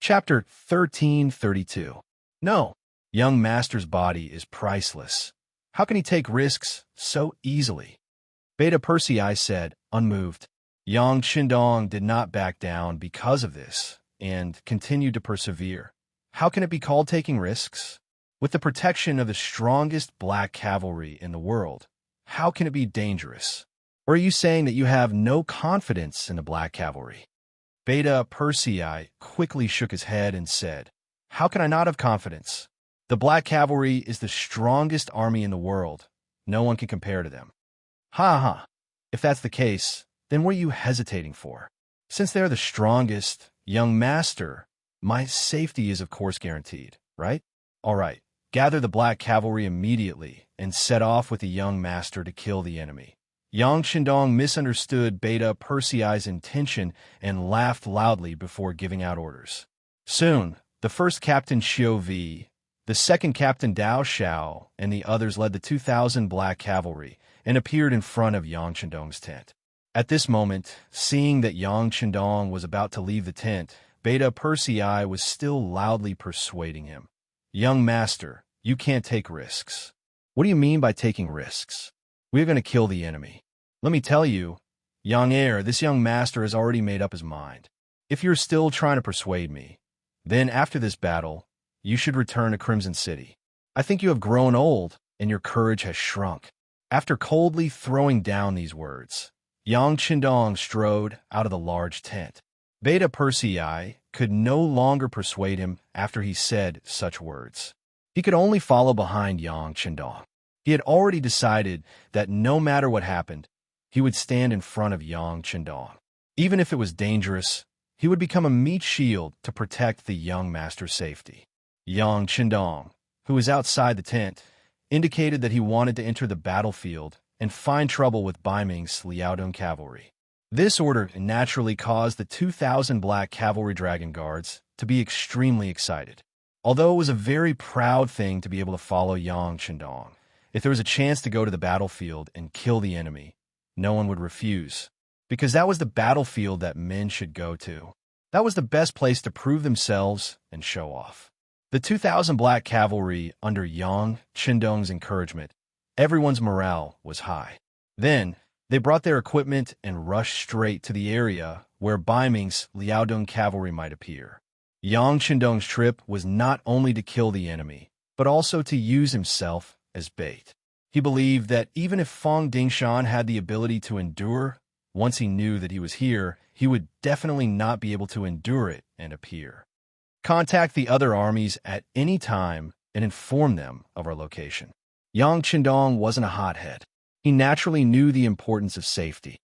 Chapter 1332. No, young master's body is priceless. How can he take risks so easily? Beta Persei said, unmoved. Yang Qindong did not back down because of this, and continued to persevere. How can it be called taking risks? With the protection of the strongest black cavalry in the world, how can it be dangerous? Or are you saying that you have no confidence in the black cavalry? Beta Persei quickly shook his head and said, How can I not have confidence? The black cavalry is the strongest army in the world. No one can compare to them. Ha ha. If that's the case, then what are you hesitating for? Since they're the strongest, young master, my safety is of course guaranteed, right? All right, gather the black cavalry immediately and set off with the young master to kill the enemy. Yang Qindong misunderstood Beta Persei's intention and laughed loudly before giving out orders. Soon, the first Captain Xiu Vi, the second Captain Dao Xiao, and the others led the 2,000 black cavalry and appeared in front of Yang Qindong's tent. At this moment, seeing that Yang Qindong was about to leave the tent, Beta Persei was still loudly persuading him. Young master, you can't take risks. What do you mean by taking risks? We're going to kill the enemy. Let me tell you, young heir, this young master has already made up his mind. If you're still trying to persuade me, then after this battle, you should return to Crimson City. I think you have grown old, and your courage has shrunk. After coldly throwing down these words, Yang Qindong strode out of the large tent. Beta Persei could no longer persuade him after he said such words. He could only follow behind Yang Qindong. He had already decided that no matter what happened, he would stand in front of Yang Qindong. Even if it was dangerous, he would become a meat shield to protect the young master's safety. Yang Qindong, who was outside the tent, indicated that he wanted to enter the battlefield and find trouble with Bai Ming's Liaodong cavalry. This order naturally caused the 2,000 black cavalry dragon guards to be extremely excited. Although it was a very proud thing to be able to follow Yang Qindong, if there was a chance to go to the battlefield and kill the enemy, no one would refuse, because that was the battlefield that men should go to. That was the best place to prove themselves and show off. The 2,000 black cavalry under Yang Qindong's encouragement, everyone's morale was high. Then, they brought their equipment and rushed straight to the area where Bai Ming's Liaodong cavalry might appear. Yang Qindong's trip was not only to kill the enemy, but also to use himself as bait. He believed that even if Fang Dingshan had the ability to endure, once he knew that he was here, he would definitely not be able to endure it and appear. Contact the other armies at any time and inform them of our location. Yang Qindong wasn't a hothead. He naturally knew the importance of safety.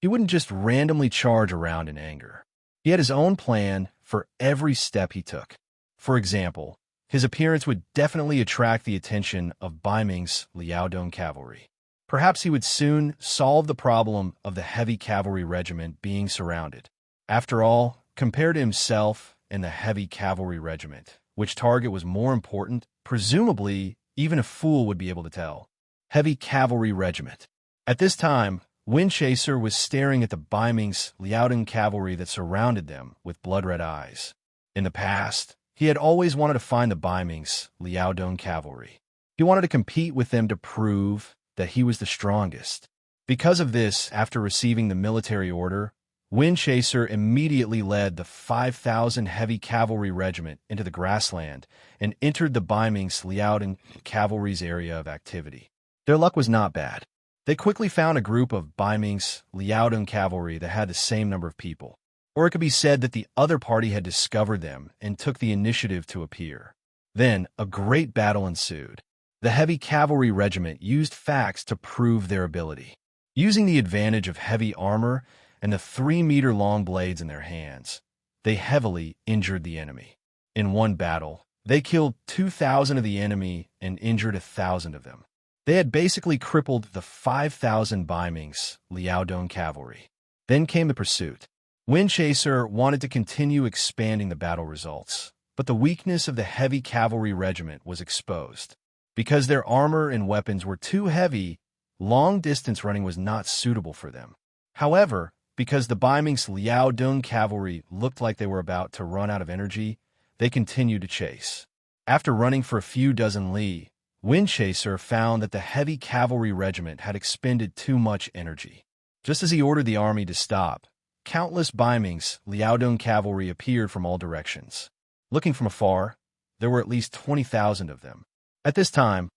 He wouldn't just randomly charge around in anger. He had his own plan for every step he took. For example, his appearance would definitely attract the attention of Bai Ming's Liaodong cavalry. Perhaps he would soon solve the problem of the heavy cavalry regiment being surrounded. After all, compared to himself and the heavy cavalry regiment, which target was more important, presumably even a fool would be able to tell. Heavy cavalry regiment. At this time, Wind Chaser was staring at the Bai Ming's Liaodong cavalry that surrounded them with blood-red eyes. In the past, he had always wanted to find the Bai Ming's Liaodong cavalry. He wanted to compete with them to prove that he was the strongest. Because of this, after receiving the military order, Wind Chaser immediately led the 5,000 heavy cavalry regiment into the grassland and entered the Bai Ming's Liaodong cavalry's area of activity. Their luck was not bad. They quickly found a group of Bai Ming's Liaodong cavalry that had the same number of people. Or it could be said that the other party had discovered them and took the initiative to appear. Then, a great battle ensued. The heavy cavalry regiment used facts to prove their ability. Using the advantage of heavy armor and the 3-meter-long blades in their hands, they heavily injured the enemy. In one battle, they killed 2,000 of the enemy and injured 1,000 of them. They had basically crippled the 5,000 Bai Ming's Liaodong cavalry. Then came the pursuit. Wind Chaser wanted to continue expanding the battle results, but the weakness of the heavy cavalry regiment was exposed. Because their armor and weapons were too heavy, long-distance running was not suitable for them. However, because the Baiming's Liaodong cavalry looked like they were about to run out of energy, they continued to chase. After running for a few dozen li, Windchaser found that the heavy cavalry regiment had expended too much energy. Just as he ordered the army to stop, countless Baiming's Liaodong cavalry appeared from all directions. Looking from afar, there were at least 20,000 of them. At this time,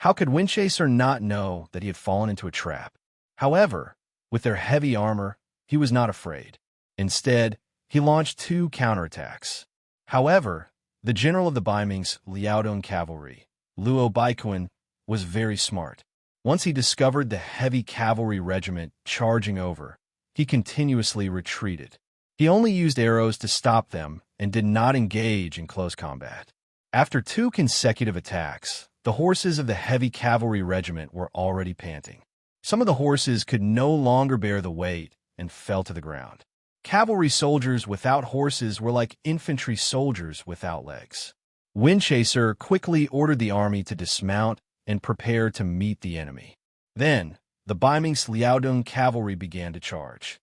how could Windchaser not know that he had fallen into a trap? However, with their heavy armor, he was not afraid. Instead, he launched 2 counterattacks. However, the general of the Baiming's Liaodong cavalry, Luo Baiquan, was very smart. Once he discovered the heavy cavalry regiment charging over, he continuously retreated. He only used arrows to stop them and did not engage in close combat. After 2 consecutive attacks, the horses of the heavy cavalry regiment were already panting. Some of the horses could no longer bear the weight and fell to the ground. Cavalry soldiers without horses were like infantry soldiers without legs. Windchaser quickly ordered the army to dismount and prepare to meet the enemy. Then, the Baiming's Liaodong cavalry began to charge.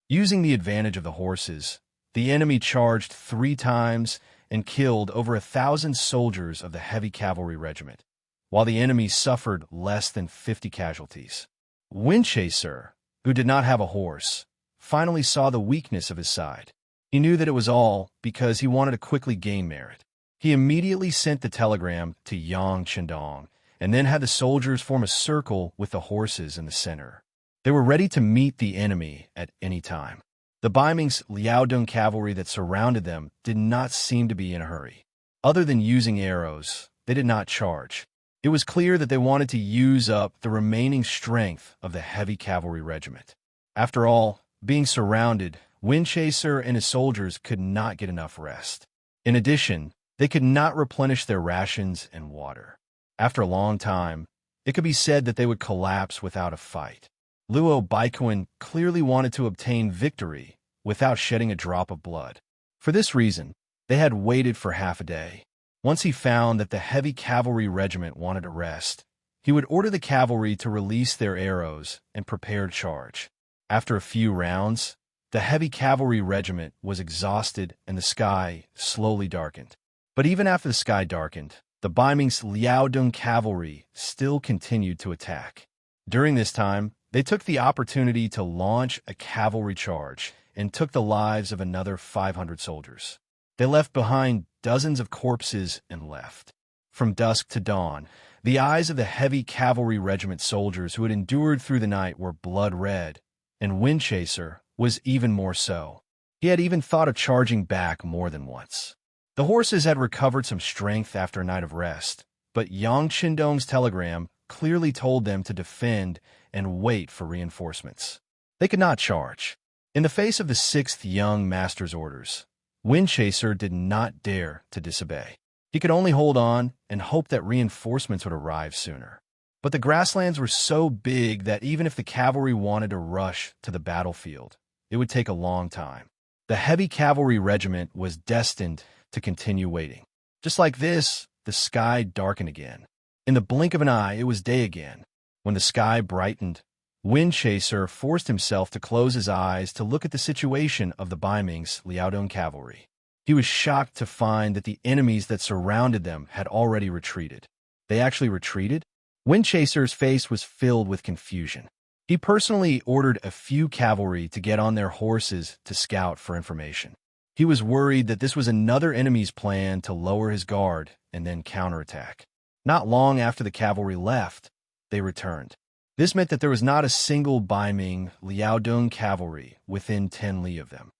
Using the advantage of the horses, the enemy charged 3 times and killed over 1,000 soldiers of the heavy cavalry regiment, while the enemy suffered less than 50 casualties. Windchaser, who did not have a horse, finally saw the weakness of his side. He knew that it was all because he wanted to quickly gain merit. He immediately sent the telegram to Yang Chendong and then had the soldiers form a circle with the horses in the center. They were ready to meet the enemy at any time. The Baiming's Liaodong cavalry that surrounded them did not seem to be in a hurry. Other than using arrows, they did not charge. It was clear that they wanted to use up the remaining strength of the heavy cavalry regiment. After all, being surrounded, Windchaser and his soldiers could not get enough rest. In addition, they could not replenish their rations and water. After a long time, it could be said that they would collapse without a fight. Luo Baiquan clearly wanted to obtain victory without shedding a drop of blood. For this reason, they had waited for half a day. Once he found that the heavy cavalry regiment wanted to rest, he would order the cavalry to release their arrows and prepare to charge. After a few rounds, the heavy cavalry regiment was exhausted and the sky slowly darkened. But even after the sky darkened, the Baiming's Liaodong cavalry still continued to attack. During this time, they took the opportunity to launch a cavalry charge and took the lives of another 500 soldiers. They left behind dozens of corpses and left. From dusk to dawn, the eyes of the heavy cavalry regiment soldiers who had endured through the night were blood red, and Windchaser was even more so. He had even thought of charging back more than once. The horses had recovered some strength after a night of rest, but Yang Chendong's telegram clearly told them to defend and wait for reinforcements. They could not charge. In the face of the 6th young master's orders, Windchaser did not dare to disobey. He could only hold on and hope that reinforcements would arrive sooner. But the grasslands were so big that even if the cavalry wanted to rush to the battlefield, it would take a long time. The heavy cavalry regiment was destined to continue waiting. Just like this, the sky darkened again. In the blink of an eye, it was day again. When the sky brightened, Windchaser forced himself to close his eyes to look at the situation of the Baiming's Liaodong cavalry. He was shocked to find that the enemies that surrounded them had already retreated. They actually retreated? Windchaser's face was filled with confusion. He personally ordered a few cavalry to get on their horses to scout for information. He was worried that this was another enemy's plan to lower his guard and then counterattack. Not long after the cavalry left, they returned. This meant that there was not a single Baiming Liaodong cavalry within 10 li of them.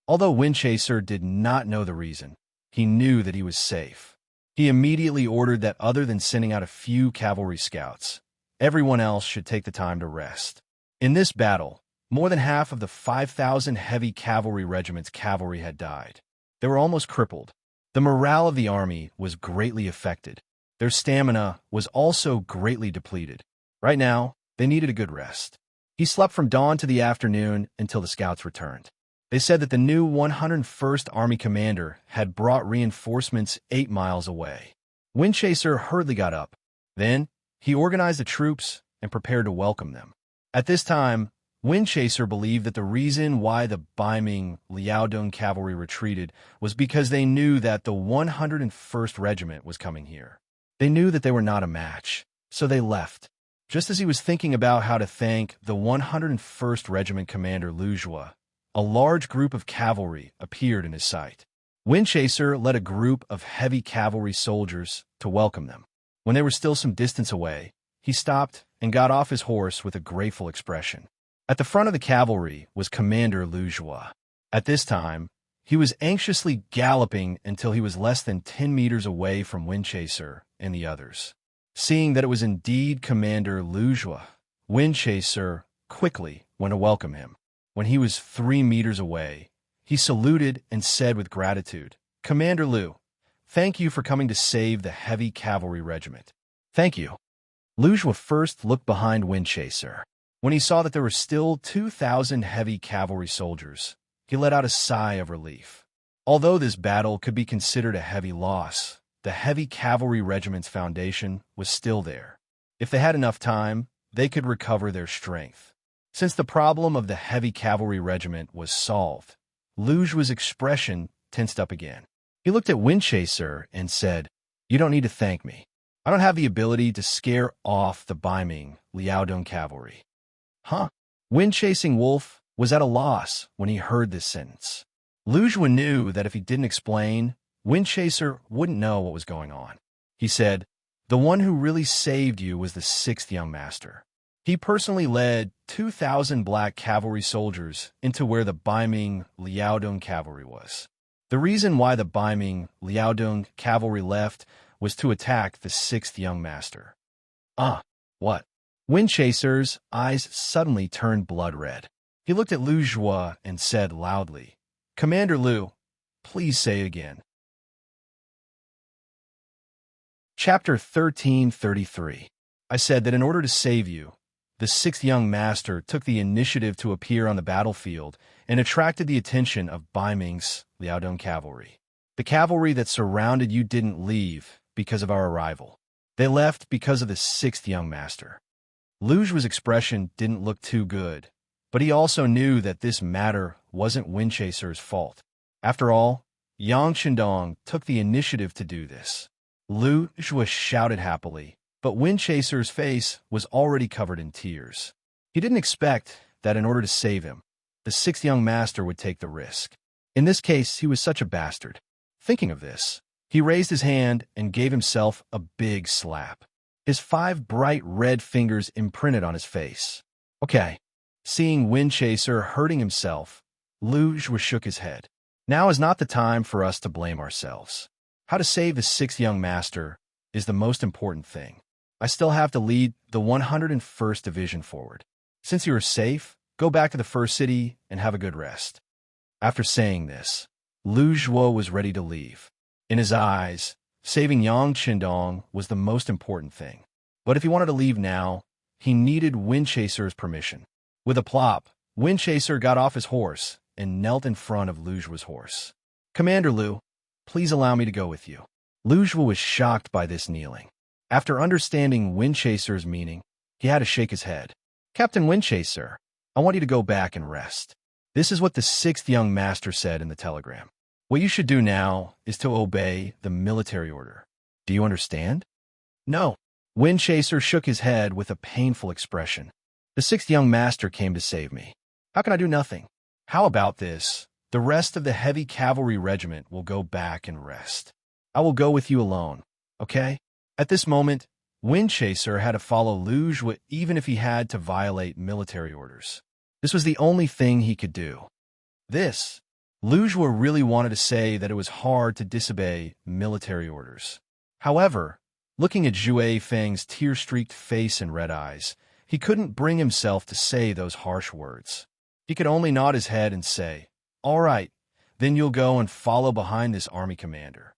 Although Windchaser did not know the reason, he knew that he was safe. He immediately ordered that other than sending out a few cavalry scouts, everyone else should take the time to rest. In this battle, more than half of the 5,000 heavy cavalry regiment's cavalry had died. They were almost crippled. The morale of the army was greatly affected. Their stamina was also greatly depleted. Right now, they needed a good rest. He slept from dawn to the afternoon until the scouts returned. They said that the new 101st Army commander had brought reinforcements 8 miles away. Windchaser hurriedly got up. Then, he organized the troops and prepared to welcome them. At this time, Windchaser believed that the reason why the Beiming Liaodong cavalry retreated was because they knew that the 101st Regiment was coming here. They knew that they were not a match, so they left. Just as he was thinking about how to thank the 101st Regiment commander Lu Zhua, a large group of cavalry appeared in his sight. Windchaser led a group of heavy cavalry soldiers to welcome them. When they were still some distance away, he stopped and got off his horse with a grateful expression. At the front of the cavalry was Commander Lu Zhua. At this time, he was anxiously galloping until he was less than 10 meters away from Windchaser and the others. Seeing that it was indeed Commander Lu Zhua, Windchaser quickly went to welcome him. When he was 3 meters away, he saluted and said with gratitude, "Commander Lu, thank you for coming to save the heavy cavalry regiment." "Thank you." Lu Zhua first looked behind Windchaser. When he saw that there were still 2,000 heavy cavalry soldiers, he let out a sigh of relief. Although this battle could be considered a heavy loss, the heavy cavalry regiment's foundation was still there. If they had enough time, they could recover their strength. Since the problem of the heavy cavalry regiment was solved, Lu Zhua's expression tensed up again. He looked at Windchaser and said, "You don't need to thank me. I don't have the ability to scare off the Beiming Liaodong cavalry." Huh? Wind-chasing wolf was at a loss when he heard this sentence. Lu Zhua knew that if he didn't explain, Windchaser wouldn't know what was going on. He said, "The one who really saved you was the 6th young master. He personally led 2,000 black cavalry soldiers into where the Beiming Liaodong cavalry was. The reason why the Beiming Liaodong cavalry left was to attack the 6th young master." What? Windchaser's eyes suddenly turned blood red. He looked at Lu Zhua and said loudly, "Commander Lu, please say it again." Chapter 1333. I said that in order to save you, the 6th young master took the initiative to appear on the battlefield and attracted the attention of Beiming's Liaodong cavalry. The cavalry that surrounded you didn't leave because of our arrival. They left because of the 6th young master. Lu Zhua's expression didn't look too good, but he also knew that this matter wasn't Windchaser's fault. After all, Yang Shindong took the initiative to do this. Lu Zhua shouted happily, but Windchaser's face was already covered in tears. He didn't expect that in order to save him, the 6th young master would take the risk. In this case, he was such a bastard. Thinking of this, he raised his hand and gave himself a big slap. His 5 bright red fingers imprinted on his face. Okay. Seeing Windchaser hurting himself, Lu Zhua shook his head. Now is not the time for us to blame ourselves. How to save the 6th young master is the most important thing. I still have to lead the 101st Division forward. Since you are safe, go back to the first city and have a good rest. After saying this, Lu Zhua was ready to leave. In his eyes, saving Yang Qindong was the most important thing. But if he wanted to leave now, he needed Windchaser's permission. With a plop, Windchaser got off his horse and knelt in front of Lu Zhua's horse. "Commander Lu, please allow me to go with you." Lu Zhua was shocked by this kneeling. After understanding Windchaser's meaning, he had to shake his head. "Captain Windchaser, I want you to go back and rest." This is what the 6th young master said in the telegram. "What you should do now is to obey the military order. Do you understand?" "No." Windchaser shook his head with a painful expression. "The 6th young master came to save me. How can I do nothing?" "How about this? The rest of the heavy cavalry regiment will go back and rest. I will go with you alone, okay?" At this moment, Windchaser had to follow Lu Zhua even if he had to violate military orders. This was the only thing he could do. Lu Zhua really wanted to say that it was hard to disobey military orders. However, looking at Zhu Feng's tear-streaked face and red eyes, he couldn't bring himself to say those harsh words. He could only nod his head and say, "All right, then you'll go and follow behind this army commander."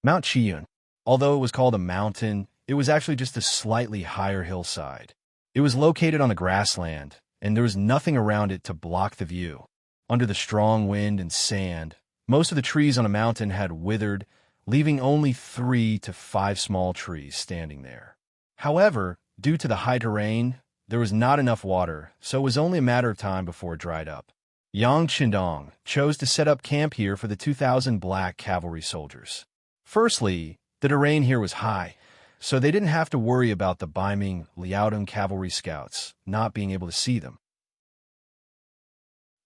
Mount Chiyun. Although it was called a mountain, it was actually just a slightly higher hillside. It was located on the grassland, and there was nothing around it to block the view. Under the strong wind and sand, most of the trees on a mountain had withered, leaving only 3 to 5 small trees standing there. However, due to the high terrain, there was not enough water, so it was only a matter of time before it dried up. Yang Qindong chose to set up camp here for the 2,000 black cavalry soldiers. Firstly, the terrain here was high, so they didn't have to worry about the Baiming Liaodong cavalry scouts not being able to see them.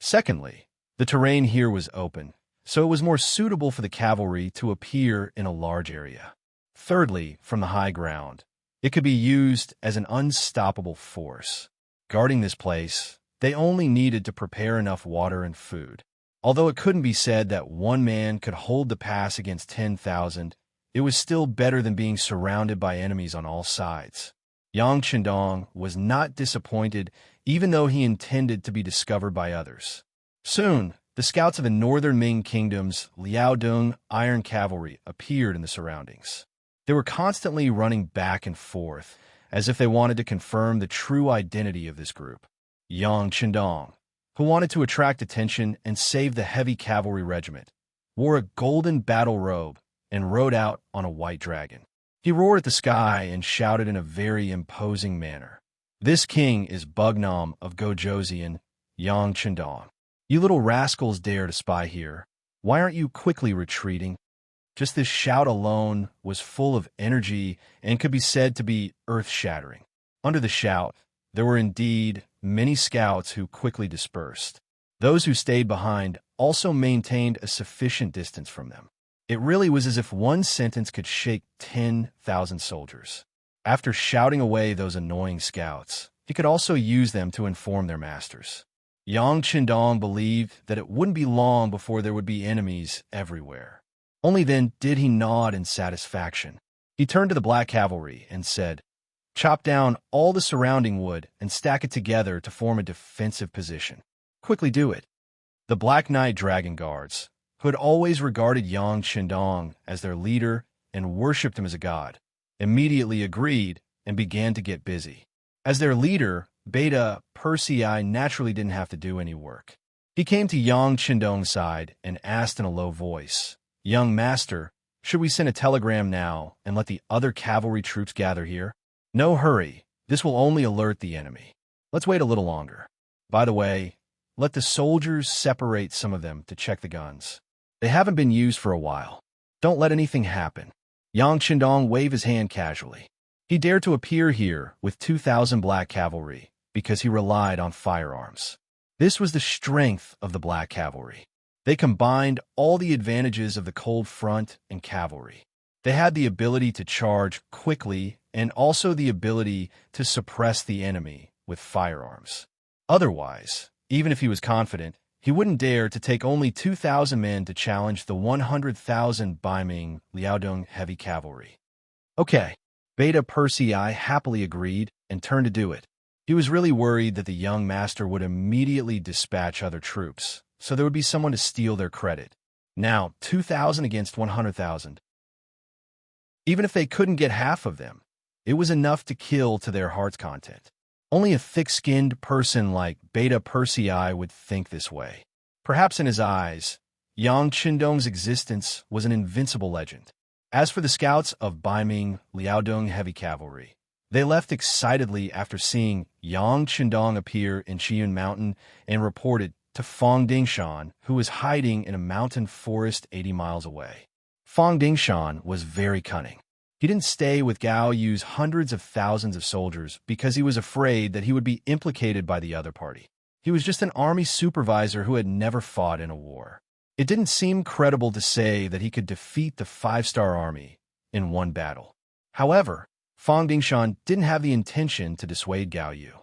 Secondly, the terrain here was open, so it was more suitable for the cavalry to appear in a large area. Thirdly, from the high ground, it could be used as an unstoppable force. Guarding this place, they only needed to prepare enough water and food. Although it couldn't be said that one man could hold the pass against 10,000, it was still better than being surrounded by enemies on all sides. Yang Qindong was not disappointed, even though he intended to be discovered by others. Soon, the scouts of the northern Ming Kingdom's Liaodong Iron Cavalry appeared in the surroundings. They were constantly running back and forth, as if they wanted to confirm the true identity of this group. Yang Qindong, who wanted to attract attention and save the heavy cavalry regiment, wore a golden battle robe and rode out on a white dragon. He roared at the sky and shouted in a very imposing manner, "This king is Bugnam of Gojoseon, Yang Qindong. You little rascals dare to spy here. Why aren't you quickly retreating?" Just this shout alone was full of energy and could be said to be earth-shattering. Under the shout, there were indeed many scouts who quickly dispersed. Those who stayed behind also maintained a sufficient distance from them. It really was as if one sentence could shake 10,000 soldiers. After shouting away those annoying scouts, he could also use them to inform their masters. Yang Qindong believed that it wouldn't be long before there would be enemies everywhere. Only then did he nod in satisfaction. He turned to the black cavalry and said, "Chop down all the surrounding wood and stack it together to form a defensive position. Quickly do it." The Black Knight Dragon Guards, who had always regarded Yang Qindong as their leader and worshipped him as a god, immediately agreed and began to get busy. As their leader, Beta Persei naturally didn't have to do any work. He came to Yang Qindong's side and asked in a low voice, "Young master, should we send a telegram now and let the other cavalry troops gather here?" "No hurry. This will only alert the enemy. Let's wait a little longer. By the way, let the soldiers separate some of them to check the guns. They haven't been used for a while. Don't let anything happen." Yang Qindong waved his hand casually. He dared to appear here with 2,000 black cavalry because he relied on firearms. This was the strength of the black cavalry. They combined all the advantages of the cold front and cavalry. They had the ability to charge quickly and also the ability to suppress the enemy with firearms. Otherwise, even if he was confident, he wouldn't dare to take only 2,000 men to challenge the 100,000 Baiming Liaodong heavy cavalry. Okay, Beta Persei happily agreed and turned to do it. He was really worried that the young master would immediately dispatch other troops, so there would be someone to steal their credit. Now, 2,000 against 100,000. Even if they couldn't get half of them, it was enough to kill to their heart's content. Only a thick-skinned person like Beta Persei would think this way. Perhaps in his eyes, Yang Qindong's existence was an invincible legend. As for the scouts of Baiming Liaodong heavy cavalry, they left excitedly after seeing Yang Qindong appear in Chiyun Mountain and reported to Fong Dingshan, who was hiding in a mountain forest 80 miles away. Fong Dingshan was very cunning. He didn't stay with Gao Yu's hundreds of thousands of soldiers because he was afraid that he would be implicated by the other party. He was just an army supervisor who had never fought in a war. It didn't seem credible to say that he could defeat the 5-star army in one battle. However, Fong Dingshan didn't have the intention to dissuade Gao Yu.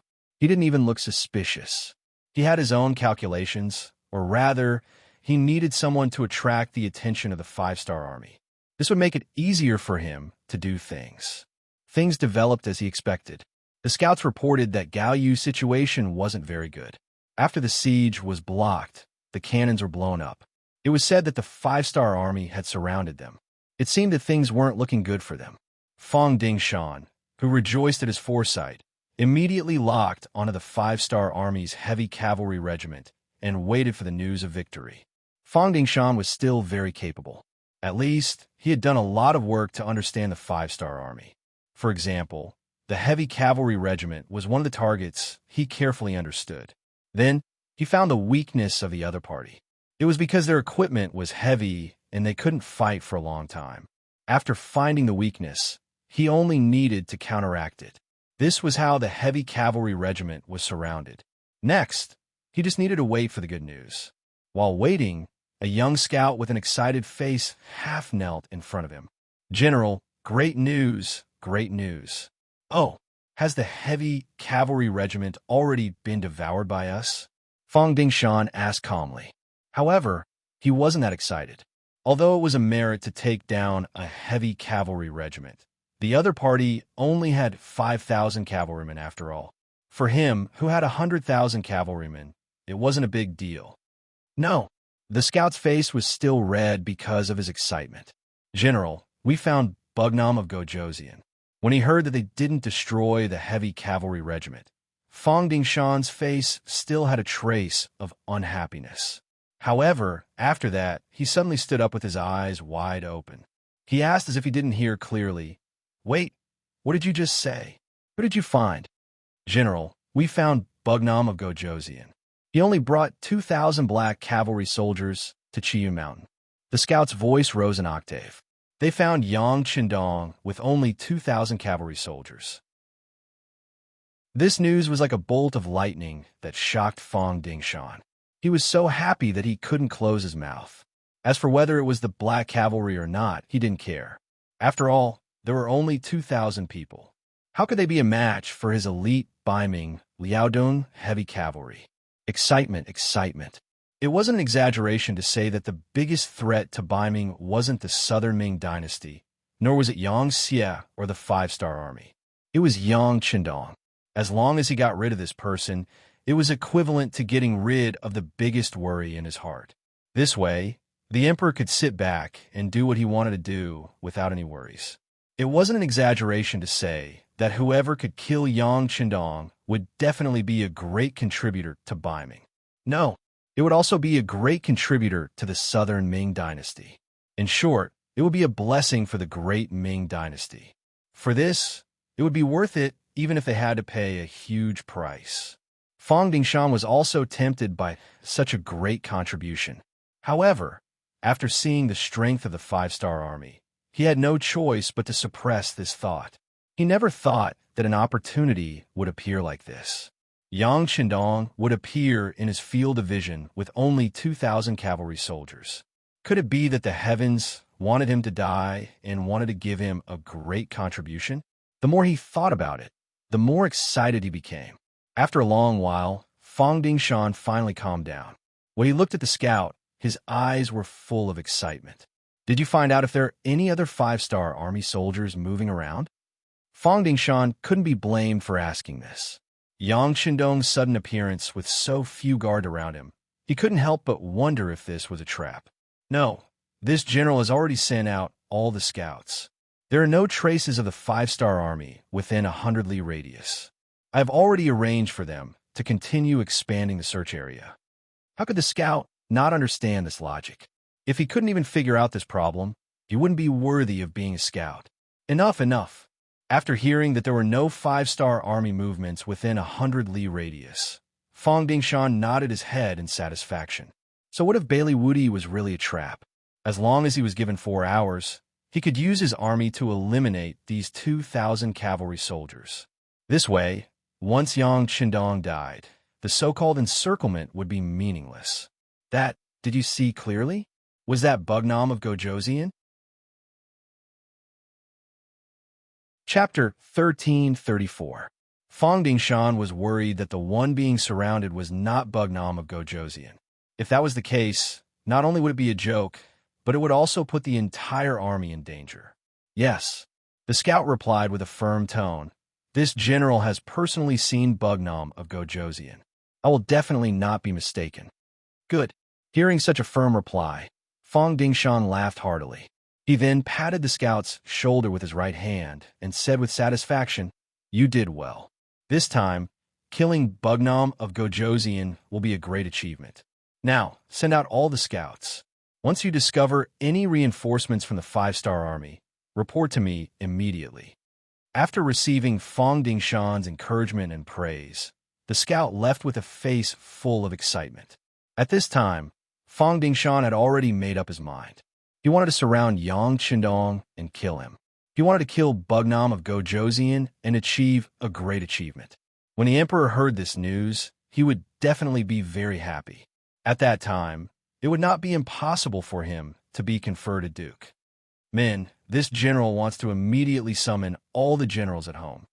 He didn't even look suspicious. He had his own calculations, or rather, he needed someone to attract the attention of the 5-star army. This would make it easier for him to do things. Things developed as he expected. The scouts reported that Gao Yu's situation wasn't very good. After the siege was blocked, the cannons were blown up. It was said that the 5-star army had surrounded them. It seemed that things weren't looking good for them. Fong Dingshan, who rejoiced at his foresight, immediately locked onto the 5-star army's heavy cavalry regiment and waited for the news of victory. Fong Dingshan was still very capable. At least, he had done a lot of work to understand the 5-star army. For example, The heavy cavalry regiment was one of the targets he carefully understood. Then, he found the weakness of the other party. It was because their equipment was heavy and they couldn't fight for a long time. After finding the weakness, he only needed to counteract it. This was how the heavy cavalry regiment was surrounded. Next, he just needed to wait for the good news. While waiting, a young scout with an excited face half knelt in front of him. "General, great news, great news." "Oh, has the heavy cavalry regiment already been devoured by us?" Fong Dingshan asked calmly. However, he wasn't that excited. Although it was a merit to take down a heavy cavalry regiment, the other party only had 5,000 cavalrymen after all. For him, who had 100,000 cavalrymen, it wasn't a big deal. No, the scout's face was still red because of his excitement. "General, we found Bugnam of Gojoseon." When he heard that they didn't destroy the heavy cavalry regiment, Fong Dingshan's face still had a trace of unhappiness. However, after that, he suddenly stood up with his eyes wide open. He asked as if he didn't hear clearly, "Wait, what did you just say? Who did you find?" "General, we found Bugnam of Gojoseon. He only brought 2,000 black cavalry soldiers to Chiyu Mountain." The scout's voice rose an octave. They found Yang Qindong with only 2,000 cavalry soldiers. This news was like a bolt of lightning that shocked Fong Dingshan. He was so happy that he couldn't close his mouth. As for whether it was the black cavalry or not, he didn't care. After all, there were only 2,000 people. How could they be a match for his elite Baiming Liaodong heavy cavalry? Excitement, excitement. It wasn't an exaggeration to say that the biggest threat to Baiming wasn't the Southern Ming dynasty, nor was it Yang Xie or the Five-Star Army. It was Yang Qindong. As long as he got rid of this person, it was equivalent to getting rid of the biggest worry in his heart. This way, the emperor could sit back and do what he wanted to do without any worries. It wasn't an exaggeration to say that whoever could kill Yang Qindong would definitely be a great contributor to Baiming. No, it would also be a great contributor to the Southern Ming dynasty. In short, it would be a blessing for the great Ming dynasty. For this, it would be worth it even if they had to pay a huge price. Fong Dingshan was also tempted by such a great contribution. However, after seeing the strength of the Five-Star Army, he had no choice but to suppress this thought. He never thought that an opportunity would appear like this. Yang Qindong would appear in his field of vision with only 2,000 cavalry soldiers. Could it be that the heavens wanted him to die and wanted to give him a great contribution? The more he thought about it, the more excited he became. After a long while, Fong Dingshan finally calmed down. When he looked at the scout, his eyes were full of excitement. "Did you find out if there are any other Five-Star Army soldiers moving around?" Fong Dingshan couldn't be blamed for asking this. Yang Qindong's sudden appearance with so few guard around him, he couldn't help but wonder if this was a trap. "No, this general has already sent out all the scouts. There are no traces of the Five-Star Army within a 100-li radius. I have already arranged for them to continue expanding the search area." How could the scout not understand this logic? If he couldn't even figure out this problem, he wouldn't be worthy of being a scout. Enough, enough. After hearing that there were no Five-Star Army movements within a 100-li radius, Fong Dingshan nodded his head in satisfaction. So what if Bailey Woody was really a trap? As long as he was given 4 hours, he could use his army to eliminate these 2,000 cavalry soldiers. This way, once Yang Qindong died, the so-called encirclement would be meaningless. That, did you see clearly? Was that Bugnam of Gojoseon? Chapter 1334. Fong Dingshan was worried that the one being surrounded was not Bugnam of Gojoseon. If that was the case, not only would it be a joke, but it would also put the entire army in danger. "Yes," the scout replied with a firm tone. "This general has personally seen Bugnam of Gojoseon. I will definitely not be mistaken." "Good." Hearing such a firm reply, Fong Dingshan laughed heartily. He then patted the scout's shoulder with his right hand and said with satisfaction, "You did well. This time, killing Bugnam of Gojoseon will be a great achievement. Now, send out all the scouts. Once you discover any reinforcements from the Five-Star Army, report to me immediately." After receiving Fong Dingshan's encouragement and praise, the scout left with a face full of excitement. At this time, Fong Dingshan had already made up his mind. He wanted to surround Yang Qindong and kill him. He wanted to kill Bugnam of Gojoseon and achieve a great achievement. When the emperor heard this news, he would definitely be very happy. At that time, it would not be impossible for him to be conferred a duke. Men, this general wants to immediately summon all the generals at home.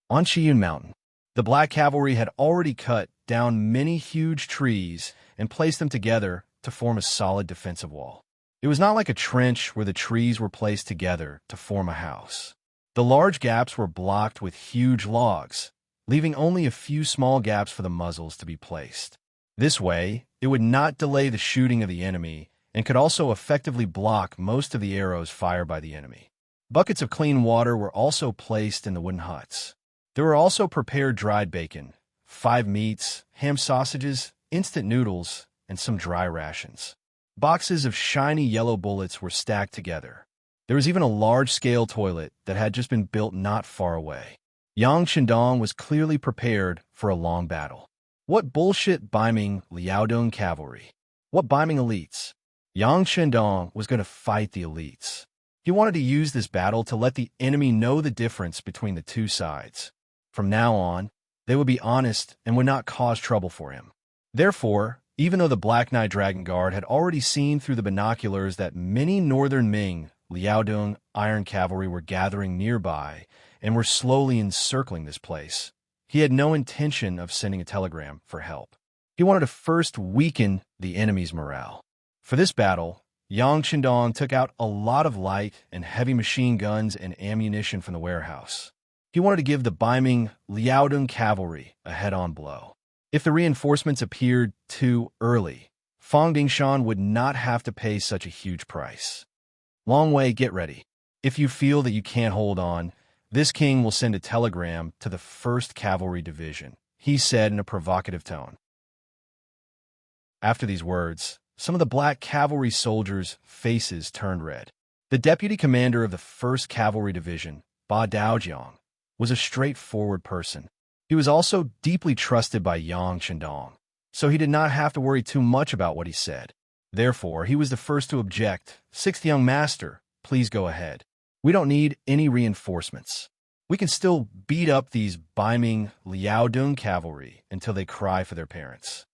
On Chiyun Mountain, the Black Cavalry had already cut down many huge trees and placed them together to form a solid defensive wall. It was not like a trench where the trees were placed together to form a house. The large gaps were blocked with huge logs, leaving only a few small gaps for the muzzles to be placed. This way, it would not delay the shooting of the enemy and could also effectively block most of the arrows fired by the enemy. Buckets of clean water were also placed in the wooden huts. There were also prepared dried bacon, 5 meats, ham sausages, instant noodles, and some dry rations. Boxes of shiny yellow bullets were stacked together. There was even a large-scale toilet that had just been built not far away. Yang Qindong was clearly prepared for a long battle. What bullshit Baiming Liaodong cavalry? What Baiming elites? Yang Qindong was going to fight the elites. He wanted to use this battle to let the enemy know the difference between the two sides. From now on, they would be honest and would not cause trouble for him. Therefore, even though the Black Knight Dragon Guard had already seen through the binoculars that many northern Ming Liaodong Iron Cavalry were gathering nearby and were slowly encircling this place, he had no intention of sending a telegram for help. He wanted to first weaken the enemy's morale. For this battle, Yang Qindong took out a lot of light and heavy machine guns and ammunition from the warehouse. He wanted to give the Baiming Liaodong cavalry a head-on blow. If the reinforcements appeared too early, Fong Dingshan would not have to pay such a huge price. Long Wei, get ready. If you feel that you can't hold on, this king will send a telegram to the 1st Cavalry Division, he said in a provocative tone. After these words, some of the Black Cavalry soldiers' faces turned red. The deputy commander of the 1st Cavalry Division, Ba Daojiang, was a straightforward person. He was also deeply trusted by Yang Qindong, so he did not have to worry too much about what he said. Therefore, he was the first to object. 6th young master, please go ahead. We don't need any reinforcements. We can still beat up these Baiming Liaodong cavalry until they cry for their parents.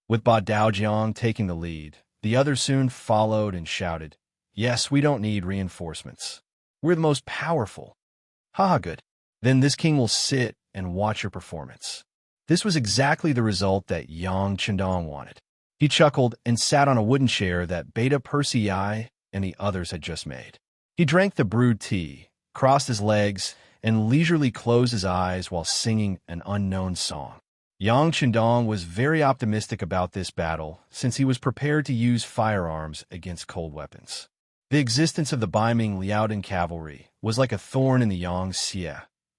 With Ba Daojiang taking the lead, the others soon followed and shouted, Yes, we don't need reinforcements. We're the most powerful. Haha, good. Then this king will sit and watch your performance. This was exactly the result that Yang Qindong wanted. He chuckled and sat on a wooden chair that Beta Persei and the others had just made. He drank the brewed tea, crossed his legs, and leisurely closed his eyes while singing an unknown song. Yang Qindong was very optimistic about this battle since he was prepared to use firearms against cold weapons. The existence of the Baiming Liaodong cavalry was like a thorn in the Yangtze,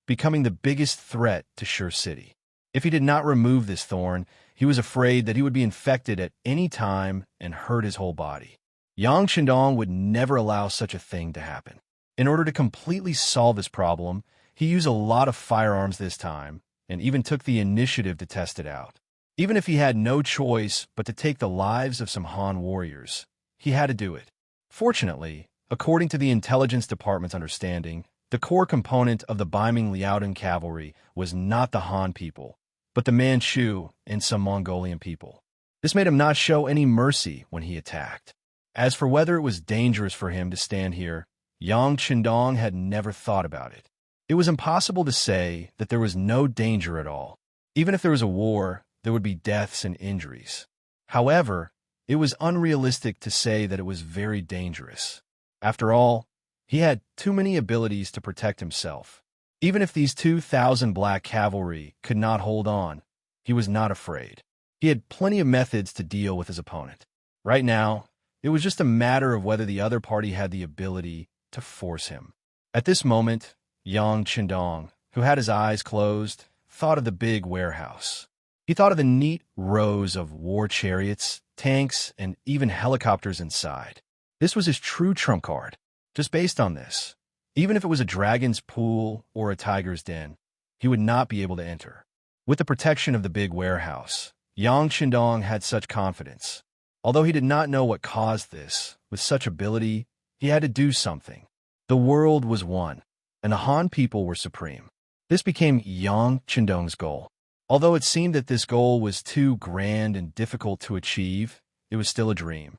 becoming the biggest threat to Shi City. If he did not remove this thorn, he was afraid that he would be infected at any time and hurt his whole body. Yang Qindong would never allow such a thing to happen. In order to completely solve this problem, he used a lot of firearms this time, and even took the initiative to test it out. Even if he had no choice but to take the lives of some Han warriors, he had to do it. Fortunately, according to the intelligence department's understanding, the core component of the Baiming Liaodong cavalry was not the Han people, but the Manchu and some Mongolian people. This made him not show any mercy when he attacked. As for whether it was dangerous for him to stand here, Yang Qindong had never thought about it. It was impossible to say that there was no danger at all. Even if there was a war, there would be deaths and injuries. However, it was unrealistic to say that it was very dangerous. After all, he had too many abilities to protect himself. Even if these 2,000 Black Cavalry could not hold on, he was not afraid. He had plenty of methods to deal with his opponent. Right now, it was just a matter of whether the other party had the ability to force him. At this moment, Yang Qindong, who had his eyes closed, thought of the big warehouse. He thought of the neat rows of war chariots, tanks, and even helicopters inside. This was his true trump card. Just based on this, Even if it was a dragon's pool or a tiger's den, he would not be able to enter. With the protection of the big warehouse, Yang Qindong had such confidence. Although he did not know what caused this, with such ability, he had to do something. The world was one, and the Han people were supreme. This became Yang Qindong's goal. Although it seemed that this goal was too grand and difficult to achieve, it was still a dream.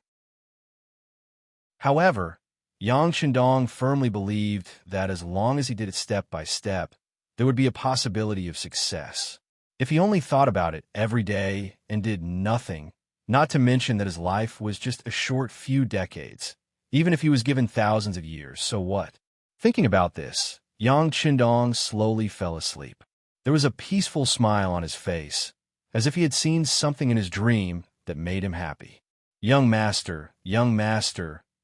However, Yang Qindong firmly believed that as long as he did it step by step, there would be a possibility of success. If he only thought about it every day and did nothing, not to mention that his life was just a short few decades, even if he was given thousands of years, so what? Thinking about this, Yang Qindong slowly fell asleep. There was a peaceful smile on his face, as if he had seen something in his dream that made him happy. Young master,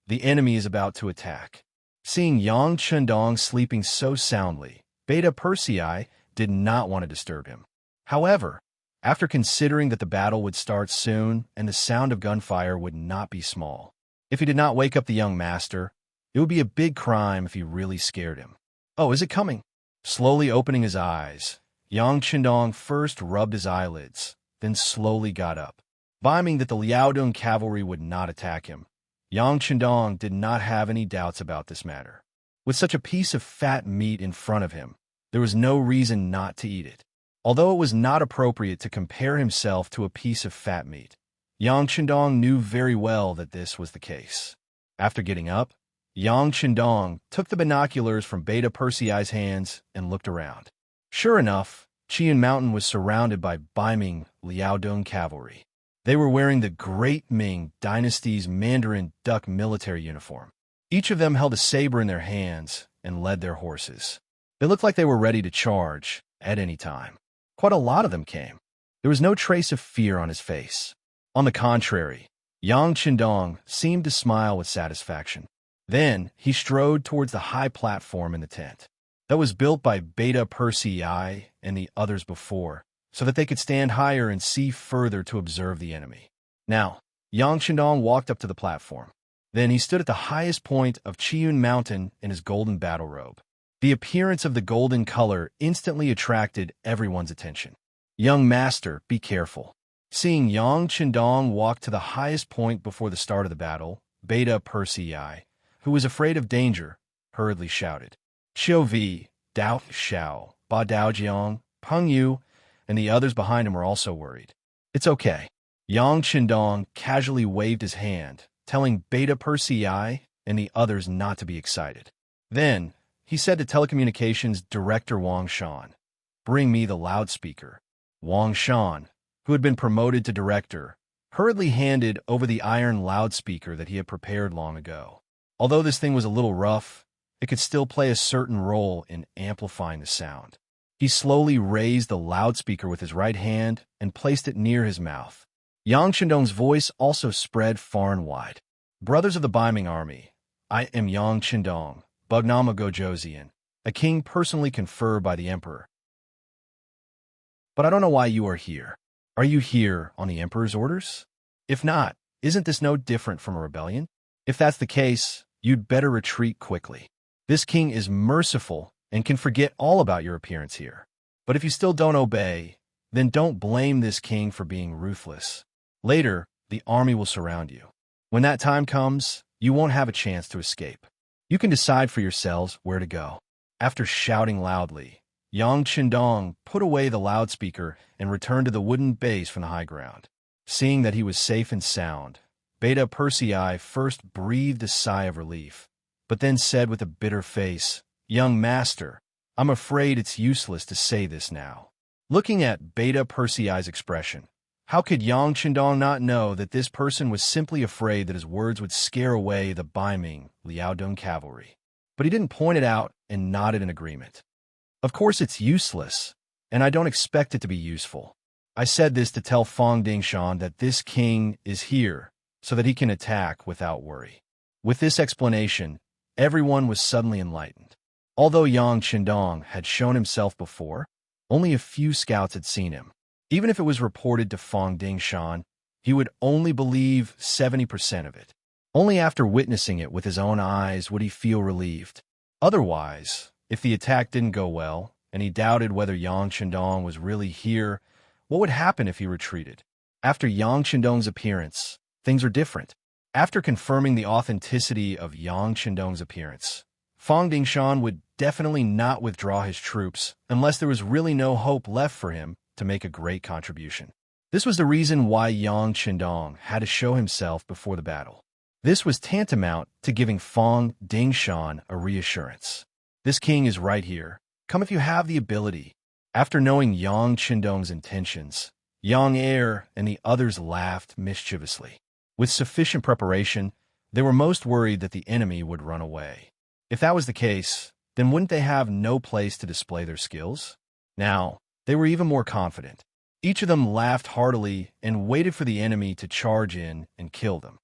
the enemy is about to attack. Seeing Yang Qindong sleeping so soundly, Beta Persei did not want to disturb him. However, after considering that the battle would start soon and the sound of gunfire would not be small, if he did not wake up the young master, it would be a big crime if he really scared him. Oh, is it coming? Slowly opening his eyes, Yang Qindong first rubbed his eyelids, then slowly got up. Finding that the Liaodong cavalry would not attack him, Yang Qindong did not have any doubts about this matter. With such a piece of fat meat in front of him, there was no reason not to eat it. Although it was not appropriate to compare himself to a piece of fat meat, Yang Qindong knew very well that this was the case. After getting up, Yang Qindong took the binoculars from Beta Persei's hands and looked around. Sure enough, Qian Mountain was surrounded by Biming Liaodong cavalry. They were wearing the Great Ming Dynasty's Mandarin duck military uniform. Each of them held a saber in their hands and led their horses. They looked like they were ready to charge at any time. Quite a lot of them came. There was no trace of fear on his face. On the contrary, Yang Qindong seemed to smile with satisfaction. Then he strode towards the high platform in the tent that was built by Beta Persei and the others before, so that they could stand higher and see further to observe the enemy. Now, Yang Qindong walked up to the platform. Then he stood at the highest point of Qian Mountain in his golden battle robe. The appearance of the golden color instantly attracted everyone's attention. Young master, be careful. Seeing Yang Qindong walk to the highest point before the start of the battle, Beta Persei, who was afraid of danger, hurriedly shouted. Qiu Vi, Dao Xiao, Ba Daojiang, Peng Yu, and the others behind him were also worried. It's okay. Yang Qindong casually waved his hand, telling Beta Persei and the others not to be excited. Then, he said to Telecommunications Director Wang Shan, "Bring me the loudspeaker." Wang Shan, who had been promoted to director, hurriedly handed over the iron loudspeaker that he had prepared long ago. Although this thing was a little rough, it could still play a certain role in amplifying the sound. He slowly raised the loudspeaker with his right hand and placed it near his mouth. Yang Qindong's voice also spread far and wide. Brothers of the Biming army, I am Yang Qindong, Bugnama Gojozian, a king personally conferred by the emperor. But I don't know why you are here. Are you here on the emperor's orders? If not, isn't this no different from a rebellion? If that's the case, you'd better retreat quickly. This king is merciful and can forget all about your appearance here. But if you still don't obey, then don't blame this king for being ruthless. Later, the army will surround you. When that time comes, you won't have a chance to escape. You can decide for yourselves where to go. After shouting loudly, Yang Qindong put away the loudspeaker and returned to the wooden base from the high ground. Seeing that he was safe and sound, Beta Persei first breathed a sigh of relief, but then said with a bitter face, Young master, I'm afraid it's useless to say this now. Looking at Beta Persei's expression, how could Yang Qindong not know that this person was simply afraid that his words would scare away the Biming Liaodong cavalry? But he didn't point it out and nodded in agreement. Of course it's useless, and I don't expect it to be useful. I said this to tell Fong Dingshan that this king is here so that he can attack without worry. With this explanation, everyone was suddenly enlightened. Although Yang Qindong had shown himself before, only a few scouts had seen him. Even if it was reported to Fong Dingshan, he would only believe 70% of it. Only after witnessing it with his own eyes would he feel relieved. Otherwise, if the attack didn't go well, and he doubted whether Yang Chendong was really here, what would happen if he retreated? After Yang Chendong's appearance, things are different. After confirming the authenticity of Yang Chendong's appearance, Fang Dingshan would definitely not withdraw his troops unless there was really no hope left for him to make a great contribution. This was the reason why Yang Chendong had to show himself before the battle. This was tantamount to giving Fang Dingshan a reassurance. This king is right here. Come if you have the ability. After knowing Yang Chendong's intentions, Yang Er and the others laughed mischievously. With sufficient preparation, they were most worried that the enemy would run away. If that was the case, then wouldn't they have no place to display their skills? Now, they were even more confident. Each of them laughed heartily and waited for the enemy to charge in and kill them.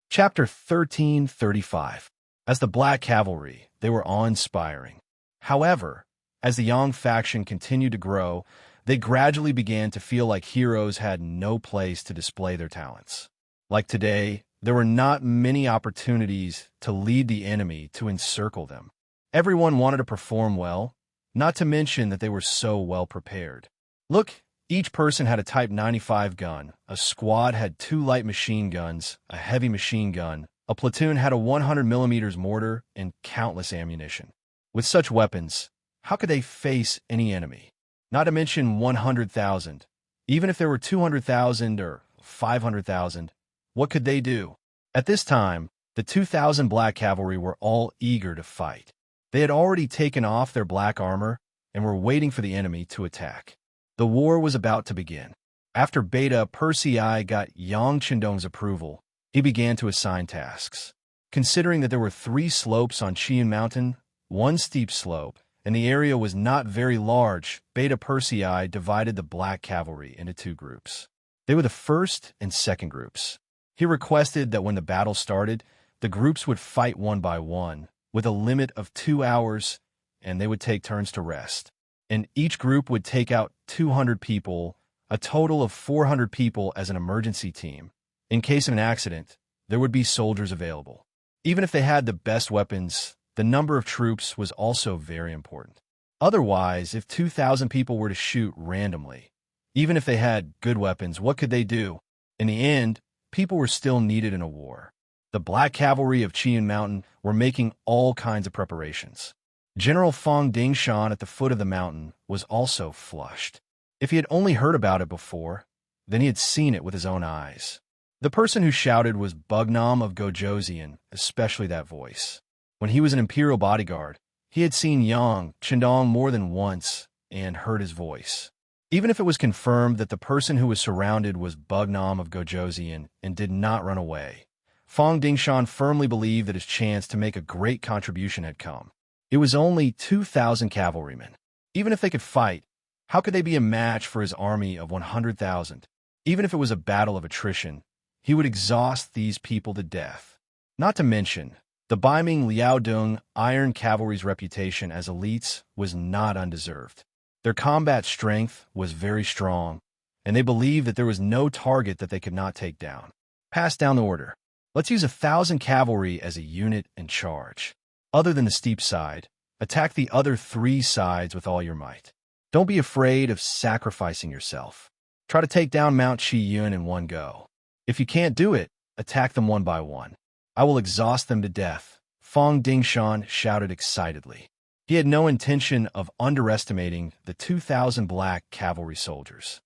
Chapter 1335. As the Black Cavalry, they were awe-inspiring. However, as the Yang faction continued to grow, they gradually began to feel like heroes had no place to display their talents. Like today, there were not many opportunities to lead the enemy to encircle them. Everyone wanted to perform well, not to mention that they were so well prepared. Look, each person had a Type 95 gun, a squad had 2 light machine guns, a heavy machine gun, a platoon had a 100mm mortar, and countless ammunition. With such weapons, how could they face any enemy? Not to mention 100,000. Even if there were 200,000 or 500,000, what could they do? At this time, the 2,000 Black Cavalry were all eager to fight. They had already taken off their black armor and were waiting for the enemy to attack. The war was about to begin. After Beta Persei got Yang Chendong's approval, he began to assign tasks. Considering that there were 3 slopes on Qian Mountain, 1 steep slope, and the area was not very large, Beta Persei divided the Black Cavalry into 2 groups. They were the first and second groups. He requested that when the battle started, the groups would fight one by one, with a limit of 2 hours, and they would take turns to rest. And each group would take out 200 people, a total of 400 people as an emergency team. In case of an accident, there would be soldiers available. Even if they had the best weapons, the number of troops was also very important. Otherwise, if 2,000 people were to shoot randomly, even if they had good weapons, what could they do? In the end, people were still needed in a war. The Black Cavalry of Qian Mountain were making all kinds of preparations. General Fang Dingshan at the foot of the mountain was also flushed. If he had only heard about it before, then he had seen it with his own eyes. The person who shouted was Bugnam of Gojoseon, especially that voice. When he was an imperial bodyguard, he had seen Yang Chendong more than once and heard his voice. Even if it was confirmed that the person who was surrounded was Bugnam of Gojoseon and did not run away, Fang Dingshan firmly believed that his chance to make a great contribution had come. It was only 2,000 cavalrymen. Even if they could fight, how could they be a match for his army of 100,000? Even if it was a battle of attrition, he would exhaust these people to death. Not to mention, the Baiming Liaodong Iron Cavalry's reputation as elites was not undeserved. Their combat strength was very strong, and they believed that there was no target that they could not take down. Pass down the order. Let's use 1,000 cavalry as a unit and charge. Other than the steep side, attack the other 3 sides with all your might. Don't be afraid of sacrificing yourself. Try to take down Mount Qiyun in one go. If you can't do it, attack them one by one. I will exhaust them to death, Fang Dingshan shouted excitedly. He had no intention of underestimating the 2,000 Black Cavalry soldiers.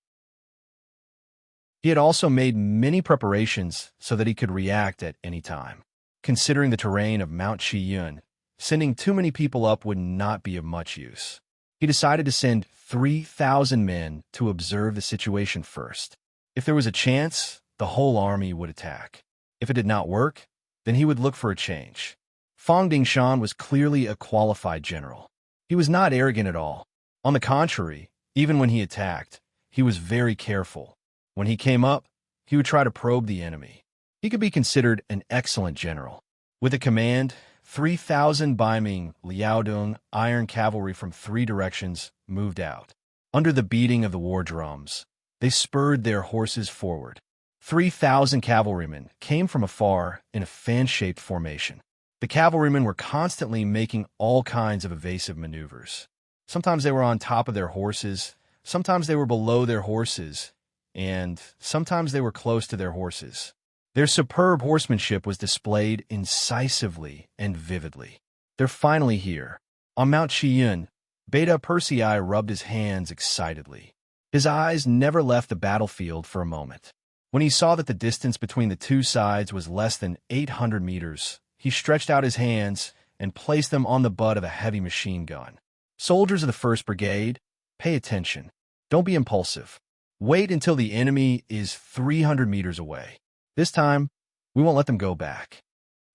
He had also made many preparations so that he could react at any time. Considering the terrain of Mount Qiyun, sending too many people up would not be of much use. He decided to send 3,000 men to observe the situation first. If there was a chance, the whole army would attack. If it did not work, then he would look for a change. Fang Dingshan was clearly a qualified general. He was not arrogant at all. On the contrary, even when he attacked, he was very careful. When he came up, he would try to probe the enemy. He could be considered an excellent general. With a command, 3,000 Baiming Liaodong Iron Cavalry from 3 directions moved out. Under the beating of the war drums, they spurred their horses forward. 3,000 cavalrymen came from afar in a fan-shaped formation. The cavalrymen were constantly making all kinds of evasive maneuvers. Sometimes they were on top of their horses, sometimes they were below their horses, and sometimes they were close to their horses. Their superb horsemanship was displayed incisively and vividly. They're finally here. On Mount Chiyun, Beta Persei rubbed his hands excitedly. His eyes never left the battlefield for a moment. When he saw that the distance between the two sides was less than 800 meters, he stretched out his hands and placed them on the butt of a heavy machine gun. Soldiers of the 1st Brigade, pay attention. Don't be impulsive. Wait until the enemy is 300 meters away. This time, we won't let them go back.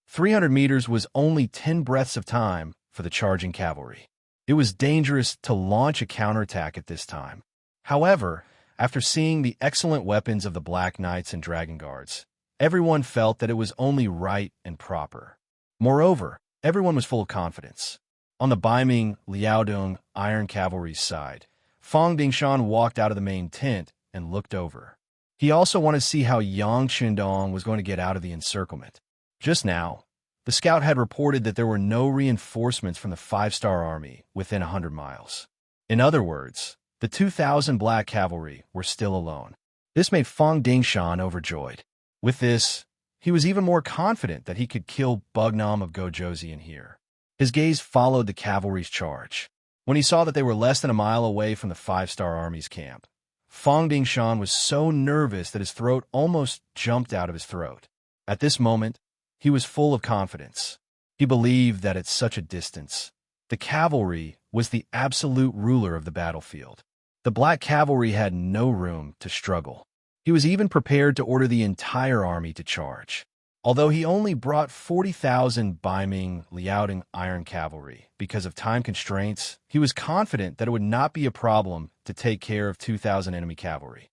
300 meters was only 10 breaths of time for the charging cavalry. It was dangerous to launch a counterattack at this time. However, after seeing the excellent weapons of the Black Knights and Dragon Guards, everyone felt that it was only right and proper. Moreover, everyone was full of confidence. On the Baiming Liaodong Iron Cavalry's side, Fang Dingshan walked out of the main tent and looked over. He also wanted to see how Yang Qindong was going to get out of the encirclement. Just now, the scout had reported that there were no reinforcements from the 5-star army within 100 miles. In other words, the 2,000 black cavalry were still alone. This made Fang Dingshan overjoyed. With this, he was even more confident that he could kill Bugnam of Gojoseon here. His gaze followed the cavalry's charge. When he saw that they were less than a mile away from the 5-star army's camp, Fang Dingshan was so nervous that his throat almost jumped out of his throat. At this moment, he was full of confidence. He believed that at such a distance, the cavalry was the absolute ruler of the battlefield. The black cavalry had no room to struggle. He was even prepared to order the entire army to charge. Although he only brought 40,000 Baiming Liaodong Iron Cavalry because of time constraints, he was confident that it would not be a problem to take care of 2,000 enemy cavalry.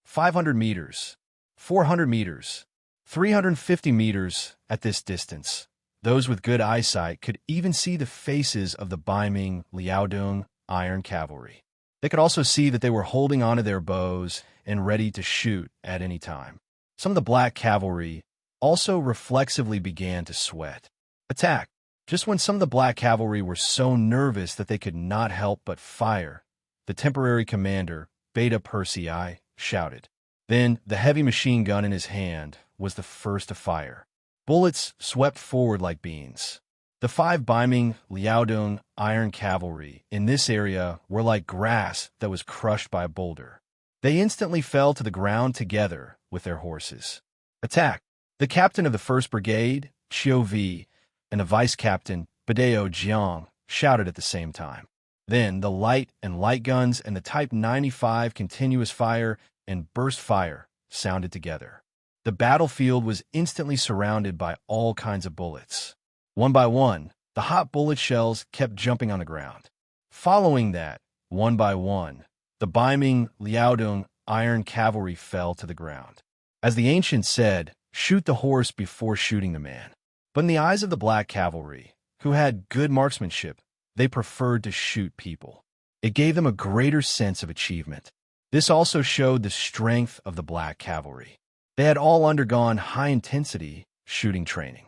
500 meters, 400 meters, 350 meters at this distance. Those with good eyesight could even see the faces of the Baiming Liaodong Iron Cavalry. They could also see that they were holding onto their bows and ready to shoot at any time. Some of the black cavalry also reflexively began to sweat. Attack! Just when some of the black cavalry were so nervous that they could not help but fire, the temporary commander, Beta Persei, shouted. Then, the heavy machine gun in his hand was the first to fire. Bullets swept forward like beans. The 5 Baiming Liaodong Iron Cavalry in this area were like grass that was crushed by a boulder. They instantly fell to the ground together with their horses. Attack! The captain of the 1st Brigade, Chiu Vi, and the vice-captain, Badeo Jiang, shouted at the same time. Then the light guns and the Type 95 continuous fire and burst fire sounded together. The battlefield was instantly surrounded by all kinds of bullets. One by one, the hot bullet shells kept jumping on the ground. Following that, one by one, the Baiming Liaodong Iron Cavalry fell to the ground. As the ancient said, shoot the horse before shooting the man. But in the eyes of the black cavalry, who had good marksmanship, they preferred to shoot people. It gave them a greater sense of achievement. This also showed the strength of the black cavalry. They had all undergone high-intensity shooting training.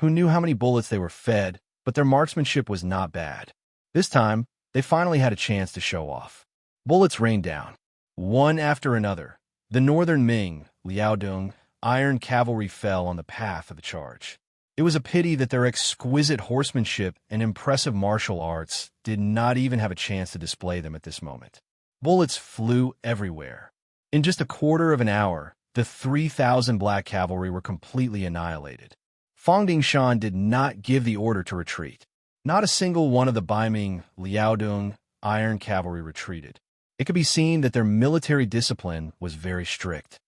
Who knew how many bullets they were fed, but their marksmanship was not bad. This time, they finally had a chance to show off. Bullets rained down, one after another. The northern Ming, Liaodong, Iron Cavalry fell on the path of the charge. It was a pity that their exquisite horsemanship and impressive martial arts did not even have a chance to display them at this moment. Bullets flew everywhere. In just a quarter of an hour, the 3,000 black cavalry were completely annihilated. Fang Dingshan did not give the order to retreat. Not a single one of the Baiming Liaodong Iron Cavalry retreated. It could be seen that their military discipline was very strict.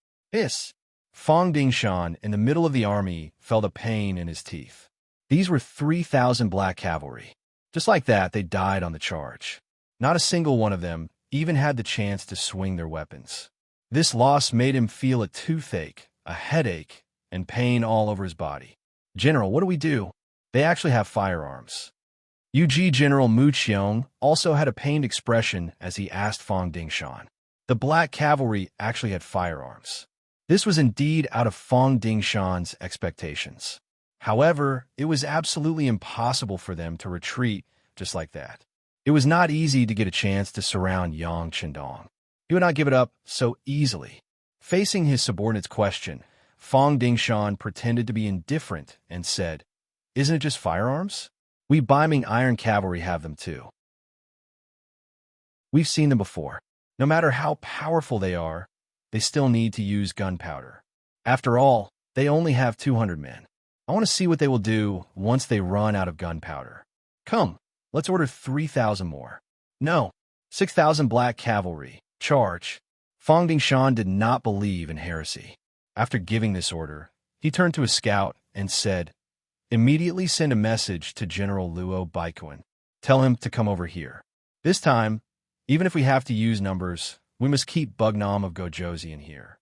Fang Dingshan, in the middle of the army, felt a pain in his teeth. These were 3,000 black cavalry. Just like that, they died on the charge. Not a single one of them even had the chance to swing their weapons. This loss made him feel a toothache, a headache, and pain all over his body. General, what do we do? They actually have firearms. UG General Mu Qiong also had a pained expression as he asked Fang Dingshan. The black cavalry actually had firearms. This was indeed out of Fong Dingshan's expectations. However, it was absolutely impossible for them to retreat just like that. It was not easy to get a chance to surround Yang Chendong. He would not give it up so easily. Facing his subordinate's question, Fong Dingshan pretended to be indifferent and said, "Isn't it just firearms? We Baiming Iron Cavalry have them too. We've seen them before. No matter how powerful they are, they still need to use gunpowder. After all, they only have 200 men. I want to see what they will do once they run out of gunpowder. Come, let's order 3,000 more. No, 6,000 black cavalry. Charge." Fong Dingshan did not believe in heresy. After giving this order, he turned to a scout and said, "Immediately send a message to General Luo Baikuan. Tell him to come over here. This time, even if we have to use numbers, we must keep Bugnam of Gojozi in here."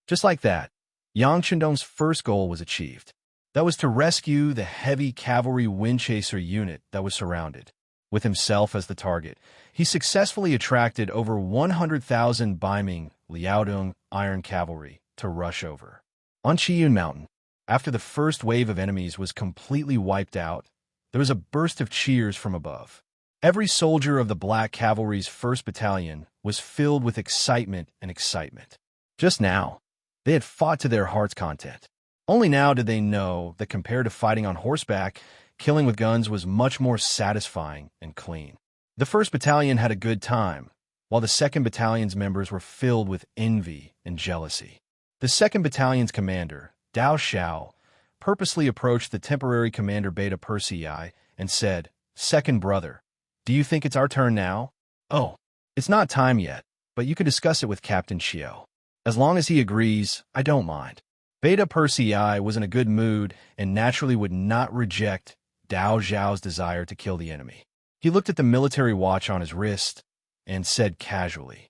Just like that, Yang Chendong's first goal was achieved. That was to rescue the heavy cavalry Windchaser unit that was surrounded. With himself as the target, he successfully attracted over 100,000 Baiming Liaodong Iron Cavalry to rush over. On Chiyun Mountain, after the first wave of enemies was completely wiped out, there was a burst of cheers from above. Every soldier of the Black Cavalry's 1st Battalion was filled with excitement and excitement. Just now, they had fought to their heart's content. Only now did they know that compared to fighting on horseback, killing with guns was much more satisfying and clean. The 1st Battalion had a good time, while the 2nd Battalion's members were filled with envy and jealousy. The 2nd Battalion's commander, Dao Xiao, purposely approached the temporary commander Beta Persei and said, "Second brother, do you think it's our turn now?" "Oh, it's not time yet, but you can discuss it with Captain Xiao. As long as he agrees, I don't mind." Beta Persei was in a good mood and naturally would not reject Dao Xiao's desire to kill the enemy. He looked at the military watch on his wrist and said casually,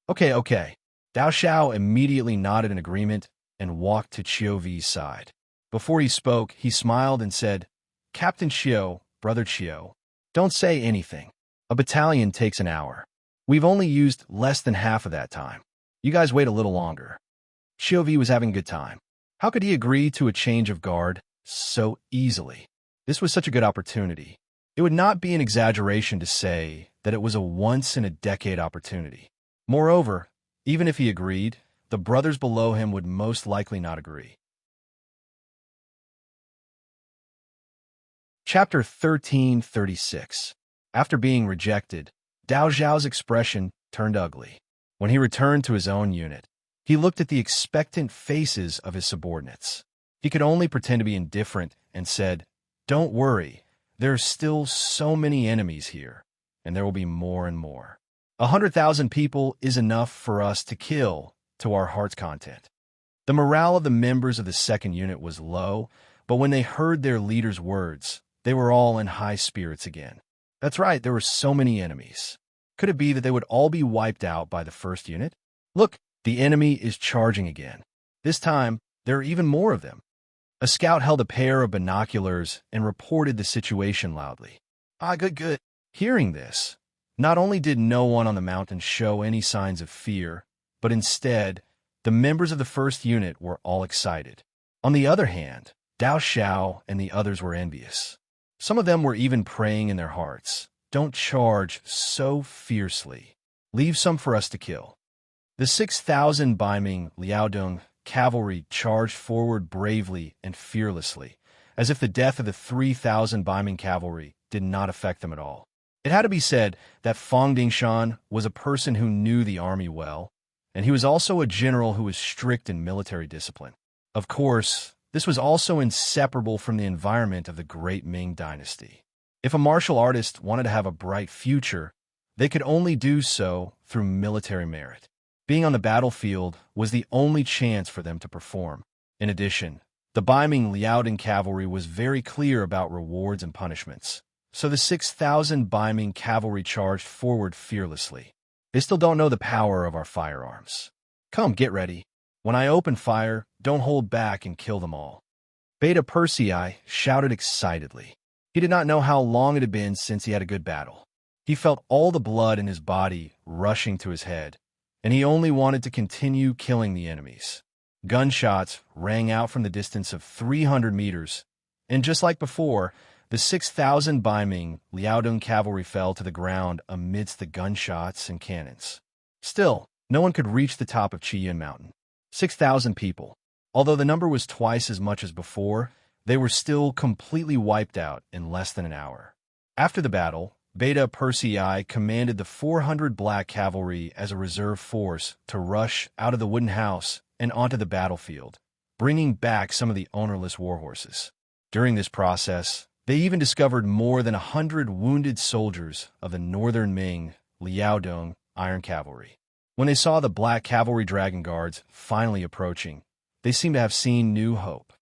Okay. Dao Xiao immediately nodded in agreement and walked to Qiu Vi's side. Before he spoke, he smiled and said, "Captain Qiu, Brother Qiu, don't say anything. A battalion takes an hour. We've only used less than half of that time. You guys wait a little longer." Qiu Vi was having a good time. How could he agree to a change of guard so easily? This was such a good opportunity. It would not be an exaggeration to say that it was a once-in-a-decade opportunity. Moreover, even if he agreed, the brothers below him would most likely not agree. Chapter 1336. After being rejected, Dao Xiao's expression turned ugly. When he returned to his own unit, he looked at the expectant faces of his subordinates. He could only pretend to be indifferent and said, "Don't worry, there are still so many enemies here, and there will be more and more. 100,000 people is enough for us to kill to our heart's content." The morale of the members of the 2nd unit was low, but when they heard their leader's words, they were all in high spirits again. That's right, there were so many enemies. Could it be that they would all be wiped out by the 1st unit? Look, the enemy is charging again. This time, there are even more of them. A scout held a pair of binoculars and reported the situation loudly. Good. Hearing this, not only did no one on the mountain show any signs of fear, but instead, the members of the 1st unit were all excited. On the other hand, Dao Xiao and the others were envious. Some of them were even praying in their hearts, "Don't charge so fiercely. Leave some for us to kill." The 6,000 Baiming Liaodong cavalry charged forward bravely and fearlessly, as if the death of the 3,000 Baiming cavalry did not affect them at all. It had to be said that Fong Dingshan was a person who knew the army well, and he was also a general who was strict in military discipline. Of course, this was also inseparable from the environment of the Great Ming Dynasty. If a martial artist wanted to have a bright future, they could only do so through military merit. Being on the battlefield was the only chance for them to perform. In addition, the Baiming Liaodong cavalry was very clear about rewards and punishments, so the 6,000 Baiming cavalry charged forward fearlessly. They still don't know the power of our firearms. Come, get ready. When I open fire, don't hold back and kill them all. Beta Persei shouted excitedly. He did not know how long it had been since he had a good battle. He felt all the blood in his body rushing to his head, and he only wanted to continue killing the enemies. Gunshots rang out from the distance of 300 meters, and just like before, the 6,000 Baiming Liaodong cavalry fell to the ground amidst the gunshots and cannons. Still, no one could reach the top of Qiyun Mountain. 6,000 people. Although the number was twice as much as before, they were still completely wiped out in less than an hour. After the battle, Beta Persei commanded the 400 black cavalry as a reserve force to rush out of the wooden house and onto the battlefield, bringing back some of the ownerless warhorses. During this process, they even discovered more than 100 wounded soldiers of the Northern Ming Liaodong Iron Cavalry. When they saw the black cavalry dragon guards finally approaching, they seemed to have seen new hope.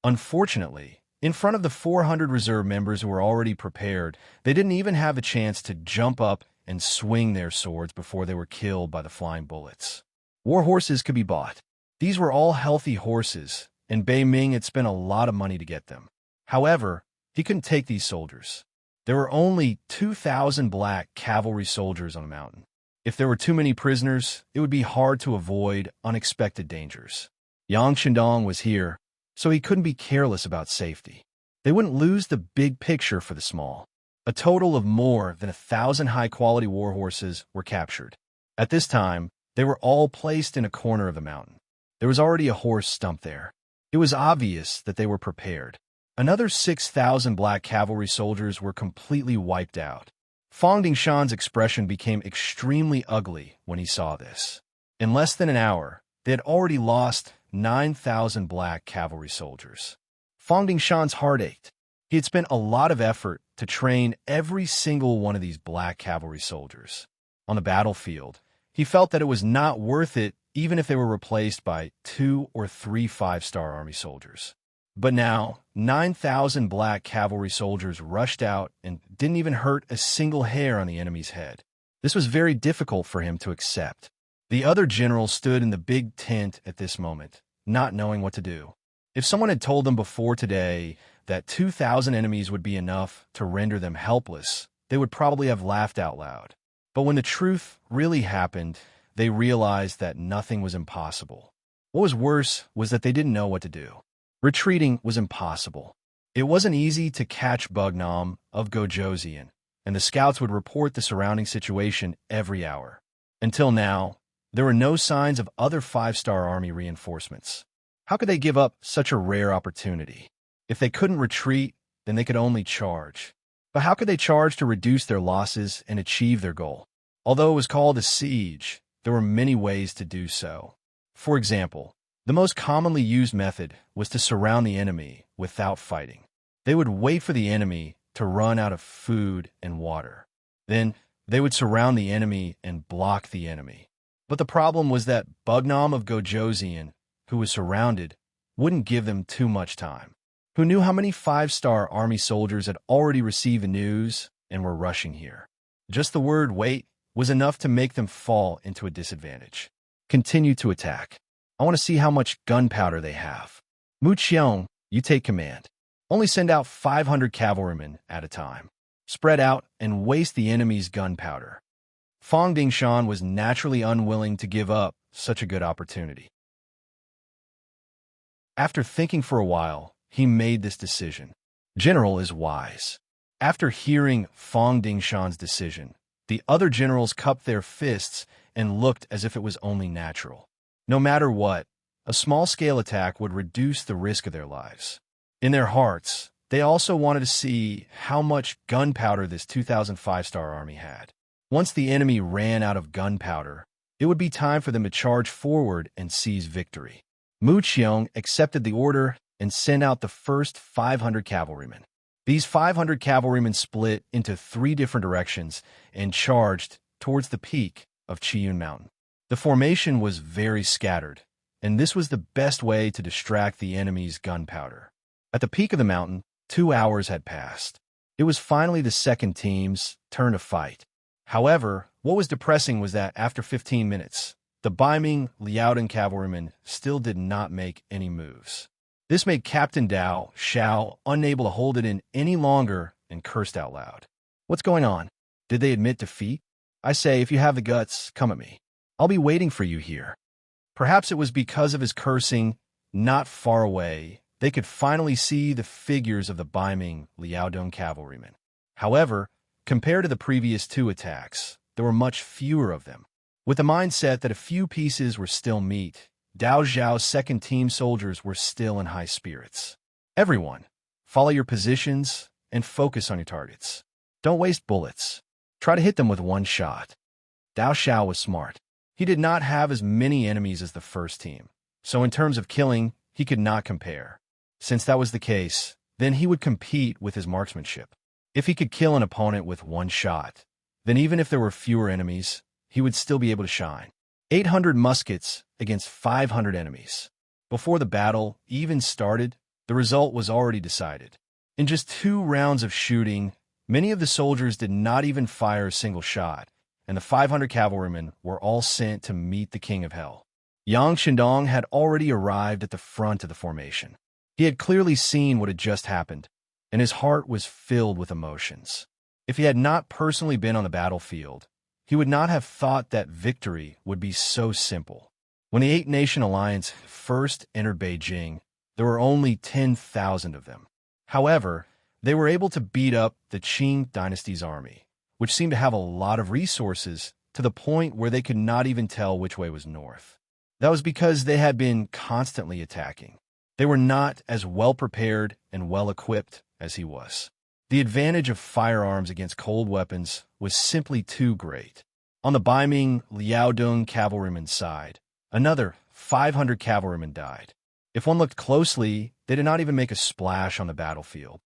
Unfortunately, in front of the 400 reserve members who were already prepared, they didn't even have a chance to jump up and swing their swords before they were killed by the flying bullets. War horses could be bought. These were all healthy horses, and Bei Ming had spent a lot of money to get them. However, he couldn't take these soldiers. There were only 2,000 black cavalry soldiers on the mountain. If there were too many prisoners, it would be hard to avoid unexpected dangers. Yang Shandong was here, so he couldn't be careless about safety. They wouldn't lose the big picture for the small. A total of more than 1,000 high-quality war horses were captured. At this time, they were all placed in a corner of the mountain. There was already a horse stump there. It was obvious that they were prepared. Another 6,000 black cavalry soldiers were completely wiped out. Fang Dingshan's expression became extremely ugly when he saw this. In less than an hour, they had already lost 9,000 black cavalry soldiers. Fang Dingshan's heart ached. He had spent a lot of effort to train every single one of these black cavalry soldiers. On the battlefield, he felt that it was not worth it even if they were replaced by 2 or 3 5-star army soldiers. But now, 9,000 black cavalry soldiers rushed out and didn't even hurt a single hair on the enemy's head. This was very difficult for him to accept. The other generals stood in the big tent at this moment, not knowing what to do. If someone had told them before today that 2,000 enemies would be enough to render them helpless, they would probably have laughed out loud. But when the truth really happened, they realized that nothing was impossible. What was worse was that they didn't know what to do. Retreating was impossible. It wasn't easy to catch Bugnam of Gojoseon, and the scouts would report the surrounding situation every hour. Until now, there were no signs of other 5-star army reinforcements. How could they give up such a rare opportunity? If they couldn't retreat, then they could only charge. But how could they charge to reduce their losses and achieve their goal? Although it was called a siege, there were many ways to do so. For example, the most commonly used method was to surround the enemy without fighting. They would wait for the enemy to run out of food and water. Then they would surround the enemy and block the enemy. But the problem was that Bugnam of Gojoseon, who was surrounded, wouldn't give them too much time. Who knew how many 5-star army soldiers had already received the news and were rushing here? Just the word wait was enough to make them fall into a disadvantage. Continue to attack. I want to see how much gunpowder they have. Mu Qiong, you take command. Only send out 500 cavalrymen at a time. Spread out and waste the enemy's gunpowder. Fang Dingshan was naturally unwilling to give up such a good opportunity. After thinking for a while, he made this decision. General is wise. After hearing Fang Dingshan's decision, the other generals cupped their fists and looked as if it was only natural. No matter what, a small-scale attack would reduce the risk of their lives. In their hearts, they also wanted to see how much gunpowder this 2,005-star army had. Once the enemy ran out of gunpowder, it would be time for them to charge forward and seize victory. Mu Qiong accepted the order and sent out the first 500 cavalrymen. These 500 cavalrymen split into 3 different directions and charged towards the peak of Qiyun Mountain. The formation was very scattered, and this was the best way to distract the enemy's gunpowder. At the peak of the mountain, 2 hours had passed. It was finally the second team's turn to fight. However, what was depressing was that after 15 minutes, the Baiming Liaodong cavalrymen still did not make any moves. This made Captain Dao Xiao unable to hold it in any longer and cursed out loud. What's going on? Did they admit defeat? I say, if you have the guts, come at me. I'll be waiting for you here. Perhaps it was because of his cursing. Not far away, they could finally see the figures of the Beiming Liaodong cavalrymen. However, compared to the previous two attacks, there were much fewer of them. With the mindset that a few pieces were still meat, Dao Zhao's second team soldiers were still in high spirits. Everyone, follow your positions and focus on your targets. Don't waste bullets. Try to hit them with one shot. Dao Xiao was smart. He did not have as many enemies as the first team, so in terms of killing, he could not compare. Since that was the case, then he would compete with his marksmanship. If he could kill an opponent with one shot, then even if there were fewer enemies, he would still be able to shine. 800 muskets against 500 enemies. Before the battle even started, the result was already decided. In just 2 rounds of shooting, many of the soldiers did not even fire a single shot, and the 500 cavalrymen were all sent to meet the King of Hell. Yang Qindong had already arrived at the front of the formation. He had clearly seen what had just happened, and his heart was filled with emotions. If he had not personally been on the battlefield, he would not have thought that victory would be so simple. When the Eight-Nation Alliance first entered Beijing, there were only 10,000 of them. However, they were able to beat up the Qing dynasty's army, which seemed to have a lot of resources to the point where they could not even tell which way was north. That was because they had been constantly attacking. They were not as well-prepared and well-equipped as he was. The advantage of firearms against cold weapons was simply too great. On the Beiming Liaodong cavalrymen's side, another 500 cavalrymen died. If one looked closely, they did not even make a splash on the battlefield.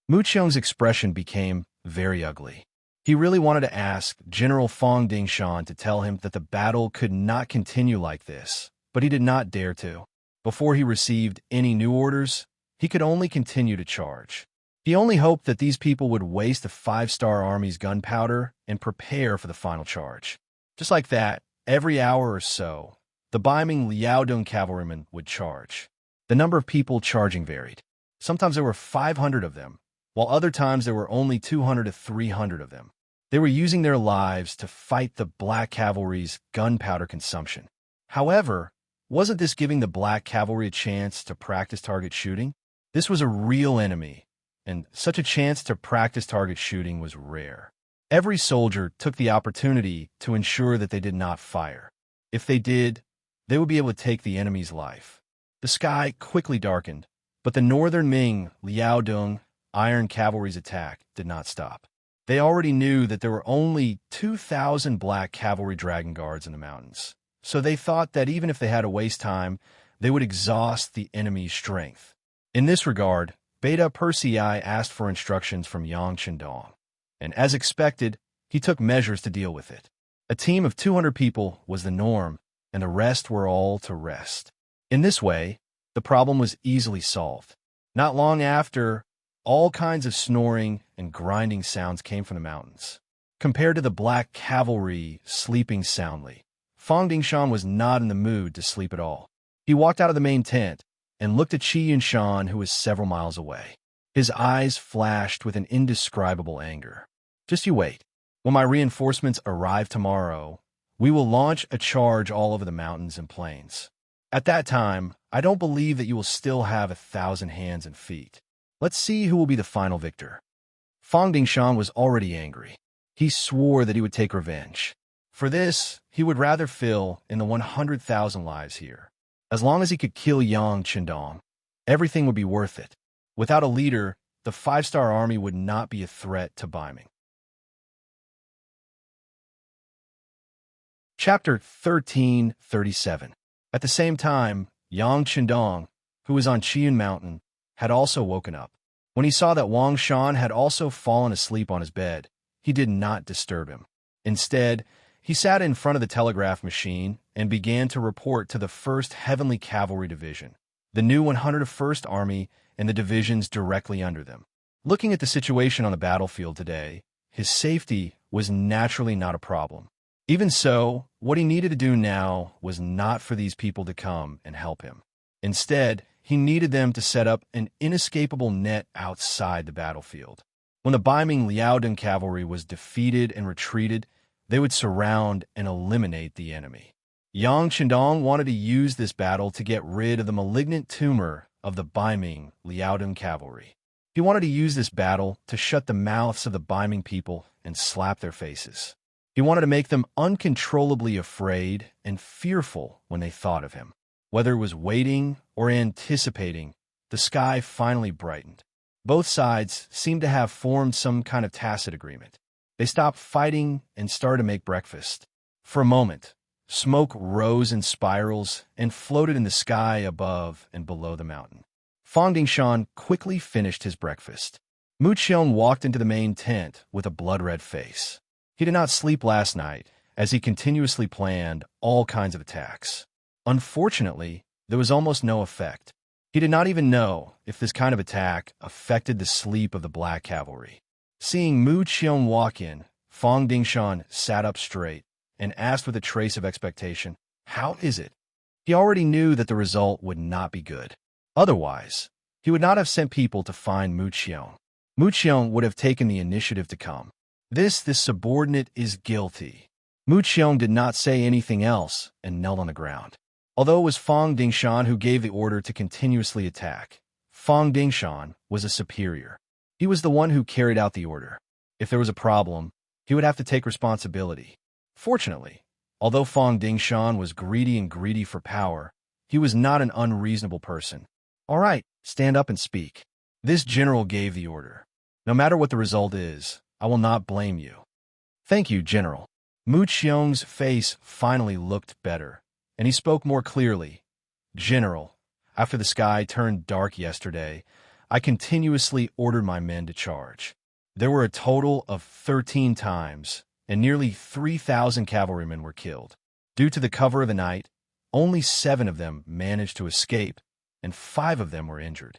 Mu Qiong's expression became very ugly. He really wanted to ask General Fang Dingshan to tell him that the battle could not continue like this, but he did not dare to. Before he received any new orders, he could only continue to charge. He only hoped that these people would waste the 5-star army's gunpowder and prepare for the final charge. Just like that, every hour or so, the Beiming Liaodong cavalrymen would charge. The number of people charging varied. Sometimes there were 500 of them, while other times there were only 200 to 300 of them. They were using their lives to fight the Black Cavalry's gunpowder consumption. However, wasn't this giving the Black Cavalry a chance to practice target shooting? This was a real enemy, and such a chance to practice target shooting was rare. Every soldier took the opportunity to ensure that they did not fire. If they did, they would be able to take the enemy's life. The sky quickly darkened, but the northern Ming Liaodong Iron Cavalry's attack did not stop. They already knew that there were only 2,000 Black Cavalry Dragon Guards in the mountains, so they thought that even if they had to waste time, they would exhaust the enemy's strength. In this regard, Beta Persei asked for instructions from Yang Qindong, and as expected, he took measures to deal with it. A team of 200 people was the norm, and the rest were all to rest. In this way, the problem was easily solved. Not long after, all kinds of snoring and grinding sounds came from the mountains. Compared to the Black Cavalry sleeping soundly, Fang Dingshan was not in the mood to sleep at all. He walked out of the main tent and looked at Qi Yunshan, who was several miles away. His eyes flashed with an indescribable anger. Just you wait. When my reinforcements arrive tomorrow, we will launch a charge all over the mountains and plains. At that time, I don't believe that you will still have 1,000 hands and feet. Let's see who will be the final victor. Fang Dingshan was already angry. He swore that he would take revenge. For this, he would rather fill in the 100,000 lives here. As long as he could kill Yang Qindong, everything would be worth it. Without a leader, the 5-star army would not be a threat to Beiming. Chapter 1337. At the same time, Yang Qindong, who was on Qiyun Mountain, had also woken up. When he saw that Wang Shan had also fallen asleep on his bed, he did not disturb him. Instead, he sat in front of the telegraph machine and began to report to the 1st Heavenly Cavalry Division, the new 101st Army, and the divisions directly under them. Looking at the situation on the battlefield today, his safety was naturally not a problem. Even so, what he needed to do now was not for these people to come and help him. Instead, he needed them to set up an inescapable net outside the battlefield. When the Baiming Liaodong cavalry was defeated and retreated, they would surround and eliminate the enemy. Yang Qindong wanted to use this battle to get rid of the malignant tumor of the Baiming Liaodong cavalry. He wanted to use this battle to shut the mouths of the Baiming people and slap their faces. He wanted to make them uncontrollably afraid and fearful when they thought of him. Whether it was waiting or anticipating, the sky finally brightened. Both sides seemed to have formed some kind of tacit agreement. They stopped fighting and started to make breakfast. For a moment, smoke rose in spirals and floated in the sky above and below the mountain. Fang Dingshan quickly finished his breakfast. Mu Qiong walked into the main tent with a blood-red face. He did not sleep last night, as he continuously planned all kinds of attacks. Unfortunately, there was almost no effect. He did not even know if this kind of attack affected the sleep of the Black Cavalry. Seeing Mu Qiong walk in, Fang Dingshan sat up straight and asked with a trace of expectation, "How is it?" He already knew that the result would not be good. Otherwise, he would not have sent people to find Mu Qiong. Mu Qiong would have taken the initiative to come. This subordinate is guilty. Mu Qiong did not say anything else and knelt on the ground. Although it was Fang Dingshan who gave the order to continuously attack, Fang Dingshan was a superior. He was the one who carried out the order. If there was a problem, he would have to take responsibility. Fortunately, although Fang Dingshan was greedy for power, he was not an unreasonable person. "All right, stand up and speak." This general gave the order. "No matter what the result is, I will not blame you." "Thank you, General." Mu Qiong's face finally looked better, and he spoke more clearly. "General, after the sky turned dark yesterday, I continuously ordered my men to charge. There were a total of 13 times, and nearly 3,000 cavalrymen were killed. Due to the cover of the night, only 7 of them managed to escape, and 5 of them were injured."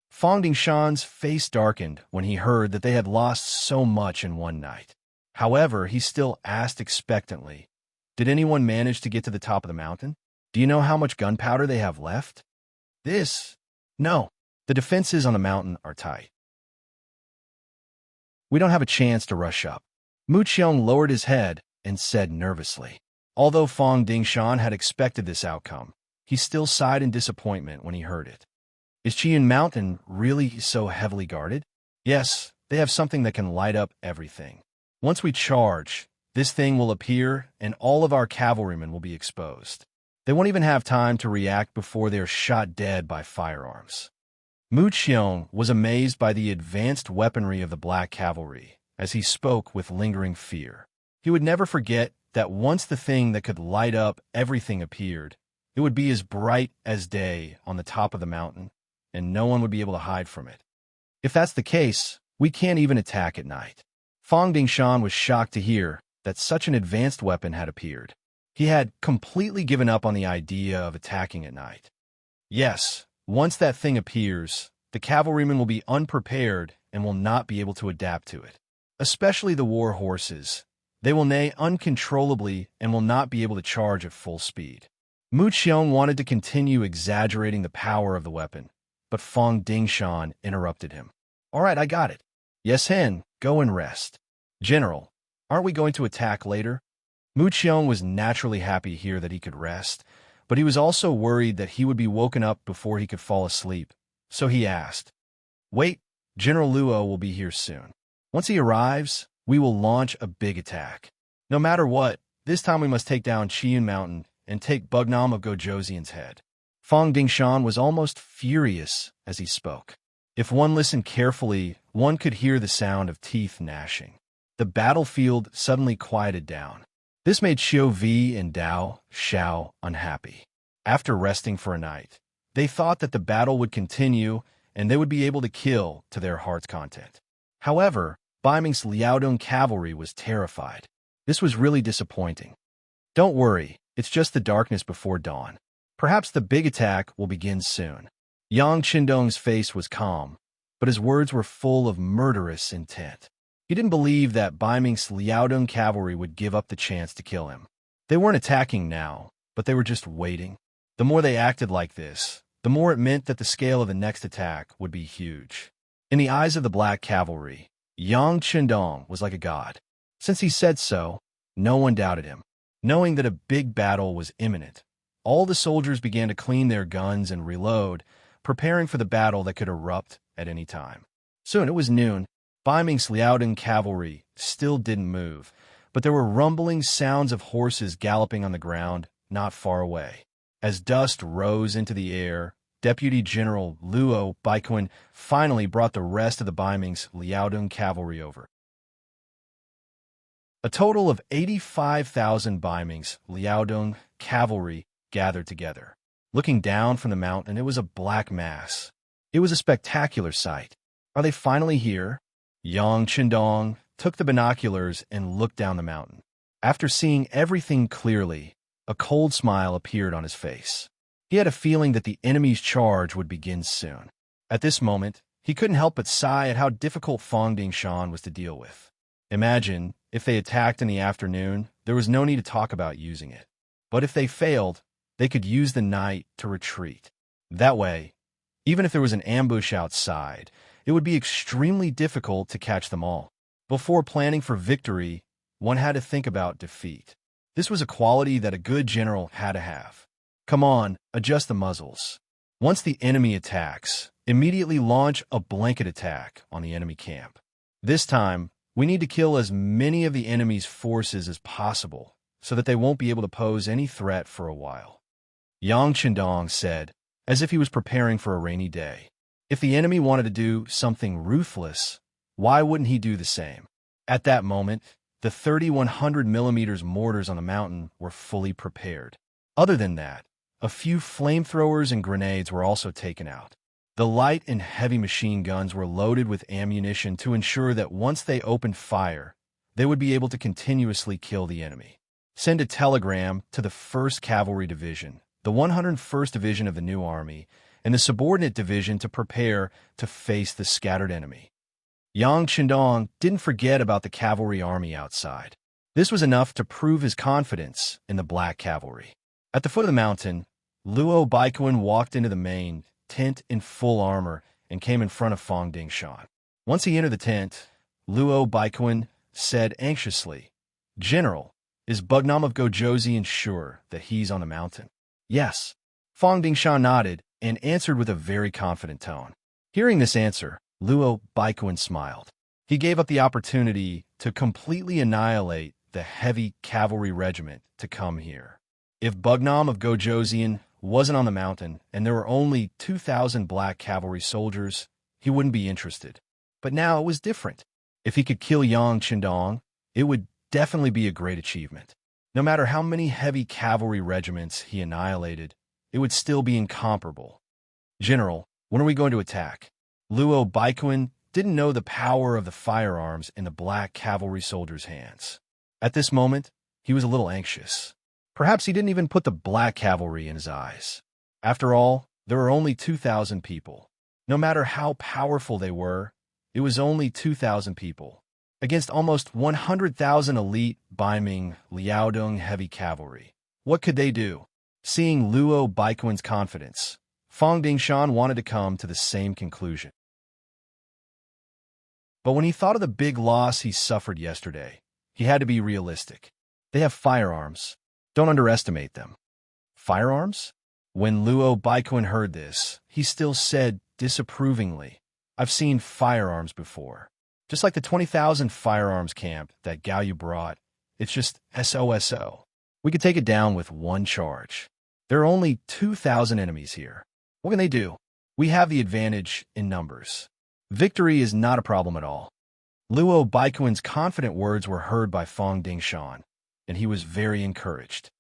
Fang Dingshan's face darkened when he heard that they had lost so much in one night. However, he still asked expectantly, "Did anyone manage to get to the top of the mountain? Do you know how much gunpowder they have left?" "No. The defenses on the mountain are tight. We don't have a chance to rush up." Mu Qiong lowered his head and said nervously. Although Fang Dingshan had expected this outcome, he still sighed in disappointment when he heard it. "Is Qian Mountain really so heavily guarded?" "Yes, they have something that can light up everything. Once we charge, this thing will appear and all of our cavalrymen will be exposed. They won't even have time to react before they are shot dead by firearms." Mu Qiong was amazed by the advanced weaponry of the Black Cavalry as he spoke with lingering fear. He would never forget that once the thing that could light up everything appeared, it would be as bright as day on the top of the mountain, and no one would be able to hide from it. "If that's the case, we can't even attack at night." Fang Dingshan was shocked to hear that such an advanced weapon had appeared. He had completely given up on the idea of attacking at night. "Yes, once that thing appears, the cavalrymen will be unprepared and will not be able to adapt to it. Especially the war horses. They will neigh uncontrollably and will not be able to charge at full speed." Mu Qiong wanted to continue exaggerating the power of the weapon, but Fang Dingshan interrupted him. "All right, I got it. Yes, Hen, go and rest." "General, aren't we going to attack later?" Mu Qiong was naturally happy to hear that he could rest, but he was also worried that he would be woken up before he could fall asleep, so he asked, "Wait, General Luo will be here soon. Once he arrives, we will launch a big attack. No matter what, this time we must take down Qian Mountain and take Bugnam of Gojoseon's head." Fang Dingshan was almost furious as he spoke. If one listened carefully, one could hear the sound of teeth gnashing. The battlefield suddenly quieted down. This made Xiu Vi and Dao Xiao unhappy. After resting for a night, they thought that the battle would continue and they would be able to kill to their heart's content. However, Baiming's Liaodong cavalry was terrified. This was really disappointing. "Don't worry, it's just the darkness before dawn. Perhaps the big attack will begin soon." Yang Qindong's face was calm, but his words were full of murderous intent. He didn't believe that Baiming's Liaodong cavalry would give up the chance to kill him. They weren't attacking now, but they were just waiting. The more they acted like this, the more it meant that the scale of the next attack would be huge. In the eyes of the Black Cavalry, Yang Qindong was like a god. Since he said so, no one doubted him. Knowing that a big battle was imminent, all the soldiers began to clean their guns and reload, preparing for the battle that could erupt at any time. Soon it was noon. Baiming's Liaodong cavalry still didn't move, but there were rumbling sounds of horses galloping on the ground not far away. As dust rose into the air, Deputy General Luo Baiquan finally brought the rest of the Baiming's Liaodong cavalry over. A total of 85,000 Baiming's Liaodong cavalry gathered together. Looking down from the mountain, it was a black mass. It was a spectacular sight. Are they finally here? Yang Qindong took the binoculars and looked down the mountain. After seeing everything clearly, a cold smile appeared on his face. He had a feeling that the enemy's charge would begin soon. At this moment, he couldn't help but sigh at how difficult Fang Dingshan was to deal with. Imagine, if they attacked in the afternoon, there was no need to talk about using it. But if they failed, they could use the night to retreat. That way, even if there was an ambush outside, it would be extremely difficult to catch them all. Before planning for victory, one had to think about defeat. This was a quality that a good general had to have. Come on, adjust the muzzles. Once the enemy attacks, immediately launch a blanket attack on the enemy camp. This time, we need to kill as many of the enemy's forces as possible so that they won't be able to pose any threat for a while. Yang Qindong said, as if he was preparing for a rainy day. If the enemy wanted to do something ruthless, why wouldn't he do the same? At that moment, the 3,100 mm mortars on the mountain were fully prepared. Other than that, a few flamethrowers and grenades were also taken out. The light and heavy machine guns were loaded with ammunition to ensure that once they opened fire, they would be able to continuously kill the enemy. Send a telegram to the 1st Cavalry Division, the 101st Division of the new army, and the subordinate division to prepare to face the scattered enemy. Yang Qindong didn't forget about the cavalry army outside. This was enough to prove his confidence in the Black Cavalry. At the foot of the mountain, Luo Baiquan walked into the main tent in full armor and came in front of Fang Dingshan. Once he entered the tent, Luo Baiquan said anxiously, "General, is Bugnam of Gojoseon sure that he's on the mountain?" "Yes." Fang Dingshan nodded and answered with a very confident tone. Hearing this answer, Luo Baiquan smiled. He gave up the opportunity to completely annihilate the heavy cavalry regiment to come here. If Bugnam of Gojoseon wasn't on the mountain and there were only 2,000 black cavalry soldiers, he wouldn't be interested. But now it was different. If he could kill Yang Qindong, it would definitely be a great achievement. No matter how many heavy cavalry regiments he annihilated, it would still be incomparable. "General, when are we going to attack?" Luo Baiquan didn't know the power of the firearms in the black cavalry soldiers' hands. At this moment, he was a little anxious. Perhaps he didn't even put the black cavalry in his eyes. After all, there were only 2,000 people. No matter how powerful they were, it was only 2,000 people against almost 100,000 elite Baiming Liaodong heavy cavalry. What could they do? Seeing Luo Baiquan's confidence, Fang Dingshan wanted to come to the same conclusion. But when he thought of the big loss he suffered yesterday, he had to be realistic. They have firearms. Don't underestimate them. Firearms? When Luo Baiquan heard this, he still said disapprovingly, "I've seen firearms before. Just like the 20,000 firearms camp that Gao Yu brought, it's just SOSO. We could take it down with one charge. There are only 2,000 enemies here. What can they do? We have the advantage in numbers. Victory is not a problem at all." Luo Baiquan's confident words were heard by Fang Dingshan, and he was very encouraged.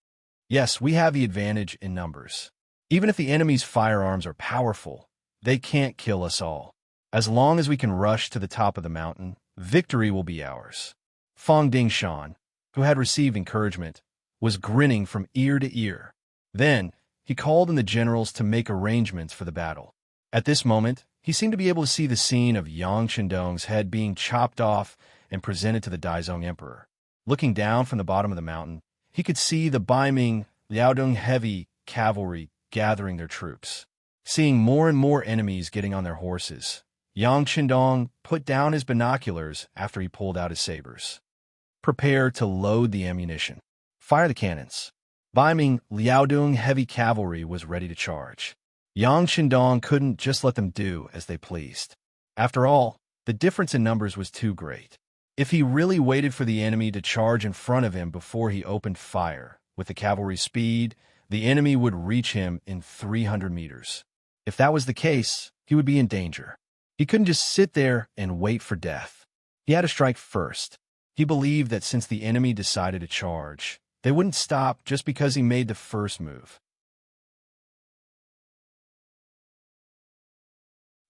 Yes, we have the advantage in numbers. Even if the enemy's firearms are powerful, they can't kill us all. As long as we can rush to the top of the mountain, victory will be ours. Fang Dingshan, who had received encouragement, was grinning from ear to ear. Then, he called in the generals to make arrangements for the battle. At this moment, he seemed to be able to see the scene of Yang Qindong's head being chopped off and presented to the Daizong Emperor. Looking down from the bottom of the mountain, he could see the Baiming Liaodong heavy cavalry gathering their troops. Seeing more and more enemies getting on their horses, Yang Qindong put down his binoculars after he pulled out his sabers. Prepare to load the ammunition. Fire the cannons. Beiming Liaodong heavy cavalry was ready to charge. Yang Qindong couldn't just let them do as they pleased. After all, the difference in numbers was too great. If he really waited for the enemy to charge in front of him before he opened fire, with the cavalry speed, the enemy would reach him in 300 meters. If that was the case, he would be in danger. He couldn't just sit there and wait for death. He had to strike first. He believed that since the enemy decided to charge, they wouldn't stop just because he made the first move.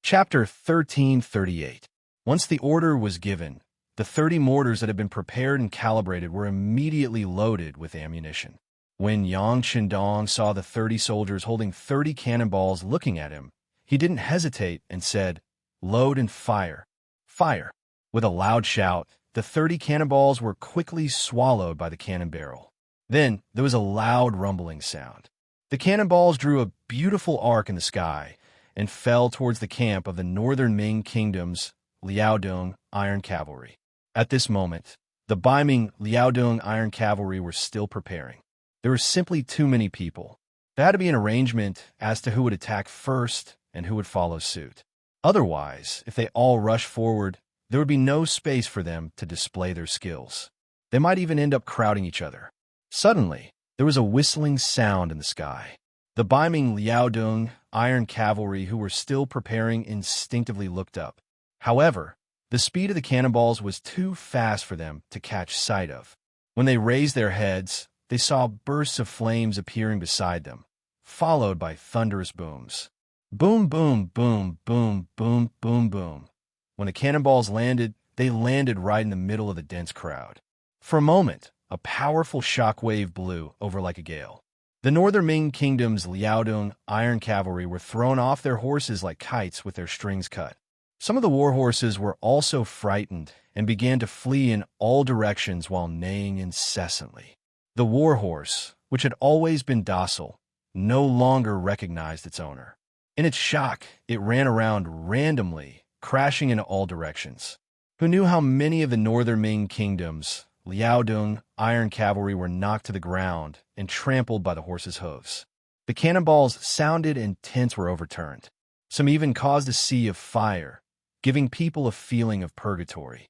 Chapter 1338. Once the order was given, the 30 mortars that had been prepared and calibrated were immediately loaded with ammunition. When Yang Qindong saw the 30 soldiers holding 30 cannonballs looking at him, he didn't hesitate and said, "Load and fire. Fire." With a loud shout, the 30 cannonballs were quickly swallowed by the cannon barrel. Then there was a loud rumbling sound. The cannonballs drew a beautiful arc in the sky and fell towards the camp of the northern Ming Kingdom's Liaodong Iron Cavalry. At this moment, the Beiming Liaodong Iron Cavalry were still preparing. There were simply too many people. There had to be an arrangement as to who would attack first and who would follow suit. Otherwise, if they all rushed forward, there would be no space for them to display their skills. They might even end up crowding each other. Suddenly, there was a whistling sound in the sky. The Beiming Liaodong Iron Cavalry, who were still preparing, instinctively looked up. However, the speed of the cannonballs was too fast for them to catch sight of. When they raised their heads, they saw bursts of flames appearing beside them, followed by thunderous booms. Boom, boom, boom, boom, boom, boom, boom. When the cannonballs landed, they landed right in the middle of the dense crowd. For a moment, a powerful shockwave blew over like a gale. The northern Ming Kingdom's Liaodong Iron Cavalry were thrown off their horses like kites with their strings cut. Some of the war horses were also frightened and began to flee in all directions while neighing incessantly. The war horse, which had always been docile, no longer recognized its owner. In its shock, it ran around randomly, crashing in all directions. Who knew how many of the northern Ming Kingdom's Liaodong Iron Cavalry were knocked to the ground and trampled by the horses' hooves? The cannonballs sounded and tents were overturned. Some even caused a sea of fire, giving people a feeling of purgatory.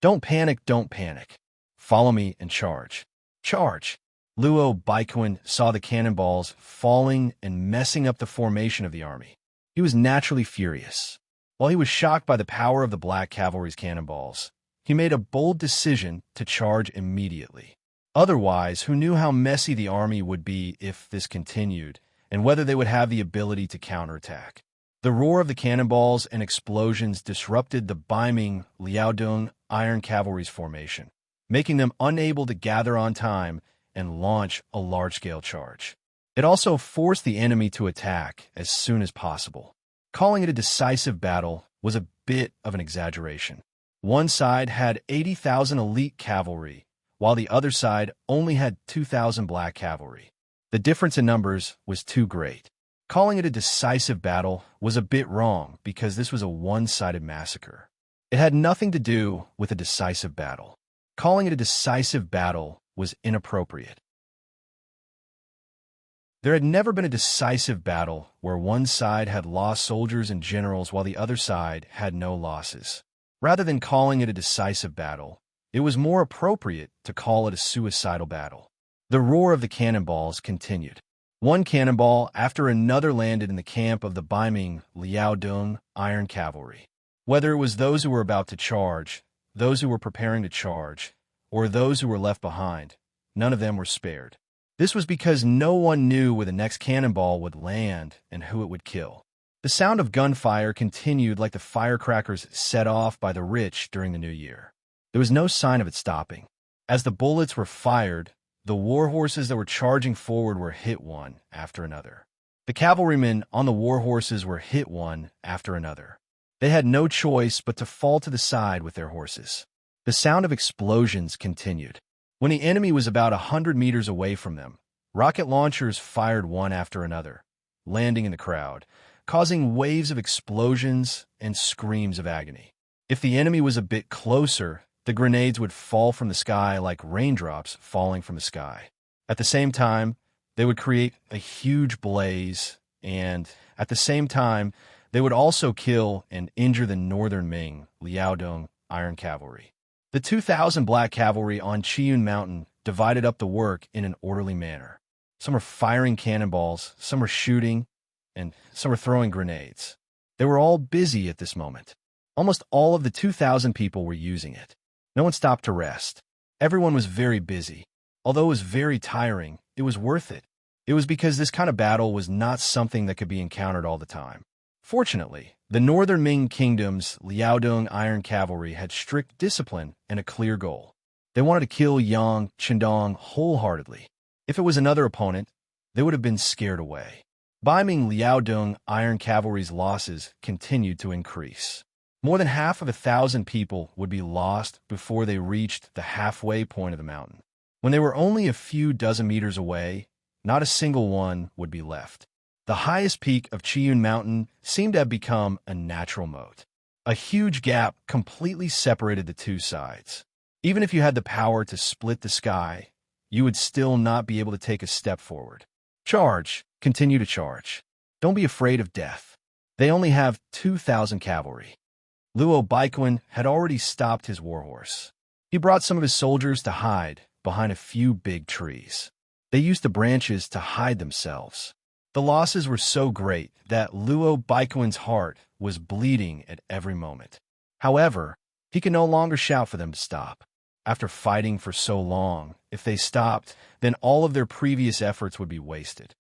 Don't panic, don't panic. Follow me and charge. Charge! Luo Baiquan saw the cannonballs falling and messing up the formation of the army. He was naturally furious. While he was shocked by the power of the Black Cavalry's cannonballs, he made a bold decision to charge immediately. Otherwise, who knew how messy the army would be if this continued, and whether they would have the ability to counterattack. The roar of the cannonballs and explosions disrupted the Beiming Liaodong Iron Cavalry's formation, making them unable to gather on time and launch a large-scale charge. It also forced the enemy to attack as soon as possible. Calling it a decisive battle was a bit of an exaggeration. One side had 80,000 elite cavalry, while the other side only had 2,000 black cavalry. The difference in numbers was too great. Calling it a decisive battle was a bit wrong because this was a one-sided massacre. It had nothing to do with a decisive battle. Calling it a decisive battle was inappropriate. There had never been a decisive battle where one side had lost soldiers and generals while the other side had no losses. Rather than calling it a decisive battle, it was more appropriate to call it a suicidal battle. The roar of the cannonballs continued. One cannonball after another landed in the camp of the Beiming Liaodong Iron Cavalry. Whether it was those who were about to charge, those who were preparing to charge, or those who were left behind, none of them were spared. This was because no one knew where the next cannonball would land and who it would kill. The sound of gunfire continued like the firecrackers set off by the rich during the New Year. There was no sign of it stopping. As the bullets were fired, the war horses that were charging forward were hit one after another. The cavalrymen on the war horses were hit one after another. They had no choice but to fall to the side with their horses. The sound of explosions continued. When the enemy was about 100 meters away from them, rocket launchers fired one after another, landing in the crowd, causing waves of explosions and screams of agony. If the enemy was a bit closer, the grenades would fall from the sky like raindrops falling from the sky. At the same time, they would create a huge blaze, and at the same time, they would also kill and injure the northern Ming Liaodong Iron Cavalry. The 2,000 Black Cavalry on Qiyun Mountain divided up the work in an orderly manner. Some were firing cannonballs, some were shooting, and some were throwing grenades. They were all busy at this moment. Almost all of the 2,000 people were using it. No one stopped to rest. Everyone was very busy. Although it was very tiring, it was worth it. It was because this kind of battle was not something that could be encountered all the time. Fortunately, the northern Ming Kingdom's Liaodong Iron Cavalry had strict discipline and a clear goal. They wanted to kill Yang Qindong wholeheartedly. If it was another opponent, they would have been scared away. Baiming Liaodong Iron Cavalry's losses continued to increase. More than half of 1,000 people would be lost before they reached the halfway point of the mountain. When they were only a few dozen meters away, not a single one would be left. The highest peak of Qiyun Mountain seemed to have become a natural moat. A huge gap completely separated the two sides. Even if you had the power to split the sky, you would still not be able to take a step forward. Charge. Continue to charge. Don't be afraid of death. They only have 2,000 cavalry. Luo Baiquan had already stopped his warhorse. He brought some of his soldiers to hide behind a few big trees. They used the branches to hide themselves. The losses were so great that Luo Baiquan's heart was bleeding at every moment. However, he could no longer shout for them to stop. After fighting for so long, if they stopped, then all of their previous efforts would be wasted.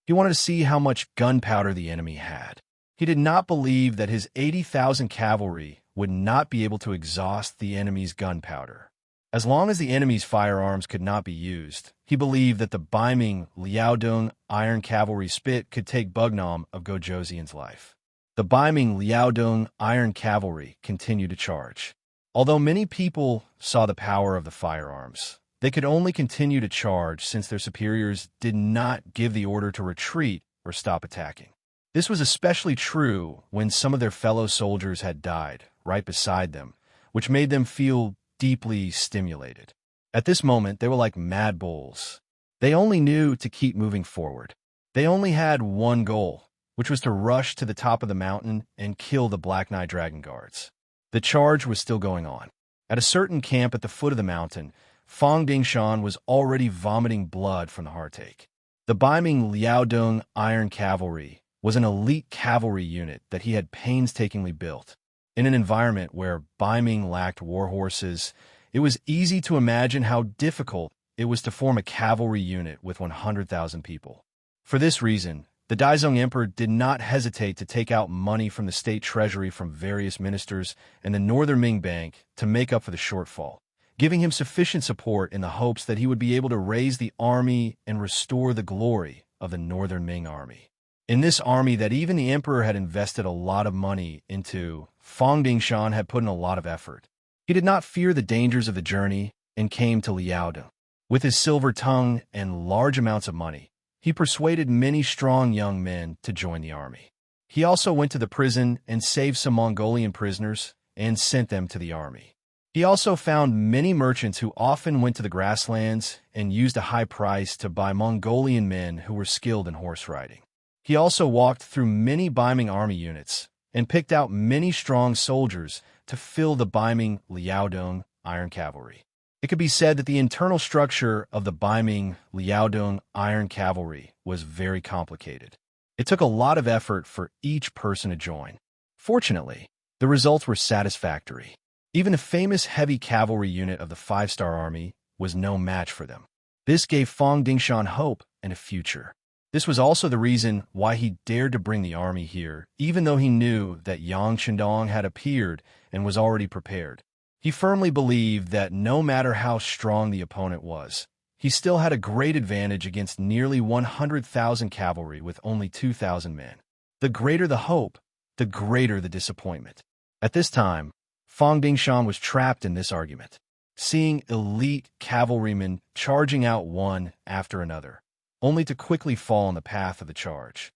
He wanted to see how much gunpowder the enemy had. He did not believe that his 80,000 cavalry would not be able to exhaust the enemy's gunpowder. As long as the enemy's firearms could not be used, he believed that the Baiming Liaodong Iron Cavalry spit could take Bugnam of Gojoseon's life. The Baiming Liaodong Iron Cavalry continued to charge. Although many people saw the power of the firearms, they could only continue to charge since their superiors did not give the order to retreat or stop attacking. This was especially true when some of their fellow soldiers had died right beside them, which made them feel deeply stimulated. At this moment, they were like mad bulls. They only knew to keep moving forward. They only had one goal, which was to rush to the top of the mountain and kill the Black Knight Dragon Guards. The charge was still going on. At a certain camp at the foot of the mountain, Fong Dingshan was already vomiting blood from the heartache. The Baiming Liaodong Iron Cavalry was an elite cavalry unit that he had painstakingly built. In an environment where Baiming lacked war horses, it was easy to imagine how difficult it was to form a cavalry unit with 100,000 people. For this reason, the Daizong Emperor did not hesitate to take out money from the state treasury from various ministers and the Northern Ming Bank to make up for the shortfall, giving him sufficient support in the hopes that he would be able to raise the army and restore the glory of the Northern Ming army. In this army that even the emperor had invested a lot of money into, Fong Dingshan had put in a lot of effort. He did not fear the dangers of the journey and came to Liaodong. With his silver tongue and large amounts of money, he persuaded many strong young men to join the army. He also went to the prison and saved some Mongolian prisoners and sent them to the army. He also found many merchants who often went to the grasslands and used a high price to buy Mongolian men who were skilled in horse riding. He also walked through many Baiming army units and picked out many strong soldiers to fill the Baiming Liaodong Iron Cavalry. It could be said that the internal structure of the Baiming Liaodong Iron Cavalry was very complicated. It took a lot of effort for each person to join. Fortunately, the results were satisfactory. Even the famous heavy cavalry unit of the 5-star army was no match for them. This gave Fong Dingshan hope and a future. This was also the reason why he dared to bring the army here, even though he knew that Yang Qindong had appeared and was already prepared. He firmly believed that no matter how strong the opponent was, he still had a great advantage against nearly 100,000 cavalry with only 2,000 men. The greater the hope, the greater the disappointment. At this time, Fong Dingshan was trapped in this argument. Seeing elite cavalrymen charging out one after another, only to quickly fall in the path of the charge.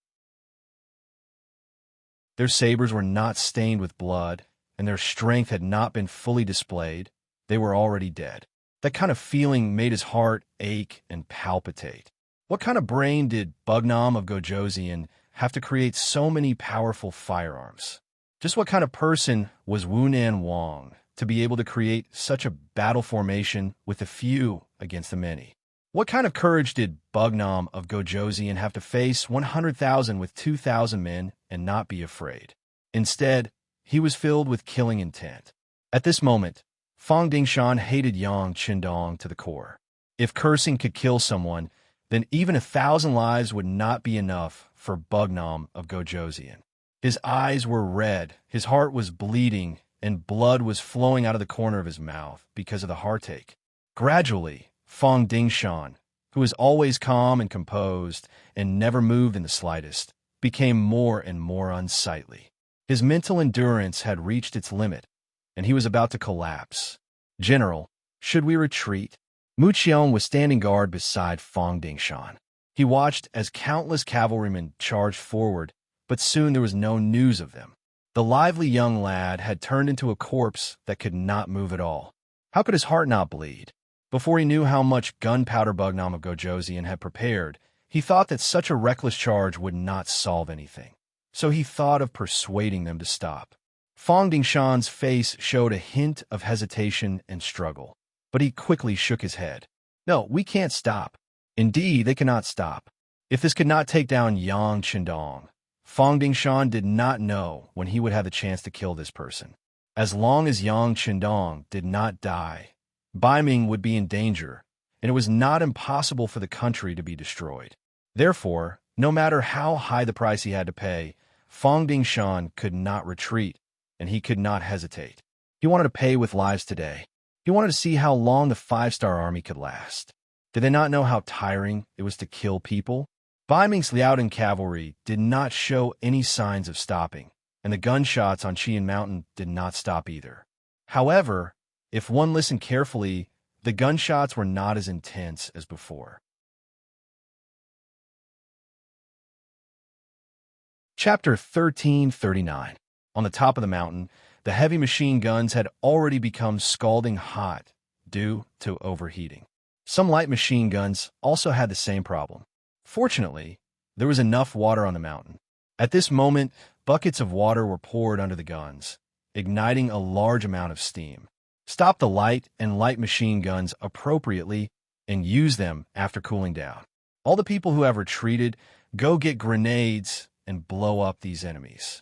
Their sabers were not stained with blood, and their strength had not been fully displayed. They were already dead. That kind of feeling made his heart ache and palpitate. What kind of brain did Bugnam of Gojosian have to create so many powerful firearms? Just what kind of person was Wunan Wang to be able to create such a battle formation with the few against the many? What kind of courage did Bugnam of Gojosian have to face 100,000 with 2,000 men and not be afraid? Instead, he was filled with killing intent. At this moment, Fang Dingshan hated Yang Qindong to the core. If cursing could kill someone, then even 1,000 lives would not be enough for Bugnam of Gojosian. His eyes were red, his heart was bleeding, and blood was flowing out of the corner of his mouth because of the heartache. Gradually, Fang Dingshan, who was always calm and composed and never moved in the slightest, became more and more unsightly. His mental endurance had reached its limit, and he was about to collapse. "General, should we retreat?" Mu Qiong was standing guard beside Fang Dingshan. He watched as countless cavalrymen charged forward, but soon there was no news of them. The lively young lad had turned into a corpse that could not move at all. How could his heart not bleed? Before he knew how much gunpowder Bugnam of Gojosian had prepared, he thought that such a reckless charge would not solve anything. So he thought of persuading them to stop. Fang Dingshan's face showed a hint of hesitation and struggle, but he quickly shook his head. "No, we can't stop. Indeed, they cannot stop. If this could not take down Yang Qindong, Fang Dingshan did not know when he would have the chance to kill this person. As long as Yang Qindong did not die, Baiming would be in danger, and it was not impossible for the country to be destroyed. Therefore, no matter how high the price he had to pay, Fang Dingshan could not retreat, and he could not hesitate. He wanted to pay with lives today. He wanted to see how long the 5-star army could last. Did they not know how tiring it was to kill people? Baiming's Liaodong cavalry did not show any signs of stopping, and the gunshots on Qian Mountain did not stop either. However, if one listened carefully, the gunshots were not as intense as before. Chapter 1339. On the top of the mountain, the heavy machine guns had already become scalding hot due to overheating. Some light machine guns also had the same problem. Fortunately, there was enough water on the mountain. At this moment, buckets of water were poured under the guns, igniting a large amount of steam. Stop the light and light machine guns appropriately and use them after cooling down. All the people who have retreated, go get grenades and blow up these enemies.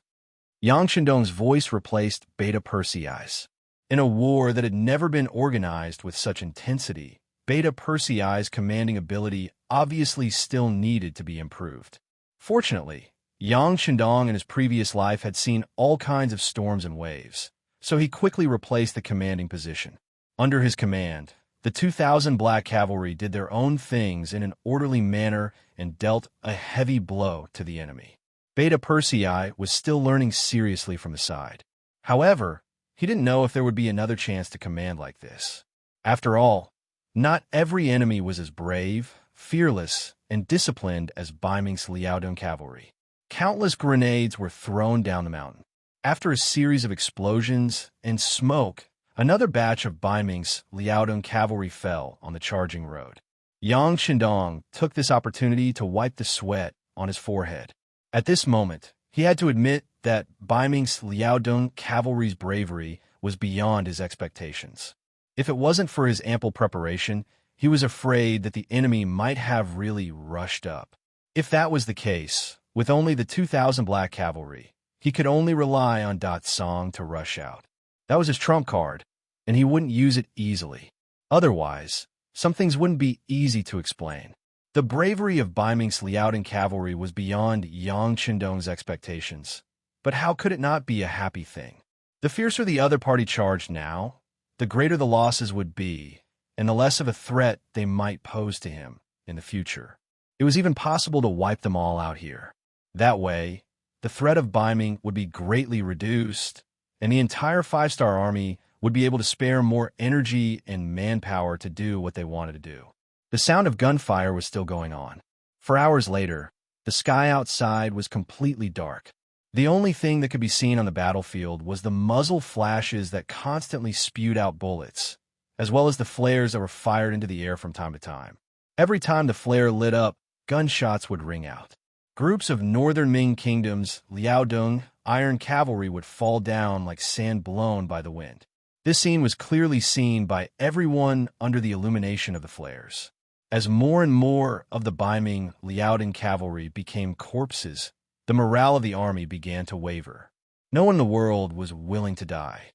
Yang Qindong's voice replaced Beta Persei's. In a war that had never been organized with such intensity, Beta Persei's commanding ability obviously still needed to be improved. Fortunately, Yang Qindong in his previous life had seen all kinds of storms and waves, so he quickly replaced the commanding position. Under his command, the 2,000 black cavalry did their own things in an orderly manner and dealt a heavy blow to the enemy. Beta Persei was still learning seriously from the side. However, he didn't know if there would be another chance to command like this. After all, not every enemy was as brave, fearless, and disciplined as Baiming's Liaodong cavalry. Countless grenades were thrown down the mountain. After a series of explosions and smoke, another batch of Baiming's Liaodong cavalry fell on the charging road. Yang Qindong took this opportunity to wipe the sweat on his forehead. At this moment, he had to admit that Baiming's Liaodong cavalry's bravery was beyond his expectations. If it wasn't for his ample preparation, he was afraid that the enemy might have really rushed up. If that was the case, with only the 2,000 black cavalry, he could only rely on Dat Song to rush out. That was his trump card, and he wouldn't use it easily. Otherwise, some things wouldn't be easy to explain. The bravery of Baiming's Liaodong cavalry was beyond Yang Qindong's expectations. But how could it not be a happy thing? The fiercer the other party charged now, the greater the losses would be, and the less of a threat they might pose to him in the future. It was even possible to wipe them all out here. That way, the threat of Baiming would be greatly reduced, and the entire 5-star army would be able to spare more energy and manpower to do what they wanted to do. The sound of gunfire was still going on. For hours later, the sky outside was completely dark. The only thing that could be seen on the battlefield was the muzzle flashes that constantly spewed out bullets, as well as the flares that were fired into the air from time to time. Every time the flare lit up, gunshots would ring out. Groups of northern Ming kingdom's Liaodong iron cavalry would fall down like sand blown by the wind. This scene was clearly seen by everyone under the illumination of the flares. As more and more of the Baiming Liaodong cavalry became corpses, the morale of the army began to waver. No one in the world was willing to die.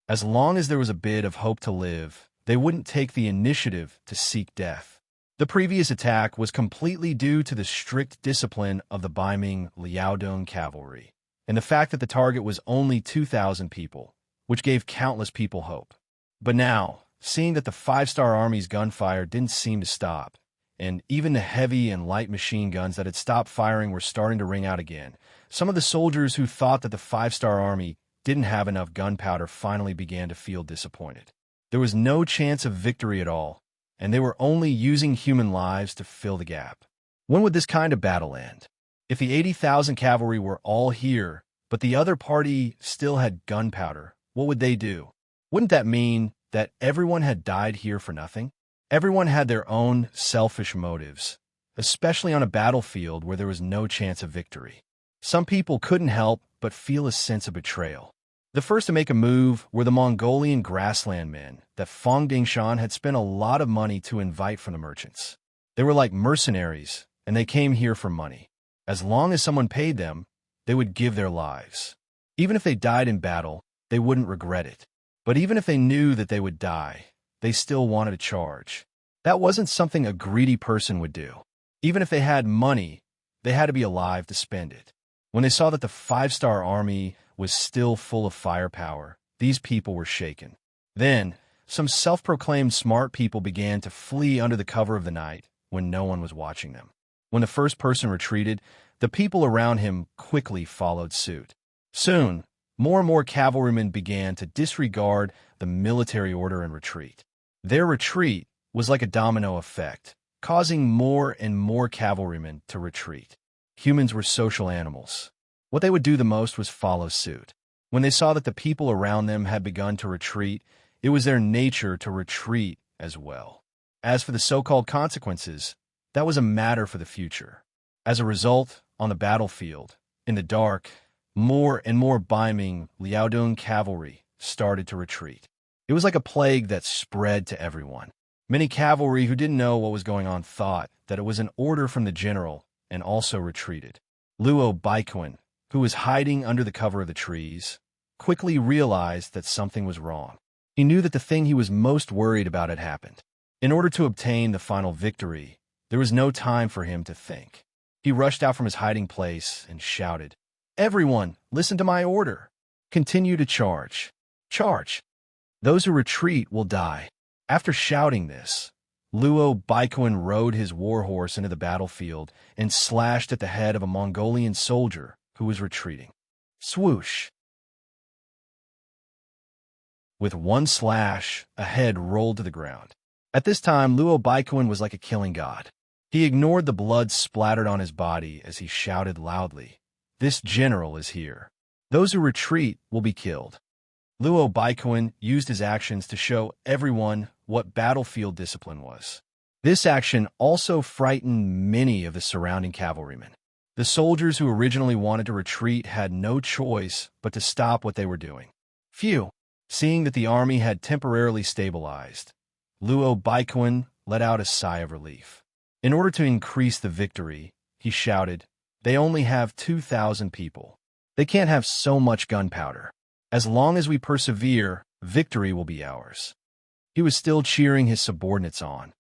As long as there was a bit of hope to live, they wouldn't take the initiative to seek death. The previous attack was completely due to the strict discipline of the Baiming Liaodong cavalry, and the fact that the target was only 2,000 people, which gave countless people hope. But now, seeing that the five-star army's gunfire didn't seem to stop, and even the heavy and light machine guns that had stopped firing were starting to ring out again, some of the soldiers who thought that the five-star army didn't have enough gunpowder finally began to feel disappointed. There was no chance of victory at all, and they were only using human lives to fill the gap. When would this kind of battle end? If the 80,000 cavalry were all here, but the other party still had gunpowder, what would they do? Wouldn't that mean that everyone had died here for nothing? Everyone had their own selfish motives, especially on a battlefield where there was no chance of victory. Some people couldn't help but feel a sense of betrayal. The first to make a move were the Mongolian grassland men that Fong Dingshan had spent a lot of money to invite from the merchants. They were like mercenaries, and they came here for money. As long as someone paid them, they would give their lives. Even if they died in battle, they wouldn't regret it. But even if they knew that they would die, they still wanted to charge. That wasn't something a greedy person would do. Even if they had money, they had to be alive to spend it. When they saw that the five-star army was still full of firepower, these people were shaken. Then, some self-proclaimed smart people began to flee under the cover of the night when no one was watching them. When the first person retreated, the people around him quickly followed suit. Soon, more and more cavalrymen began to disregard the military order and retreat. Their retreat was like a domino effect, causing more and more cavalrymen to retreat. Humans were social animals. What they would do the most was follow suit. When they saw that the people around them had begun to retreat, it was their nature to retreat as well. As for the so-called consequences, that was a matter for the future. As a result, on the battlefield, in the dark, more and more Baiming Liaodong cavalry started to retreat. It was like a plague that spread to everyone. Many cavalry who didn't know what was going on thought that it was an order from the general and also retreated. Luo Baiquan, who was hiding under the cover of the trees, quickly realized that something was wrong. He knew that the thing he was most worried about had happened. In order to obtain the final victory, there was no time for him to think. He rushed out from his hiding place and shouted, "Everyone, listen to my order. Continue to charge. Charge. Those who retreat will die." After shouting this, Luo Baiquan rode his warhorse into the battlefield and slashed at the head of a Mongolian soldier who was retreating. Swoosh! With one slash, a head rolled to the ground. At this time, Luo Baiquan was like a killing god. He ignored the blood splattered on his body as he shouted loudly, "This general is here. Those who retreat will be killed." Luo Baiquan used his actions to show everyone what battlefield discipline was. This action also frightened many of the surrounding cavalrymen. The soldiers who originally wanted to retreat had no choice but to stop what they were doing. Phew! Seeing that the army had temporarily stabilized, Luo Baiquan let out a sigh of relief. In order to increase the victory, he shouted, "They only have 2,000 people. They can't have so much gunpowder. As long as we persevere, victory will be ours." He was still cheering his subordinates on,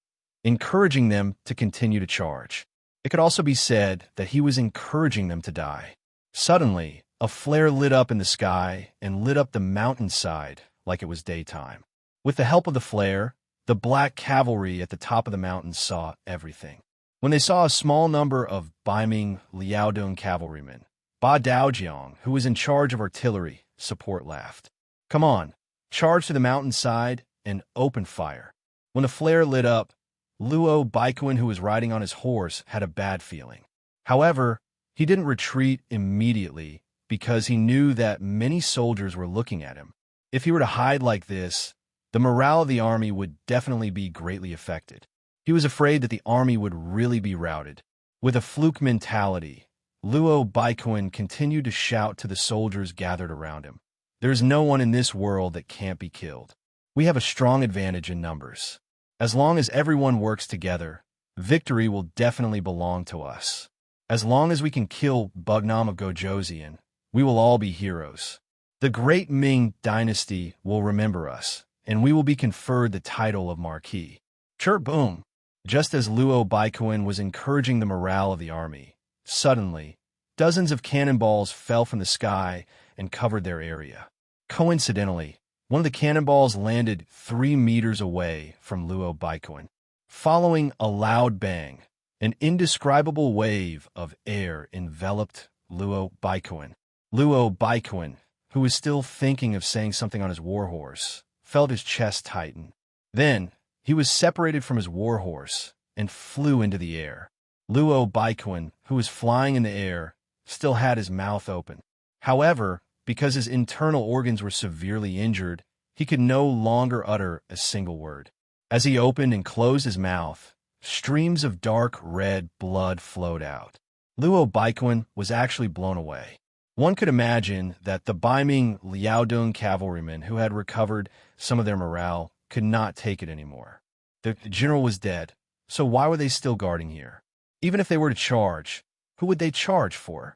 encouraging them to continue to charge. It could also be said that he was encouraging them to die. Suddenly, a flare lit up in the sky and lit up the mountainside like it was daytime. With the help of the flare, the black cavalry at the top of the mountain saw everything. When they saw a small number of Baiming Liaodong cavalrymen, Ba Daojiang, who was in charge of artillery support, laughed. "Come on, charge to the mountainside and open fire." When the flare lit up, Luo Baikuin, who was riding on his horse, had a bad feeling. However, he didn't retreat immediately because he knew that many soldiers were looking at him. If he were to hide like this, the morale of the army would definitely be greatly affected. He was afraid that the army would really be routed. With a fluke mentality, Luo Baikuin continued to shout to the soldiers gathered around him. "There's no one in this world that can't be killed. We have a strong advantage in numbers. As long as everyone works together, victory will definitely belong to us. As long as we can kill Bugnam of Gojoseon, we will all be heroes. The great Ming dynasty will remember us, and we will be conferred the title of Marquis." Chirp boom! Just as Luo Baikuin was encouraging the morale of the army, suddenly, dozens of cannonballs fell from the sky and covered their area. Coincidentally, one of the cannonballs landed 3 meters away from Luo Baikuin. Following a loud bang, an indescribable wave of air enveloped Luo Baikuin. Luo Baikuin, who was still thinking of saying something on his warhorse, felt his chest tighten. Then, he was separated from his warhorse and flew into the air. Luo Baikuin, who was flying in the air, still had his mouth open. However, because his internal organs were severely injured, he could no longer utter a single word. As he opened and closed his mouth, streams of dark red blood flowed out. Luo Baikuin was actually blown away. One could imagine that the Baiming Liaodong cavalrymen who had recovered some of their morale could not take it anymore. The general was dead, so why were they still guarding here? Even if they were to charge, who would they charge for?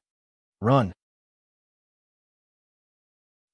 Run!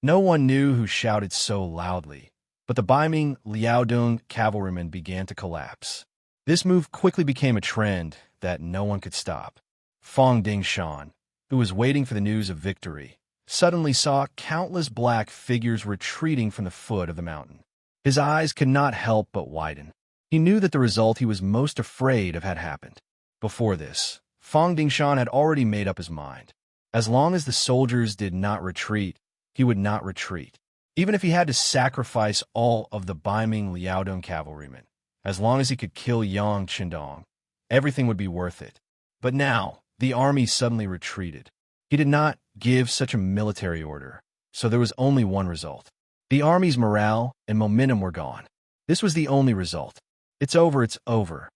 No one knew who shouted so loudly, but the Baiming Liaodong cavalrymen began to collapse. This move quickly became a trend that no one could stop. Fong Dingshan, who was waiting for the news of victory, suddenly saw countless black figures retreating from the foot of the mountain. His eyes could not help but widen. He knew that the result he was most afraid of had happened. Before this, Fong Dingshan had already made up his mind. As long as the soldiers did not retreat, he would not retreat. Even if he had to sacrifice all of the Baiming Liaodong cavalrymen, as long as he could kill Yang Qindong, everything would be worth it. But now, the army suddenly retreated. He did not give such a military order, so there was only one result. The army's morale and momentum were gone. This was the only result. It's over, it's over.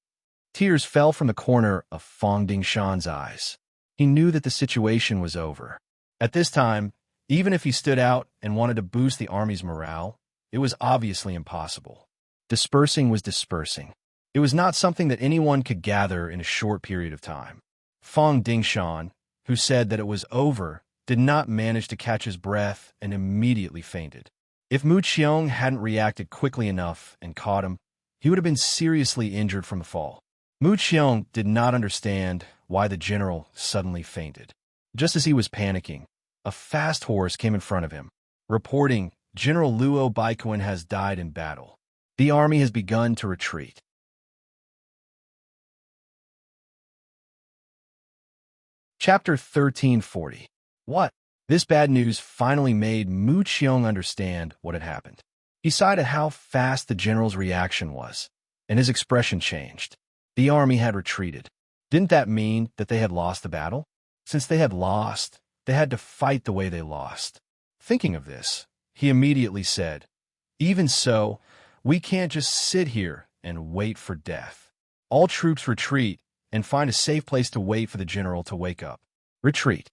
Tears fell from the corner of Fong Dingshan's eyes. He knew that the situation was over. At this time, even if he stood out and wanted to boost the army's morale, it was obviously impossible. Dispersing was dispersing. It was not something that anyone could gather in a short period of time. Fong Dingshan, who said that it was over, did not manage to catch his breath and immediately fainted. If Mu Qiong hadn't reacted quickly enough and caught him, he would have been seriously injured from the fall. Mu Qiong did not understand why the general suddenly fainted. Just as he was panicking, a fast horse came in front of him, reporting, "General Luo Baikuin has died in battle. The army has begun to retreat." Chapter 1340. What? This bad news finally made Mu Qiong understand what had happened. He sighed at how fast the general's reaction was, and his expression changed. The army had retreated. Didn't that mean that they had lost the battle? Since they had lost, they had to fight the way they lost. Thinking of this, he immediately said, "Even so, we can't just sit here and wait for death. All troops retreat and find a safe place to wait for the general to wake up. Retreat."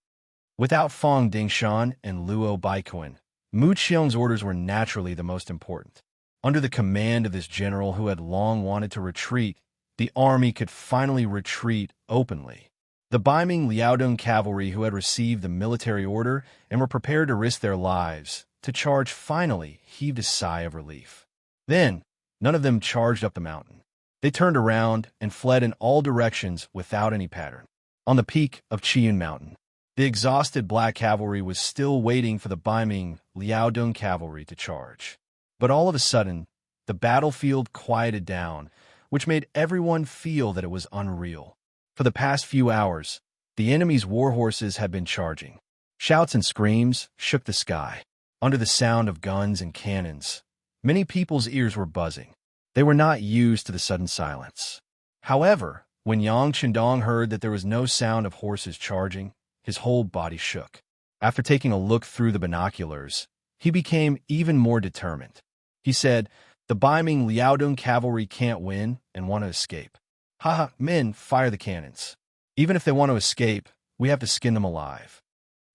Without Fong Dingshan and Luo Baikuin, Mu Qiong's orders were naturally the most important. Under the command of this general who had long wanted to retreat, the army could finally retreat openly. The Baiming Liaodong cavalry who had received the military order and were prepared to risk their lives to charge finally heaved a sigh of relief. Then, none of them charged up the mountain. They turned around and fled in all directions without any pattern. On the peak of Chiyun Mountain, the exhausted black cavalry was still waiting for the Baiming Liaodong cavalry to charge. But all of a sudden, the battlefield quieted down, which made everyone feel that it was unreal. For the past few hours, the enemy's warhorses had been charging. Shouts and screams shook the sky. Under the sound of guns and cannons, many people's ears were buzzing. They were not used to the sudden silence. However, when Yang Chendong heard that there was no sound of horses charging, his whole body shook. After taking a look through the binoculars, he became even more determined. He said, "The Baiming Liaodong cavalry can't win and want to escape. Haha, men, fire the cannons. Even if they want to escape, we have to skin them alive."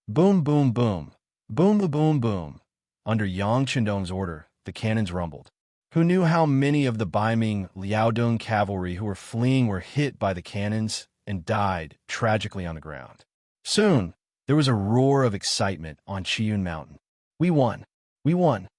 Boom, boom, boom. Boom, boom, boom, boom. Under Yang Chendong's order, the cannons rumbled. Who knew how many of the Baiming Liaodong cavalry who were fleeing were hit by the cannons and died tragically on the ground? Soon, there was a roar of excitement on Chiyun Mountain. "We won! We won!"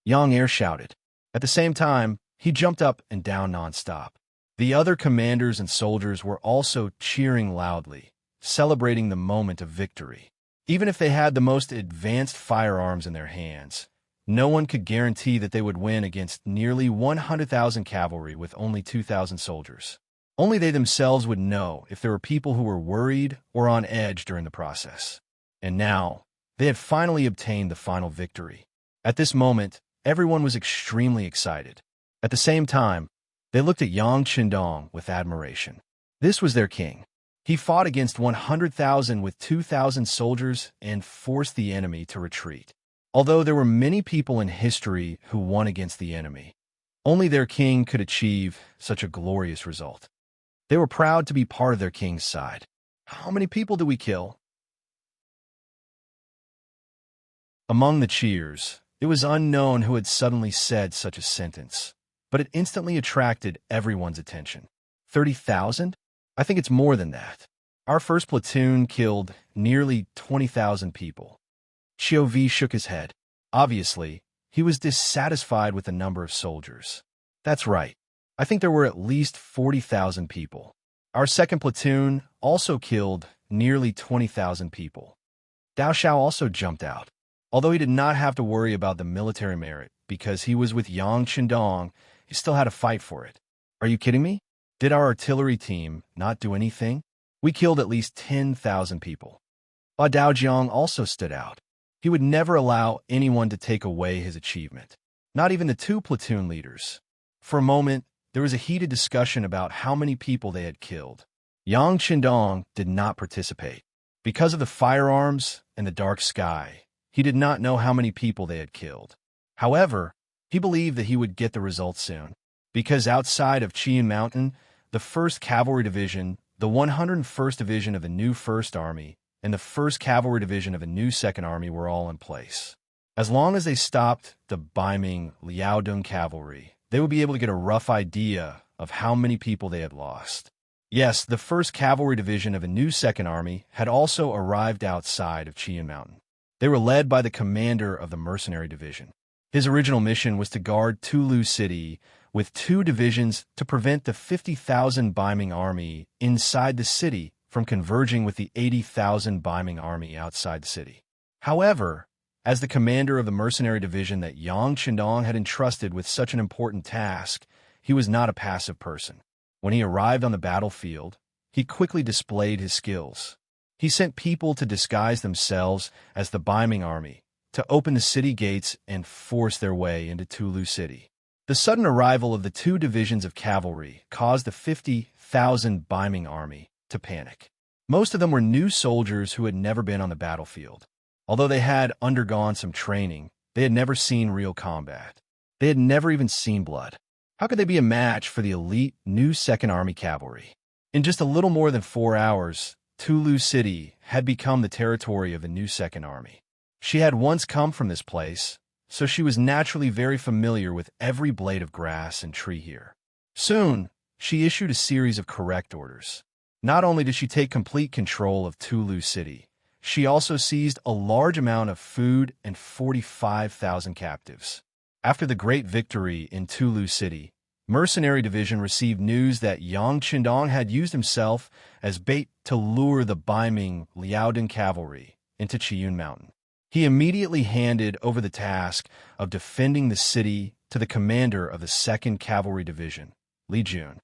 Yang Air shouted. At the same time, he jumped up and down nonstop. The other commanders and soldiers were also cheering loudly, celebrating the moment of victory. Even if they had the most advanced firearms in their hands, no one could guarantee that they would win against nearly 100,000 cavalry with only 2,000 soldiers. Only they themselves would know if there were people who were worried or on edge during the process. And now, they had finally obtained the final victory. At this moment, everyone was extremely excited. At the same time, they looked at Yang Chendong with admiration. This was their king. He fought against 100,000 with 2,000 soldiers and forced the enemy to retreat. Although there were many people in history who won against the enemy, only their king could achieve such a glorious result. They were proud to be part of their king's side. "How many people do we kill?" Among the cheers, it was unknown who had suddenly said such a sentence, but it instantly attracted everyone's attention. 30,000? I think it's more than that. Our first platoon killed nearly 20,000 people. Xiao Vi shook his head. Obviously, he was dissatisfied with the number of soldiers. "That's right. I think there were at least 40,000 people. Our second platoon also killed nearly 20,000 people." Dao Xiao also jumped out. Although he did not have to worry about the military merit because he was with Yang Chendong, he still had to fight for it. "Are you kidding me? Did our artillery team not do anything? We killed at least 10,000 people." Ba Daojiang also stood out. He would never allow anyone to take away his achievement, not even the two platoon leaders. For a moment, there was a heated discussion about how many people they had killed. Yang Chendong did not participate. Because of the firearms and the dark sky, he did not know how many people they had killed. However, he believed that he would get the results soon, because outside of Chiyun Mountain, the 1st Cavalry Division, the 101st Division of the new 1st Army, and the 1st Cavalry Division of the new 2nd Army were all in place. As long as they stopped the Baiming Liaodong cavalry, they would be able to get a rough idea of how many people they had lost. Yes, the 1st Cavalry Division of the new 2nd Army had also arrived outside of Chiyun Mountain. They were led by the commander of the Mercenary Division. His original mission was to guard Tulu City with 2 divisions to prevent the 50,000 Baiming army inside the city from converging with the 80,000 Baiming army outside the city. However, as the commander of the Mercenary Division that Yang Chendong had entrusted with such an important task, he was not a passive person. When he arrived on the battlefield, he quickly displayed his skills. He sent people to disguise themselves as the Baiming army, to open the city gates and force their way into Tulu City. The sudden arrival of the 2 divisions of cavalry caused the 50,000 Baiming army to panic. Most of them were new soldiers who had never been on the battlefield. Although they had undergone some training, they had never seen real combat. They had never even seen blood. How could they be a match for the elite new 2nd Army cavalry? In just a little more than 4 hours, Tulu City had become the territory of the new 2nd Army. She had once come from this place, so she was naturally very familiar with every blade of grass and tree here. Soon, she issued a series of correct orders. Not only did she take complete control of Tulu City, she also seized a large amount of food and 45,000 captives. After the great victory in Tulu City, Mercenary Division received news that Yang Chendong had used himself as bait to lure the Baiming Liaodong cavalry into Chiyun Mountain. He immediately handed over the task of defending the city to the commander of the 2nd Cavalry Division, Li Jun.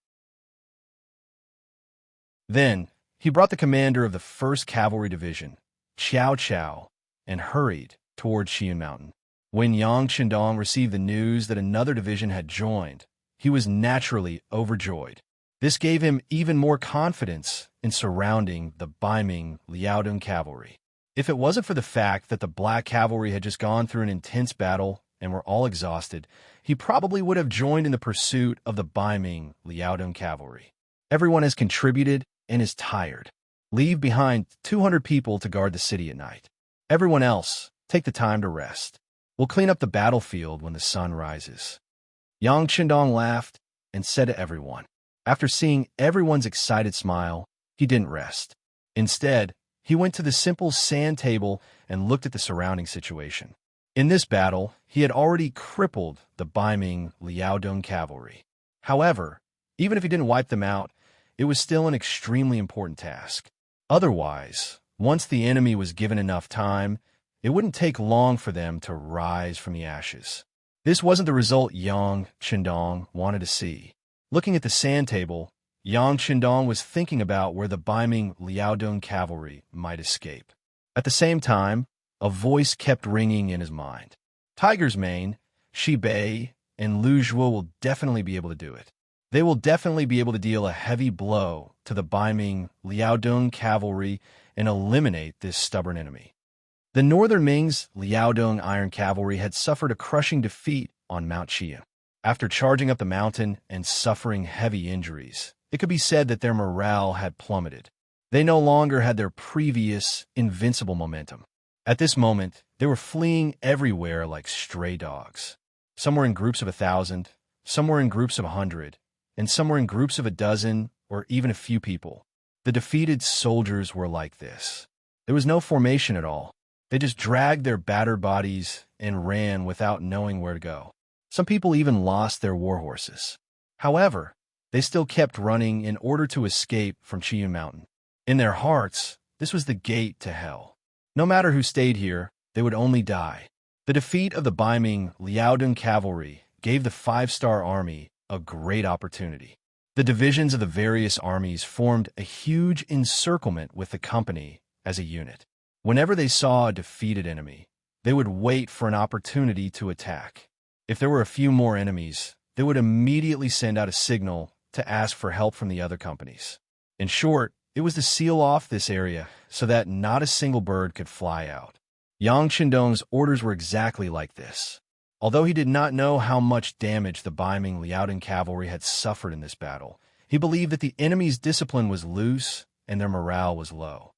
Then, he brought the commander of the 1st Cavalry Division, Qiao Qiao, and hurried toward Chiyun Mountain. When Yang Chendong received the news that another division had joined, he was naturally overjoyed. This gave him even more confidence in surrounding the Baiming Liaodong cavalry. If it wasn't for the fact that the Black Cavalry had just gone through an intense battle and were all exhausted, he probably would have joined in the pursuit of the Baiming Liaodong cavalry. Everyone has contributed and is tired. Leave behind 200 people to guard the city at night. Everyone else, take the time to rest. We'll clean up the battlefield when the sun rises. Yang Qindong laughed and said to everyone. After seeing everyone's excited smile, he didn't rest. Instead, he went to the simple sand table and looked at the surrounding situation. In this battle, he had already crippled the Baiming Liaodong cavalry. However, even if he didn't wipe them out, it was still an extremely important task. Otherwise, once the enemy was given enough time, it wouldn't take long for them to rise from the ashes. This wasn't the result Yang Qindong wanted to see. Looking at the sand table, Yang Qindong was thinking about where the Baiming Liaodong cavalry might escape. At the same time, a voice kept ringing in his mind. Tiger's Mane, Shi Bei, and Lu Zhuo will definitely be able to do it. They will definitely be able to deal a heavy blow to the Baiming Liaodong cavalry and eliminate this stubborn enemy. The Northern Ming's Liaodong Iron Cavalry had suffered a crushing defeat on Mount Qian. After charging up the mountain and suffering heavy injuries, it could be said that their morale had plummeted. They no longer had their previous invincible momentum. At this moment, they were fleeing everywhere like stray dogs. Some were in groups of 1,000, some were in groups of 100, and some were in groups of 12 or even a few people. The defeated soldiers were like this. There was no formation at all. They just dragged their battered bodies and ran without knowing where to go. Some people even lost their war horses. However, they still kept running in order to escape from Qian Mountain. In their hearts, this was the gate to hell. No matter who stayed here, they would only die. The defeat of the Baiming Liaodong cavalry gave the 5-star army a great opportunity. The divisions of the various armies formed a huge encirclement with the company as a unit. Whenever they saw a defeated enemy, they would wait for an opportunity to attack. If there were a few more enemies, they would immediately send out a signal to ask for help from the other companies. In short, it was to seal off this area so that not a single bird could fly out. Yang Qindong's orders were exactly like this. Although he did not know how much damage the Baiming Liaodong cavalry had suffered in this battle, he believed that the enemy's discipline was loose and their morale was low.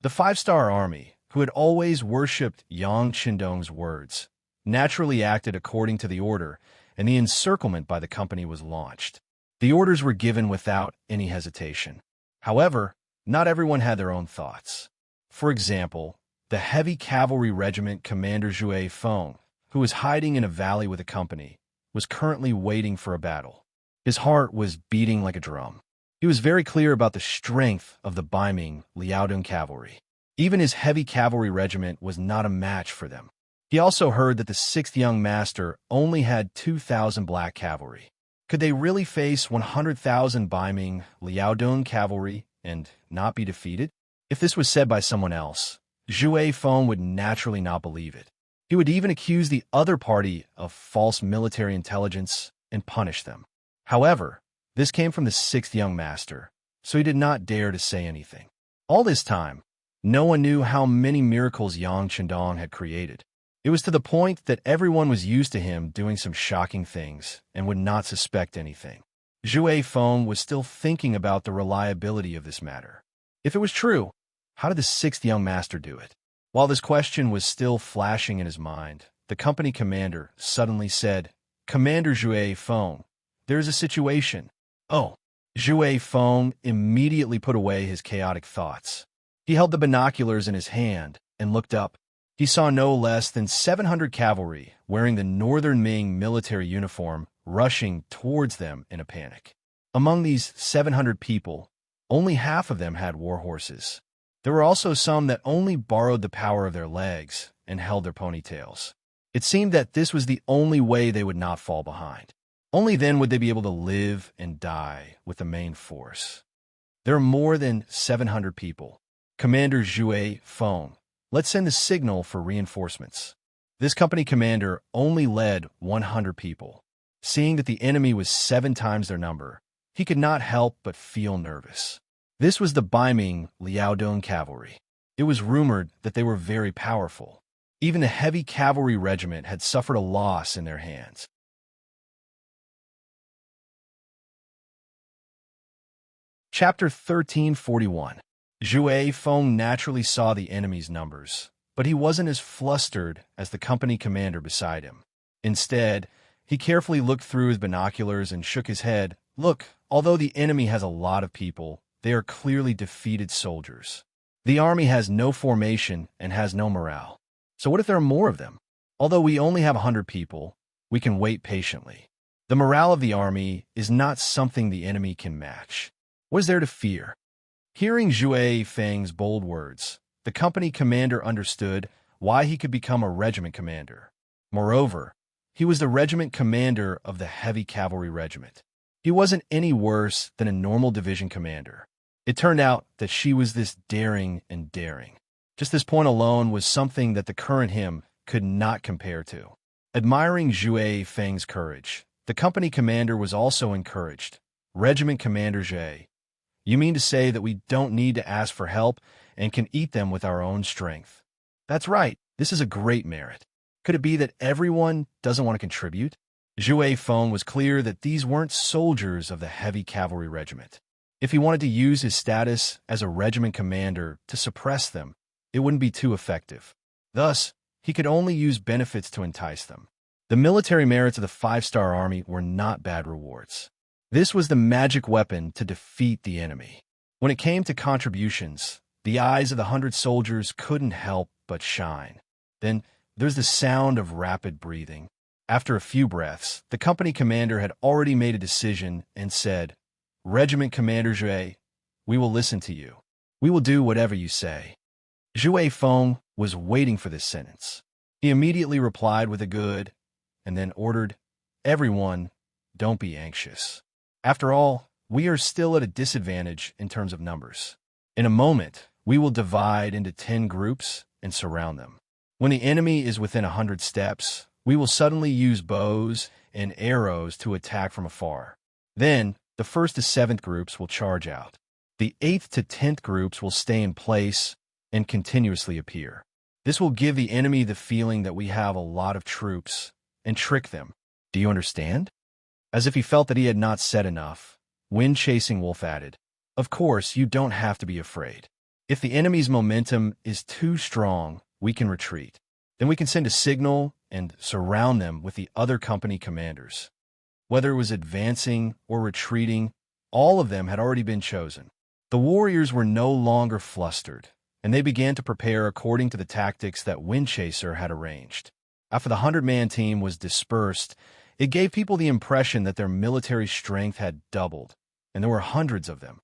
The 5-star army, who had always worshipped Yang Qindong's words, naturally acted according to the order, and the encirclement by the company was launched. The orders were given without any hesitation. However, not everyone had their own thoughts. For example, the heavy cavalry regiment commander Zhuai Feng, who was hiding in a valley with a company, was currently waiting for a battle. His heart was beating like a drum. He was very clear about the strength of the Baiming Liaodong cavalry. Even his heavy cavalry regiment was not a match for them. He also heard that the 6th young master only had 2,000 black cavalry. Could they really face 100,000 Baiming Liaodong cavalry and not be defeated? If this was said by someone else, Zhuai Feng would naturally not believe it. He would even accuse the other party of false military intelligence and punish them. However, this came from the 6th young master, so he did not dare to say anything. All this time, no one knew how many miracles Yang Qindong had created. It was to the point that everyone was used to him doing some shocking things and would not suspect anything. Zhuai Feng was still thinking about the reliability of this matter. If it was true, how did the 6th young master do it? While this question was still flashing in his mind, the company commander suddenly said, "Commander Zhuai Feng, there is a situation." Oh, Zhuai Feng immediately put away his chaotic thoughts. He held the binoculars in his hand and looked up. He saw no less than 700 cavalry wearing the Northern Ming military uniform rushing towards them in a panic. Among these 700 people, only half of them had war horses. There were also some that only borrowed the power of their legs and held their ponytails. It seemed that this was the only way they would not fall behind. Only then would they be able to live and die with the main force. There are more than 700 people. Commander Zhuai Feng, let's send the signal for reinforcements. This company commander only led 100 people. Seeing that the enemy was 7 times their number, he could not help but feel nervous. This was the Baiming Liaodong cavalry. It was rumored that they were very powerful. Even a heavy cavalry regiment had suffered a loss in their hands. Chapter 1341. Zhou Feng naturally saw the enemy's numbers, but he wasn't as flustered as the company commander beside him. Instead, he carefully looked through his binoculars and shook his head. Look, although the enemy has a lot of people, they are clearly defeated soldiers. The army has no formation and has no morale. So what if there are more of them? Although we only have 100 people, we can wait patiently. The morale of the army is not something the enemy can match. What is there to fear? Hearing Zhou Feng's bold words, the company commander understood why he could become a regiment commander. Moreover, he was the regiment commander of the heavy cavalry regiment. He wasn't any worse than a normal division commander. It turned out that she was this daring. Just this point alone was something that the current him could not compare to. Admiring Zhou Feng's courage, the company commander was also encouraged. Regiment Commander Zhe, you mean to say that we don't need to ask for help and can eat them with our own strength? That's right. This is a great merit. Could it be that everyone doesn't want to contribute? Zhou Feng was clear that these weren't soldiers of the heavy cavalry regiment. If he wanted to use his status as a regiment commander to suppress them, it wouldn't be too effective. Thus, he could only use benefits to entice them. The military merits of the 5-star army were not bad rewards. This was the magic weapon to defeat the enemy. When it came to contributions, the eyes of the 100 soldiers couldn't help but shine. Then there's the sound of rapid breathing. After a few breaths, the company commander had already made a decision and said, Regiment Commander Zhe, we will listen to you. We will do whatever you say. Zhou Feng was waiting for this sentence. He immediately replied with a good, and then ordered, Everyone, don't be anxious. After all, we are still at a disadvantage in terms of numbers. In a moment, we will divide into 10 groups and surround them. When the enemy is within 100 steps, we will suddenly use bows and arrows to attack from afar. Then, the 1st to 7th groups will charge out. The 8th to 10th groups will stay in place and continuously appear. This will give the enemy the feeling that we have a lot of troops and trick them. Do you understand? As if he felt that he had not said enough, Wind-Chasing Wolf added, Of course, you don't have to be afraid. If the enemy's momentum is too strong, we can retreat. Then we can send a signal and surround them with the other company commanders. Whether it was advancing or retreating, all of them had already been chosen. The warriors were no longer flustered, and they began to prepare according to the tactics that Windchaser had arranged. After the 100-man team was dispersed, it gave people the impression that their military strength had doubled, and there were hundreds of them.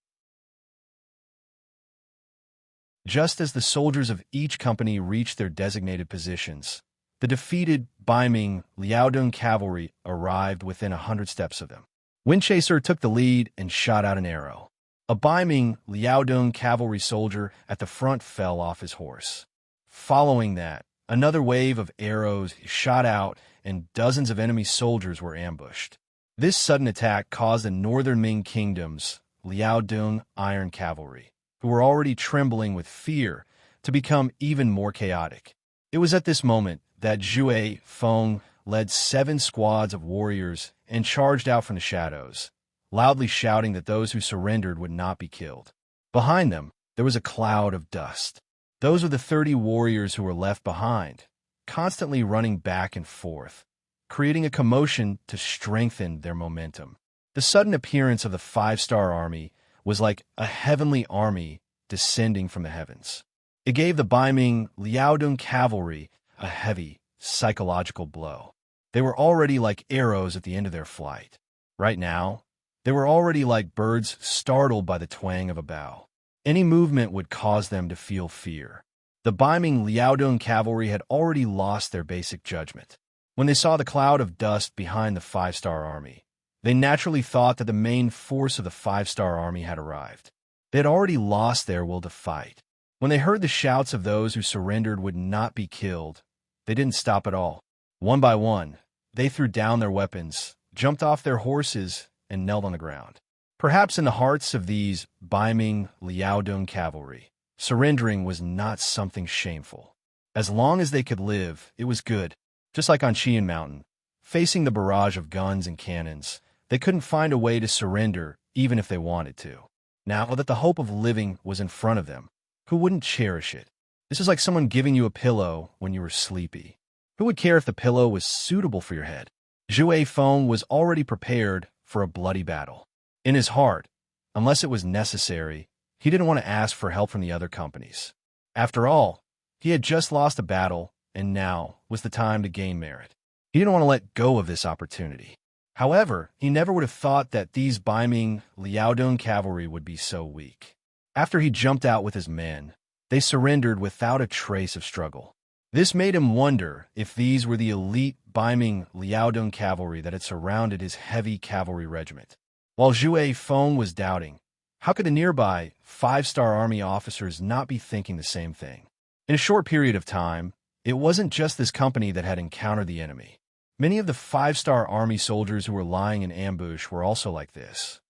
Just as the soldiers of each company reached their designated positions, the defeated Baiming Liaodong cavalry arrived within 100 steps of them. Windchaser took the lead and shot out an arrow. A Baiming Liaodong cavalry soldier at the front fell off his horse. Following that, another wave of arrows shot out and dozens of enemy soldiers were ambushed. This sudden attack caused the northern Ming Kingdom's Liaodong Iron Cavalry, who were already trembling with fear, to become even more chaotic. It was at this moment that Zhou Feng led 7 squads of warriors and charged out from the shadows, loudly shouting that those who surrendered would not be killed. Behind them, there was a cloud of dust. Those were the 30 warriors who were left behind, constantly running back and forth, creating a commotion to strengthen their momentum. The sudden appearance of the 5-star army was like a heavenly army descending from the heavens. It gave the Baiming Liaodong cavalry a heavy, psychological blow. They were already like arrows at the end of their flight. Right now, they were already like birds startled by the twang of a bow. Any movement would cause them to feel fear. The Baiming Liaodong cavalry had already lost their basic judgment. When they saw the cloud of dust behind the 5-star army, they naturally thought that the main force of the 5-star army had arrived. They had already lost their will to fight. When they heard the shouts of those who surrendered would not be killed, they didn't stop at all. One by one, they threw down their weapons, jumped off their horses, and knelt on the ground. Perhaps in the hearts of these Baiming Liaodong cavalry, surrendering was not something shameful. As long as they could live, it was good. Just like on Qian Mountain, facing the barrage of guns and cannons, they couldn't find a way to surrender even if they wanted to. Now that the hope of living was in front of them, who wouldn't cherish it? This is like someone giving you a pillow when you were sleepy. Who would care if the pillow was suitable for your head? Zhou Feng was already prepared for a bloody battle. In his heart, unless it was necessary, he didn't want to ask for help from the other companies. After all, he had just lost a battle, and now was the time to gain merit. He didn't want to let go of this opportunity. However, he never would have thought that these Baiming Liaodong cavalry would be so weak. After he jumped out with his men, they surrendered without a trace of struggle. This made him wonder if these were the elite Baiming Liaodong cavalry that had surrounded his heavy cavalry regiment. While Zhou Feng was doubting, how could the nearby 5-star army officers not be thinking the same thing? In a short period of time, it wasn't just this company that had encountered the enemy. Many of the 5-star army soldiers who were lying in ambush were also like this.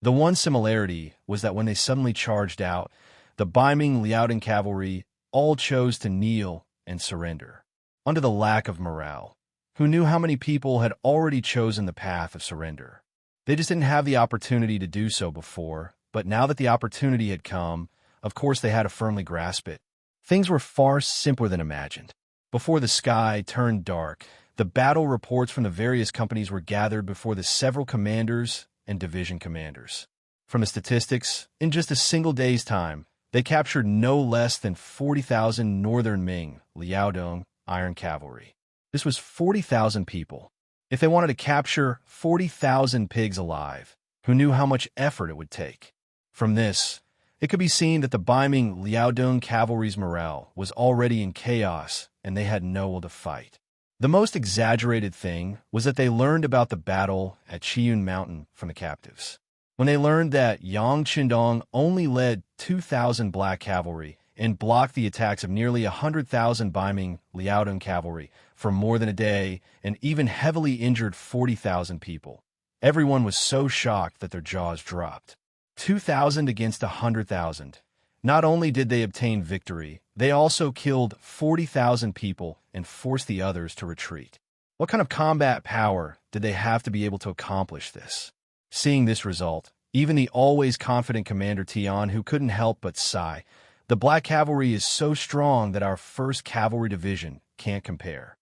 The one similarity was that when they suddenly charged out, the Baiming Liaodong cavalry all chose to kneel and surrender. Under the lack of morale, who knew how many people had already chosen the path of surrender? They just didn't have the opportunity to do so before, but now that the opportunity had come, of course they had to firmly grasp it. Things were far simpler than imagined. Before the sky turned dark, the battle reports from the various companies were gathered before the several commanders and division commanders. From the statistics, in just a single day's time, they captured no less than 40,000 Northern Ming Liaodong Iron Cavalry. This was 40,000 people. If they wanted to capture 40,000 pigs alive, who knew how much effort it would take? From this, it could be seen that the Baiming Liaodong cavalry's morale was already in chaos and they had no will to fight. The most exaggerated thing was that they learned about the battle at Qiyun Mountain from the captives. When they learned that Yang Qindong only led 2,000 black cavalry and blocked the attacks of nearly 100,000 Baiming Liaodong cavalry for more than a day and even heavily injured 40,000 people, everyone was so shocked that their jaws dropped. 2,000 against 100,000. Not only did they obtain victory, they also killed 40,000 people and forced the others to retreat. What kind of combat power did they have to be able to accomplish this? Seeing this result, even the always confident Commander Tian, who couldn't help but sigh, the Black Cavalry is so strong that our 1st Cavalry Division can't compare.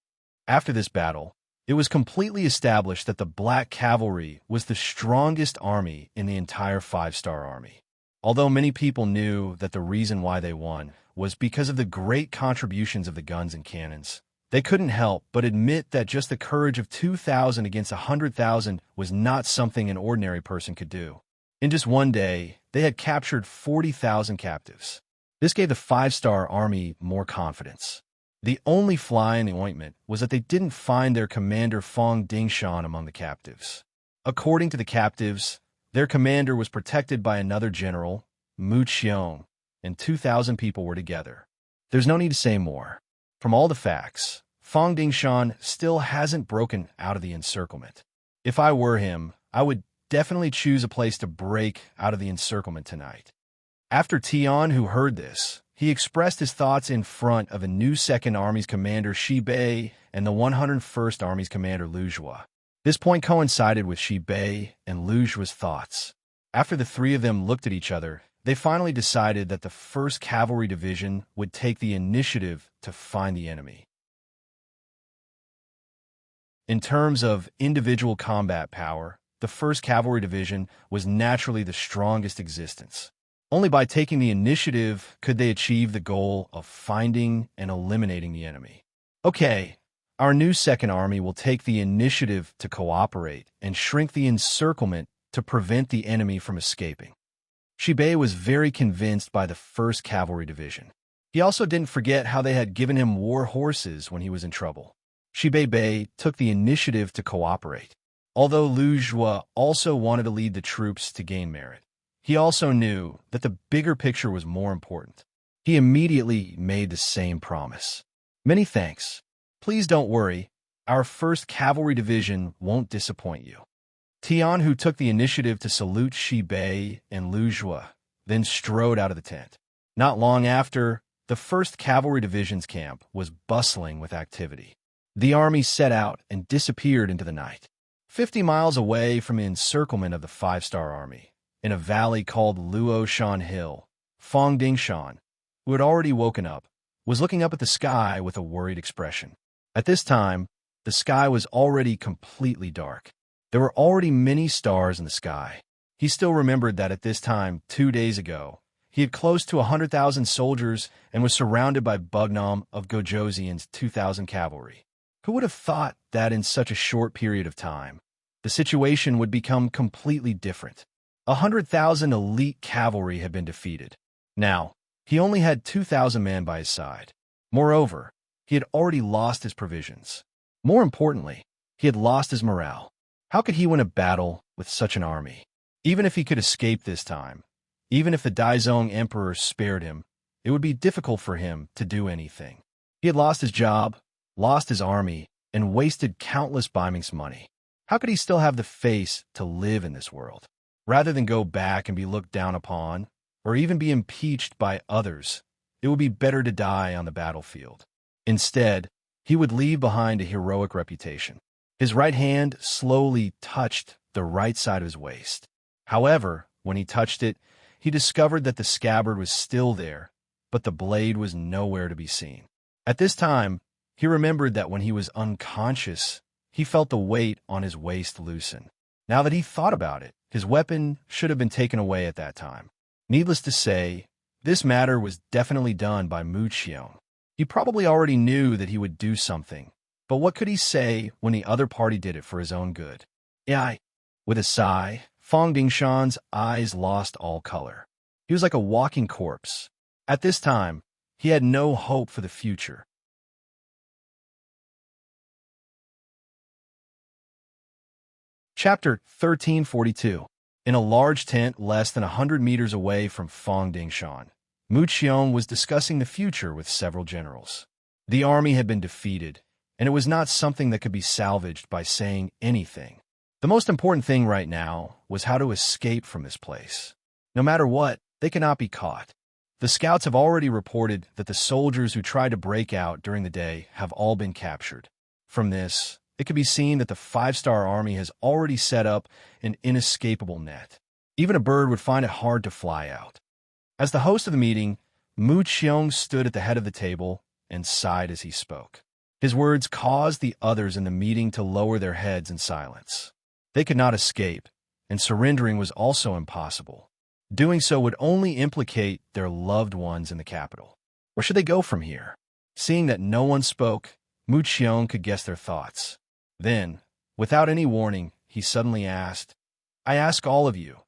After this battle, it was completely established that the Black Cavalry was the strongest army in the entire 5-star army. Although many people knew that the reason why they won was because of the great contributions of the guns and cannons, they couldn't help but admit that just the courage of 2,000 against 100,000 was not something an ordinary person could do. In just one day, they had captured 40,000 captives. This gave the 5-star army more confidence. The only fly in the ointment was that they didn't find their commander Fong Dingshan among the captives. According to the captives, their commander was protected by another general, Mu Qiong, and 2,000 people were together. There's no need to say more. From all the facts, Fong Dingshan still hasn't broken out of the encirclement. If I were him, I would definitely choose a place to break out of the encirclement tonight. After Tian, who heard this, he expressed his thoughts in front of a new 2nd Army's commander Shi Bei and the 101st Army's commander Lu Zhua. This point coincided with Shi Bei and Lu Zhua's thoughts. After the three of them looked at each other, they finally decided that the 1st Cavalry Division would take the initiative to find the enemy. In terms of individual combat power, the 1st Cavalry Division was naturally the strongest existence. Only by taking the initiative could they achieve the goal of finding and eliminating the enemy. Okay, our new 2nd Army will take the initiative to cooperate and shrink the encirclement to prevent the enemy from escaping. Shi Bei was very convinced by the 1st Cavalry Division. He also didn't forget how they had given him war horses when he was in trouble. Shi Bei took the initiative to cooperate. Although Lu Zhua also wanted to lead the troops to gain merit, he also knew that the bigger picture was more important. He immediately made the same promise. Many thanks. Please don't worry. Our 1st Cavalry Division won't disappoint you." Tian, who took the initiative to salute Shi Bei and Lu Zhua, then strode out of the tent. Not long after, the 1st Cavalry Division's camp was bustling with activity. The army set out and disappeared into the night. 50 miles away from the encirclement of the 5-star army, in a valley called Luo Shan Hill, Fong Dingshan, who had already woken up, was looking up at the sky with a worried expression. At this time, the sky was already completely dark. There were already many stars in the sky. He still remembered that at this time, 2 days ago, he had close to 100,000 soldiers and was surrounded by Bugnam of Gojoseon's 2,000 cavalry. Who would have thought that in such a short period of time, the situation would become completely different? 100,000 elite cavalry had been defeated. Now, he only had 2,000 men by his side. Moreover, he had already lost his provisions. More importantly, he had lost his morale. How could he win a battle with such an army? Even if he could escape this time, even if the Daizong Emperor spared him, it would be difficult for him to do anything. He had lost his job, lost his army, and wasted countless Biming's money. How could he still have the face to live in this world? Rather than go back and be looked down upon, or even be impeached by others, it would be better to die on the battlefield. Instead, he would leave behind a heroic reputation. His right hand slowly touched the right side of his waist. However, when he touched it, he discovered that the scabbard was still there, but the blade was nowhere to be seen. At this time, he remembered that when he was unconscious, he felt the weight on his waist loosen. Now that he thought about it, his weapon should have been taken away at that time. Needless to say, this matter was definitely done by Mu Qiong. He probably already knew that he would do something, but what could he say when the other party did it for his own good? With a sigh, Fong Dingshan's eyes lost all color. He was like a walking corpse. At this time, he had no hope for the future. Chapter 1342. In a large tent less than 100 meters away from Fong Dingshan, Mu Qiong was discussing the future with several generals. The army had been defeated, and it was not something that could be salvaged by saying anything. The most important thing right now was how to escape from this place. No matter what, they cannot be caught. The scouts have already reported that the soldiers who tried to break out during the day have all been captured. From this, it can be seen that the 5-star army has already set up an inescapable net. Even a bird would find it hard to fly out. As the host of the meeting, Mu Qiong stood at the head of the table and sighed as he spoke. His words caused the others in the meeting to lower their heads in silence. They could not escape, and surrendering was also impossible. Doing so would only implicate their loved ones in the capital. Where should they go from here? Seeing that no one spoke, Mu Qiong could guess their thoughts. Then, without any warning, he suddenly asked, "I ask all of you,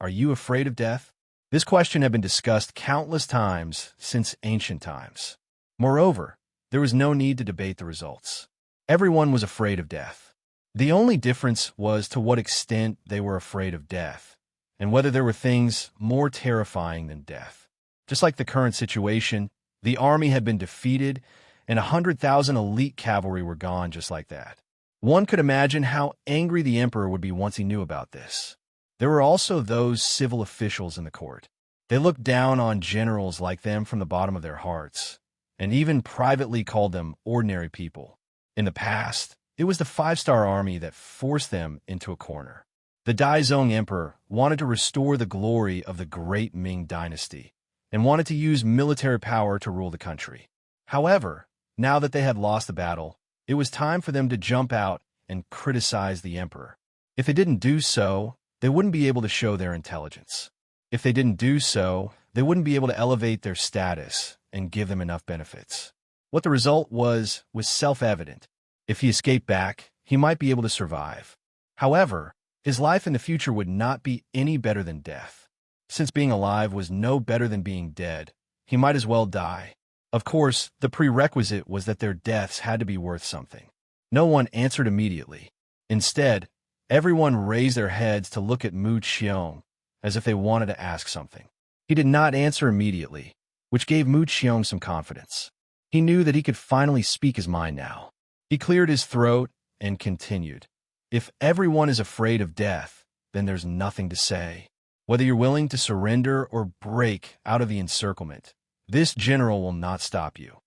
are you afraid of death?" This question had been discussed countless times since ancient times. Moreover, there was no need to debate the results. Everyone was afraid of death. The only difference was to what extent they were afraid of death, and whether there were things more terrifying than death. Just like the current situation, the army had been defeated, and 100,000 elite cavalry were gone just like that. One could imagine how angry the emperor would be once he knew about this. There were also those civil officials in the court. They looked down on generals like them from the bottom of their hearts, and even privately called them ordinary people. In the past, it was the 5-star army that forced them into a corner. The Daizong Emperor wanted to restore the glory of the great Ming dynasty and wanted to use military power to rule the country. However, now that they had lost the battle, it was time for them to jump out and criticize the emperor. If they didn't do so, they wouldn't be able to show their intelligence. If they didn't do so, they wouldn't be able to elevate their status and give them enough benefits. What the result was self-evident. If he escaped back, he might be able to survive. However, his life in the future would not be any better than death. Since being alive was no better than being dead, he might as well die. Of course, the prerequisite was that their deaths had to be worth something. No one answered immediately. Instead, everyone raised their heads to look at Mu Qiong, as if they wanted to ask something. He did not answer immediately, which gave Mu Qiong some confidence. He knew that he could finally speak his mind now. He cleared his throat and continued. If everyone is afraid of death, then there's nothing to say. Whether you're willing to surrender or break out of the encirclement, this general will not stop you.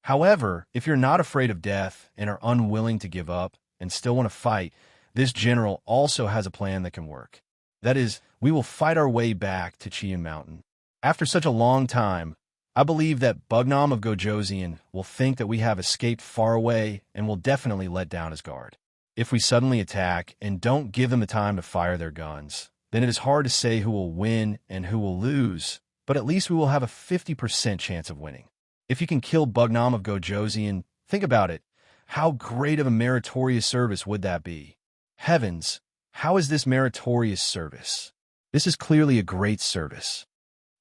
However, if you're not afraid of death and are unwilling to give up and still want to fight, this general also has a plan that can work. That is, we will fight our way back to Chiyun Mountain. After such a long time, I believe that Bugnam of Gojoseon will think that we have escaped far away and will definitely let down his guard. If we suddenly attack and don't give them the time to fire their guns, then it is hard to say who will win and who will lose, but at least we will have a 50% chance of winning. If you can kill Bugnam of Gojoseon, think about it. How great of a meritorious service would that be? Heavens, how is this meritorious service? This is clearly a great service.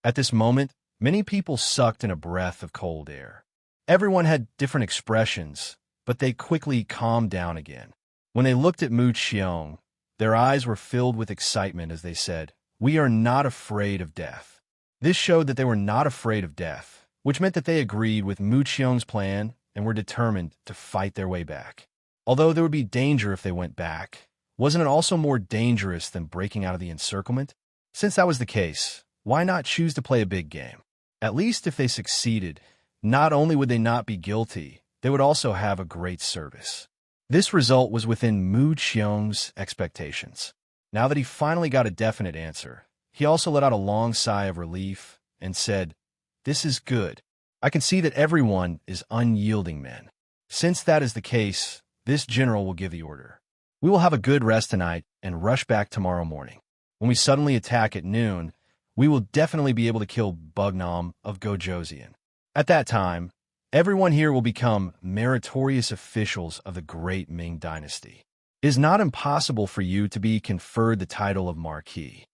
At this moment, many people sucked in a breath of cold air. Everyone had different expressions, but they quickly calmed down again. When they looked at Mu Xiong, their eyes were filled with excitement as they said, "We are not afraid of death." This showed that they were not afraid of death, which meant that they agreed with Mu Xiong's plan and were determined to fight their way back. Although there would be danger if they went back, wasn't it also more dangerous than breaking out of the encirclement? Since that was the case, why not choose to play a big game? At least if they succeeded, not only would they not be guilty, they would also have a great service. This result was within Mu Xiong's expectations. Now that he finally got a definite answer, he also let out a long sigh of relief and said, "This is good. I can see that everyone is unyielding men. Since that is the case, this general will give the order. We will have a good rest tonight and rush back tomorrow morning. When we suddenly attack at noon, we will definitely be able to kill Bugnam of Gojoseon. At that time, everyone here will become meritorious officials of the great Ming dynasty. It is not impossible for you to be conferred the title of Marquis."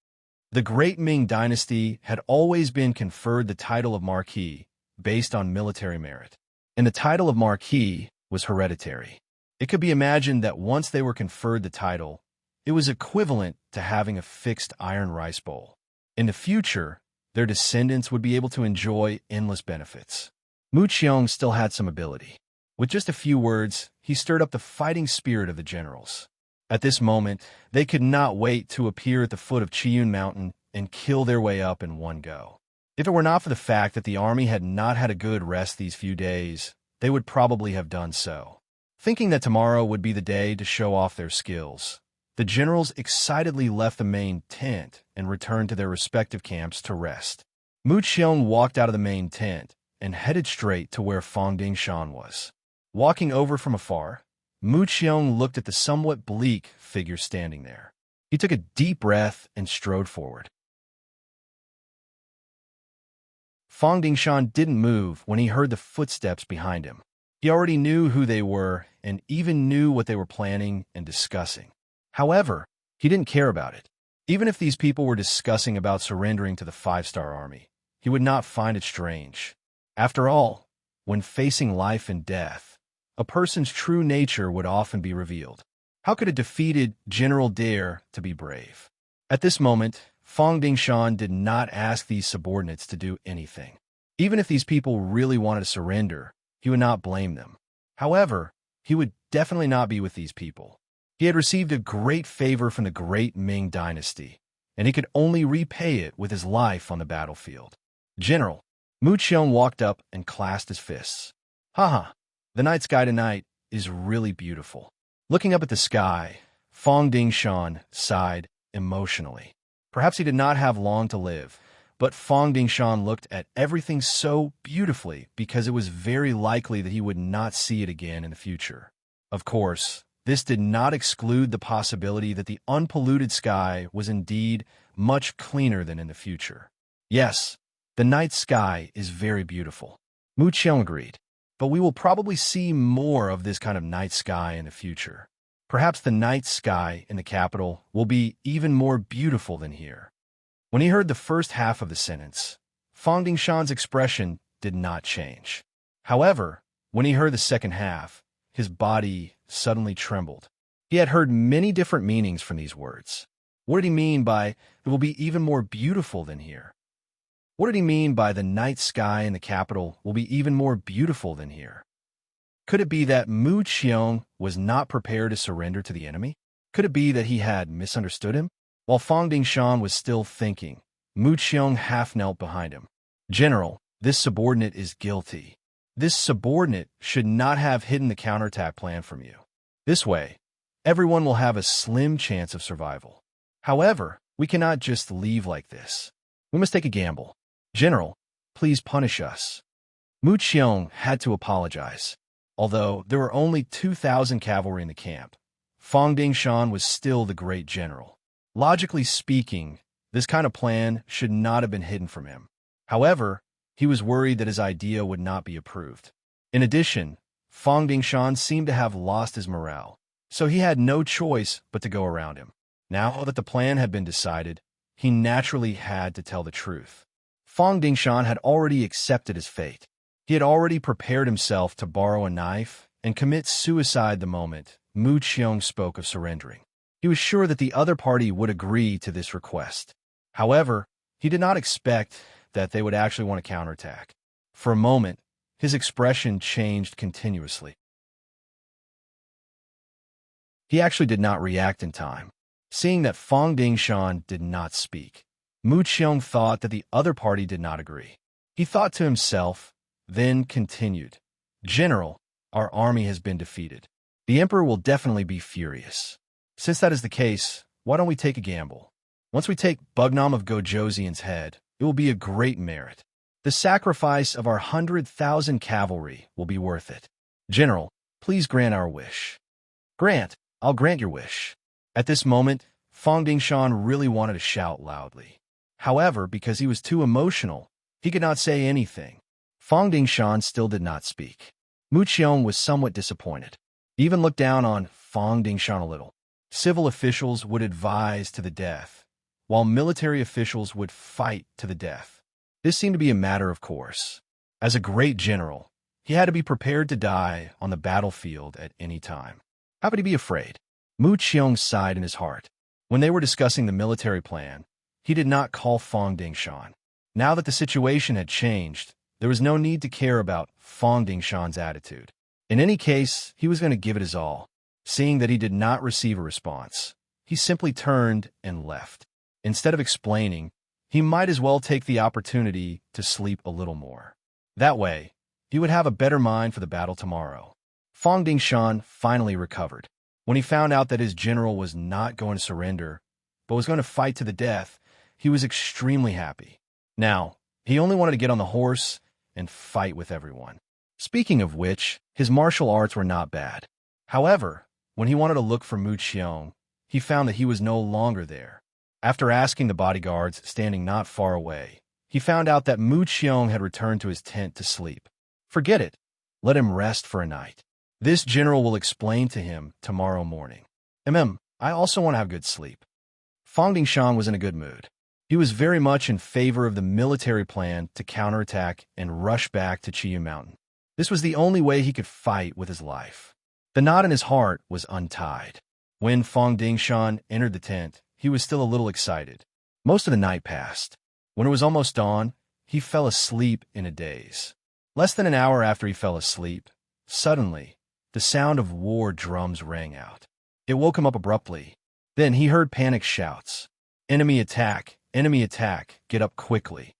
The great Ming dynasty had always been conferred the title of Marquis based on military merit, and the title of Marquis was hereditary. It could be imagined that once they were conferred the title, it was equivalent to having a fixed iron rice bowl. In the future, their descendants would be able to enjoy endless benefits. Mu Xiong still had some ability. With just a few words, he stirred up the fighting spirit of the generals. At this moment, they could not wait to appear at the foot of Chiyun Mountain and kill their way up in one go. If it were not for the fact that the army had not had a good rest these few days, they would probably have done so. Thinking that tomorrow would be the day to show off their skills, the generals excitedly left the main tent and returned to their respective camps to rest. Mu Xiong walked out of the main tent and headed straight to where Fong Dingshan was. Walking over from afar, Mu Xiong looked at the somewhat bleak figure standing there. He took a deep breath and strode forward. Fong Dingshan didn't move when he heard the footsteps behind him. He already knew who they were and even knew what they were planning and discussing. However, he didn't care about it. Even if these people were discussing about surrendering to the five-star army, he would not find it strange. After all, when facing life and death, a person's true nature would often be revealed. How could a defeated general dare to be brave? At this moment, Fong Dingshan did not ask these subordinates to do anything. Even if these people really wanted to surrender, he would not blame them. However, he would definitely not be with these people. He had received a great favor from the great Ming dynasty, and he could only repay it with his life on the battlefield. "General," Mu Xiong walked up and clasped his fists. "Haha, the night sky tonight is really beautiful." Looking up at the sky, Fong Dingshan sighed emotionally. Perhaps he did not have long to live, but Fong Dingshan looked at everything so beautifully because it was very likely that he would not see it again in the future. Of course, this did not exclude the possibility that the unpolluted sky was indeed much cleaner than in the future. Yes, the night sky is very beautiful. Mu Xiong agreed, but we will probably see more of this kind of night sky in the future. Perhaps the night sky in the capital will be even more beautiful than here. When he heard the first half of the sentence, Fong Dingshan's expression did not change. However, when he heard the second half, his body suddenly trembled. He had heard many different meanings from these words. What did he mean by, "it will be even more beautiful than here"? What did he mean by, "the night sky in the capital will be even more beautiful than here"? Could it be that Mu Qiong was not prepared to surrender to the enemy? Could it be that he had misunderstood him? While Fang Dingshan was still thinking, Mu Qiong half knelt behind him. General, this subordinate is guilty. This subordinate should not have hidden the counterattack plan from you. This way, everyone will have a slim chance of survival. However, we cannot just leave like this. We must take a gamble. General, please punish us. Mu Qiong had to apologize. Although there were only 2,000 cavalry in the camp, Fang Dingshan was still the great general. Logically speaking, this kind of plan should not have been hidden from him. However, he was worried that his idea would not be approved. In addition, Fang Dingshan seemed to have lost his morale, so he had no choice but to go around him. Now that the plan had been decided, he naturally had to tell the truth. Fang Dingshan had already accepted his fate. He had already prepared himself to borrow a knife and commit suicide the moment Mu Qiong spoke of surrendering. He was sure that the other party would agree to this request. However, he did not expect that they would actually want to counterattack. For a moment, his expression changed continuously. He actually did not react in time. Seeing that Fang Dingshan did not speak, Mu Qiong thought that the other party did not agree. He thought to himself, then continued, General, our army has been defeated. The emperor will definitely be furious. Since that is the case, why don't we take a gamble? Once we take Bugnam of Gojoseon's head, it will be a great merit. The sacrifice of our 100,000 cavalry will be worth it. General, please grant our wish. I'll grant your wish. At this moment, Fang Dingshan really wanted to shout loudly. However, because he was too emotional, he could not say anything. Fang Dingshan still did not speak. Mu Qiong was somewhat disappointed. He even looked down on Fang Dingshan a little. Civil officials would advise to the death, while military officials would fight to the death. This seemed to be a matter of course. As a great general, he had to be prepared to die on the battlefield at any time. How could he be afraid? Mu Qiong sighed in his heart. When they were discussing the military plan, he did not call Fang Dingshan. Now that the situation had changed, there was no need to care about Fang Dingshan's attitude. In any case, he was going to give it his all. Seeing that he did not receive a response, he simply turned and left. Instead of explaining, he might as well take the opportunity to sleep a little more. That way, he would have a better mind for the battle tomorrow. Fang Dingshan finally recovered. When he found out that his general was not going to surrender, but was going to fight to the death, he was extremely happy. Now, he only wanted to get on the horse and fight with everyone. Speaking of which, his martial arts were not bad. However, when he wanted to look for Mu Qiong, he found that he was no longer there. After asking the bodyguards standing not far away, he found out that Mu Qiong had returned to his tent to sleep. Forget it. Let him rest for a night. This general will explain to him tomorrow morning. I also want to have good sleep. Fang Dingshan was in a good mood. He was very much in favor of the military plan to counterattack and rush back to Chiyu Mountain. This was the only way he could fight with his life. The knot in his heart was untied. When Fang Dingshan entered the tent, he was still a little excited. Most of the night passed. When it was almost dawn, he fell asleep in a daze. Less than an hour after he fell asleep, suddenly, the sound of war drums rang out. It woke him up abruptly. Then he heard panic shouts. Enemy attack! Enemy attack! Get up quickly!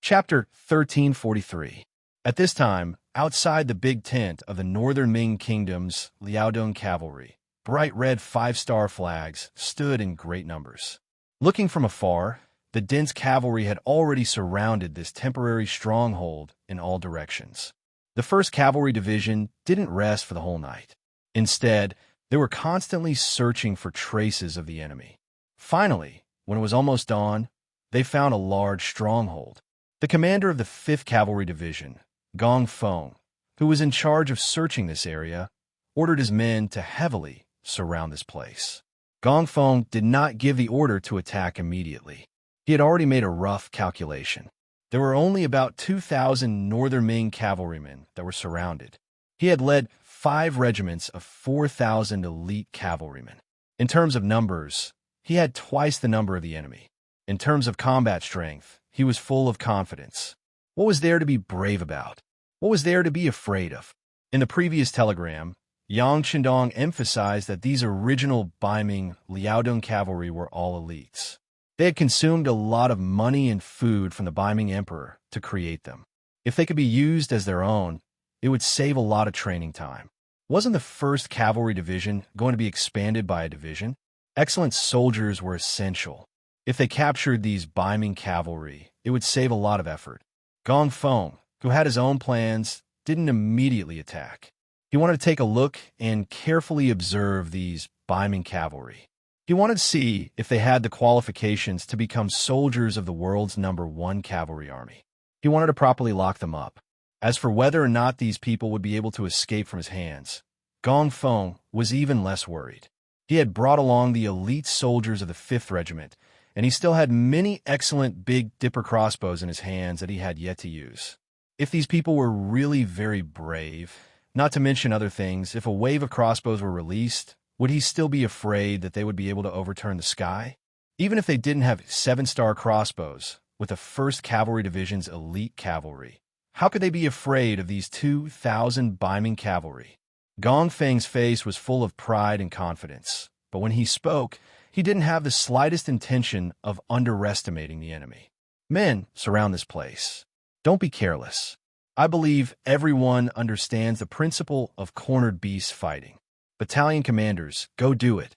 Chapter 1343. At this time, outside the big tent of the northern Ming Kingdom's Liaodong cavalry, bright red 5-star flags stood in great numbers. Looking from afar, the dense cavalry had already surrounded this temporary stronghold in all directions. The 1st Cavalry Division didn't rest for the whole night. Instead, they were constantly searching for traces of the enemy. Finally, when it was almost dawn, they found a large stronghold. The commander of the 5th Cavalry Division, Gong Feng, who was in charge of searching this area, ordered his men to heavily surround this place. Gong Feng did not give the order to attack immediately. He had already made a rough calculation. There were only about 2,000 northern Ming cavalrymen that were surrounded. He had led 5 regiments of 4,000 elite cavalrymen. In terms of numbers, he had twice the number of the enemy. In terms of combat strength, he was full of confidence. What was there to be brave about? What was there to be afraid of? In the previous telegram, Yang Qindong emphasized that these original Baiming Liaodong cavalry were all elites. They had consumed a lot of money and food from the Baiming Emperor to create them. If they could be used as their own, it would save a lot of training time. Wasn't the 1st Cavalry Division going to be expanded by a division? Excellent soldiers were essential. If they captured these Baiming cavalry, it would save a lot of effort. Gong Feng, who had his own plans, didn't immediately attack. He wanted to take a look and carefully observe these Baiming cavalry. He wanted to see if they had the qualifications to become soldiers of the world's #1 cavalry army. He wanted to properly lock them up. As for whether or not these people would be able to escape from his hands, Gong Feng was even less worried. He had brought along the elite soldiers of the 5th Regiment, and he still had many excellent Big Dipper crossbows in his hands that he had yet to use. If these people were really very brave, not to mention other things, if a wave of crossbows were released, would he still be afraid that they would be able to overturn the sky? Even if they didn't have 7-star crossbows with the 1st Cavalry Division's elite cavalry, how could they be afraid of these 2,000 Baiming cavalry? Gong Feng's face was full of pride and confidence, but when he spoke, he didn't have the slightest intention of underestimating the enemy. Men, surround this place. Don't be careless. I believe everyone understands the principle of cornered beasts fighting. Battalion commanders, go do it.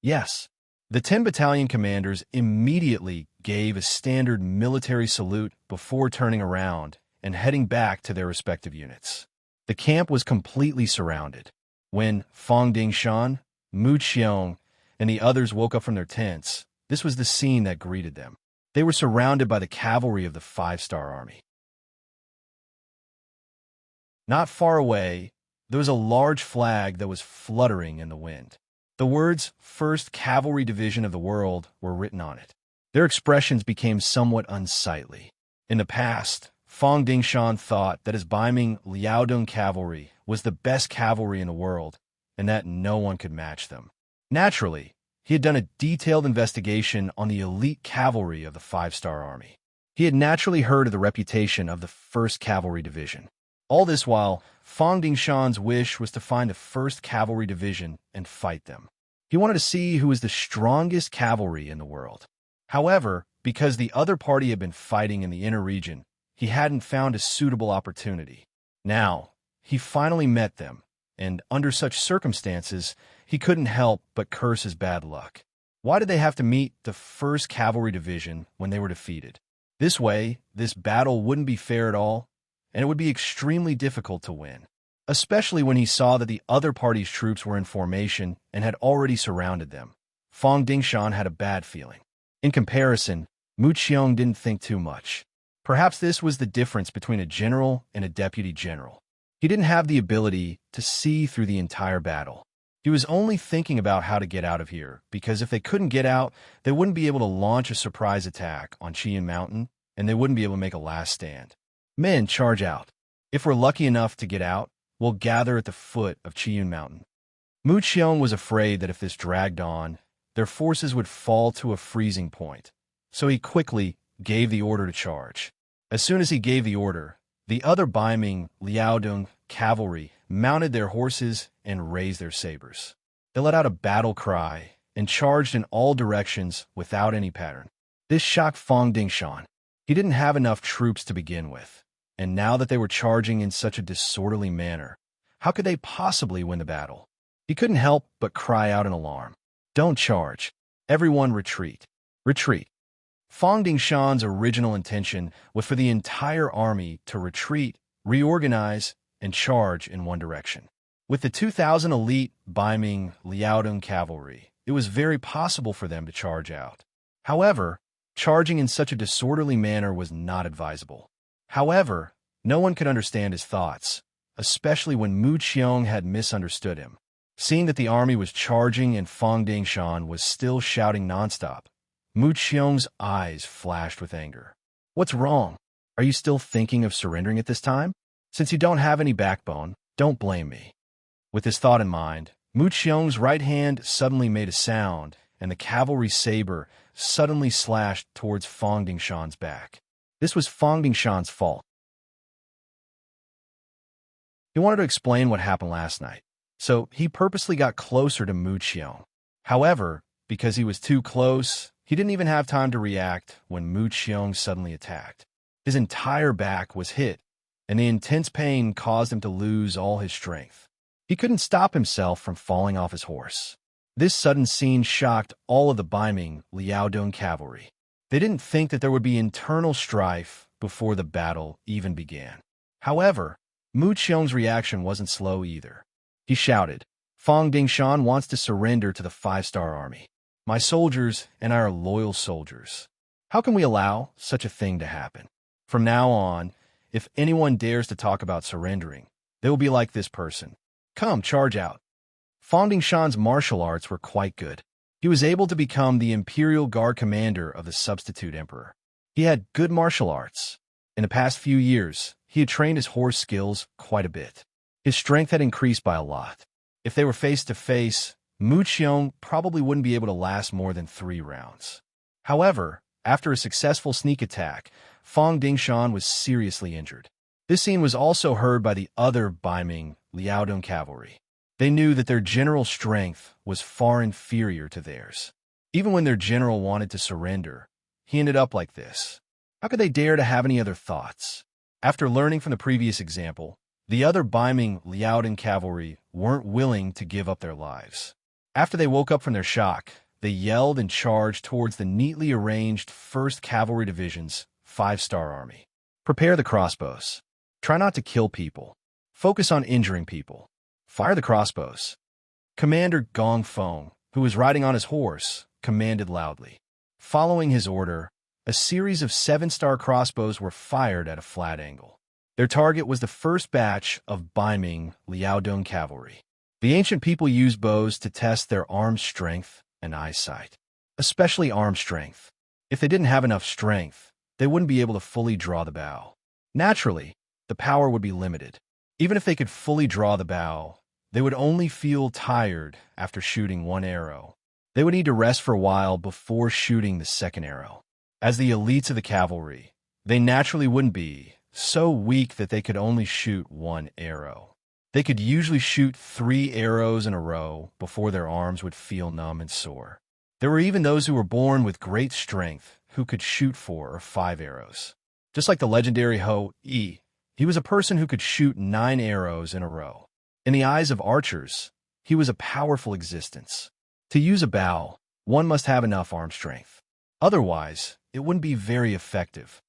Yes. The 10 battalion commanders immediately gave a standard military salute before turning around and heading back to their respective units. The camp was completely surrounded. When Fang Dingshan, Mu Qiong, and the others woke up from their tents, this was the scene that greeted them. They were surrounded by the cavalry of the 5-star army. Not far away, there was a large flag that was fluttering in the wind. The words 1st Cavalry Division of the World were written on it. Their expressions became somewhat unsightly. In the past, Fang Dingshan thought that his Baiming Liaodong cavalry was the best cavalry in the world, and that no one could match them. Naturally, he had done a detailed investigation on the elite cavalry of the 5-star army. He had naturally heard of the reputation of the 1st Cavalry Division. All this while, Fang Dingshan's wish was to find the 1st Cavalry Division and fight them. He wanted to see who was the strongest cavalry in the world. However, because the other party had been fighting in the inner region, he hadn't found a suitable opportunity. Now, he finally met them, and under such circumstances, he couldn't help but curse his bad luck. Why did they have to meet the 1st Cavalry Division when they were defeated? This way, this battle wouldn't be fair at all, and it would be extremely difficult to win, especially when he saw that the other party's troops were in formation and had already surrounded them. Fang Dingshan had a bad feeling. In comparison, Mu Qiong didn't think too much. Perhaps this was the difference between a general and a deputy general. He didn't have the ability to see through the entire battle. He was only thinking about how to get out of here, because if they couldn't get out, they wouldn't be able to launch a surprise attack on Qian Mountain, and they wouldn't be able to make a last stand. Men, charge out. If we're lucky enough to get out, we'll gather at the foot of Qian Mountain. Mu Qiong was afraid that if this dragged on, their forces would fall to a freezing point, so he quickly gave the order to charge. As soon as he gave the order, the other Baiming Liaodong cavalry mounted their horses and raised their sabers. They let out a battle cry and charged in all directions without any pattern. This shocked Fang Dingshan. He didn't have enough troops to begin with, and now that they were charging in such a disorderly manner, how could they possibly win the battle? He couldn't help but cry out in alarm. Don't charge. Everyone retreat. Retreat. Fang Dingshan's original intention was for the entire army to retreat, reorganize, and charge in one direction. With the 2,000 elite Baiming Liaodong cavalry, it was very possible for them to charge out. However, charging in such a disorderly manner was not advisable. However, no one could understand his thoughts, especially when Mu Qiong had misunderstood him. Seeing that the army was charging and Fang Dingshan was still shouting nonstop, Mu Qiong's eyes flashed with anger. What's wrong? Are you still thinking of surrendering at this time? Since you don't have any backbone, don't blame me. With this thought in mind, Mu Qiong's right hand suddenly made a sound, and the cavalry saber suddenly slashed towards Fang Dingshan's back. This was Fang Dingshan's fault. He wanted to explain what happened last night, so he purposely got closer to Mu Qiong. However, because he was too close, he didn't even have time to react when Mu Qiong suddenly attacked. His entire back was hit, and the intense pain caused him to lose all his strength. He couldn't stop himself from falling off his horse. This sudden scene shocked all of the Baiming Liaodong cavalry. They didn't think that there would be internal strife before the battle even began. However, Mu Qiong's reaction wasn't slow either. He shouted, "Fang Dingshan wants to surrender to the 5-star army. My soldiers and I are loyal soldiers. How can we allow such a thing to happen? From now on, if anyone dares to talk about surrendering, they will be like this person. Come, charge out." Fang Dingshan's martial arts were quite good. He was able to become the Imperial Guard commander of the substitute emperor. He had good martial arts. In the past few years, he had trained his horse skills quite a bit. His strength had increased by a lot. If they were face to face, Mu Qiong probably wouldn't be able to last more than 3 rounds. However, after a successful sneak attack, Fang Dingshan was seriously injured. This scene was also heard by the other Baiming Liaodong cavalry. They knew that their general's strength was far inferior to theirs. Even when their general wanted to surrender, he ended up like this. How could they dare to have any other thoughts? After learning from the previous example, the other Baiming Liaodong cavalry weren't willing to give up their lives. After they woke up from their shock, they yelled and charged towards the neatly arranged 1st Cavalry Division's 5-star army. Prepare the crossbows. Try not to kill people. Focus on injuring people. Fire the crossbows. Commander Gong Feng, who was riding on his horse, commanded loudly. Following his order, a series of 7-star crossbows were fired at a flat angle. Their target was the first batch of Baiming Liaodong cavalry. The ancient people used bows to test their arm strength and eyesight, especially arm strength. If they didn't have enough strength, they wouldn't be able to fully draw the bow. Naturally, the power would be limited. Even if they could fully draw the bow, they would only feel tired after shooting 1 arrow. They would need to rest for a while before shooting the 2nd arrow. As the elites of the cavalry, they naturally wouldn't be so weak that they could only shoot 1 arrow. They could usually shoot 3 arrows in a row before their arms would feel numb and sore. There were even those who were born with great strength who could shoot 4 or 5 arrows. Just like the legendary Ho Yi, he was a person who could shoot 9 arrows in a row. In the eyes of archers, he was a powerful existence. To use a bow, one must have enough arm strength. Otherwise, it wouldn't be very effective.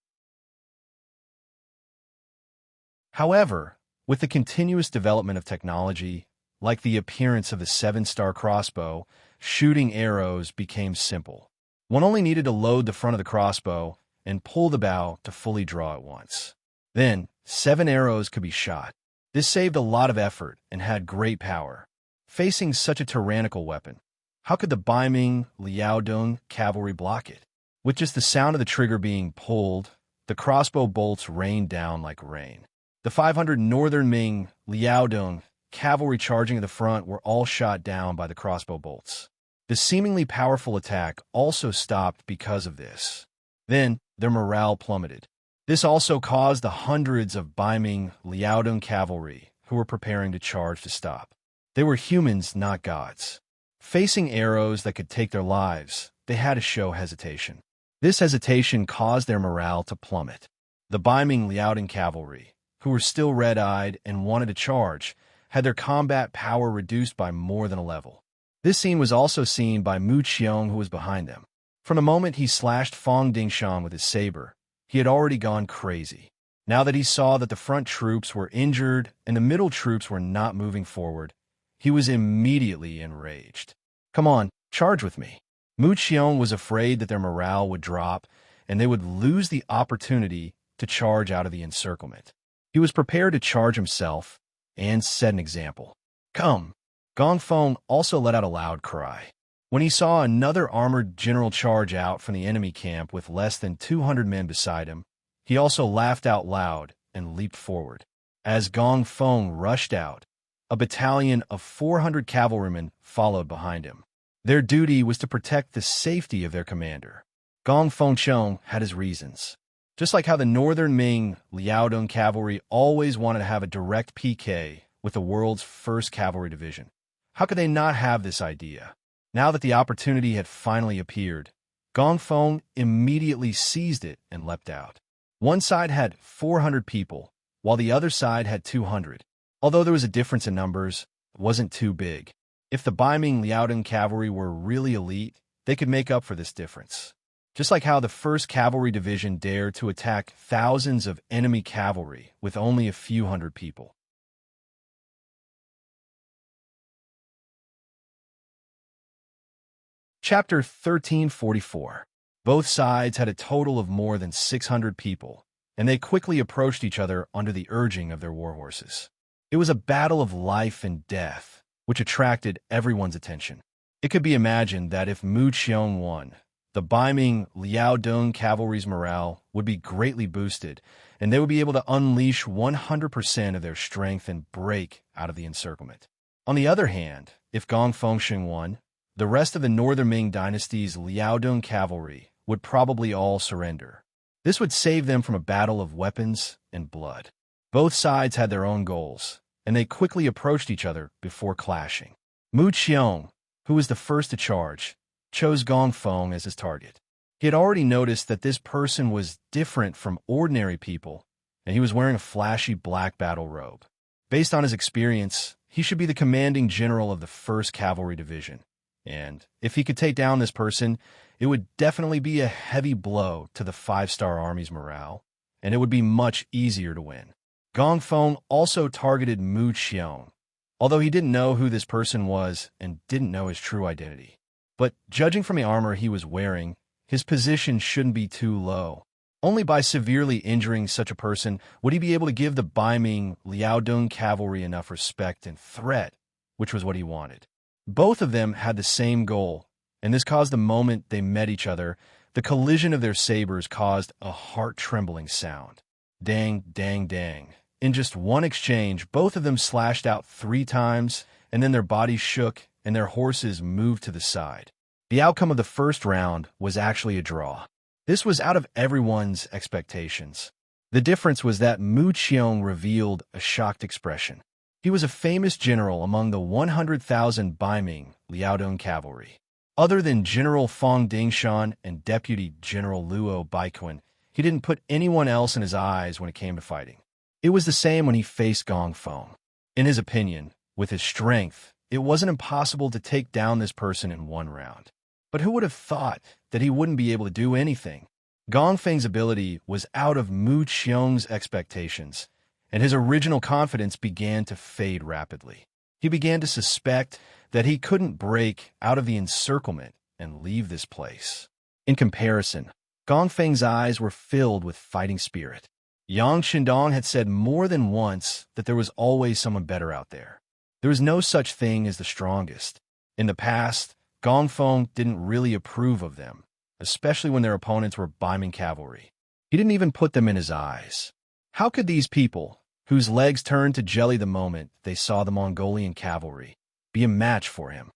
However, with the continuous development of technology, like the appearance of the 7-star crossbow, shooting arrows became simple. One only needed to load the front of the crossbow and pull the bow to fully draw at once. Then, 7 arrows could be shot. This saved a lot of effort and had great power. Facing such a tyrannical weapon, how could the Baiming Liaodong cavalry block it? With just the sound of the trigger being pulled, the crossbow bolts rained down like rain. The 500 Northern Ming Liaodong cavalry charging at the front were all shot down by the crossbow bolts. The seemingly powerful attack also stopped because of this. Then, their morale plummeted. This also caused the hundreds of Baiming Liaodong cavalry who were preparing to charge to stop. They were humans, not gods. Facing arrows that could take their lives, they had to show hesitation. This hesitation caused their morale to plummet. The Baiming Liaodong cavalry, who were still red-eyed and wanted to charge, had their combat power reduced by more than a level. This scene was also seen by Mu Qiong, who was behind them. From the moment he slashed Fang Dingshan with his saber, he had already gone crazy. Now that he saw that the front troops were injured and the middle troops were not moving forward, he was immediately enraged. "Come on, charge with me." Mu Qiong was afraid that their morale would drop and they would lose the opportunity to charge out of the encirclement. He was prepared to charge himself and set an example. "Come!" Gong Feng also let out a loud cry. When he saw another armored general charge out from the enemy camp with less than 200 men beside him, he also laughed out loud and leaped forward. As Gong Feng rushed out, a battalion of 400 cavalrymen followed behind him. Their duty was to protect the safety of their commander. Gong Fengcheng had his reasons. Just like how the Northern Ming Liaodong cavalry always wanted to have a direct PK with the world's first cavalry division. How could they not have this idea? Now that the opportunity had finally appeared, Gongfeng immediately seized it and leapt out. One side had 400 people, while the other side had 200. Although there was a difference in numbers, it wasn't too big. If the Baiming Liaodong cavalry were really elite, they could make up for this difference. Just like how the 1st Cavalry Division dared to attack thousands of enemy cavalry with only a few hundred people. Chapter 1344. Both sides had a total of more than 600 people, and they quickly approached each other under the urging of their warhorses. It was a battle of life and death, which attracted everyone's attention. It could be imagined that if Mu Qiong won, the Baiming Liaodong cavalry's morale would be greatly boosted, and they would be able to unleash 100% of their strength and break out of the encirclement. On the other hand, if Gongfeng won, the rest of the Northern Ming dynasty's Liaodong cavalry would probably all surrender. This would save them from a battle of weapons and blood. Both sides had their own goals, and they quickly approached each other before clashing. Mu Qiong, who was the first to charge, chose Gongfeng as his target. He had already noticed that this person was different from ordinary people, and he was wearing a flashy black battle robe. Based on his experience, he should be the commanding general of the 1st Cavalry Division, and if he could take down this person, it would definitely be a heavy blow to the 5-star army's morale, and it would be much easier to win. Gongfeng also targeted Mu Qiong, although he didn't know who this person was and didn't know his true identity. But judging from the armor he was wearing, his position shouldn't be too low. Only by severely injuring such a person would he be able to give the Baiming Liaodong cavalry enough respect and threat, which was what he wanted. Both of them had the same goal, and this caused the moment they met each other, the collision of their sabers caused a heart-trembling sound. Dang, dang, dang. In just one exchange, both of them slashed out 3 times, and then their bodies shook and their horses moved to the side. The outcome of the first round was actually a draw. This was out of everyone's expectations. The difference was that Mu Qiong revealed a shocked expression. He was a famous general among the 100,000 Baiming Liaodong cavalry. Other than General Fong Dingshan and Deputy General Luo Baiquan, he didn't put anyone else in his eyes when it came to fighting. It was the same when he faced Gongfeng. In his opinion, with his strength, it wasn't impossible to take down this person in one round. But who would have thought that he wouldn't be able to do anything? Gongfeng's ability was out of Mu Qiong's expectations, and his original confidence began to fade rapidly. He began to suspect that he couldn't break out of the encirclement and leave this place. In comparison, Gongfeng's eyes were filled with fighting spirit. Yang Shindong had said more than once that there was always someone better out there. There was no such thing as the strongest. In the past, Gongfeng didn't really approve of them, especially when their opponents were Baiming cavalry. He didn't even put them in his eyes. How could these people, whose legs turned to jelly the moment they saw the Mongolian cavalry, be a match for him?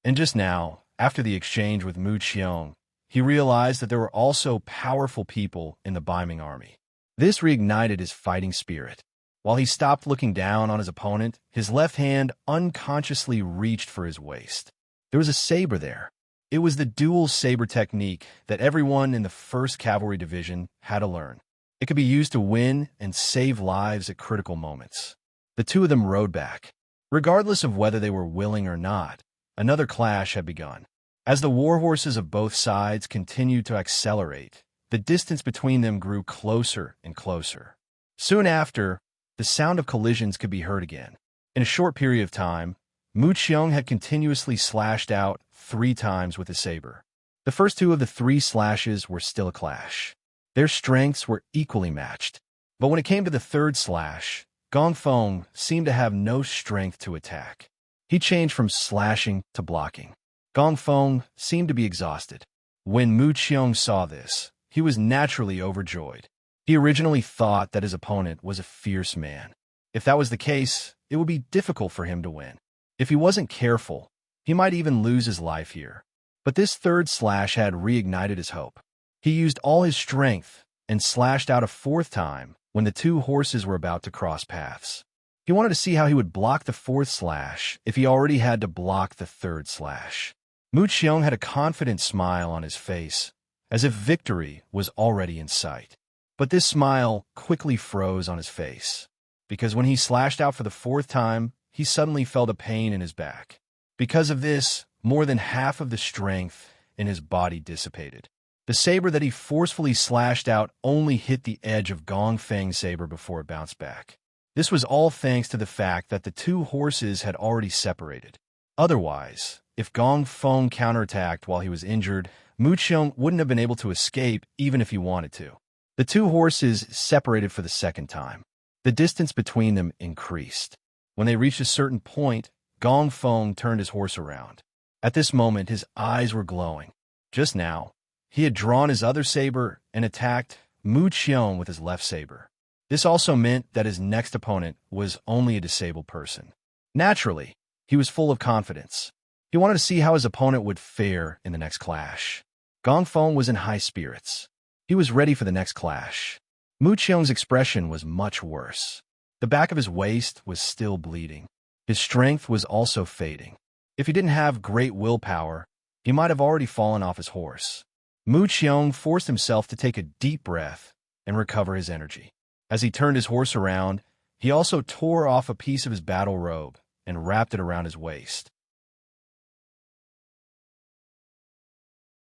And just now, after the exchange with Mu Qiong, he realized that there were also powerful people in the Baiming army. This reignited his fighting spirit. While he stopped looking down on his opponent, his left hand unconsciously reached for his waist. There was a saber there. It was the dual saber technique that everyone in the 1st Cavalry Division had to learn. It could be used to win and save lives at critical moments. The two of them rode back. Regardless of whether they were willing or not, another clash had begun. As the warhorses of both sides continued to accelerate, the distance between them grew closer and closer. Soon after, the sound of collisions could be heard again. In a short period of time, Mu Qiong had continuously slashed out 3 times with his saber. The first 2 of the 3 slashes were still a clash. Their strengths were equally matched. But when it came to the 3rd slash, Gongfeng seemed to have no strength to attack. He changed from slashing to blocking. Gongfeng seemed to be exhausted. When Mu Qiong saw this, he was naturally overjoyed. He originally thought that his opponent was a fierce man. If that was the case, it would be difficult for him to win. If he wasn't careful, he might even lose his life here. But this third slash had reignited his hope. He used all his strength and slashed out a fourth time when the two horses were about to cross paths. He wanted to see how he would block the fourth slash if he already had to block the third slash. Mu Qiong had a confident smile on his face, as if victory was already in sight. But this smile quickly froze on his face, because when he slashed out for the fourth time, he suddenly felt a pain in his back. Because of this, more than half of the strength in his body dissipated. The saber that he forcefully slashed out only hit the edge of Gong Feng's saber before it bounced back. This was all thanks to the fact that the two horses had already separated. Otherwise, if Gong Feng counterattacked while he was injured, Mu Qiong wouldn't have been able to escape even if he wanted to. The two horses separated for the second time. The distance between them increased. When they reached a certain point, Gong Feng turned his horse around. At this moment, his eyes were glowing. Just now, he had drawn his other saber and attacked Mu Qiong with his left saber. This also meant that his next opponent was only a disabled person. Naturally, he was full of confidence. He wanted to see how his opponent would fare in the next clash. Gong Feng was in high spirits. He was ready for the next clash. Mu Qiong's expression was much worse. The back of his waist was still bleeding. His strength was also fading. If he didn't have great willpower, he might have already fallen off his horse. Mu Qiong forced himself to take a deep breath and recover his energy. As he turned his horse around, he also tore off a piece of his battle robe and wrapped it around his waist.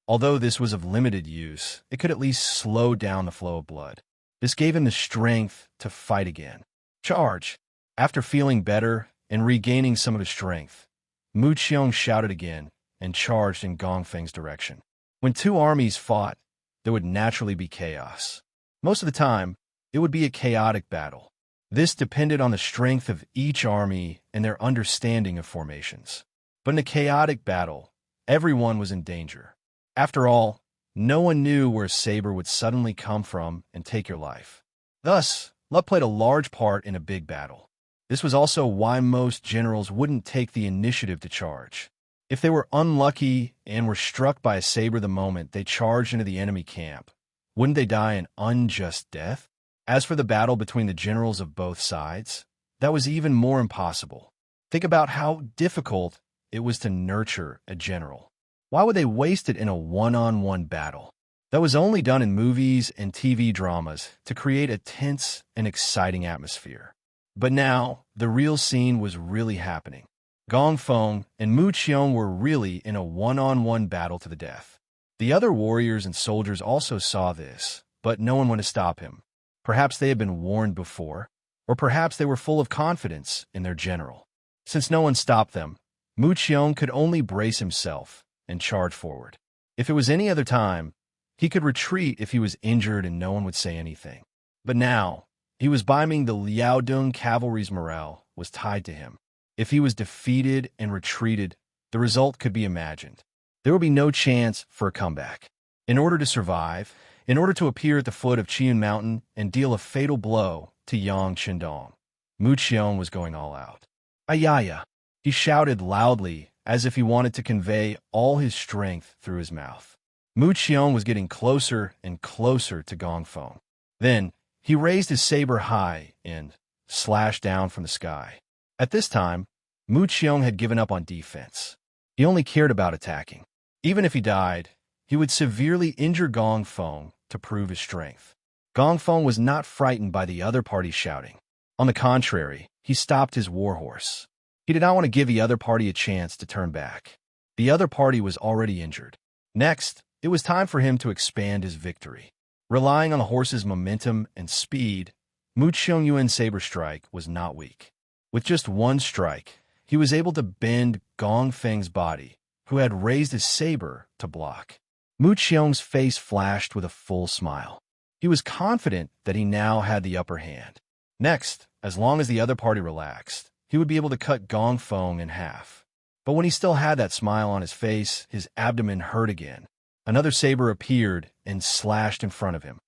Although this was of limited use, it could at least slow down the flow of blood. This gave him the strength to fight again. Charge! After feeling better and regaining some of his strength, Mu Qiong shouted again and charged in Gong Feng's direction. When two armies fought, there would naturally be chaos. Most of the time, it would be a chaotic battle. This depended on the strength of each army and their understanding of formations. But in a chaotic battle, everyone was in danger. After all, no one knew where a saber would suddenly come from and take your life. Thus, luck played a large part in a big battle. This was also why most generals wouldn't take the initiative to charge. If they were unlucky and were struck by a saber the moment they charged into the enemy camp, wouldn't they die an unjust death? As for the battle between the generals of both sides, that was even more impossible. Think about how difficult it was to nurture a general. Why would they waste it in a one-on-one battle? That was only done in movies and TV dramas to create a tense and exciting atmosphere. But now, the real scene was really happening. Gong Feng and Mu Qiong were really in a one-on-one battle to the death. The other warriors and soldiers also saw this, but no one went to stop him. Perhaps they had been warned before, or perhaps they were full of confidence in their general. Since no one stopped them, Mu Qiong could only brace himself and charge forward. If it was any other time, he could retreat if he was injured and no one would say anything. But now, he was biming the Liaodong cavalry's morale was tied to him. If he was defeated and retreated, the result could be imagined. There would be no chance for a comeback. In order to survive, in order to appear at the foot of Qian Mountain and deal a fatal blow to Yang Qindong, Mu Qiong was going all out. Ayaya! He shouted loudly as if he wanted to convey all his strength through his mouth. Mu Qiong was getting closer and closer to Gong Feng. Then, he raised his saber high and slashed down from the sky. At this time, Mu Qiong had given up on defense. He only cared about attacking. Even if he died, he would severely injure Gong Feng to prove his strength. Gong Feng was not frightened by the other party shouting. On the contrary, he stopped his warhorse. He did not want to give the other party a chance to turn back. The other party was already injured. Next, it was time for him to expand his victory. Relying on the horse's momentum and speed, Mu Qiong saber strike was not weak. With just one strike, he was able to bend Gong Feng's body, who had raised his saber to block. Mu Qiong's face flashed with a full smile. He was confident that he now had the upper hand. Next, as long as the other party relaxed, he would be able to cut Gong Feng in half. But when he still had that smile on his face, his abdomen hurt again. Another saber appeared and slashed in front of him.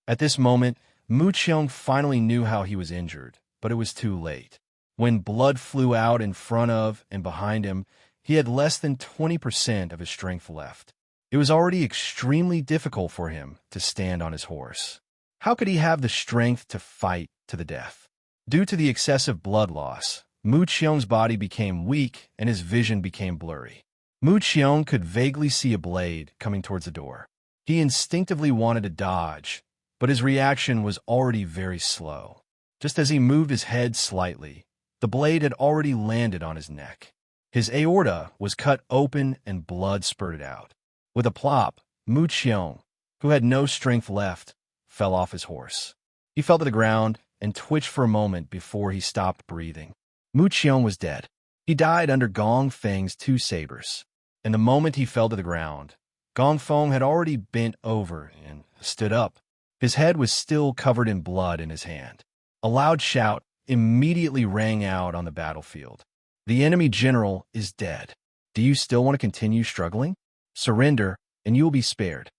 At this moment, Mu Qiong finally knew how he was injured, but it was too late. When blood flew out in front of and behind him, he had less than 20% of his strength left. It was already extremely difficult for him to stand on his horse. How could he have the strength to fight to the death? Due to the excessive blood loss, Mu Qiong's body became weak and his vision became blurry. Mu Qiong could vaguely see a blade coming towards the door. He instinctively wanted to dodge, but his reaction was already very slow. Just as he moved his head slightly, the blade had already landed on his neck. His aorta was cut open and blood spurted out. With a plop, Mu Qiong, who had no strength left, fell off his horse. He fell to the ground and twitched for a moment before he stopped breathing. Mu Qiong was dead. He died under Gong Feng's 2 sabers. And the moment he fell to the ground, Gong Feng had already bent over and stood up. His head was still covered in blood in his hand. A loud shout immediately rang out on the battlefield. The enemy general is dead. Do you still want to continue struggling? Surrender, and you will be spared.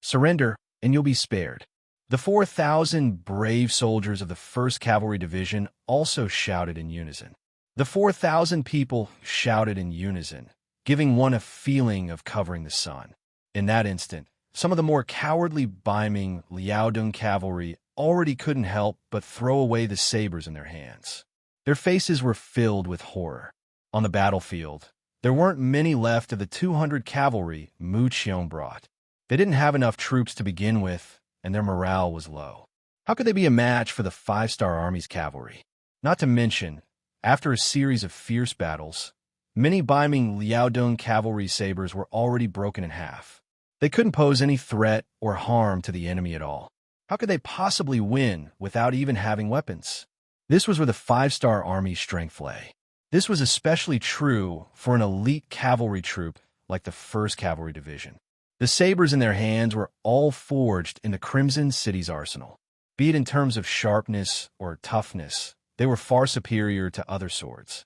Surrender, and you'll be spared. The 4,000 brave soldiers of the 1st Cavalry Division also shouted in unison. The 4,000 people shouted in unison, giving one a feeling of covering the sun. In that instant, some of the more cowardly Baiming Liaodong cavalry already couldn't help but throw away the sabers in their hands. Their faces were filled with horror. On the battlefield, there weren't many left of the 200 cavalry Mu Qiong brought. They didn't have enough troops to begin with, and their morale was low. How could they be a match for the 5-star army's cavalry? Not to mention, after a series of fierce battles, many Baiming Liaodong cavalry sabers were already broken in half. They couldn't pose any threat or harm to the enemy at all. How could they possibly win without even having weapons? This was where the 5-star army's strength lay. This was especially true for an elite cavalry troop like the 1st Cavalry Division. The sabers in their hands were all forged in the Crimson City's arsenal. Be it in terms of sharpness or toughness, they were far superior to other swords.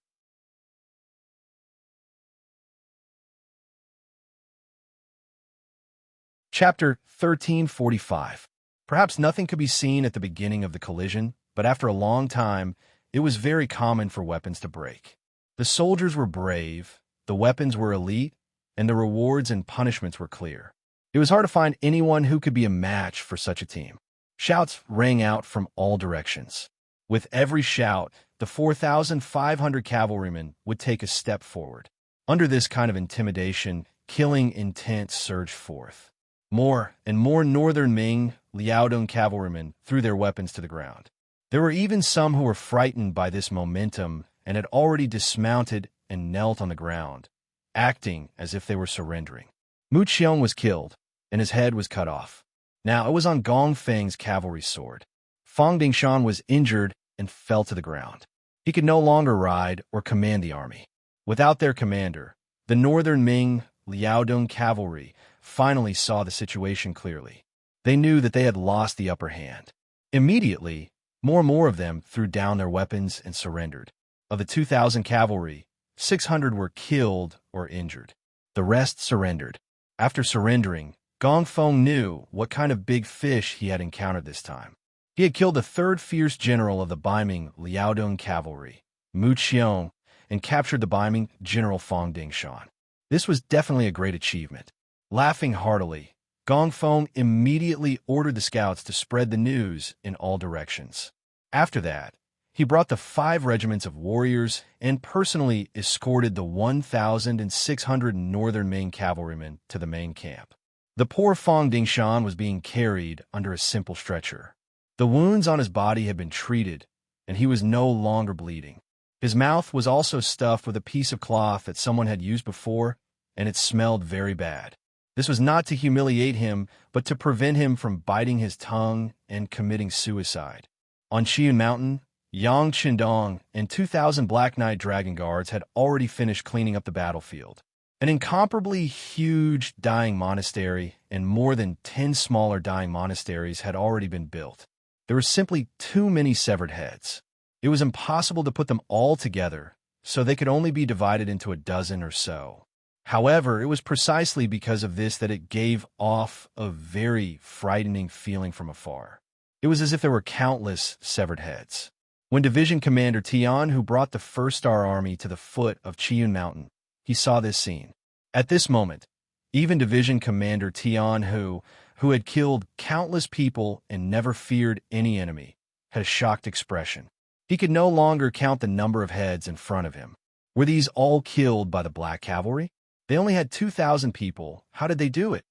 Chapter 1345. Perhaps nothing could be seen at the beginning of the collision, but after a long time, it was very common for weapons to break. The soldiers were brave, the weapons were elite, and the rewards and punishments were clear. It was hard to find anyone who could be a match for such a team. Shouts rang out from all directions. With every shout, the 4,500 cavalrymen would take a step forward. Under this kind of intimidation, killing intent surged forth. More and more northern Ming Liaodong cavalrymen threw their weapons to the ground. There were even some who were frightened by this momentum and had already dismounted and knelt on the ground, acting as if they were surrendering. Mu Qiong was killed, and his head was cut off. Now it was on Gong Feng's cavalry sword. Fang Dingshan was injured and fell to the ground. He could no longer ride or command the army. Without their commander, the northern Ming Liaodong cavalry finally saw the situation clearly. They knew that they had lost the upper hand. Immediately, more and more of them threw down their weapons and surrendered. Of the 2,000 cavalry, 600 were killed or injured. The rest surrendered. After surrendering, Gong Feng knew what kind of big fish he had encountered this time. He had killed the 3rd fierce general of the Baiming Liaodong cavalry, Mu Qiong, and captured the Baiming General Fang Dingshan. This was definitely a great achievement. Laughing heartily, Gong Feng immediately ordered the scouts to spread the news in all directions. After that, he brought the 5 regiments of warriors and personally escorted the 1,600 northern Ming cavalrymen to the main camp. The poor Fang Dingshan was being carried under a simple stretcher. The wounds on his body had been treated, and he was no longer bleeding. His mouth was also stuffed with a piece of cloth that someone had used before, and it smelled very bad. This was not to humiliate him, but to prevent him from biting his tongue and committing suicide. On Qian Mountain, Yang Qindong and 2,000 Black Knight Dragon Guards had already finished cleaning up the battlefield. An incomparably huge dying monastery and more than 10 smaller dying monasteries had already been built. There were simply too many severed heads. It was impossible to put them all together, so they could only be divided into a dozen or so. However, it was precisely because of this that it gave off a very frightening feeling from afar. It was as if there were countless severed heads. When Division Commander Tian, who brought the First Star Army to the foot of Chiyun Mountain, he saw this scene. At this moment, even Division Commander Tian, who had killed countless people and never feared any enemy, had a shocked expression. He could no longer count the number of heads in front of him. Were these all killed by the Black Cavalry? They only had 2,000 people. How did they do it?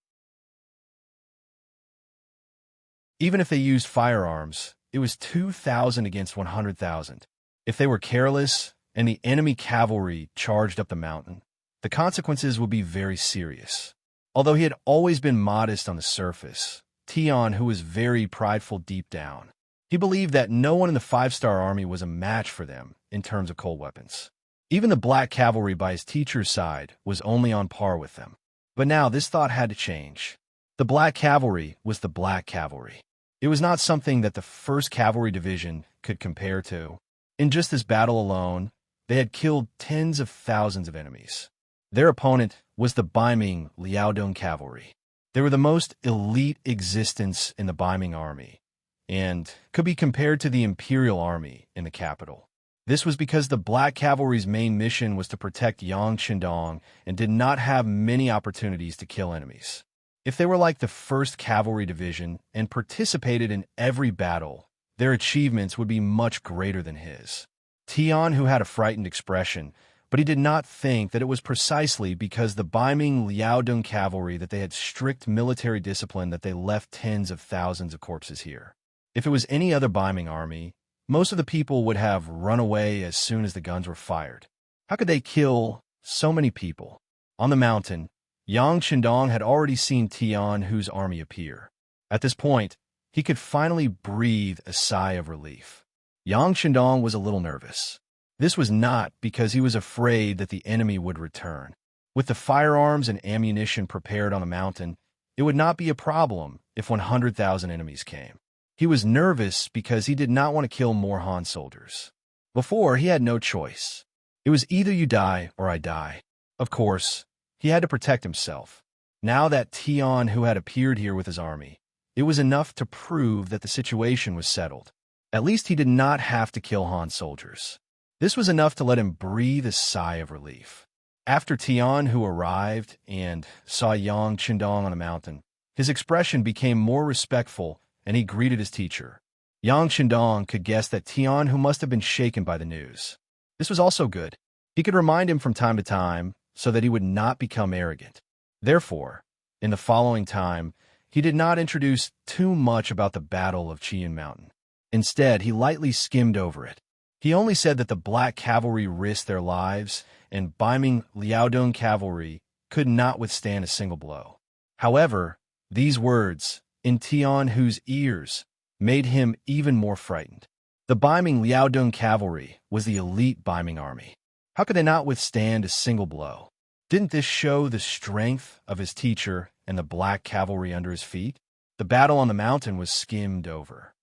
Even if they used firearms, it was 2,000 against 100,000. If they were careless and the enemy cavalry charged up the mountain, the consequences would be very serious. Although he had always been modest on the surface, Tian, who was very prideful deep down, he believed that no one in the 5-star army was a match for them in terms of cold weapons. Even the Black Cavalry by his teacher's side was only on par with them. But now this thought had to change. The Black Cavalry was the Black Cavalry. It was not something that the 1st Cavalry Division could compare to. In just this battle alone, they had killed tens of thousands of enemies. Their opponent was the Baiming Liaodong Cavalry. They were the most elite existence in the Baiming army, and could be compared to the Imperial Army in the capital. This was because the Black Cavalry's main mission was to protect Yang Qindong and did not have many opportunities to kill enemies. If they were like the 1st Cavalry Division and participated in every battle, their achievements would be much greater than his. Tian, who had a frightened expression, but he did not think that it was precisely because the Baiming Liaodong Cavalry that they had strict military discipline that they left tens of thousands of corpses here. If it was any other Baiming army, most of the people would have run away as soon as the guns were fired. How could they kill so many people? On the mountain, Yang Qindong had already seen Tian, whose army appear. At this point, he could finally breathe a sigh of relief. Yang Qindong was a little nervous. This was not because he was afraid that the enemy would return. With the firearms and ammunition prepared on the mountain, it would not be a problem if 100,000 enemies came. He was nervous because he did not want to kill more Han soldiers. Before, he had no choice. It was either you die or I die. Of course, he had to protect himself. Now that Tian, who had appeared here with his army, it was enough to prove that the situation was settled. At least he did not have to kill Han soldiers. This was enough to let him breathe a sigh of relief. After Tian, who arrived and saw Yang Qindong on the mountain, his expression became more respectful and he greeted his teacher. Yang Qindong could guess that Tian, who must have been shaken by the news. This was also good. He could remind him from time to time so that he would not become arrogant. Therefore, in the following time, he did not introduce too much about the Battle of Chiyun Mountain. Instead, he lightly skimmed over it. He only said that the Black Cavalry risked their lives and Baiming Liaodong Cavalry could not withstand a single blow. However, these words, in Tian, whose ears, made him even more frightened. The Baiming Liaodong Cavalry was the elite Baiming army. How could they not withstand a single blow? Didn't this show the strength of his teacher and the Black Cavalry under his feet? The battle on the mountain was skimmed over.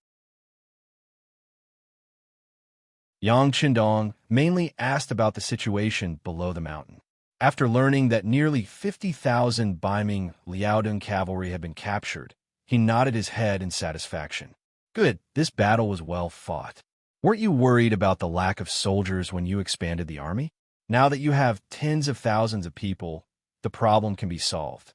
Yang Qindong mainly asked about the situation below the mountain. After learning that nearly 50,000 Baiming Liaodong Cavalry had been captured, he nodded his head in satisfaction. Good, this battle was well fought. Weren't you worried about the lack of soldiers when you expanded the army? Now that you have tens of thousands of people, the problem can be solved.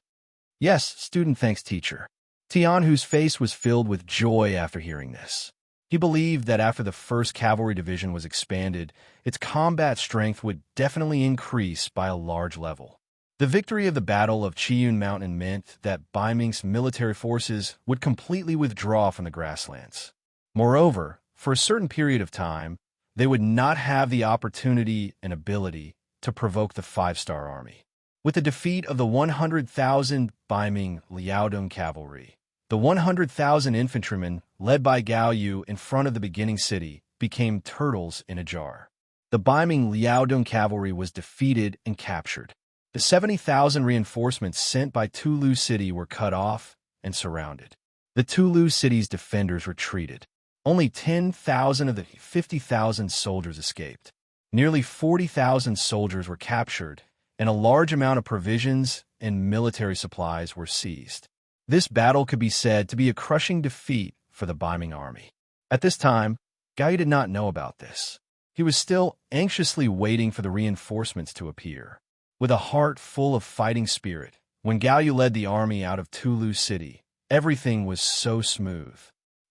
Yes, student thanks teacher. Tian, whose face was filled with joy after hearing this. He believed that after the 1st Cavalry Division was expanded, its combat strength would definitely increase by a large level. The victory of the Battle of Chiyun Mountain meant that Baiming's military forces would completely withdraw from the grasslands. Moreover, for a certain period of time, they would not have the opportunity and ability to provoke the 5-star army. With the defeat of the 100,000 Baiming Liaodong Cavalry, the 100,000 infantrymen, led by Gao Yu in front of the beginning city, became turtles in a jar. The Baiming Liaodong Cavalry was defeated and captured. The 70,000 reinforcements sent by Tulu City were cut off and surrounded. The Tulu City's defenders retreated. Only 10,000 of the 50,000 soldiers escaped. Nearly 40,000 soldiers were captured, and a large amount of provisions and military supplies were seized. This battle could be said to be a crushing defeat for the Baiming army. At this time, Gao Yu did not know about this. He was still anxiously waiting for the reinforcements to appear. With a heart full of fighting spirit, when Gao Yu led the army out of Tulu City, everything was so smooth.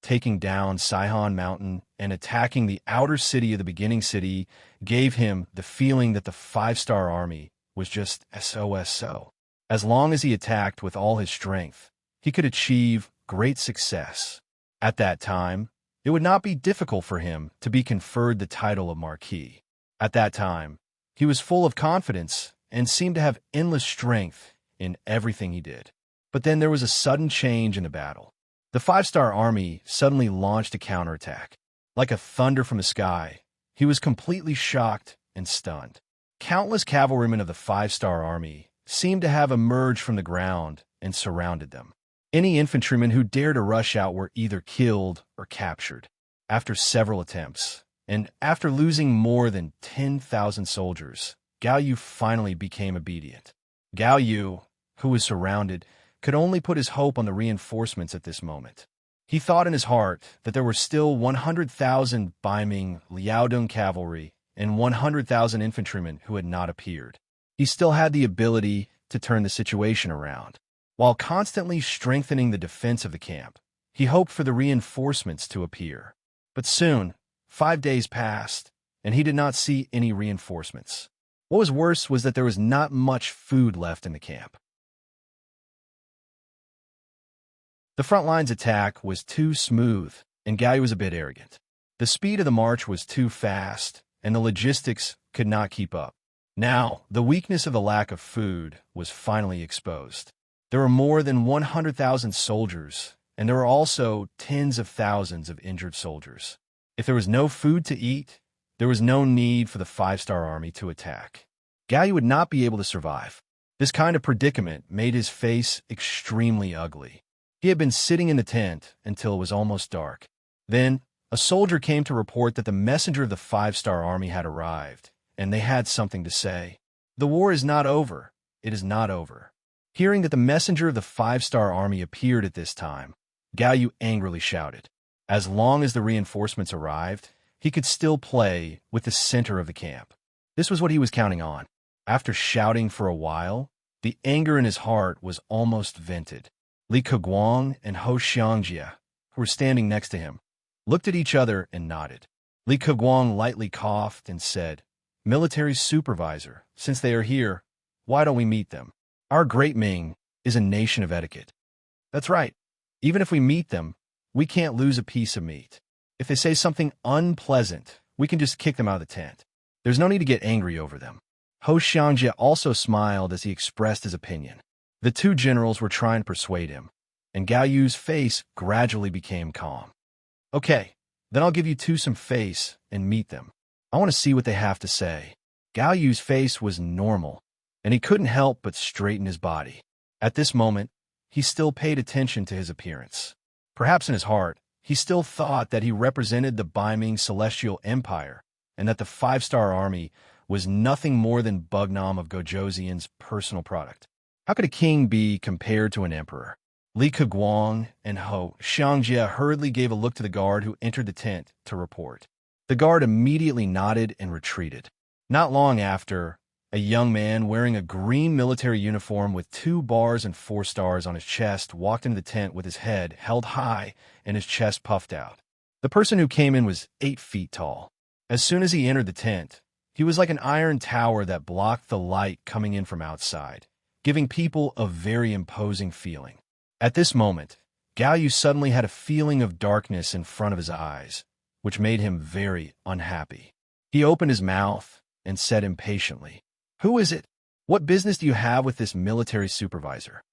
Taking down Saihan Mountain and attacking the outer city of the beginning city gave him the feeling that the five-star army was just SOSO. As long as he attacked with all his strength, he could achieve great success. At that time, it would not be difficult for him to be conferred the title of Marquis. At that time, he was full of confidence and seemed to have endless strength in everything he did. But then there was a sudden change in the battle. The five-star army suddenly launched a counterattack. Like a thunder from the sky, he was completely shocked and stunned. Countless cavalrymen of the five-star army seemed to have emerged from the ground and surrounded them. Any infantrymen who dared to rush out were either killed or captured. After several attempts, and after losing more than 10,000 soldiers, Gao Yu finally became obedient. Gao Yu, who was surrounded, could only put his hope on the reinforcements at this moment. He thought in his heart that there were still 100,000 Baiming Liaodong cavalry and 100,000 infantrymen who had not appeared. He still had the ability to turn the situation around. While constantly strengthening the defense of the camp, he hoped for the reinforcements to appear. But soon, 5 days passed, and he did not see any reinforcements. What was worse was that there was not much food left in the camp. The front line's attack was too smooth, and Gao Yu was a bit arrogant. The speed of the march was too fast, and the logistics could not keep up. Now, the weakness of the lack of food was finally exposed. There were more than 100,000 soldiers, and there were also tens of thousands of injured soldiers. If there was no food to eat, there was no need for the five-star army to attack. Gao Yu would not be able to survive. This kind of predicament made his face extremely ugly. He had been sitting in the tent until it was almost dark. Then, a soldier came to report that the messenger of the five-star army had arrived, and they had something to say. The war is not over. It is not over. Hearing that the messenger of the five-star army appeared at this time, Gao Yu angrily shouted. As long as the reinforcements arrived, he could still play with the center of the camp. This was what he was counting on. After shouting for a while, the anger in his heart was almost vented. Li Keguang and Ho Xiangjie, who were standing next to him, looked at each other and nodded. Li Keguang lightly coughed and said, "Military supervisor, since they are here, why don't we meet them? Our Great Ming is a nation of etiquette." "That's right. Even if we meet them, we can't lose a piece of meat. If they say something unpleasant, we can just kick them out of the tent. There's no need to get angry over them." Ho Xiangjie also smiled as he expressed his opinion. The two generals were trying to persuade him, and Gao Yu's face gradually became calm. "Okay, then I'll give you two some face and meet them. I want to see what they have to say." Gao Yu's face was normal, and he couldn't help but straighten his body. At this moment, he still paid attention to his appearance. Perhaps in his heart, he still thought that he represented the Baiming Celestial Empire, and that the five-star army was nothing more than Bugnam of Gojoseon's personal product. How could a king be compared to an emperor? Li Keguang and Ho Xiangjie hurriedly gave a look to the guard who entered the tent to report. The guard immediately nodded and retreated. Not long after, a young man wearing a green military uniform with 2 bars and 4 stars on his chest walked into the tent with his head held high and his chest puffed out. The person who came in was 8 feet tall. As soon as he entered the tent, he was like an iron tower that blocked the light coming in from outside, giving people a very imposing feeling. At this moment, Gao Yu suddenly had a feeling of darkness in front of his eyes, which made him very unhappy. He opened his mouth and said impatiently, "Who is it? What business do you have with this military supervisor?"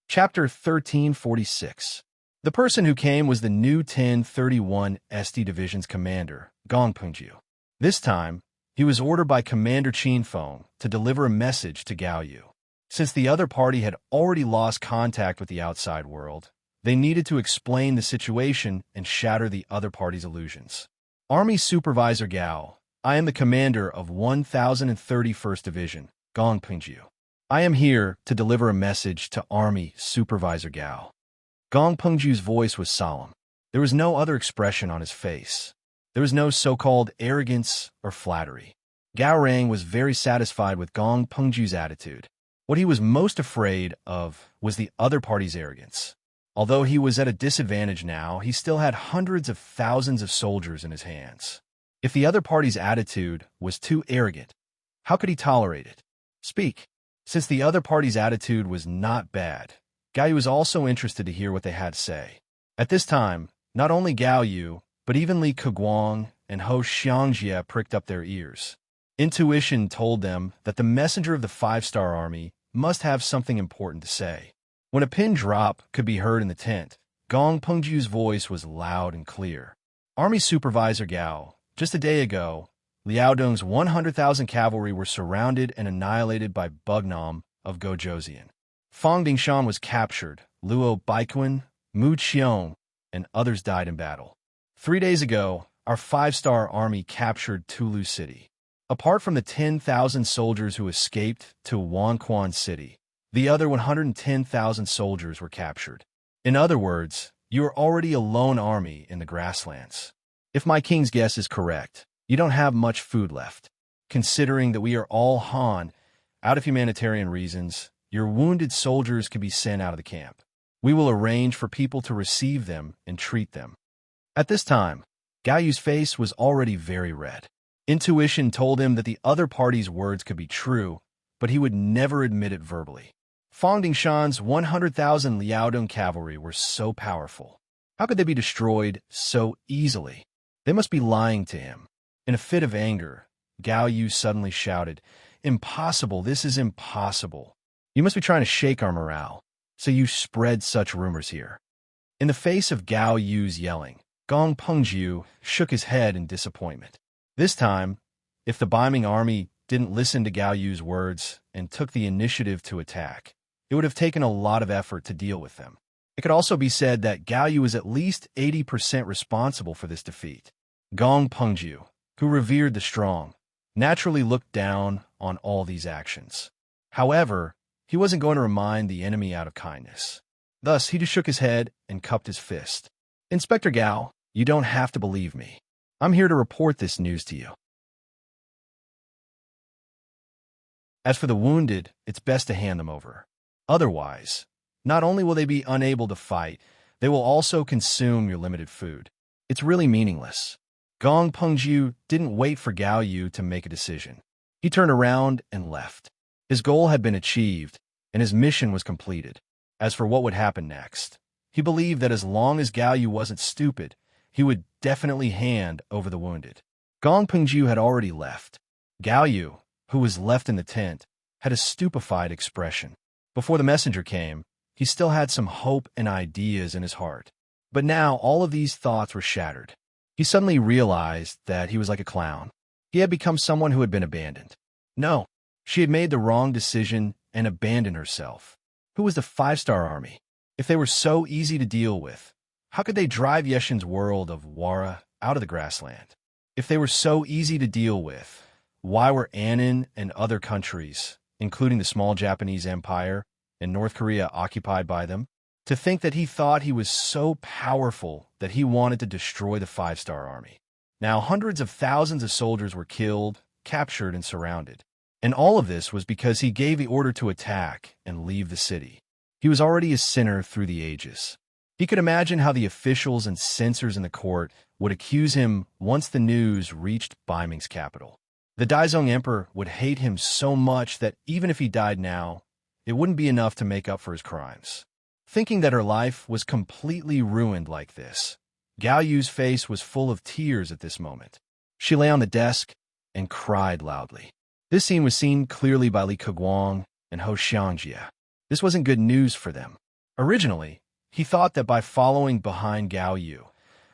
Chapter 1346. The person who came was the new 1031 SD Division's commander, Gong Pengjiu. This time, he was ordered by Commander Qinfeng to deliver a message to Gao Yu. Since the other party had already lost contact with the outside world, they needed to explain the situation and shatter the other party's illusions. Army Supervisor Gao, I am the commander of 1031st Division, Gong Pengjiu. I am here to deliver a message to Army Supervisor Gao. Gong Pengju's voice was solemn. There was no other expression on his face. There was no so-called arrogance or flattery. Gao Rang was very satisfied with Gong Pengju's attitude. What he was most afraid of was the other party's arrogance. Although he was at a disadvantage now, he still had hundreds of thousands of soldiers in his hands. If the other party's attitude was too arrogant, how could he tolerate it? Speak. Since the other party's attitude was not bad, Gao Yu was also interested to hear what they had to say. At this time, not only Gao Yu, but even Li Keguang and Ho Xiangjie pricked up their ears. Intuition told them that the messenger of the five-star army must have something important to say. When a pin drop could be heard in the tent, Gong Pengju's voice was loud and clear. Army Supervisor Gao, just a day ago, Liao Dong's 100,000 cavalry were surrounded and annihilated by Bugnam of Gojoseon. Fang Dingshan was captured, Luo Baiquan, Mu Qiong, and others died in battle. 3 days ago, our five-star army captured Tulu City. Apart from the 10,000 soldiers who escaped to Wanquan City, the other 110,000 soldiers were captured. In other words, you are already a lone army in the grasslands. If my king's guess is correct, you don't have much food left. Considering that we are all Han, out of humanitarian reasons, your wounded soldiers can be sent out of the camp. We will arrange for people to receive them and treat them. At this time, Gao Yu's face was already very red. Intuition told him that the other party's words could be true, but he would never admit it verbally. Fang Dingshan's 100,000 Liaodong cavalry were so powerful. How could they be destroyed so easily? They must be lying to him. In a fit of anger, Gao Yu suddenly shouted, "Impossible, this is impossible. You must be trying to shake our morale, so you spread such rumors here." In the face of Gao Yu's yelling, Gong Pengju shook his head in disappointment. This time, if the Baiming army didn't listen to Gao Yu's words and took the initiative to attack, it would have taken a lot of effort to deal with them. It could also be said that Gao Yu is at least 80% responsible for this defeat. Gong Pengju, who revered the strong, naturally looked down on all these actions. However, he wasn't going to remind the enemy out of kindness. Thus, he just shook his head and cupped his fist. "Inspector Gao, you don't have to believe me. I'm here to report this news to you. As for the wounded, it's best to hand them over. Otherwise, not only will they be unable to fight, they will also consume your limited food. It's really meaningless." Gong Pengju didn't wait for Gao Yu to make a decision. He turned around and left. His goal had been achieved, and his mission was completed. As for what would happen next, he believed that as long as Gao Yu wasn't stupid, he would definitely hand over the wounded. Gong Pengju had already left. Gao Yu, who was left in the tent, had a stupefied expression. Before the messenger came, he still had some hope and ideas in his heart. But now all of these thoughts were shattered. He suddenly realized that he was like a clown. He had become someone who had been abandoned. No, she had made the wrong decision and abandoned herself. Who was the five-star army? If they were so easy to deal with, how could they drive Yeshin's world of Wara out of the grassland? If they were so easy to deal with, why were Annin and other countries, including the small Japanese Empire and North Korea, occupied by them? To think that he thought he was so powerful that he wanted to destroy the five-star army. Now hundreds of thousands of soldiers were killed, captured, and surrounded. And all of this was because he gave the order to attack and leave the city. He was already a sinner through the ages. He could imagine how the officials and censors in the court would accuse him once the news reached Baiming's capital. The Daizong Emperor would hate him so much that even if he died now, it wouldn't be enough to make up for his crimes. Thinking that her life was completely ruined like this, Gao Yu's face was full of tears at this moment. She lay on the desk and cried loudly. This scene was seen clearly by Li Keguang and Ho Xiangjie. This wasn't good news for them. Originally, he thought that by following behind Gao Yu,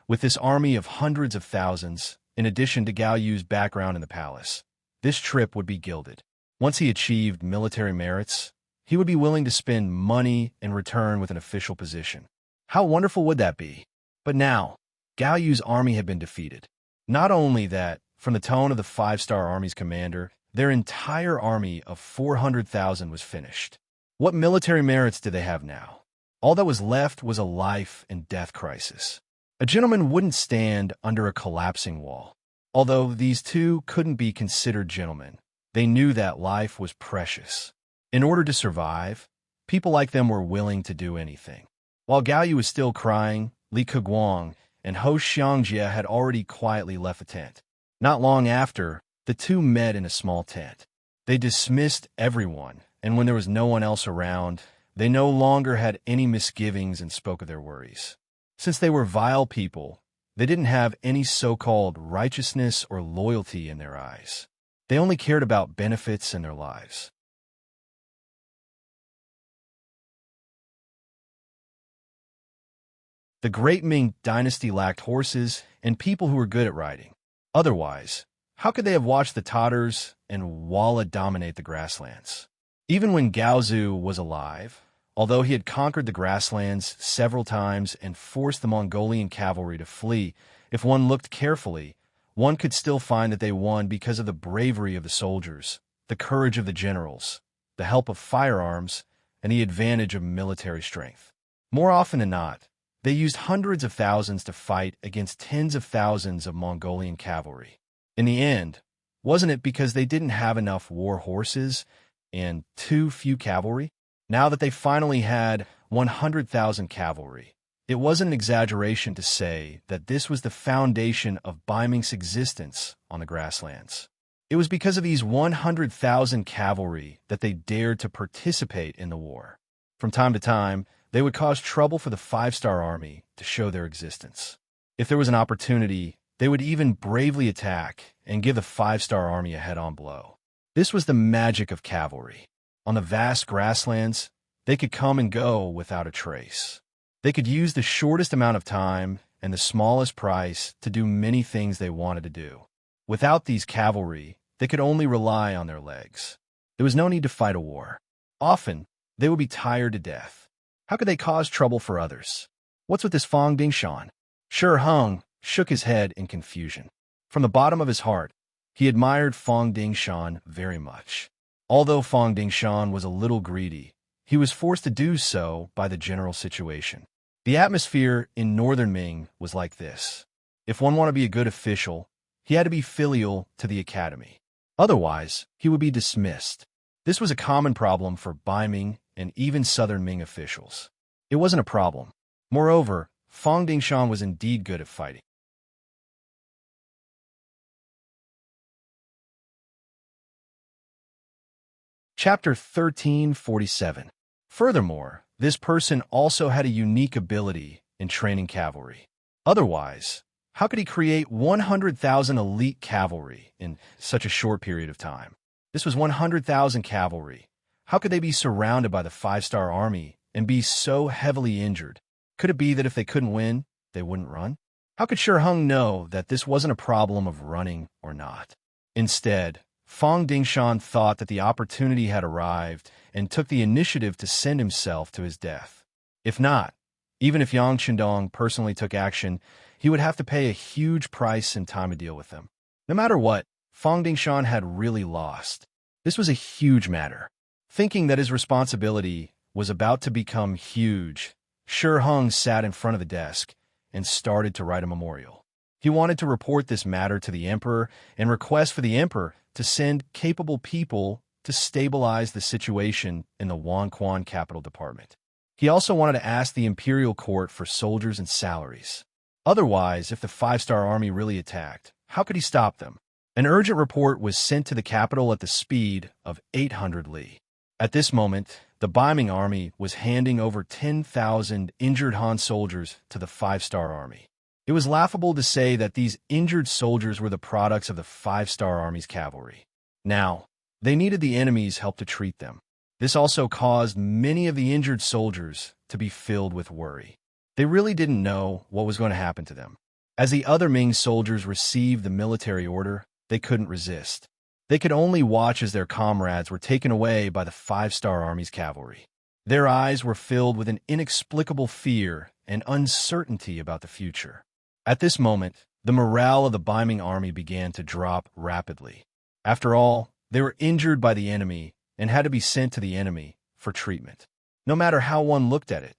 with this army of hundreds of thousands, in addition to Gao Yu's background in the palace, this trip would be gilded. Once he achieved military merits, he would be willing to spend money in return with an official position. How wonderful would that be? But now, Gao Yu's army had been defeated. Not only that, from the tone of the five-star army's commander, Their entire army of 400,000 was finished. What military merits did they have now? All that was left was a life and death crisis. A gentleman wouldn't stand under a collapsing wall. Although these two couldn't be considered gentlemen, they knew that life was precious. In order to survive, people like them were willing to do anything. While Gao Yu was still crying, Li Keguang and Ho Xiangjie had already quietly left the tent. Not long after, the two met in a small tent. They dismissed everyone, and when there was no one else around, they no longer had any misgivings and spoke of their worries. Since they were vile people, they didn't have any so-called righteousness or loyalty in their eyes. They only cared about benefits in their lives. The Great Ming dynasty lacked horses and people who were good at riding. Otherwise, how could they have watched the Tatars and Walla dominate the grasslands? Even when Gaozu was alive, although he had conquered the grasslands several times and forced the Mongolian cavalry to flee, if one looked carefully, one could still find that they won because of the bravery of the soldiers, the courage of the generals, the help of firearms, and the advantage of military strength. More often than not, they used hundreds of thousands to fight against tens of thousands of Mongolian cavalry. In the end, wasn't it because they didn't have enough war horses and too few cavalry? Now that they finally had 100,000 cavalry, it wasn't an exaggeration to say that this was the foundation of Bai Ming's existence on the grasslands. It was because of these 100,000 cavalry that they dared to participate in the war. From time to time, they would cause trouble for the five-star army to show their existence. If there was an opportunity, they would even bravely attack and give the five-star army a head-on blow. This was the magic of cavalry. On the vast grasslands, they could come and go without a trace. They could use the shortest amount of time and the smallest price to do many things they wanted to do. Without these cavalry, they could only rely on their legs. There was no need to fight a war. Often, they would be tired to death. How could they cause trouble for others? What's with this Fong Dingshan? Shi Hung shook his head in confusion. From the bottom of his heart, he admired Fong Dingshan very much. Although Fong Dingshan was a little greedy, he was forced to do so by the general situation. The atmosphere in northern Ming was like this. If one wanted to be a good official, he had to be filial to the academy. Otherwise, he would be dismissed. This was a common problem for Bai Ming and even southern Ming officials. It wasn't a problem. Moreover, Fong Dingshan was indeed good at fighting. Chapter 1347. Furthermore, this person also had a unique ability in training cavalry. Otherwise, how could he create 100,000 elite cavalry in such a short period of time? This was 100,000 cavalry. How could they be surrounded by the five-star army and be so heavily injured? Could it be that if they couldn't win, they wouldn't run? How could Shi Hung know that this wasn't a problem of running or not? Instead, Fong Dingshan thought that the opportunity had arrived and took the initiative to send himself to his death. If not, even if Yang Qindong personally took action, he would have to pay a huge price and time to deal with them. No matter what, Fong Dingshan had really lost. This was a huge matter. Thinking that his responsibility was about to become huge, Shi Hung sat in front of the desk and started to write a memorial. He wanted to report this matter to the emperor and request for the emperor to send capable people to stabilize the situation in the Wanquan capital department. He also wanted to ask the imperial court for soldiers and salaries. Otherwise, if the five-star army really attacked, how could he stop them? An urgent report was sent to the capital at the speed of 800 li. At this moment, the Bai Ming army was handing over 10,000 injured Han soldiers to the five-star army. It was laughable to say that these injured soldiers were the products of the five-star army's cavalry. Now, they needed the enemy's help to treat them. This also caused many of the injured soldiers to be filled with worry. They really didn't know what was going to happen to them. As the other Ming soldiers received the military order, they couldn't resist. They could only watch as their comrades were taken away by the five-star army's cavalry. Their eyes were filled with an inexplicable fear and uncertainty about the future. At this moment, the morale of the Bai Ming army began to drop rapidly. After all, They were injured by the enemy and had to be sent to the enemy for treatment. No matter how one looked at it,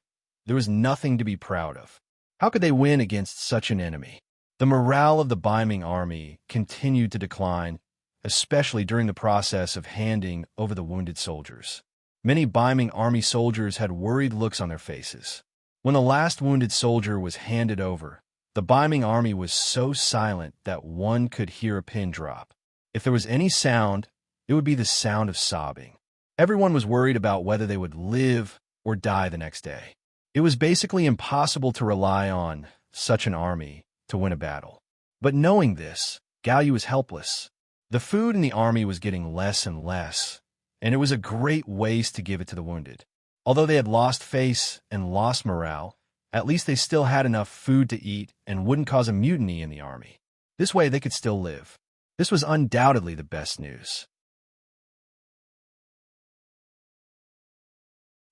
there was nothing to be proud of. How could they win against such an enemy? The morale of the Biming army continued to decline, especially during the process of handing over the wounded soldiers. Many Biming army soldiers had worried looks on their faces. When the last wounded soldier was handed over, the Biming army was so silent that one could hear a pin drop. If there was any sound, it would be the sound of sobbing. Everyone was worried about whether they would live or die the next day. It was basically impossible to rely on such an army to win a battle. But knowing this, Galyu was helpless. The food in the army was getting less and less, and it was a great waste to give it to the wounded. Although they had lost face and lost morale, at least they still had enough food to eat and wouldn't cause a mutiny in the army. This way they could still live. This was undoubtedly the best news.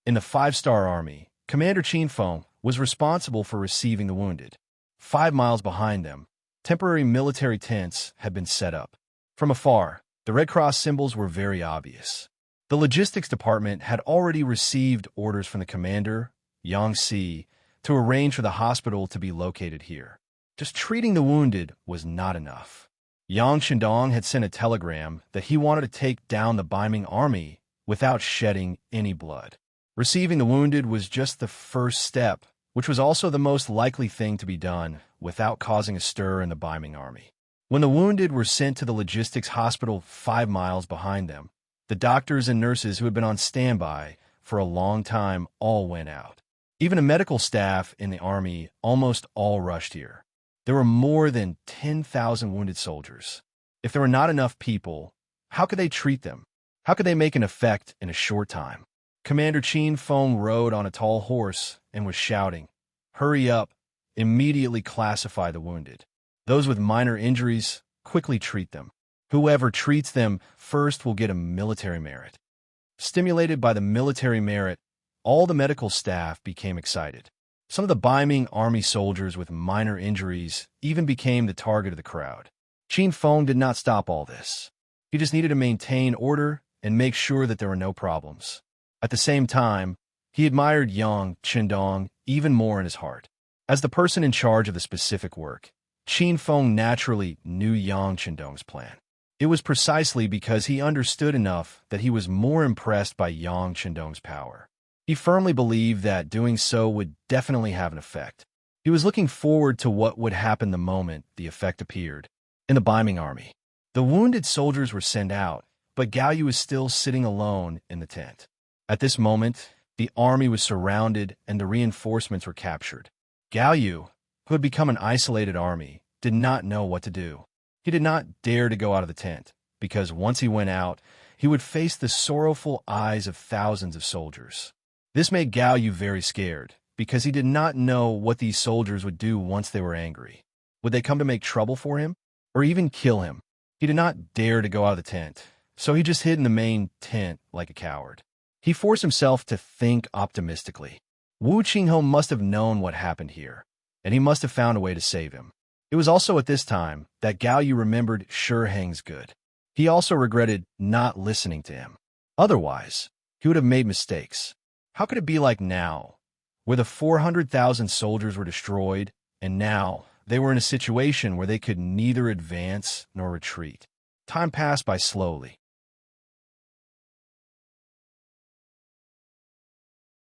In the 5-star army, Commander Qinfeng was responsible for receiving the wounded. 5 miles behind them, temporary military tents had been set up. From afar, the Red Cross symbols were very obvious. The logistics department had already received orders from the commander, Yang Si, to arrange for the hospital to be located here. Just treating the wounded was not enough. Yang Shindong had sent a telegram that he wanted to take down the Biming army without shedding any blood. Receiving the wounded was just the first step, which was also the most likely thing to be done without causing a stir in the Biming army. When the wounded were sent to the logistics hospital 5 miles behind them, the doctors and nurses who had been on standby for a long time all went out. Even the medical staff in the army almost all rushed here. There were more than 10,000 wounded soldiers. If there were not enough people, how could they treat them? How could they make an effect in a short time? Commander Qinfeng rode on a tall horse and was shouting, "Hurry up! Immediately classify the wounded. Those with minor injuries, quickly treat them. Whoever treats them first will get a military merit." Stimulated by the military merit, all the medical staff became excited. Some of the Biming army soldiers with minor injuries even became the target of the crowd. Qinfeng did not stop all this. He just needed to maintain order and make sure that there were no problems. At the same time, he admired Yang Shindong even more in his heart. As the person in charge of the specific work, Qinfeng naturally knew Yang Shindong's plan. It was precisely because he understood enough that he was more impressed by Yang Shindong's power. He firmly believed that doing so would definitely have an effect. He was looking forward to what would happen the moment the effect appeared. In the Biming army, the wounded soldiers were sent out, but Galyu was still sitting alone in the tent. At this moment, the army was surrounded and the reinforcements were captured. Galyu, who had become an isolated army, did not know what to do. He did not dare to go out of the tent, because once he went out, he would face the sorrowful eyes of thousands of soldiers. This made Galyu very scared, because he did not know what these soldiers would do once they were angry. Would they come to make trouble for him, or even kill him? He did not dare to go out of the tent, so he just hid in the main tent like a coward. He forced himself to think optimistically. Wu Qinghe must have known what happened here, and he must have found a way to save him. It was also at this time that Galyu remembered Shi Heng's good. He also regretted not listening to him. Otherwise, he would have made mistakes. How could it be like now, where the 400,000 soldiers were destroyed, and now they were in a situation where they could neither advance nor retreat? Time passed by slowly.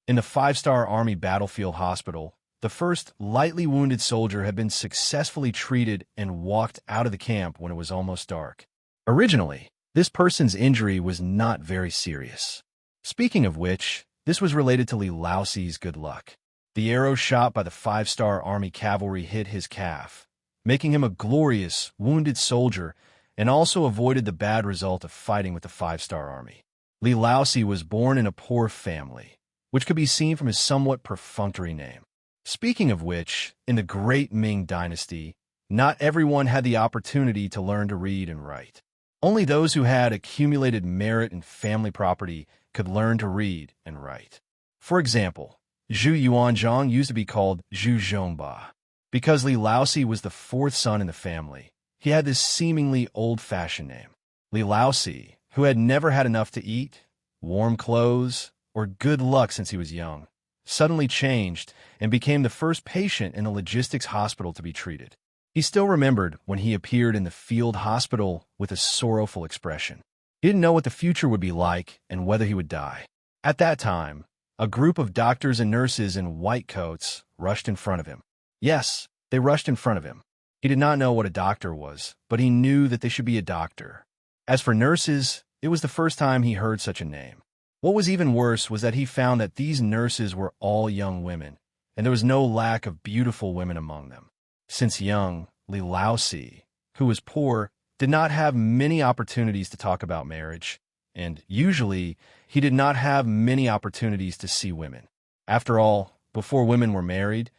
In the 5-star Army battlefield hospital, the first lightly wounded soldier had been successfully treated and walked out of the camp when it was almost dark. Originally, this person's injury was not very serious. Speaking of which, this was related to Li Laoxi's good luck. The arrow shot by the 5-star Army cavalry hit his calf, making him a glorious, wounded soldier, and also avoided the bad result of fighting with the 5-star Army. Li Laoxi was born in a poor family, which could be seen from his somewhat perfunctory name. Speaking of which, in the Great Ming Dynasty, not everyone had the opportunity to learn to read and write. Only those who had accumulated merit and family property could learn to read and write. For example, Zhu Yuanzhang used to be called Zhu Zhongba. Because Li Laoxi was the 4th son in the family, he had this seemingly old-fashioned name. Li Laoxi who had never had enough to eat, warm clothes, or good luck since he was young, suddenly changed and became the first patient in a logistics hospital to be treated. He still remembered when he appeared in the field hospital with a sorrowful expression. He didn't know what the future would be like and whether he would die. At that time, a group of doctors and nurses in white coats rushed in front of him. Yes, they rushed in front of him. He did not know what a doctor was, but he knew that they should be a doctor. As for nurses, it was the first time he heard such a name. What was even worse was that he found that these nurses were all young women, and there was no lack of beautiful women among them. Since young, Li Laosi, who was poor, did not have many opportunities to talk about marriage, and usually he did not have many opportunities to see women. After all, before women were married,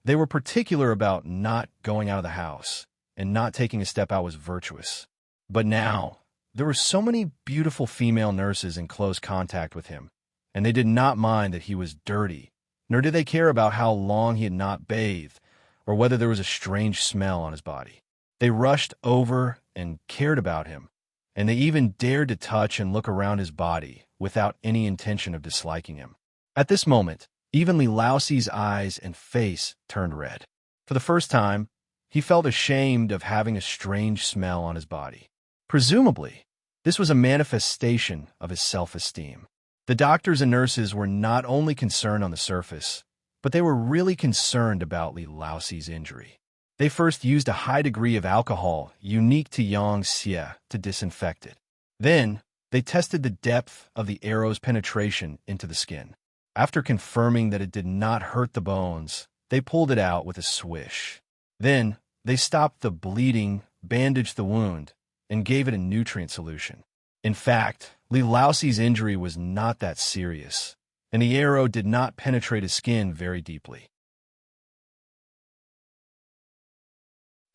they were particular about not going out of the house, and not taking a step out was virtuous. But now, there were so many beautiful female nurses in close contact with him, and they did not mind that he was dirty, nor did they care about how long he had not bathed, or whether there was a strange smell on his body. They rushed over and cared about him, and they even dared to touch and look around his body without any intention of disliking him. At this moment, even Li Laoxi's eyes and face turned red. For the first time, he felt ashamed of having a strange smell on his body. Presumably, this was a manifestation of his self-esteem. The doctors and nurses were not only concerned on the surface, but they were really concerned about Li Laoxi's injury. They first used a high degree of alcohol unique to Yang Xie to disinfect it. Then, they tested the depth of the arrow's penetration into the skin. After confirming that it did not hurt the bones, they pulled it out with a swish. Then, they stopped the bleeding, bandaged the wound, and gave it a nutrient solution. In fact, Li Laoxi's injury was not that serious, and the arrow did not penetrate his skin very deeply.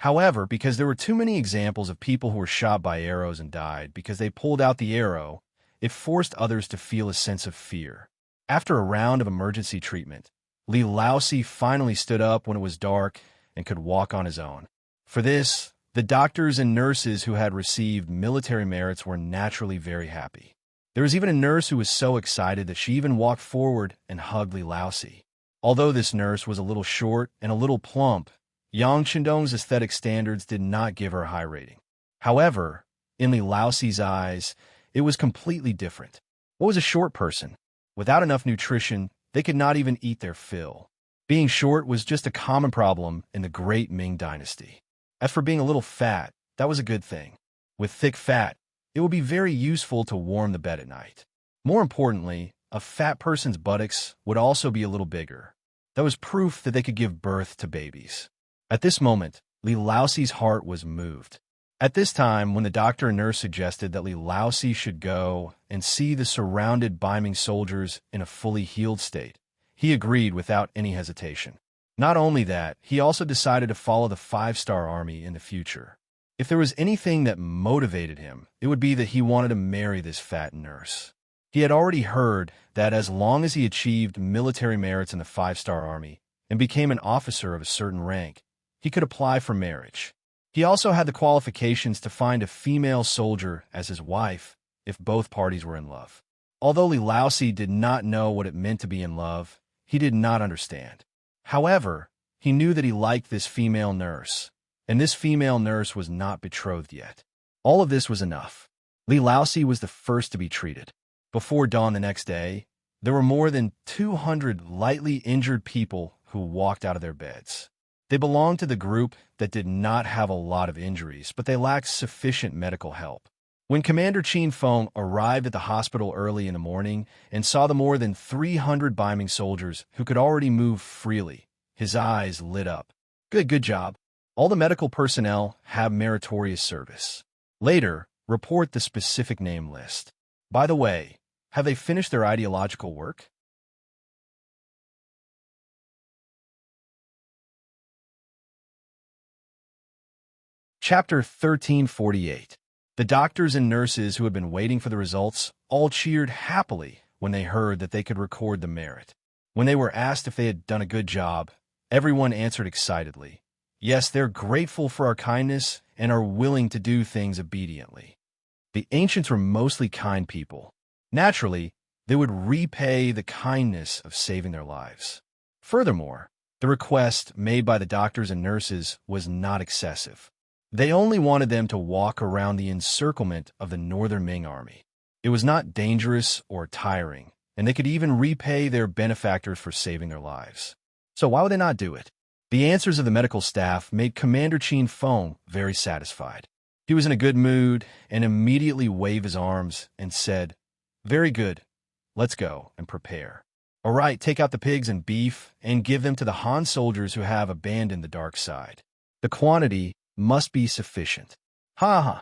However, because there were too many examples of people who were shot by arrows and died because they pulled out the arrow, it forced others to feel a sense of fear. After a round of emergency treatment, Li Laoxi finally stood up when it was dark and could walk on his own. For this, the doctors and nurses who had received military merits were naturally very happy. There was even a nurse who was so excited that she even walked forward and hugged Li Laoxi. Although this nurse was a little short and a little plump, Yang Qindong's aesthetic standards did not give her a high rating. However, in Li Laoxi's eyes, it was completely different. What was a short person? Without enough nutrition, they could not even eat their fill. Being short was just a common problem in the Great Ming Dynasty. As for being a little fat, that was a good thing. With thick fat, it would be very useful to warm the bed at night. More importantly, a fat person's buttocks would also be a little bigger. That was proof that they could give birth to babies. At this moment, Li Laoxi's heart was moved. At this time, when the doctor and nurse suggested that Li Laoxi should go and see the surrounded Baiming soldiers in a fully healed state, he agreed without any hesitation. Not only that, he also decided to follow the 5-star army in the future. If there was anything that motivated him, it would be that he wanted to marry this fat nurse. He had already heard that as long as he achieved military merits in the 5-star army and became an officer of a certain rank, he could apply for marriage. He also had the qualifications to find a female soldier as his wife if both parties were in love. Although Li Laoxi did not know what it meant to be in love, he did not understand. However, he knew that he liked this female nurse, and this female nurse was not betrothed yet. All of this was enough. Li Laoxi was the first to be treated. Before dawn the next day, there were more than 200 lightly injured people who walked out of their beds. They belonged to the group that did not have a lot of injuries, but they lacked sufficient medical help. When Commander Qin Feng arrived at the hospital early in the morning and saw the more than 300 Baiming soldiers who could already move freely, his eyes lit up. Good job. All the medical personnel have meritorious service. Later, report the specific name list. By the way, have they finished their ideological work? Chapter 1348. The doctors and nurses who had been waiting for the results all cheered happily when they heard that they could record the merit. When they were asked if they had done a good job, everyone answered excitedly, "Yes, they're grateful for our kindness and are willing to do things obediently." The ancients were mostly kind people. Naturally, they would repay the kindness of saving their lives. Furthermore, the request made by the doctors and nurses was not excessive. They only wanted them to walk around the encirclement of the northern Ming army. It was not dangerous or tiring, and they could even repay their benefactors for saving their lives. So why would they not do it? The answers of the medical staff made Commander Qin Feng very satisfied. He was in a good mood and immediately waved his arms and said, "Very good. Let's go and prepare. All right, take out the pigs and beef and give them to the Han soldiers who have abandoned the dark side. The quantity must be sufficient." Ha ha!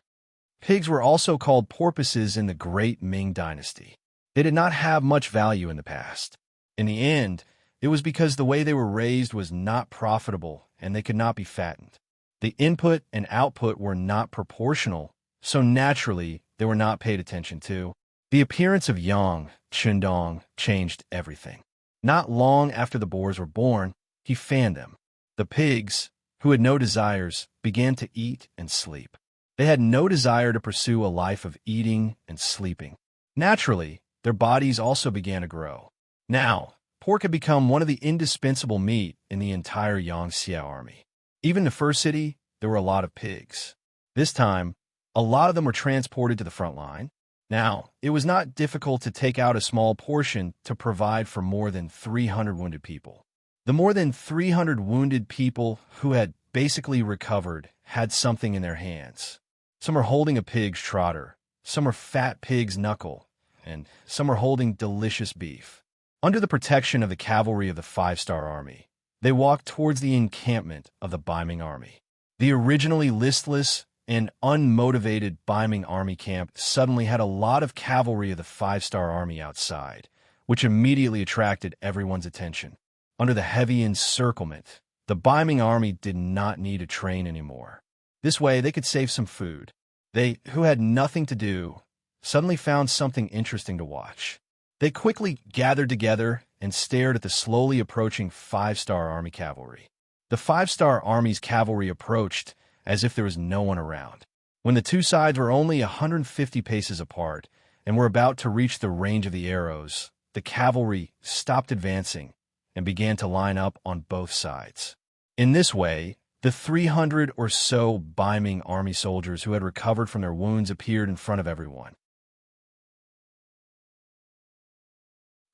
Pigs were also called porpoises in the Great Ming Dynasty. They did not have much value in the past. In the end, it was because the way they were raised was not profitable and they could not be fattened. The input and output were not proportional, so naturally they were not paid attention to. The appearance of Yang Chundong changed everything. Not long after the boars were born, he fanned them. The pigs, who had no desires, began to eat and sleep. They had no desire to pursue a life of eating and sleeping. Naturally, their bodies also began to grow. Now, pork had become one of the indispensable meat in the entire Yangtze army. Even in the first city, there were a lot of pigs. This time, a lot of them were transported to the front line. Now, it was not difficult to take out a small portion to provide for more than 300 wounded people. The more than 300 wounded people who had basically recovered had something in their hands. Some are holding a pig's trotter, some are fat pig's knuckle, and some are holding delicious beef. Under the protection of the cavalry of the 5-star army, they walked towards the encampment of the Baiming army. The originally listless and unmotivated Baiming army camp suddenly had a lot of cavalry of the 5-star army outside, which immediately attracted everyone's attention. Under the heavy encirclement, the Baiming army did not need to train anymore. This way, they could save some food. They, who had nothing to do, suddenly found something interesting to watch. They quickly gathered together and stared at the slowly approaching 5-star army cavalry. The 5-star army's cavalry approached as if there was no one around. When the two sides were only 150 paces apart and were about to reach the range of the arrows, the cavalry stopped advancing and began to line up on both sides. In this way, the 300 or so Baiming army soldiers who had recovered from their wounds appeared in front of everyone.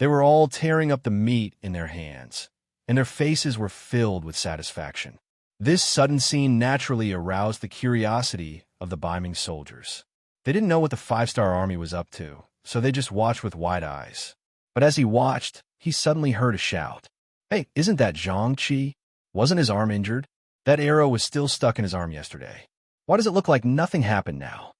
They were all tearing up the meat in their hands, and their faces were filled with satisfaction. This sudden scene naturally aroused the curiosity of the Baiming soldiers. They didn't know what the 5-star army was up to, so they just watched with wide eyes. But as he watched, he suddenly heard a shout. "Hey, isn't that Zhang Qi? Wasn't his arm injured? That arrow was still stuck in his arm yesterday. Why does it look like nothing happened now?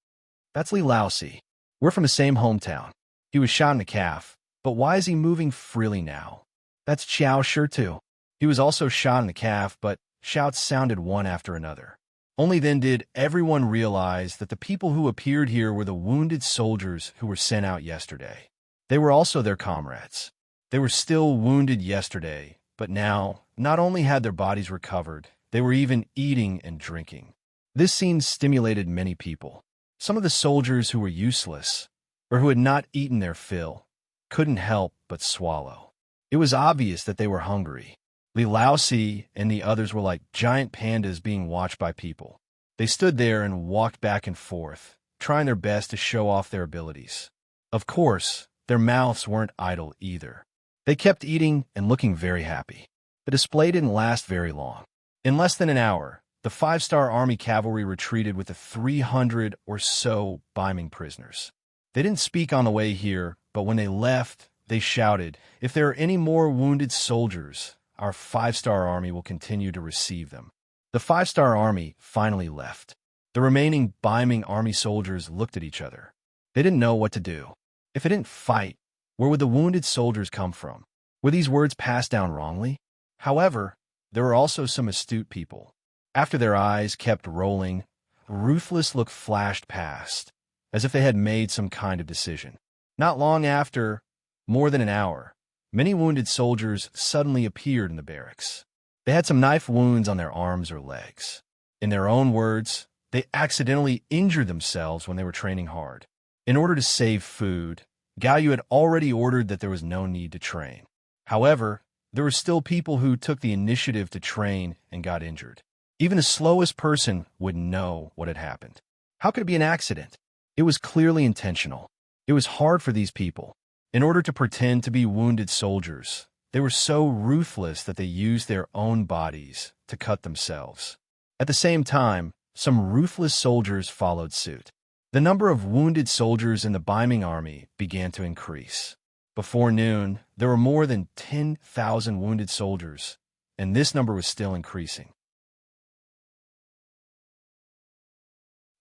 That's Li Laosi. We're from the same hometown. He was shot in the calf, but why is he moving freely now? That's Qiao Shi too. He was also shot in the calf, but shouts sounded one after another. Only then did everyone realize that the people who appeared here were the wounded soldiers who were sent out yesterday. They were also their comrades. They were still wounded yesterday, but now, not only had their bodies recovered, they were even eating and drinking. This scene stimulated many people. Some of the soldiers who were useless, or who had not eaten their fill, couldn't help but swallow. It was obvious that they were hungry. Li Laosi and the others were like giant pandas being watched by people. They stood there and walked back and forth, trying their best to show off their abilities. Of course, their mouths weren't idle either. They kept eating and looking very happy. The display didn't last very long. In less than an hour, the 5-star army cavalry retreated with the 300 or so Baiming prisoners. They didn't speak on the way here, but when they left, they shouted, "If there are any more wounded soldiers, our 5-star army will continue to receive them." The 5-star army finally left. The remaining Baiming army soldiers looked at each other. They didn't know what to do. If they didn't fight, where would the wounded soldiers come from? Were these words passed down wrongly? However, there were also some astute people. After their eyes kept rolling, a ruthless look flashed past, as if they had made some kind of decision. Not long after, more than an hour, many wounded soldiers suddenly appeared in the barracks. They had some knife wounds on their arms or legs. In their own words, they accidentally injured themselves when they were training hard. In order to save food, Gao Yu had already ordered that there was no need to train. However, there were still people who took the initiative to train and got injured. Even the slowest person would know what had happened. How could it be an accident? It was clearly intentional. It was hard for these people. In order to pretend to be wounded soldiers, they were so ruthless that they used their own bodies to cut themselves. At the same time, some ruthless soldiers followed suit. The number of wounded soldiers in the Baiming army began to increase. Before noon, there were more than 10,000 wounded soldiers, and this number was still increasing.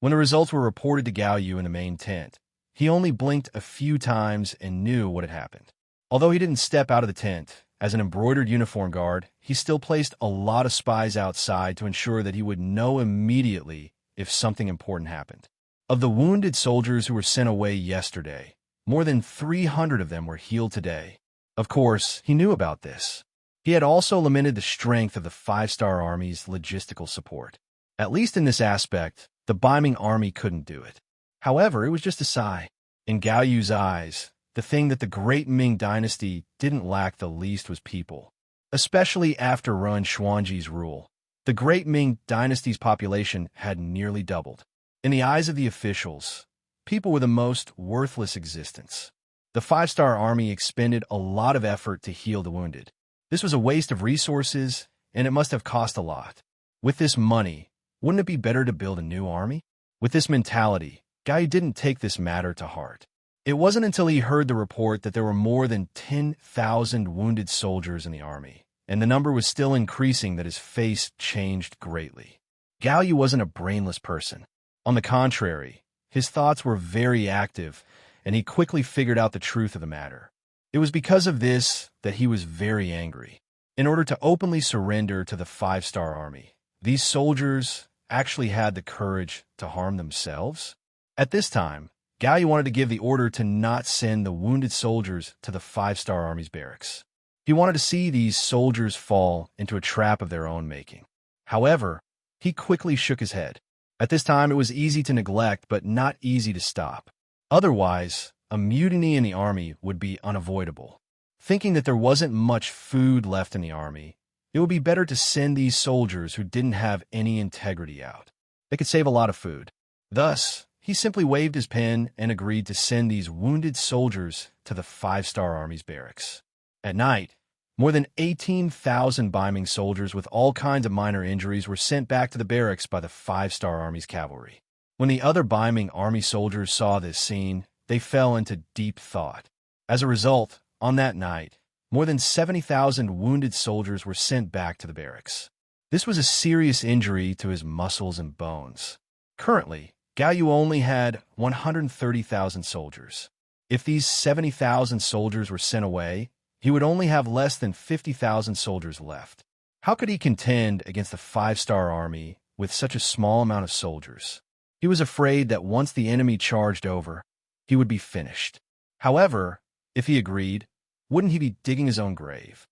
When the results were reported to Gao Yu in the main tent, he only blinked a few times and knew what had happened. Although he didn't step out of the tent, as an embroidered uniform guard, he still placed a lot of spies outside to ensure that he would know immediately if something important happened. Of the wounded soldiers who were sent away yesterday, more than 300 of them were healed today. Of course, he knew about this. He had also lamented the strength of the 5-star army's logistical support. At least in this aspect, the Baiming army couldn't do it. However, it was just a sigh. In Gao Yu's eyes, the thing that the great Ming dynasty didn't lack the least was people. Especially after Ren Xuanji's rule, the great Ming dynasty's population had nearly doubled. In the eyes of the officials, people were the most worthless existence. The 5-star army expended a lot of effort to heal the wounded. This was a waste of resources, and it must have cost a lot. With this money, wouldn't it be better to build a new army? With this mentality, Gao Yu didn't take this matter to heart. It wasn't until he heard the report that there were more than 10,000 wounded soldiers in the army, and the number was still increasing that his face changed greatly. Gao Yu wasn't a brainless person. On the contrary, his thoughts were very active, and he quickly figured out the truth of the matter. It was because of this that he was very angry. In order to openly surrender to the 5-star army, these soldiers actually had the courage to harm themselves? At this time, Gao Yu wanted to give the order to not send the wounded soldiers to the 5-star army's barracks. He wanted to see these soldiers fall into a trap of their own making. However, he quickly shook his head. At this time, it was easy to neglect, but not easy to stop. Otherwise, a mutiny in the army would be unavoidable. Thinking that there wasn't much food left in the army, it would be better to send these soldiers who didn't have any integrity out. They could save a lot of food. Thus, he simply waved his pen and agreed to send these wounded soldiers to the 5-star army's barracks. At night, more than 18,000 Baiming soldiers with all kinds of minor injuries were sent back to the barracks by the 5-star army's cavalry. When the other Baiming army soldiers saw this scene, they fell into deep thought. As a result, on that night, more than 70,000 wounded soldiers were sent back to the barracks. This was a serious injury to his muscles and bones. Currently, Gao Yu only had 130,000 soldiers. If these 70,000 soldiers were sent away, he would only have less than 50,000 soldiers left. How could he contend against the 5-star army with such a small amount of soldiers? He was afraid that once the enemy charged over, he would be finished. However, if he agreed, wouldn't he be digging his own grave?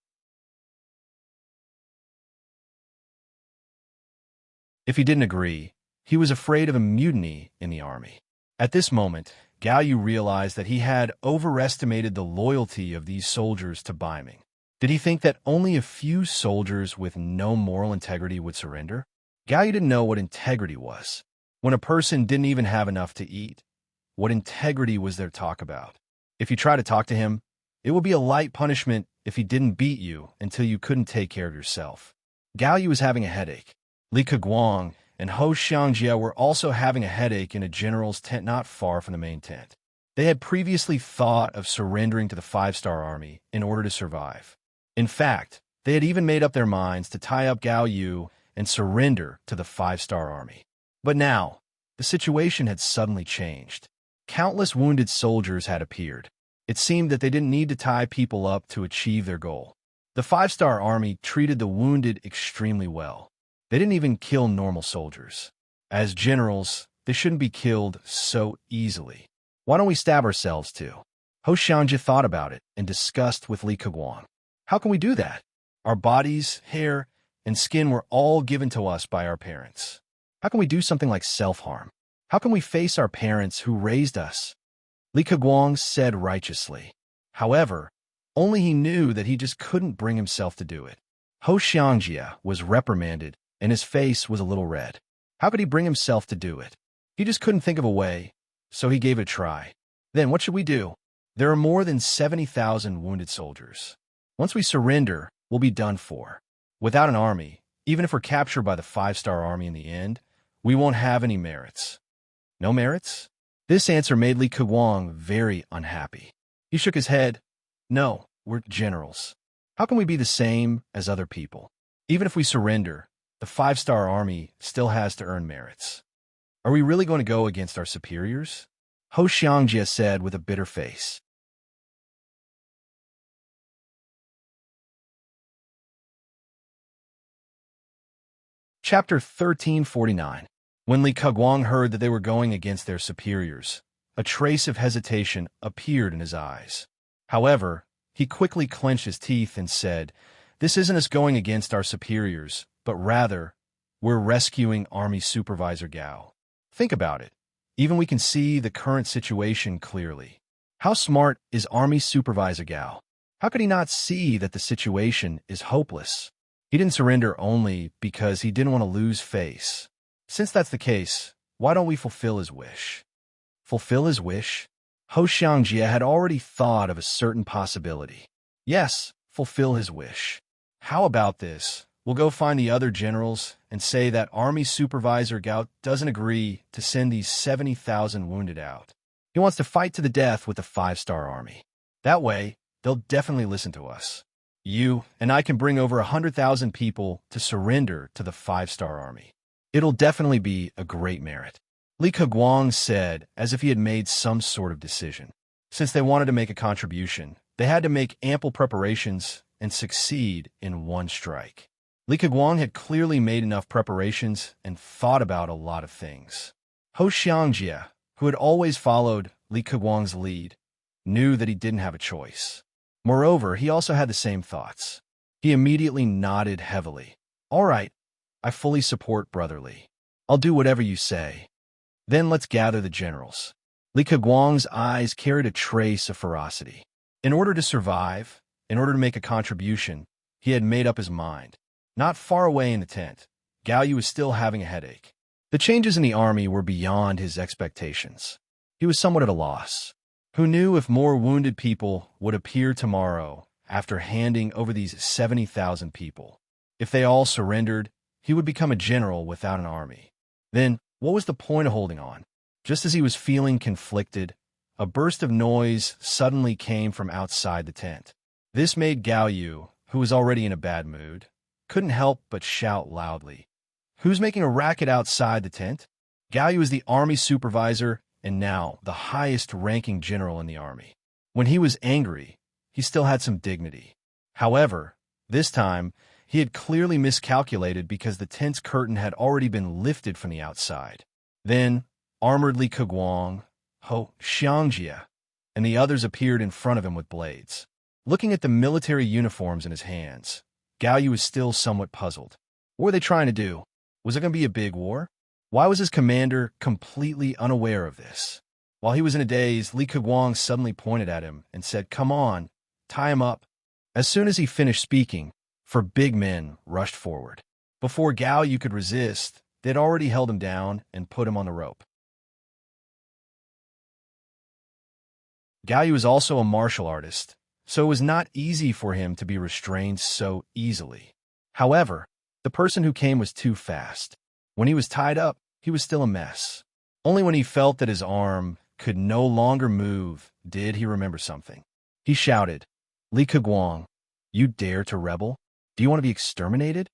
If he didn't agree, he was afraid of a mutiny in the army. At this moment, Gao Yu realized that he had overestimated the loyalty of these soldiers to Baiming. Did he think that only a few soldiers with no moral integrity would surrender? Gao Yu didn't know what integrity was. When a person didn't even have enough to eat, what integrity was there to talk about? If you try to talk to him, it would be a light punishment if he didn't beat you until you couldn't take care of yourself. Gao Yu was having a headache. Li Keguang and Ho Xiangjie were also having a headache in a general's tent not far from the main tent. They had previously thought of surrendering to the 5-star army in order to survive. In fact, they had even made up their minds to tie up Gao Yu and surrender to the 5-star army. But now, the situation had suddenly changed. Countless wounded soldiers had appeared. It seemed that they didn't need to tie people up to achieve their goal. The 5-star army treated the wounded extremely well. They didn't even kill normal soldiers. As generals, they shouldn't be killed so easily. Why don't we stab ourselves too? Ho Xiangjie thought about it and discussed with Li Keguang. How can we do that? Our bodies, hair, and skin were all given to us by our parents. How can we do something like self-harm? How can we face our parents who raised us? Li Keguang said righteously. However, only he knew that he just couldn't bring himself to do it. Ho Xiangjia was reprimanded, and his face was a little red. How could he bring himself to do it? He just couldn't think of a way, so he gave it a try. Then what should we do? There are more than 70,000 wounded soldiers. Once we surrender, we'll be done for. Without an army, even if we're captured by the 5-star army in the end, we won't have any merits. No merits? This answer made Li Keguang very unhappy. He shook his head. No, we're generals. How can we be the same as other people? Even if we surrender, the 5-star army still has to earn merits. Are we really going to go against our superiors? Ho Xiangjia said with a bitter face. Chapter 1349. When Li Keguang heard that they were going against their superiors, a trace of hesitation appeared in his eyes. However, he quickly clenched his teeth and said, "This isn't us going against our superiors, but rather, we're rescuing Army Supervisor Gao. Think about it. Even we can see the current situation clearly. How smart is Army Supervisor Gao? How could he not see that the situation is hopeless? He didn't surrender only because he didn't want to lose face. Since that's the case, why don't we fulfill his wish?" Fulfill his wish? Ho Xiangjia had already thought of a certain possibility. Yes, fulfill his wish. How about this? We'll go find the other generals and say that Army Supervisor Gao doesn't agree to send these 70,000 wounded out. He wants to fight to the death with the 5-star army. That way, they'll definitely listen to us. You and I can bring over 100,000 people to surrender to the 5-star army. It'll definitely be a great merit. Li Keguang said, as if he had made some sort of decision. Since they wanted to make a contribution, they had to make ample preparations and succeed in one strike. Li Keguang had clearly made enough preparations and thought about a lot of things. Ho Xiangjia, who had always followed Li Keguang's lead, knew that he didn't have a choice. Moreover, he also had the same thoughts. He immediately nodded heavily. "All right, I fully support Brother Li. I'll do whatever you say. Then let's gather the generals." Li Keguang's eyes carried a trace of ferocity. In order to survive, in order to make a contribution, he had made up his mind. Not far away in the tent, Gao Yu was still having a headache. The changes in the army were beyond his expectations. He was somewhat at a loss. Who knew if more wounded people would appear tomorrow after handing over these 70,000 people? If they all surrendered, he would become a general without an army. Then, what was the point of holding on? Just as he was feeling conflicted, a burst of noise suddenly came from outside the tent. This made Gao Yu, who was already in a bad mood, couldn't help but shout loudly. Who's making a racket outside the tent? Gao Yu is the army supervisor and now the highest-ranking general in the army. When he was angry, he still had some dignity. However, this time, he had clearly miscalculated because the tent's curtain had already been lifted from the outside. Then, armored Li Keguang, Ho Xiangjia, and the others appeared in front of him with blades. Looking at the military uniforms in his hands, Gao Yu was still somewhat puzzled. What were they trying to do? Was it going to be a big war? Why was his commander completely unaware of this? While he was in a daze, Li Keguang suddenly pointed at him and said, "Come on, tie him up." As soon as he finished speaking, 4 big men rushed forward. Before Gao Yu could resist, they had already held him down and put him on the rope. Gao Yu is also a martial artist, so it was not easy for him to be restrained so easily. However, the person who came was too fast. When he was tied up, he was still a mess. Only when he felt that his arm could no longer move did he remember something. He shouted, "Li Keguang, you dare to rebel? Do you want to be exterminated?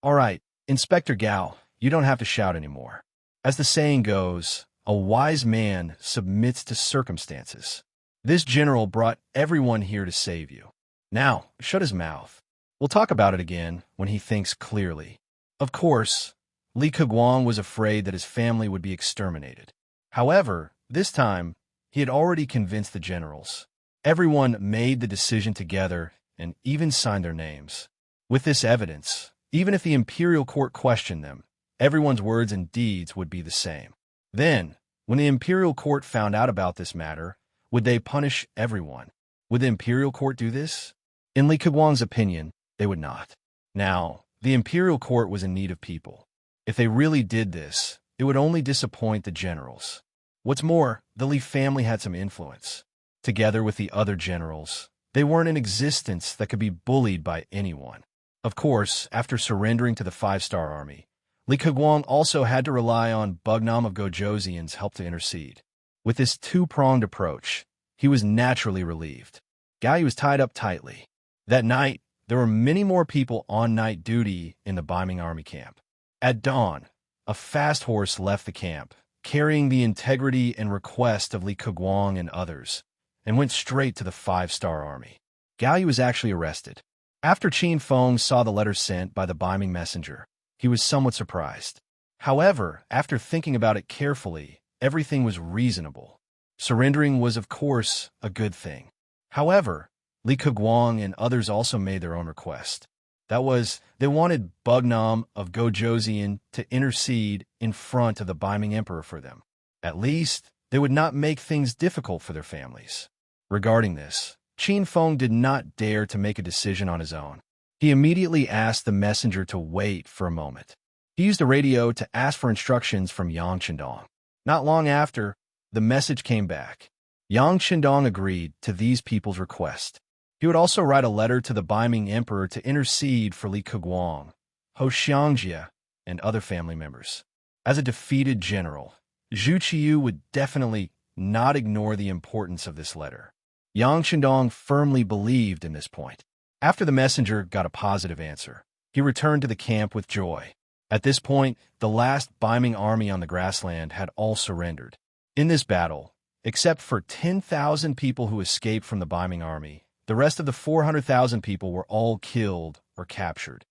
All right, Inspector Gao, you don't have to shout anymore. As the saying goes, a wise man submits to circumstances. This general brought everyone here to save you. Now, shut his mouth. We'll talk about it again when he thinks clearly." Of course, Li Keguang was afraid that his family would be exterminated. However, this time, he had already convinced the generals. Everyone made the decision together and even signed their names. With this evidence, even if the imperial court questioned them, everyone's words and deeds would be the same. Then, when the imperial court found out about this matter, Would they punish everyone? Would the imperial court do this? In Li Keguang's opinion, they would not. Now, the imperial court was in need of people. If they really did this, it would only disappoint the generals. What's more, the Li family had some influence. Together with the other generals, they weren't in existence that could be bullied by anyone. Of course, after surrendering to the five-star army, Li Keguang also had to rely on Bugnam of Gojoseon's help to intercede. With this two-pronged approach, he was naturally relieved. Gao was tied up tightly. That night, there were many more people on night duty in the Biming army camp. At dawn, a fast horse left the camp, carrying the integrity and request of Li Keguang and others, and went straight to the five-star army. Gao was actually arrested. After Qin Feng saw the letter sent by the Biming messenger, he was somewhat surprised. However, after thinking about it carefully, everything was reasonable. Surrendering was, of course, a good thing. However, Li Keguang and others also made their own request. That was, they wanted Bugnam of Gojoseon to intercede in front of the Biming emperor for them. At least, they would not make things difficult for their families. Regarding this, Qin Feng did not dare to make a decision on his own. He immediately asked the messenger to wait for a moment. He used the radio to ask for instructions from Yang Qindong. Not long after, the message came back. Yang Qindong agreed to these people's request. He would also write a letter to the Biming emperor to intercede for Li Keguang, Ho Xiangjie, and other family members. As a defeated general, Zhu Qiyu would definitely not ignore the importance of this letter. Yang Qindong firmly believed in this point. After the messenger got a positive answer, he returned to the camp with joy. At this point, the last Biming army on the grassland had all surrendered. In this battle, except for 10,000 people who escaped from the Biming army, the rest of the 400,000 people were all killed or captured.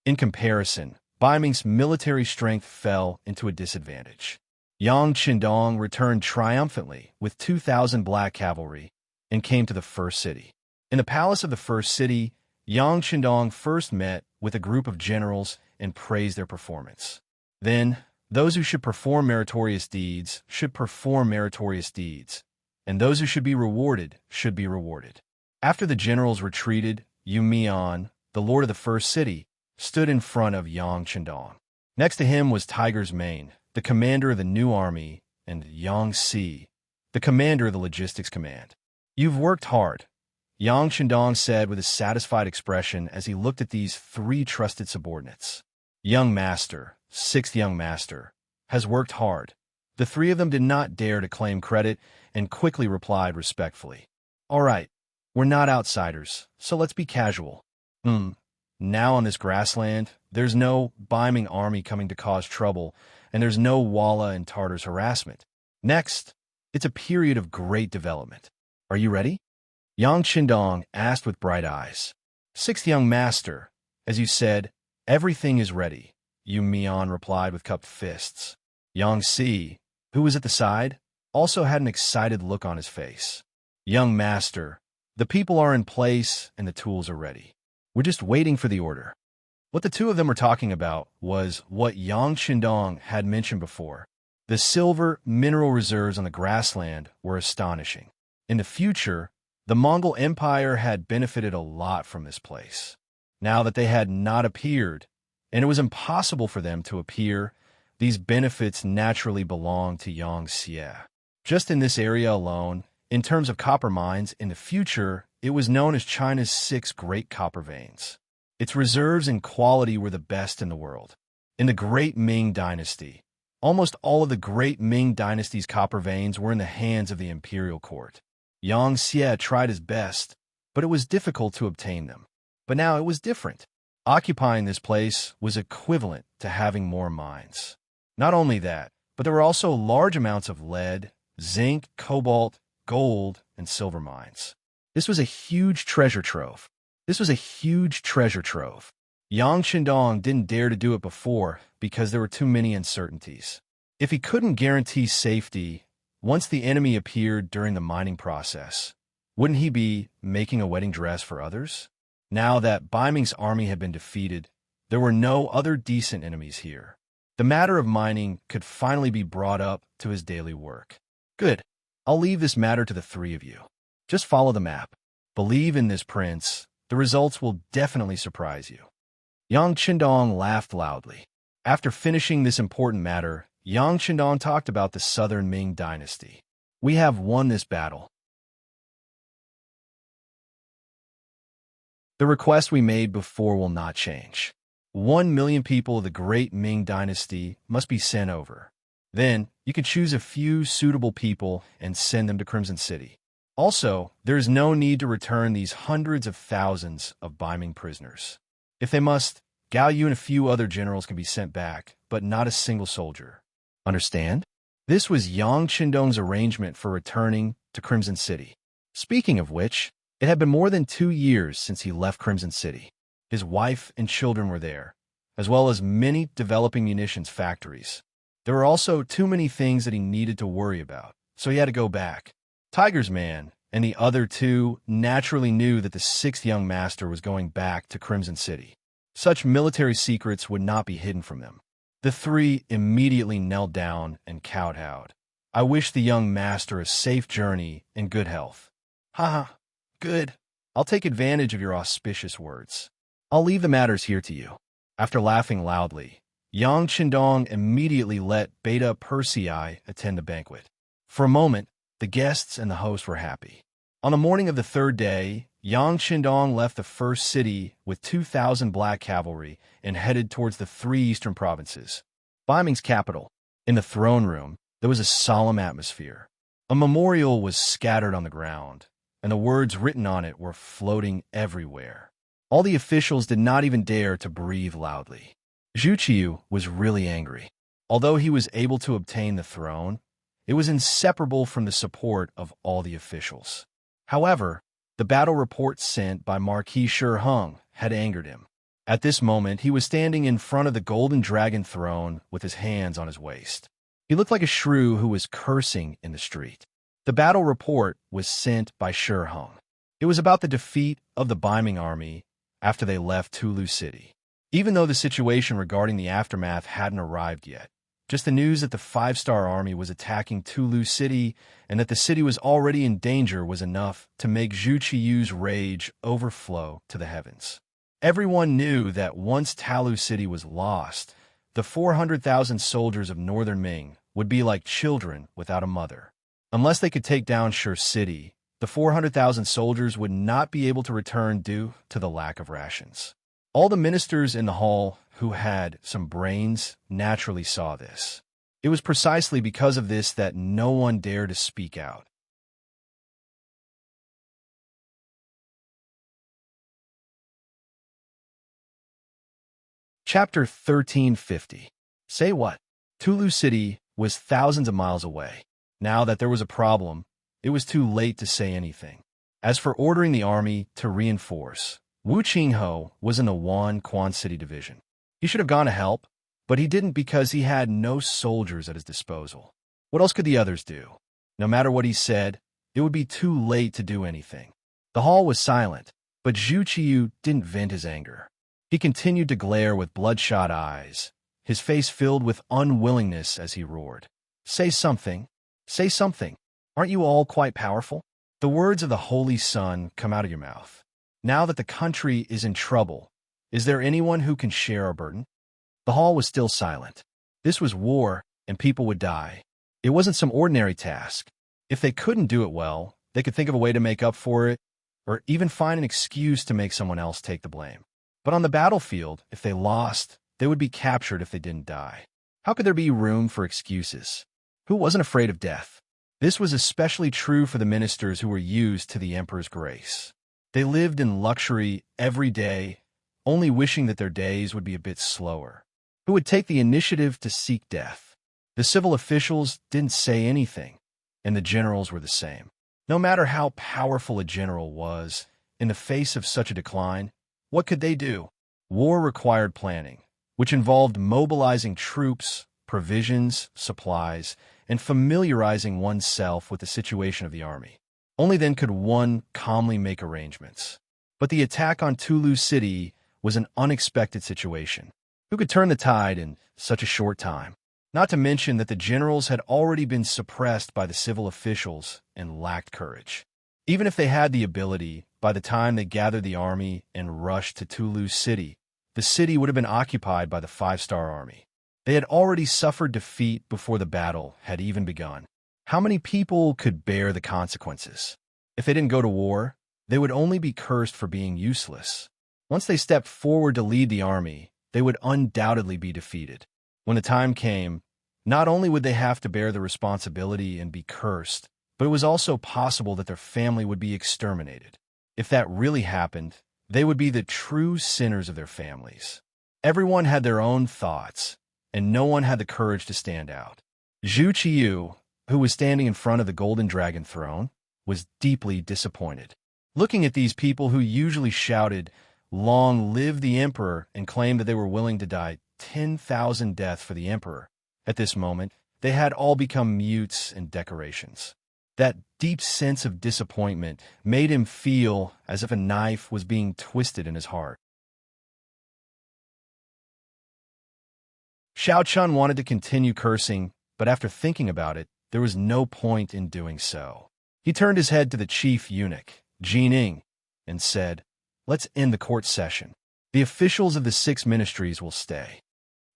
In comparison, Biming's military strength fell into a disadvantage. Yang Qindong returned triumphantly with 2,000 black cavalry and came to the first city. In the palace of the first city, Yang Qindong first met with a group of generals and praised their performance. Then, those who should perform meritorious deeds should perform meritorious deeds, and those who should be rewarded should be rewarded. After the generals retreated, Yu Mian, the lord of the first city, stood in front of Yang Qindong. Next to him was Tiger's Mane, the commander of the new army, and Yang Si, the commander of the logistics command. "You've worked hard," Yang Qindong said with a satisfied expression as he looked at these three trusted subordinates. "Young master, sixth young master, has worked hard." The three of them did not dare to claim credit and quickly replied respectfully, "All right, we're not outsiders, so let's be casual. Now on this grassland, there's no Biming army coming to cause trouble, and there's no Walla and Tartars harassment. Next, it's a period of great development. Are you ready?" Yang Qindong asked with bright eyes. "Sixth young master, as you said, everything is ready," Yu Mian replied with cupped fists. Yang Si, who was at the side, also had an excited look on his face. "Young master, the people are in place and the tools are ready. We're just waiting for the order." What the two of them were talking about was what Yang Qindong had mentioned before. The silver mineral reserves on the grassland were astonishing. In the future, the Mongol Empire had benefited a lot from this place. Now that they had not appeared, and it was impossible for them to appear, these benefits naturally belonged to Yangtze. Just in this area alone, in terms of copper mines, in the future, it was known as China's 6 great copper veins. Its reserves and quality were the best in the world. In the Great Ming Dynasty, almost all of the Great Ming Dynasty's copper veins were in the hands of the imperial court. Yang Xie tried his best, but it was difficult to obtain them. But now it was different. Occupying this place was equivalent to having more mines. Not only that, but there were also large amounts of lead, zinc, cobalt, gold, and silver mines. This was a huge treasure trove. Yang Qindong didn't dare to do it before because there were too many uncertainties. If he couldn't guarantee safety once the enemy appeared during the mining process, wouldn't he be making a wedding dress for others? Now that Biming's army had been defeated, there were no other decent enemies here. The matter of mining could finally be brought up to his daily work. Good. I'll leave this matter to the three of you. Just follow the map. Believe in this, Prince. The results will definitely surprise you. Yang Qindong laughed loudly. After finishing this important matter, Yang Qindong talked about the Southern Ming dynasty. We have won this battle. The request we made before will not change. 1 million people of the great Ming dynasty must be sent over. Then, you can choose a few suitable people and send them to Crimson City. Also, there is no need to return these hundreds of thousands of Baiming prisoners. If they must, Gao Yu and a few other generals can be sent back, but not a single soldier. Understand? This was Yang Qindong's arrangement for returning to Crimson City. Speaking of which, it had been more than 2 years since he left Crimson City. His wife and children were there, as well as many developing munitions factories. There were also too many things that he needed to worry about, so he had to go back. Tiger's Man and the other two naturally knew that the 6th young master was going back to Crimson City. Such military secrets would not be hidden from them. The three immediately knelt down and kowtowed. I wish the young master a safe journey and good health. Haha, good. I'll take advantage of your auspicious words. I'll leave the matters here to you. After laughing loudly, Yang Qindong immediately let Beta Persei attend the banquet. For a moment, the guests and the host were happy. On the morning of the 3rd day, Yang Qindong left the first city with 2,000 black cavalry and headed towards the 3 eastern provinces. Baiming's capital. In the throne room, there was a solemn atmosphere. A memorial was scattered on the ground, and the words written on it were floating everywhere. All the officials did not even dare to breathe loudly. Zhu Qiu was really angry. Although he was able to obtain the throne, it was inseparable from the support of all the officials. However, the battle report sent by Marquis Shi Hung had angered him. At this moment, he was standing in front of the golden dragon throne with his hands on his waist. He looked like a shrew who was cursing in the street. The battle report was sent by Shi Hung. It was about the defeat of the Baiming army after they left Tulu City. Even though the situation regarding the aftermath hadn't arrived yet, just the news that the 5-star army was attacking Tulu City and that the city was already in danger was enough to make Zhu Qiyu's rage overflow to the heavens. Everyone knew that once Talu City was lost, the 400,000 soldiers of Northern Ming would be like children without a mother. Unless they could take down Shi City, the 400,000 soldiers would not be able to return due to the lack of rations. All the ministers in the hall who had some brains naturally saw this. It was precisely because of this that no one dared to speak out. Chapter 1350. Say what? Tulu City was thousands of miles away. Now that there was a problem, it was too late to say anything. As for ordering the army to reinforce, Wu Qingho was in the Quan City division. He should have gone to help, but he didn't because he had no soldiers at his disposal. What else could the others do? No matter what he said, it would be too late to do anything. The hall was silent, but Zhu Qiyu didn't vent his anger. He continued to glare with bloodshot eyes, his face filled with unwillingness as he roared. Say something. Say something. Aren't you all quite powerful? The words of the Holy Sun come out of your mouth. Now that the country is in trouble, is there anyone who can share our burden? The hall was still silent. This was war, and people would die. It wasn't some ordinary task. If they couldn't do it well, they could think of a way to make up for it, or even find an excuse to make someone else take the blame. But on the battlefield, if they lost, they would be captured if they didn't die. How could there be room for excuses? Who wasn't afraid of death? This was especially true for the ministers who were used to the emperor's grace. They lived in luxury every day, only wishing that their days would be a bit slower. Who would take the initiative to seek death? The civil officials didn't say anything, and the generals were the same. No matter how powerful a general was, in the face of such a decline, what could they do? War required planning, which involved mobilizing troops, provisions, supplies, and familiarizing oneself with the situation of the army. Only then could one calmly make arrangements. But the attack on Tulu City was an unexpected situation. who could turn the tide in such a short time. Not to mention that the generals had already been suppressed by the civil officials and lacked courage. Even if they had the ability, by the time they gathered the army and rushed to Toulouse City, the city would have been occupied by the five-star army. They had already suffered defeat before the battle had even begun. How many people could bear the consequences? If they didn't go to war, they would only be cursed for being useless. Once they stepped forward to lead the army, they would undoubtedly be defeated. When the time came, not only would they have to bear the responsibility and be cursed, but it was also possible that their family would be exterminated. If that really happened, they would be the true sinners of their families. Everyone had their own thoughts, and no one had the courage to stand out. Zhu Qiyu, who was standing in front of the golden dragon throne, was deeply disappointed. Looking at these people who usually shouted, "Long live the emperor," and claimed that they were willing to die 10,000 deaths for the emperor, at this moment, they had all become mutes and decorations. That deep sense of disappointment made him feel as if a knife was being twisted in his heart. Xiao Chun wanted to continue cursing, but after thinking about it, there was no point in doing so. He turned his head to the chief eunuch, Jining, and said, "Let's end the court session. The officials of the 6 ministries will stay."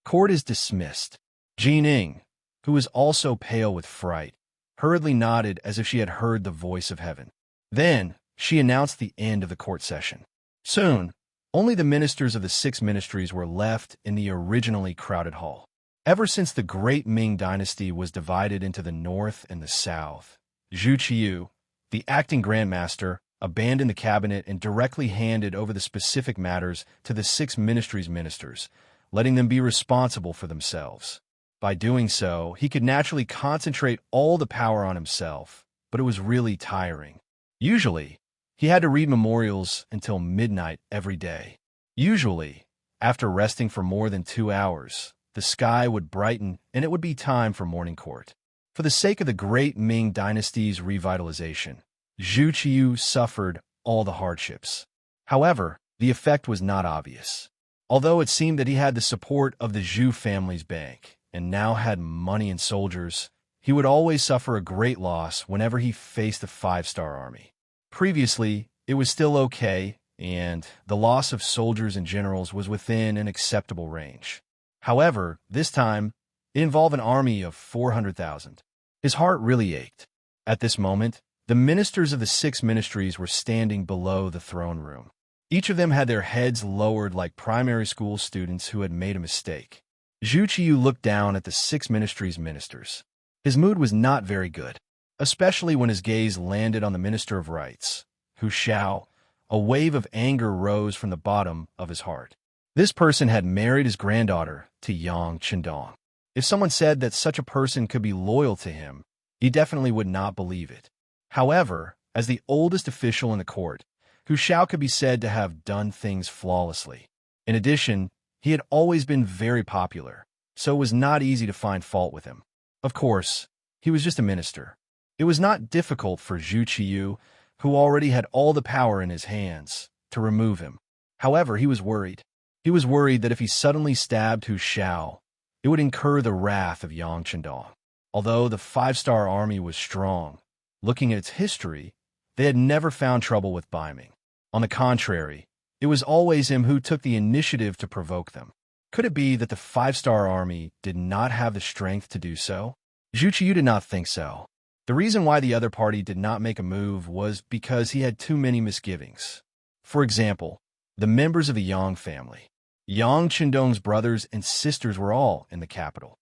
Court is dismissed. Jining, who was also pale with fright, hurriedly nodded as if she had heard the voice of heaven. Then she announced the end of the court session. Soon, only the ministers of the 6 ministries were left in the originally crowded hall. Ever since the great Ming dynasty was divided into the north and the south, Zhu Qiyu, the acting grandmaster, abandoned the cabinet and directly handed over the specific matters to the 6 ministries' ministers, letting them be responsible for themselves. By doing so, he could naturally concentrate all the power on himself, but it was really tiring. Usually, he had to read memorials until midnight every day. Usually, after resting for more than 2 hours, the sky would brighten and it would be time for morning court. For the sake of the great Ming dynasty's revitalization, Zhu Qiyu suffered all the hardships. However, the effect was not obvious. Although it seemed that he had the support of the Zhu family's bank, and now had money and soldiers, he would always suffer a great loss whenever he faced the 5-star army. Previously, it was still okay, and the loss of soldiers and generals was within an acceptable range. However, this time, it involved an army of 400,000. His heart really ached. At this moment, the ministers of the 6 ministries were standing below the throne room. Each of them had their heads lowered like primary school students who had made a mistake. Zhu Qiyu looked down at the 6 ministries' ministers. His mood was not very good, especially when his gaze landed on the Minister of Rights, Hu Xiao. A wave of anger rose from the bottom of his heart. This person had married his granddaughter to Yang Chendong. If someone said that such a person could be loyal to him, he definitely would not believe it. However, as the oldest official in the court, Hu Xiao could be said to have done things flawlessly. In addition, he had always been very popular, so it was not easy to find fault with him. Of course, he was just a minister. It was not difficult for Zhu Qiyu, who already had all the power in his hands, to remove him. However, he was worried. He was worried that if he suddenly stabbed Hu Xiao, it would incur the wrath of Yang Chendong. Although the 5-star army was strong, looking at its history, they had never found trouble with Baiming. On the contrary, it was always him who took the initiative to provoke them. Could it be that the 5-star army did not have the strength to do so? Zhu Qiyu did not think so. The reason why the other party did not make a move was because he had too many misgivings. For example, the members of the Yang family. Yang Chendong's brothers and sisters were all in the capital.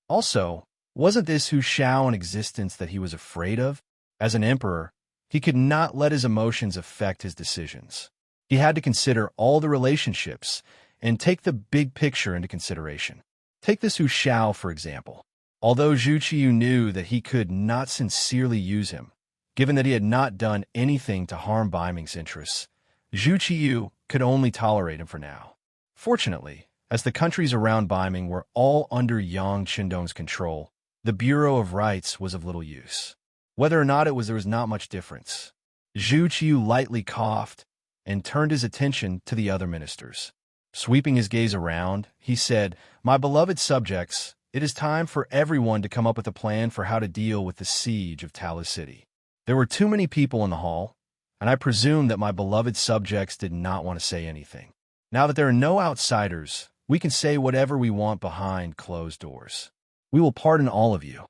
Also, wasn't this Hu Xiao an existence that he was afraid of? As an emperor, he could not let his emotions affect his decisions. He had to consider all the relationships and take the big picture into consideration. Take this Hu Xiao, for example. Although Zhu Qiyu knew that he could not sincerely use him, given that he had not done anything to harm Baiming's interests, Zhu Qiyu could only tolerate him for now. Fortunately, as the countries around Baiming were all under Yang Chendong's control, the Bureau of Rights was of little use. Whether or not there was not much difference. Zhu Qiyu lightly coughed, and turned his attention to the other ministers. Sweeping his gaze around, he said, "My beloved subjects, it is time for everyone to come up with a plan for how to deal with the siege of Talis City." There were too many people in the hall, and I presume that my beloved subjects did not want to say anything. Now that there are no outsiders, we can say whatever we want behind closed doors. We will pardon all of you.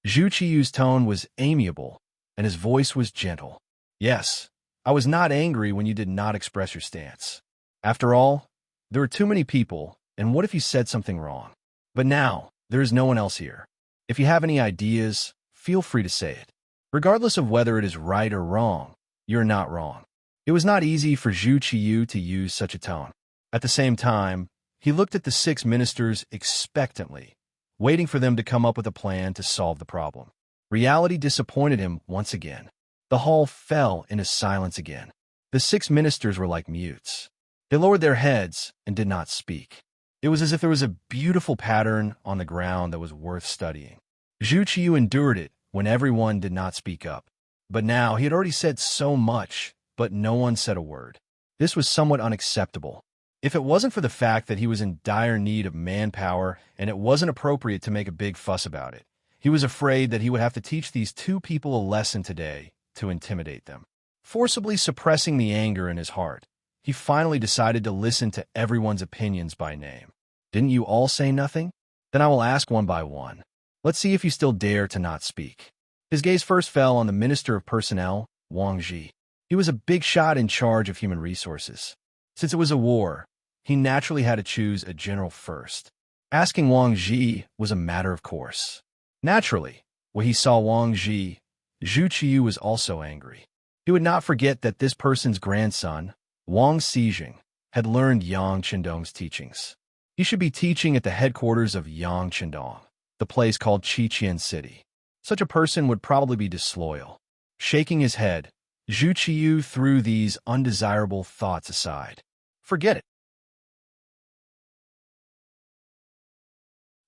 Zhu Qiyu's tone was amiable, and his voice was gentle. Yes, I was not angry when you did not express your stance. After all, there were too many people, and what if you said something wrong? But now, there is no one else here. If you have any ideas, feel free to say it. Regardless of whether it is right or wrong, you're not wrong. It was not easy for Zhu Qiyu to use such a tone. At the same time, he looked at the 6 ministers expectantly, waiting for them to come up with a plan to solve the problem. Reality disappointed him once again. The hall fell into silence again. The 6 ministers were like mutes. They lowered their heads and did not speak. It was as if there was a beautiful pattern on the ground that was worth studying. Zhu Qiyu endured it when everyone did not speak up. But now he had already said so much, but no one said a word. This was somewhat unacceptable. If it wasn't for the fact that he was in dire need of manpower and it wasn't appropriate to make a big fuss about it, he was afraid that he would have to teach these 2 people a lesson today to intimidate them. Forcibly suppressing the anger in his heart, he finally decided to listen to everyone's opinions by name. Didn't you all say nothing? Then I will ask one by one. Let's see if you still dare to not speak. His gaze first fell on the Minister of Personnel, Wang Ji. He was a big shot in charge of human resources. Since it was a war, he naturally had to choose a general first. Asking Wang Ji was a matter of course. Naturally, when he saw Wang Ji, Zhu Qiyu was also angry. He would not forget that this person's grandson, Wang Xijing, had learned Yang Qindong's teachings. He should be teaching at the headquarters of Yang Qindong, the place called Qiqian City. Such a person would probably be disloyal. Shaking his head, Zhu Qiyu threw these undesirable thoughts aside. Forget it.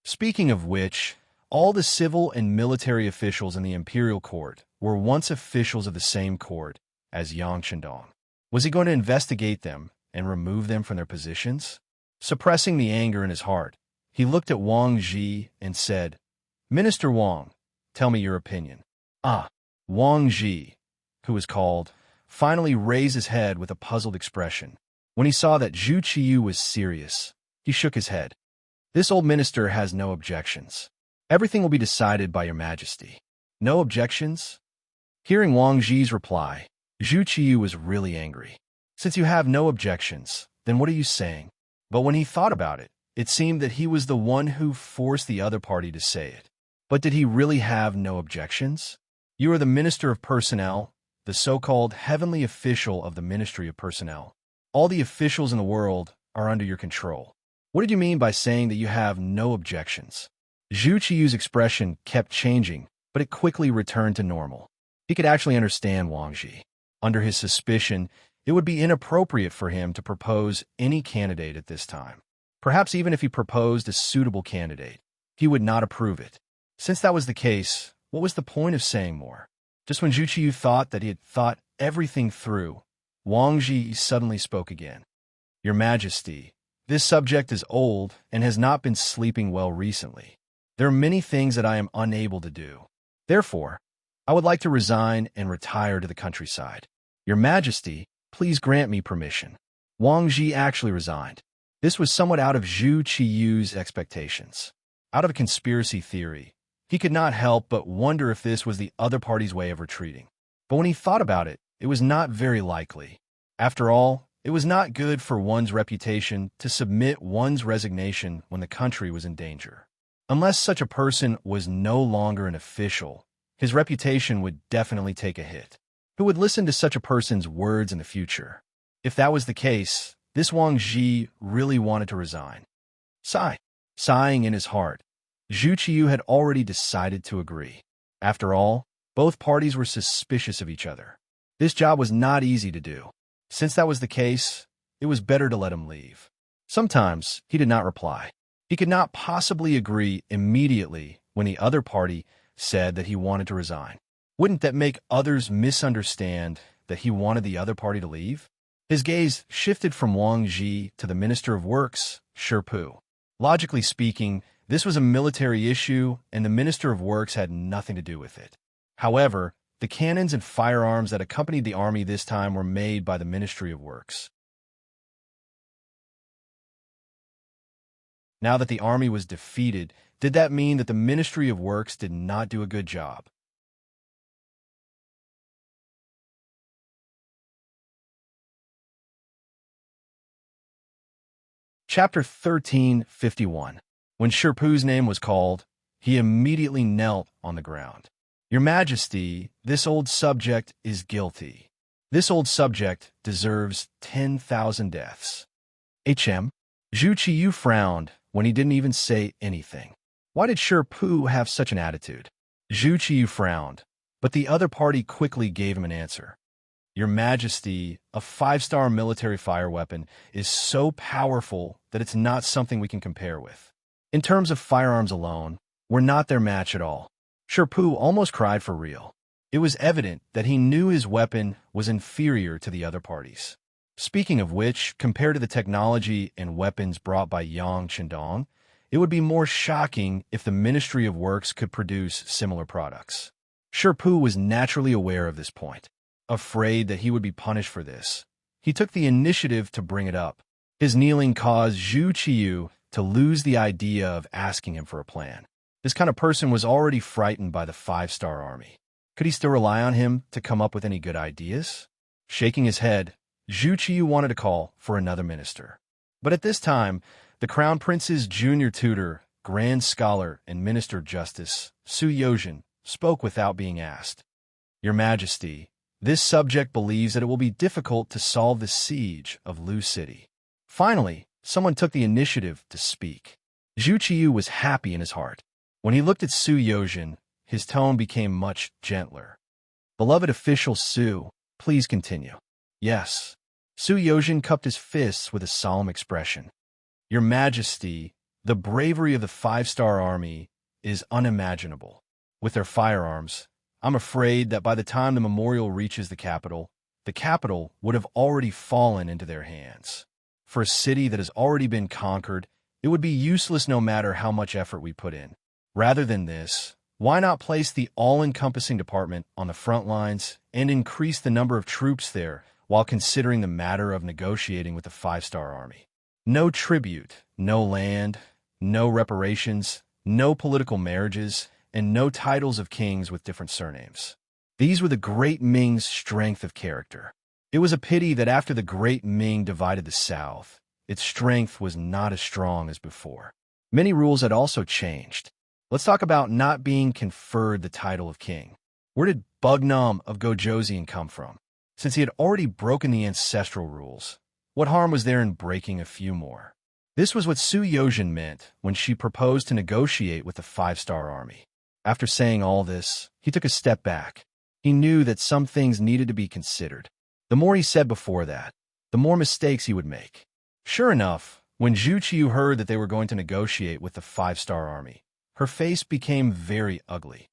Speaking of which, all the civil and military officials in the imperial court were once officials of the same court as Yang Qindong. Was he going to investigate them and remove them from their positions? Suppressing the anger in his heart, he looked at Wang Ji and said, "Minister Wang, tell me your opinion." Wang Ji, who was called, finally raised his head with a puzzled expression. When he saw that Zhu Qiyu was serious, he shook his head. "This old minister has no objections. Everything will be decided by your majesty." No objections? Hearing Wang Ji's reply, Zhu Qiyu was really angry. Since you have no objections, then what are you saying? But when he thought about it, it seemed that he was the one who forced the other party to say it. But did he really have no objections? You are the Minister of Personnel, the so-called heavenly official of the Ministry of Personnel. All the officials in the world are under your control. What did you mean by saying that you have no objections? Zhu Qiyu's expression kept changing, but it quickly returned to normal. He could actually understand Wang Ji. Under his suspicion, it would be inappropriate for him to propose any candidate at this time. Perhaps even if he proposed a suitable candidate, he would not approve it. Since that was the case, what was the point of saying more? Just when Zhu Qiyu thought that he had thought everything through, Wang Ji suddenly spoke again. "Your Majesty, this subject is old and has not been sleeping well recently. There are many things that I am unable to do. Therefore, I would like to resign and retire to the countryside. Your Majesty, please grant me permission." Wang Ji actually resigned. This was somewhat out of Zhu Qiyu's expectations. Out of a conspiracy theory, he could not help but wonder if this was the other party's way of retreating. But when he thought about it, it was not very likely. After all, it was not good for one's reputation to submit one's resignation when the country was in danger. Unless such a person was no longer an official, his reputation would definitely take a hit. Who would listen to such a person's words in the future? If that was the case, this Wang Ji really wanted to resign. Sighing in his heart, Zhu Qiyu had already decided to agree. After all, both parties were suspicious of each other. This job was not easy to do. Since that was the case, it was better to let him leave. Sometimes he did not reply. He could not possibly agree immediately when the other party said that he wanted to resign. Wouldn't that make others misunderstand that he wanted the other party to leave? His gaze shifted from Wang Ji to the Minister of Works, Shi Pu. Logically speaking, this was a military issue, and the Minister of Works had nothing to do with it. However, the cannons and firearms that accompanied the army this time were made by the Ministry of Works. Now that the army was defeated, did that mean that the Ministry of Works did not do a good job? Chapter 1351. When Shi Pu's name was called, he immediately knelt on the ground. Your Majesty, this old subject is guilty. This old subject deserves 10,000 deaths. Zhu Qiyu frowned when he didn't even say anything. Why did Shi Pu have such an attitude? Zhu Qiyu frowned, but the other party quickly gave him an answer. Your Majesty, a 5-star military fire weapon is so powerful that it's not something we can compare with. In terms of firearms alone, we're not their match at all. Shi Pu almost cried for real. It was evident that he knew his weapon was inferior to the other parties. Speaking of which, compared to the technology and weapons brought by Yang Chendong, it would be more shocking if the Ministry of Works could produce similar products. Shi Pu was naturally aware of this point. Afraid that he would be punished for this, he took the initiative to bring it up. His kneeling caused Zhu Qiyu to lose the idea of asking him for a plan. This kind of person was already frightened by the 5-star army. Could he still rely on him to come up with any good ideas? Shaking his head, Zhu Qiyu wanted to call for another minister. But at this time, the Crown Prince's junior tutor, Grand Scholar, and Minister of Justice, Su Yozhen, spoke without being asked. Your Majesty, this subject believes that it will be difficult to solve the siege of Lu City. Finally, someone took the initiative to speak. Zhu Qiyu was happy in his heart. When he looked at Su Yozhen, his tone became much gentler. Beloved official Su, please continue. Yes. Su Yozhen cupped his fists with a solemn expression. Your Majesty, the bravery of the 5-star army is unimaginable. With their firearms, I'm afraid that by the time the memorial reaches the capital would have already fallen into their hands. For a city that has already been conquered, it would be useless no matter how much effort we put in. Rather than this, why not place the all-encompassing department on the front lines and increase the number of troops there while considering the matter of negotiating with the 5-star army? No tribute, no land, no reparations, no political marriages, and no titles of kings with different surnames. These were the Great Ming's strength of character. It was a pity that after the Great Ming divided the South, its strength was not as strong as before. Many rules had also changed. Let's talk about not being conferred the title of king. Where did Bugnam of Gojoseon come from? Since he had already broken the ancestral rules, what harm was there in breaking a few more? This was what Su Yozhen meant when she proposed to negotiate with the 5-star army. After saying all this, he took a step back. He knew that some things needed to be considered. The more he said before that, the more mistakes he would make. Sure enough, when Zhu Qiyu heard that they were going to negotiate with the 5-star army, her face became very ugly.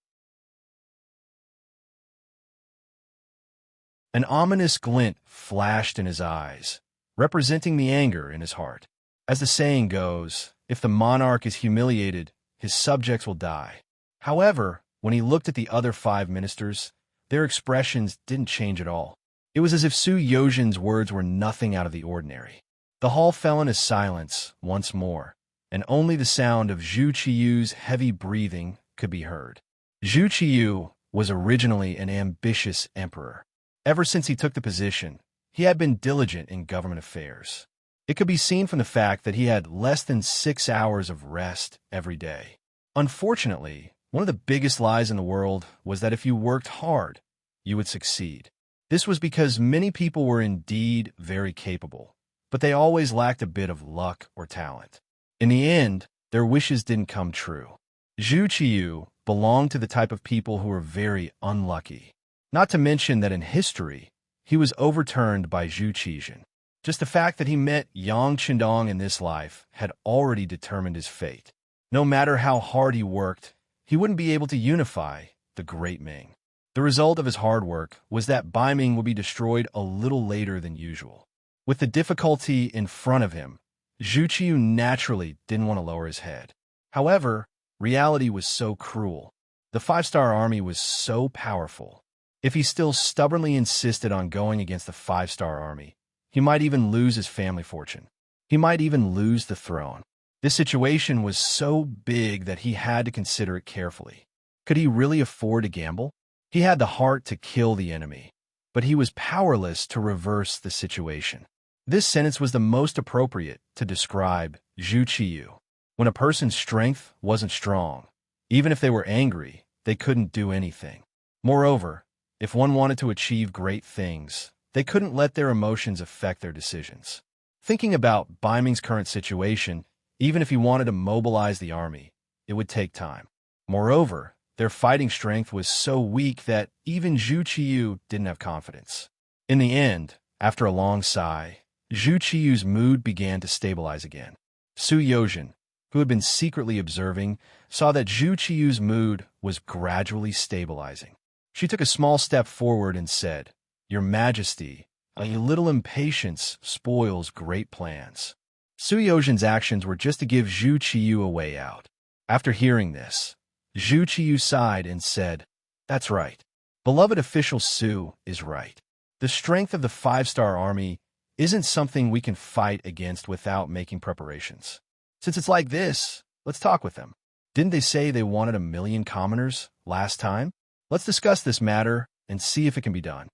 An ominous glint flashed in his eyes, representing the anger in his heart. As the saying goes, if the monarch is humiliated, his subjects will die. However, when he looked at the other 5 ministers, their expressions didn't change at all. It was as if Su Yozhen's words were nothing out of the ordinary. The hall fell into silence once more, and only the sound of Zhu Qiyu's heavy breathing could be heard. Zhu Qiyu was originally an ambitious emperor. Ever since he took the position, he had been diligent in government affairs. It could be seen from the fact that he had less than 6 hours of rest every day. Unfortunately, one of the biggest lies in the world was that if you worked hard, you would succeed. This was because many people were indeed very capable, but they always lacked a bit of luck or talent. In the end, their wishes didn't come true. Zhu Qiyu belonged to the type of people who were very unlucky. Not to mention that in history, he was overturned by Zhu Qizhen. Just the fact that he met Yang Chendong in this life had already determined his fate. No matter how hard he worked, he wouldn't be able to unify the Great Ming. The result of his hard work was that Bai Ming would be destroyed a little later than usual. With the difficulty in front of him, Zhu Qiyu naturally didn't want to lower his head. However, reality was so cruel. The five-star army was so powerful. If he still stubbornly insisted on going against the five-star army, he might even lose his family fortune. He might even lose the throne. This situation was so big that he had to consider it carefully. Could he really afford to gamble? He had the heart to kill the enemy, but he was powerless to reverse the situation. This sentence was the most appropriate to describe Zhu Qiyu. When a person's strength wasn't strong, even if they were angry, they couldn't do anything. Moreover, if one wanted to achieve great things, they couldn't let their emotions affect their decisions. Thinking about Baiming's current situation, even if he wanted to mobilize the army, it would take time. Moreover, their fighting strength was so weak that even Zhu Qiyu didn't have confidence. In the end, after a long sigh, Zhu Qiyu's mood began to stabilize again. Su Yozhen, who had been secretly observing, saw that Zhu Qiyu's mood was gradually stabilizing. She took a small step forward and said, "Your Majesty, a little impatience spoils great plans." Su Yozhen's actions were just to give Zhu Qiyu a way out. After hearing this, Zhu Qiyu sighed and said, "That's right. Beloved official Su is right. The strength of the five-star army isn't something we can fight against without making preparations. Since it's like this, let's talk with them. Didn't they say they wanted 1,000,000 commoners last time? Let's discuss this matter and see if it can be done."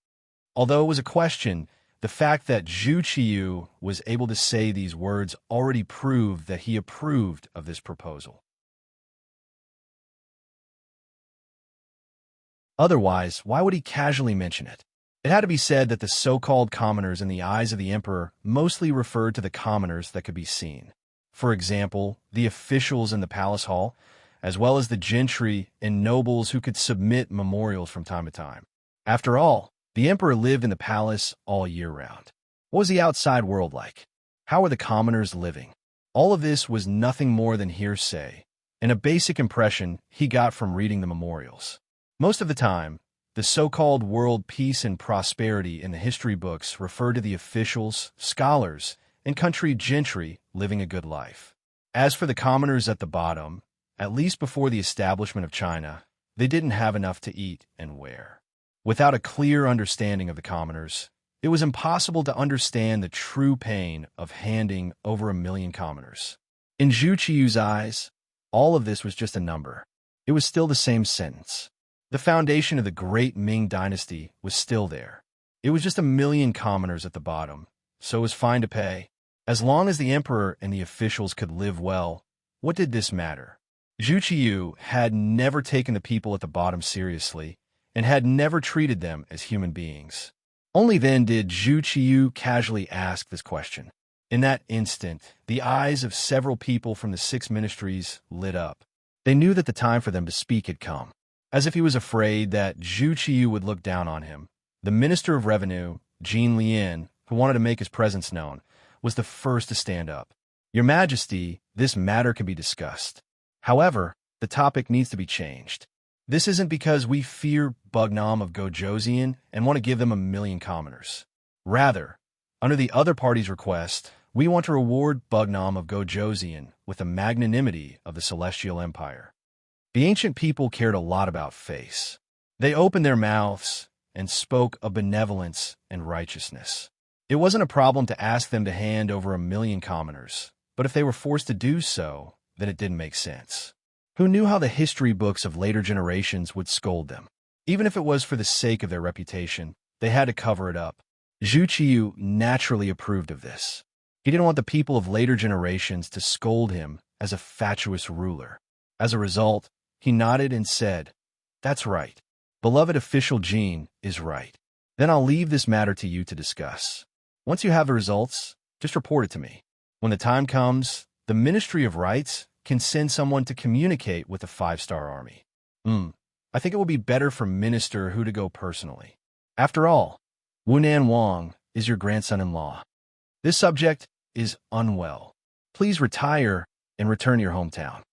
Although it was a question, the fact that Zhu Qiyu was able to say these words already proved that he approved of this proposal. Otherwise, why would he casually mention it? It had to be said that the so-called commoners in the eyes of the emperor mostly referred to the commoners that could be seen. For example, the officials in the palace hall, as well as the gentry and nobles who could submit memorials from time to time. After all, the emperor lived in the palace all year round. What was the outside world like? How were the commoners living? All of this was nothing more than hearsay, and a basic impression he got from reading the memorials. Most of the time, the so-called world peace and prosperity in the history books refer to the officials, scholars, and country gentry living a good life. As for the commoners at the bottom, at least before the establishment of China, they didn't have enough to eat and wear. Without a clear understanding of the commoners, it was impossible to understand the true pain of handing over 1,000,000 commoners. In Zhu Qiyu's eyes, all of this was just a number. It was still the same sentence. The foundation of the great Ming dynasty was still there. It was just 1,000,000 commoners at the bottom, so it was fine to pay. As long as the emperor and the officials could live well, what did this matter? Zhu Qiyu had never taken the people at the bottom seriously and had never treated them as human beings. Only then did Zhu Qiyu casually ask this question. In that instant, the eyes of several people from the 6 ministries lit up. They knew that the time for them to speak had come. As if he was afraid that Zhu Qiyu would look down on him, the Minister of Revenue, Jin Lian, who wanted to make his presence known, was the first to stand up. "Your Majesty, this matter can be discussed. However, the topic needs to be changed. This isn't because we fear Bugnam of Gojoseon and want to give them 1,000,000 commoners. Rather, under the other party's request, we want to reward Bugnam of Gojoseon with the magnanimity of the Celestial Empire." The ancient people cared a lot about face. They opened their mouths and spoke of benevolence and righteousness. It wasn't a problem to ask them to hand over 1,000,000 commoners, but if they were forced to do so, then it didn't make sense. Who knew how the history books of later generations would scold them? Even if it was for the sake of their reputation, they had to cover it up. Zhu Qiyu naturally approved of this. He didn't want the people of later generations to scold him as a fatuous ruler. As a result, he nodded and said, "That's right. Beloved official Jin is right. Then I'll leave this matter to you to discuss. Once you have the results, just report it to me. When the time comes, the Ministry of Rights can send someone to communicate with the 5-star army. I think it will be better for Minister Hu to go personally. After all, Wunan Wang is your grandson-in-law. This subject is unwell. Please retire and return to your hometown."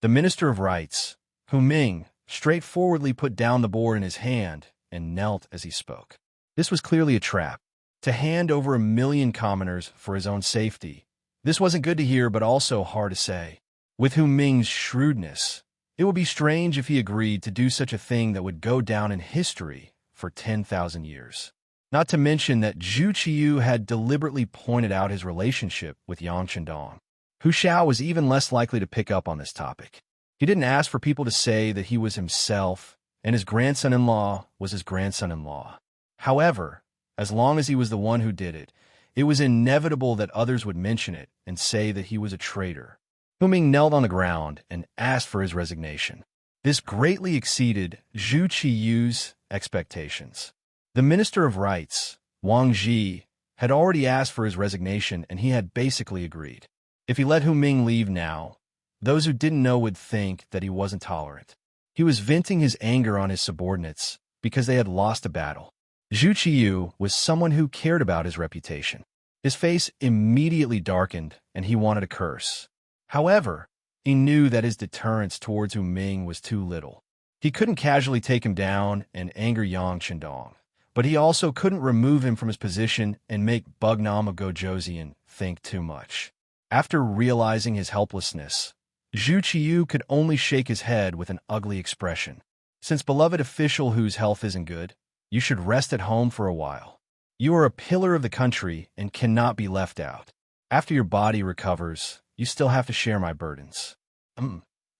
The Minister of Rights, whom Ming straightforwardly put down the board in his hand and knelt as he spoke. This was clearly a trap. To hand over 1,000,000 commoners for his own safety. This wasn't good to hear, but also hard to say. With Hu Ming's shrewdness, it would be strange if he agreed to do such a thing that would go down in history for 10,000 years. Not to mention that Zhu Qiyu had deliberately pointed out his relationship with Yang Chendong. Hu Xiao was even less likely to pick up on this topic. He didn't ask for people to say that he was himself and his grandson-in-law was his grandson-in-law. However, as long as he was the one who did it, it was inevitable that others would mention it and say that he was a traitor. Hu Ming knelt on the ground and asked for his resignation. This greatly exceeded Zhu Qiyu's expectations. The Minister of Rights, Wang Ji, had already asked for his resignation, and he had basically agreed. If he let Hu Ming leave now, those who didn't know would think that he wasn't tolerant. He was venting his anger on his subordinates because they had lost a battle. Zhu Qiyu was someone who cared about his reputation. His face immediately darkened, and he wanted to curse. However, he knew that his deterrence towards Hu Ming was too little. He couldn't casually take him down and anger Yang Chendong, but he also couldn't remove him from his position and make Bugnam of Gojoseon think too much. After realizing his helplessness, Zhu Qiyu could only shake his head with an ugly expression. Since beloved official whose health isn't good, you should rest at home for a while. You are a pillar of the country and cannot be left out. After your body recovers, you still have to share my burdens.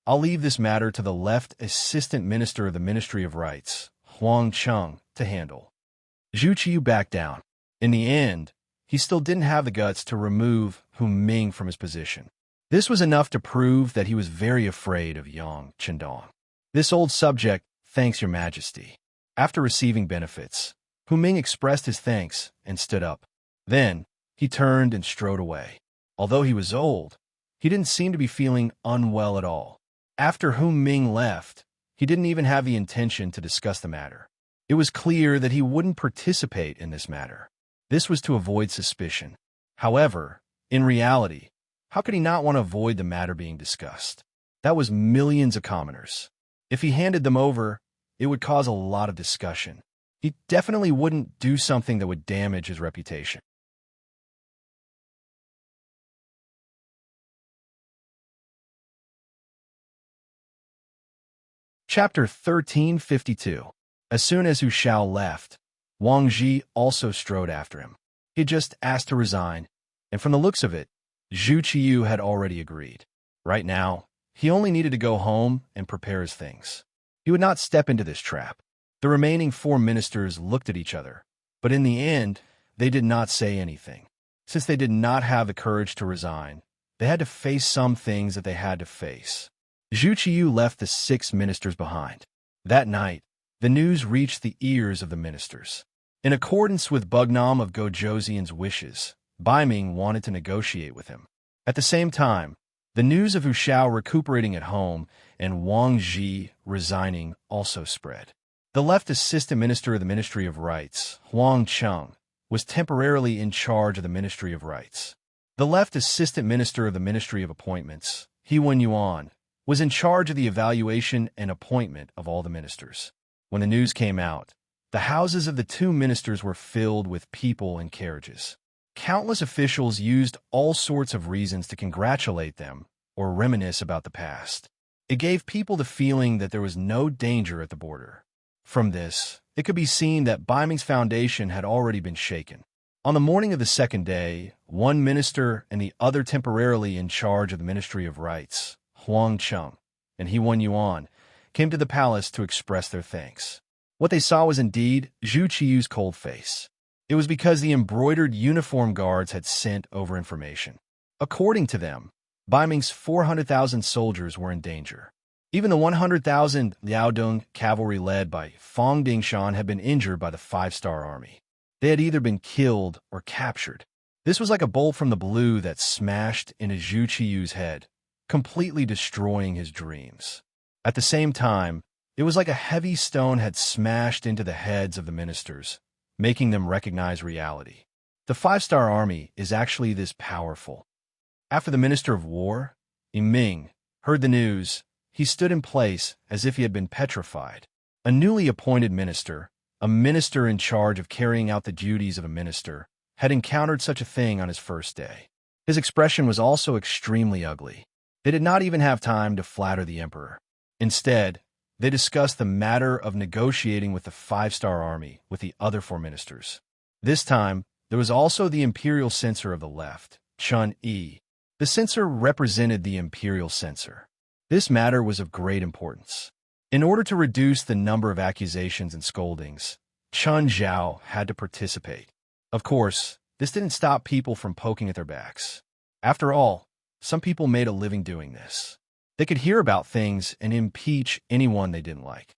I'll leave this matter to the left assistant minister of the Ministry of Rights, Huang Cheng, to handle. Zhu Qiyu backed down. In the end, he still didn't have the guts to remove Hu Ming from his position. This was enough to prove that he was very afraid of Yang Chendong. This old subject, thanks your majesty. After receiving benefits, Hu Ming expressed his thanks and stood up. Then, he turned and strode away. Although he was old, he didn't seem to be feeling unwell at all. After Hu Ming left, he didn't even have the intention to discuss the matter. It was clear that he wouldn't participate in this matter. This was to avoid suspicion. However, in reality, how could he not want to avoid the matter being discussed? That was millions of commoners. If he handed them over, it would cause a lot of discussion. He definitely wouldn't do something that would damage his reputation. Chapter 1352. As soon as Hu Xiao left, Wang Ji also strode after him. He just asked to resign, and from the looks of it, Zhu Qiyu had already agreed. Right now, he only needed to go home and prepare his things. He would not step into this trap. The remaining 4 ministers looked at each other, but in the end, they did not say anything. Since they did not have the courage to resign, they had to face some things that they had to face. Zhu Qiyu left the 6 ministers behind. That night, the news reached the ears of the ministers. In accordance with Bugnam of Gojoseon's wishes, Bai Ming wanted to negotiate with him. At the same time, the news of Hu Xiao recuperating at home and Wang Ji resigning also spread. The left assistant minister of the Ministry of Rights, Huang Cheng, was temporarily in charge of the Ministry of Rights. The left assistant minister of the Ministry of Appointments, He Wen-yuan, was in charge of the evaluation and appointment of all the ministers. When the news came out, the houses of the 2 ministers were filled with people and carriages. Countless officials used all sorts of reasons to congratulate them or reminisce about the past. It gave people the feeling that there was no danger at the border. From this, it could be seen that Bai Ming's foundation had already been shaken. On the morning of the second day, one minister and the other temporarily in charge of the Ministry of Rights, Huang Cheng and He Wen-yuan, came to the palace to express their thanks. What they saw was indeed Zhu Qiyu's cold face. It was because the embroidered uniform guards had sent over information. According to them, Bai Ming's 400,000 soldiers were in danger. Even the 100,000 Liaodong cavalry led by Fong Dingshan had been injured by the 5-star army. They had either been killed or captured. This was like a bolt from the blue that smashed into Zhu Qiyu's head, completely destroying his dreams. At the same time, it was like a heavy stone had smashed into the heads of the ministers, making them recognize reality. The 5-star army is actually this powerful. After the Minister of War, Ming, heard the news, he stood in place as if he had been petrified. A newly appointed minister, a minister in charge of carrying out the duties of a minister, had encountered such a thing on his first day. His expression was also extremely ugly. They did not even have time to flatter the emperor. Instead, they discussed the matter of negotiating with the five-star army with the other four ministers. This time, there was also the imperial censor of the left, Chun Yi. The censor represented the imperial censor. This matter was of great importance. In order to reduce the number of accusations and scoldings, Chun Zhao had to participate. Of course, this didn't stop people from poking at their backs. After all, some people made a living doing this. They could hear about things and impeach anyone they didn't like.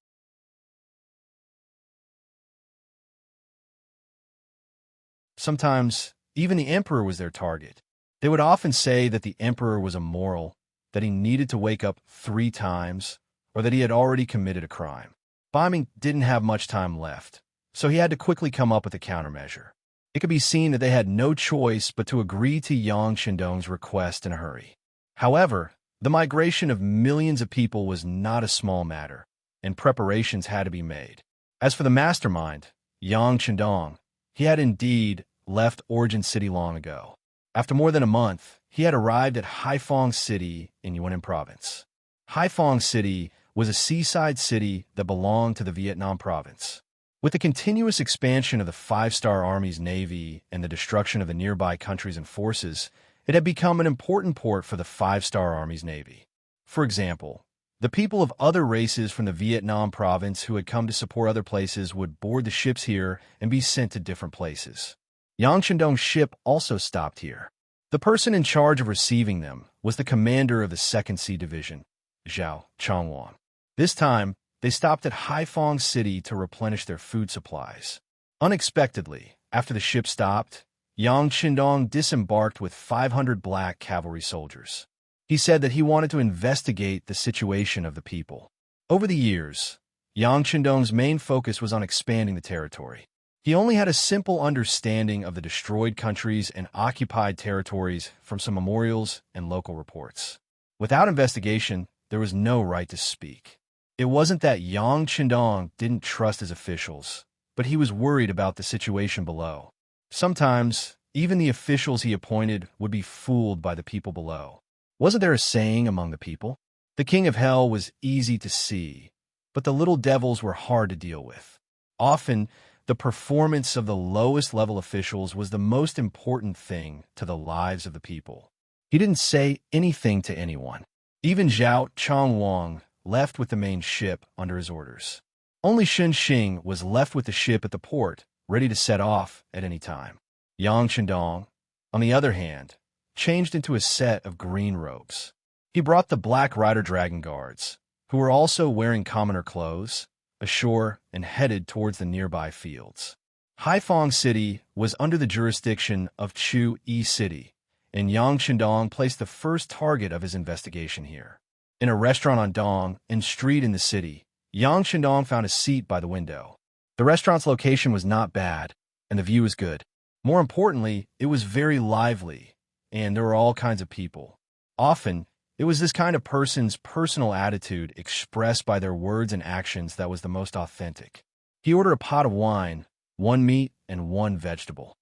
Sometimes, even the emperor was their target. They would often say that the emperor was immoral, that he needed to wake up 3 times, or that he had already committed a crime. Biming didn't have much time left, so he had to quickly come up with a countermeasure. It could be seen that they had no choice but to agree to Yang Shindong's request in a hurry. However, the migration of millions of people was not a small matter, and preparations had to be made. As for the mastermind, Yang Shindong, he had indeed left Origin City long ago. After more than a month, he had arrived at Haiphong City in Yunnan Province. Haiphong City was a seaside city that belonged to the Vietnam province. With the continuous expansion of the five-star Army's navy and the destruction of the nearby countries and forces, it had become an important port for the five-star Army's navy. For example, the people of other races from the Vietnam province who had come to support other places would board the ships here and be sent to different places. Yang Shindong's ship also stopped here. The person in charge of receiving them was the commander of the 2nd Sea Division, Zhao Changwang. This time, they stopped at Haiphong City to replenish their food supplies. Unexpectedly, after the ship stopped, Yang Shindong disembarked with 500 black cavalry soldiers. He said that he wanted to investigate the situation of the people. Over the years, Yang Shindong's main focus was on expanding the territory. He only had a simple understanding of the destroyed countries and occupied territories from some memorials and local reports. Without investigation, there was no right to speak. It wasn't that Yang Shindong didn't trust his officials, but he was worried about the situation below. Sometimes, even the officials he appointed would be fooled by the people below. Wasn't there a saying among the people? The king of hell was easy to see, but the little devils were hard to deal with. Often, the performance of the lowest level officials was the most important thing to the lives of the people. He didn't say anything to anyone. Even Zhao Changwang left with the main ship under his orders. Only Shen Xing was left with the ship at the port, ready to set off at any time. Yang Shindong, on the other hand, changed into a set of green robes. He brought the Black Rider Dragon Guards, who were also wearing commoner clothes, ashore and headed towards the nearby fields. Haiphong City was under the jurisdiction of Chu Yi City, and Yang Shindong placed the first target of his investigation here. In a restaurant on Dong and Street in the city, Yang Shindong found a seat by the window. The restaurant's location was not bad, and the view was good. More importantly, it was very lively, and there were all kinds of people. Often, it was this kind of person's personal attitude expressed by their words and actions that was the most authentic. He ordered a pot of wine, 1 meat, and 1 vegetable.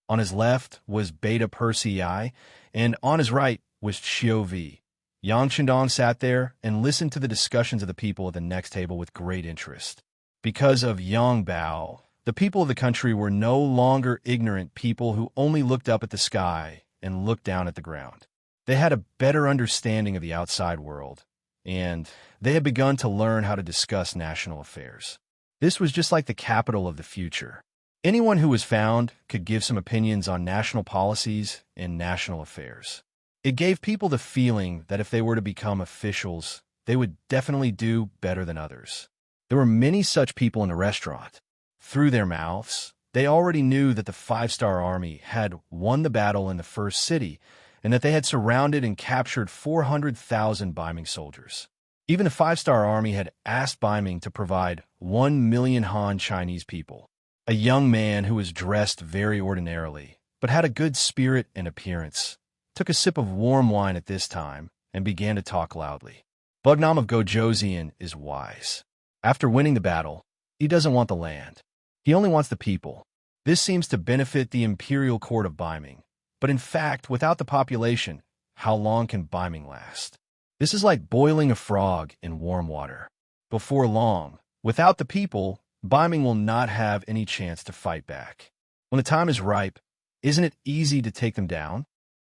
On his left was Beta Persei, and on his right was Chiu Vi. Yang Shindong sat there and listened to the discussions of the people at the next table with great interest. Because of Yang Bao, the people of the country were no longer ignorant people who only looked up at the sky and looked down at the ground. They had a better understanding of the outside world, and they had begun to learn how to discuss national affairs. This was just like the capital of the future. Anyone who was found could give some opinions on national policies and national affairs. It gave people the feeling that if they were to become officials, they would definitely do better than others. There were many such people in the restaurant. Through their mouths, they already knew that the five-star army had won the battle in the first city and that they had surrounded and captured 400,000 Biming soldiers. Even the five-star army had asked Biming to provide 1 million Han Chinese people. A young man who was dressed very ordinarily, but had a good spirit and appearance, took a sip of warm wine at this time and began to talk loudly. Bugnam of Gojoseon is wise. After winning the battle, he doesn't want the land. He only wants the people. This seems to benefit the imperial court of Biming. But in fact, without the population, how long can Biming last? This is like boiling a frog in warm water. Before long, without the people, Biming will not have any chance to fight back. When the time is ripe, isn't it easy to take them down?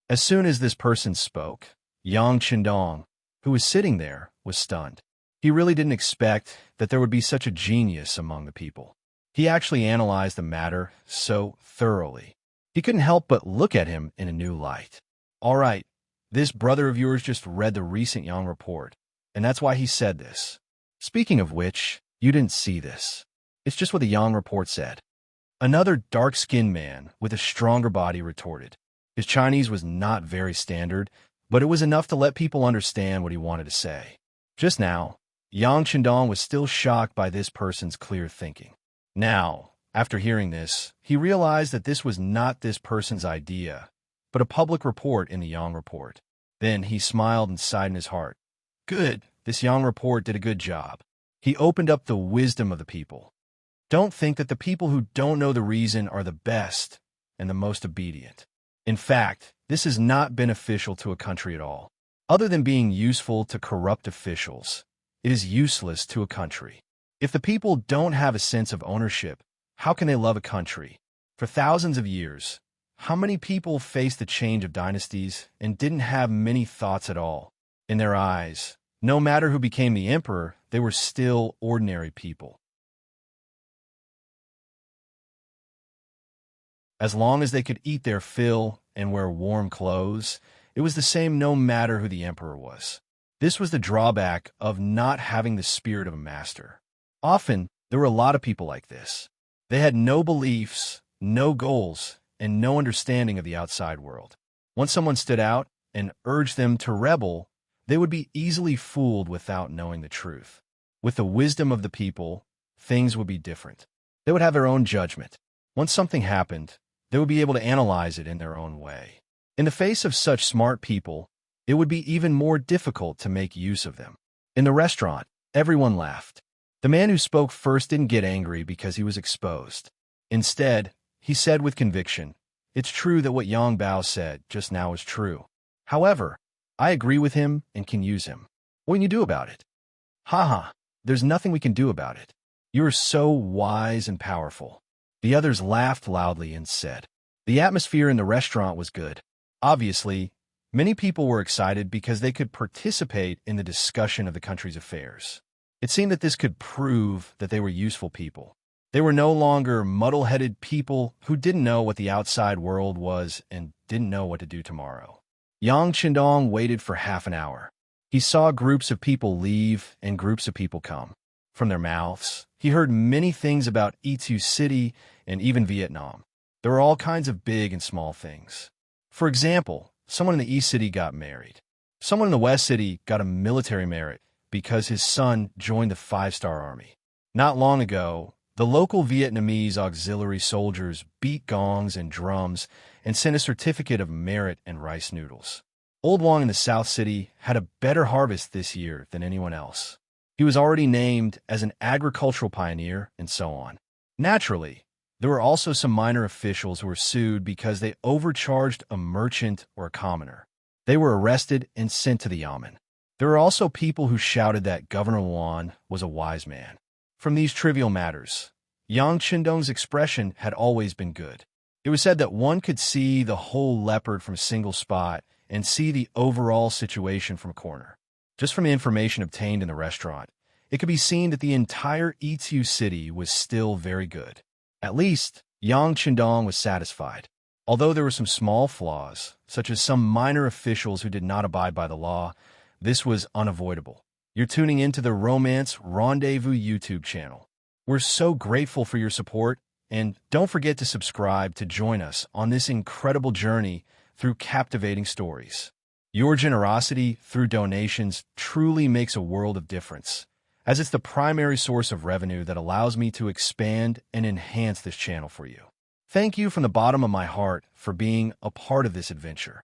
As soon as this person spoke, Yang Qindong, who was sitting there, was stunned. He really didn't expect that there would be such a genius among the people. He actually analyzed the matter so thoroughly. He couldn't help but look at him in a new light. All right, this brother of yours just read the recent Yang report, and that's why he said this. Speaking of which, you didn't see this. It's just what the Yang report said. Another dark-skinned man with a stronger body retorted. His Chinese was not very standard, but it was enough to let people understand what he wanted to say. Just now, Yang Qindong was still shocked by this person's clear thinking. Now, after hearing this, he realized that this was not this person's idea, but a public report in the Yang report. Then he smiled and sighed in his heart. Good, this Yang report did a good job. He opened up the wisdom of the people. Don't think that the people who don't know the reason are the best and the most obedient. In fact, this is not beneficial to a country at all. Other than being useful to corrupt officials, it is useless to a country. If the people don't have a sense of ownership, how can they love a country? For thousands of years, how many people faced the change of dynasties and didn't have many thoughts at all? In their eyes, no matter who became the emperor, they were still ordinary people. As long as they could eat their fill and wear warm clothes, it was the same no matter who the emperor was. This was the drawback of not having the spirit of a master. Often, there were a lot of people like this. They had no beliefs, no goals, and no understanding of the outside world. Once someone stood out and urged them to rebel, they would be easily fooled without knowing the truth. With the wisdom of the people, things would be different. They would have their own judgment. Once something happened, they would be able to analyze it in their own way. In the face of such smart people, it would be even more difficult to make use of them. In the restaurant, everyone laughed. The man who spoke first didn't get angry because he was exposed. Instead, he said with conviction, "It's true that what Yang Bao said just now is true. However, I agree with him and can use him. What can you do about it?" "Haha, there's nothing we can do about it. You are so wise and powerful." The others laughed loudly and said, the atmosphere in the restaurant was good. Obviously, many people were excited because they could participate in the discussion of the country's affairs. It seemed that this could prove that they were useful people. They were no longer muddle-headed people who didn't know what the outside world was and didn't know what to do tomorrow. Yang Qindong waited for half an hour. He saw groups of people leave and groups of people come. From their mouths, he heard many things about Itu City and even Vietnam. There were all kinds of big and small things. For example, someone in the East City got married. Someone in the West City got a military merit because his son joined the 5-star army. Not long ago, the local Vietnamese auxiliary soldiers beat gongs and drums and sent a certificate of merit and rice noodles. Old Wong in the South City had a better harvest this year than anyone else. He was already named as an agricultural pioneer, and so on. Naturally, there were also some minor officials who were sued because they overcharged a merchant or a commoner. They were arrested and sent to the yamen. There were also people who shouted that Governor Wan was a wise man. From these trivial matters, Yang Qindong's expression had always been good. It was said that one could see the whole leopard from a single spot and see the overall situation from a corner. Just from the information obtained in the restaurant, it could be seen that the entire Itu city was still very good. At least, Yang Qindong was satisfied. Although there were some small flaws, such as some minor officials who did not abide by the law, this was unavoidable. You're tuning into the Romance Rendezvous YouTube channel. We're so grateful for your support, and don't forget to subscribe to join us on this incredible journey through captivating stories. Your generosity through donations truly makes a world of difference, as it's the primary source of revenue that allows me to expand and enhance this channel for you. Thank you from the bottom of my heart for being a part of this adventure.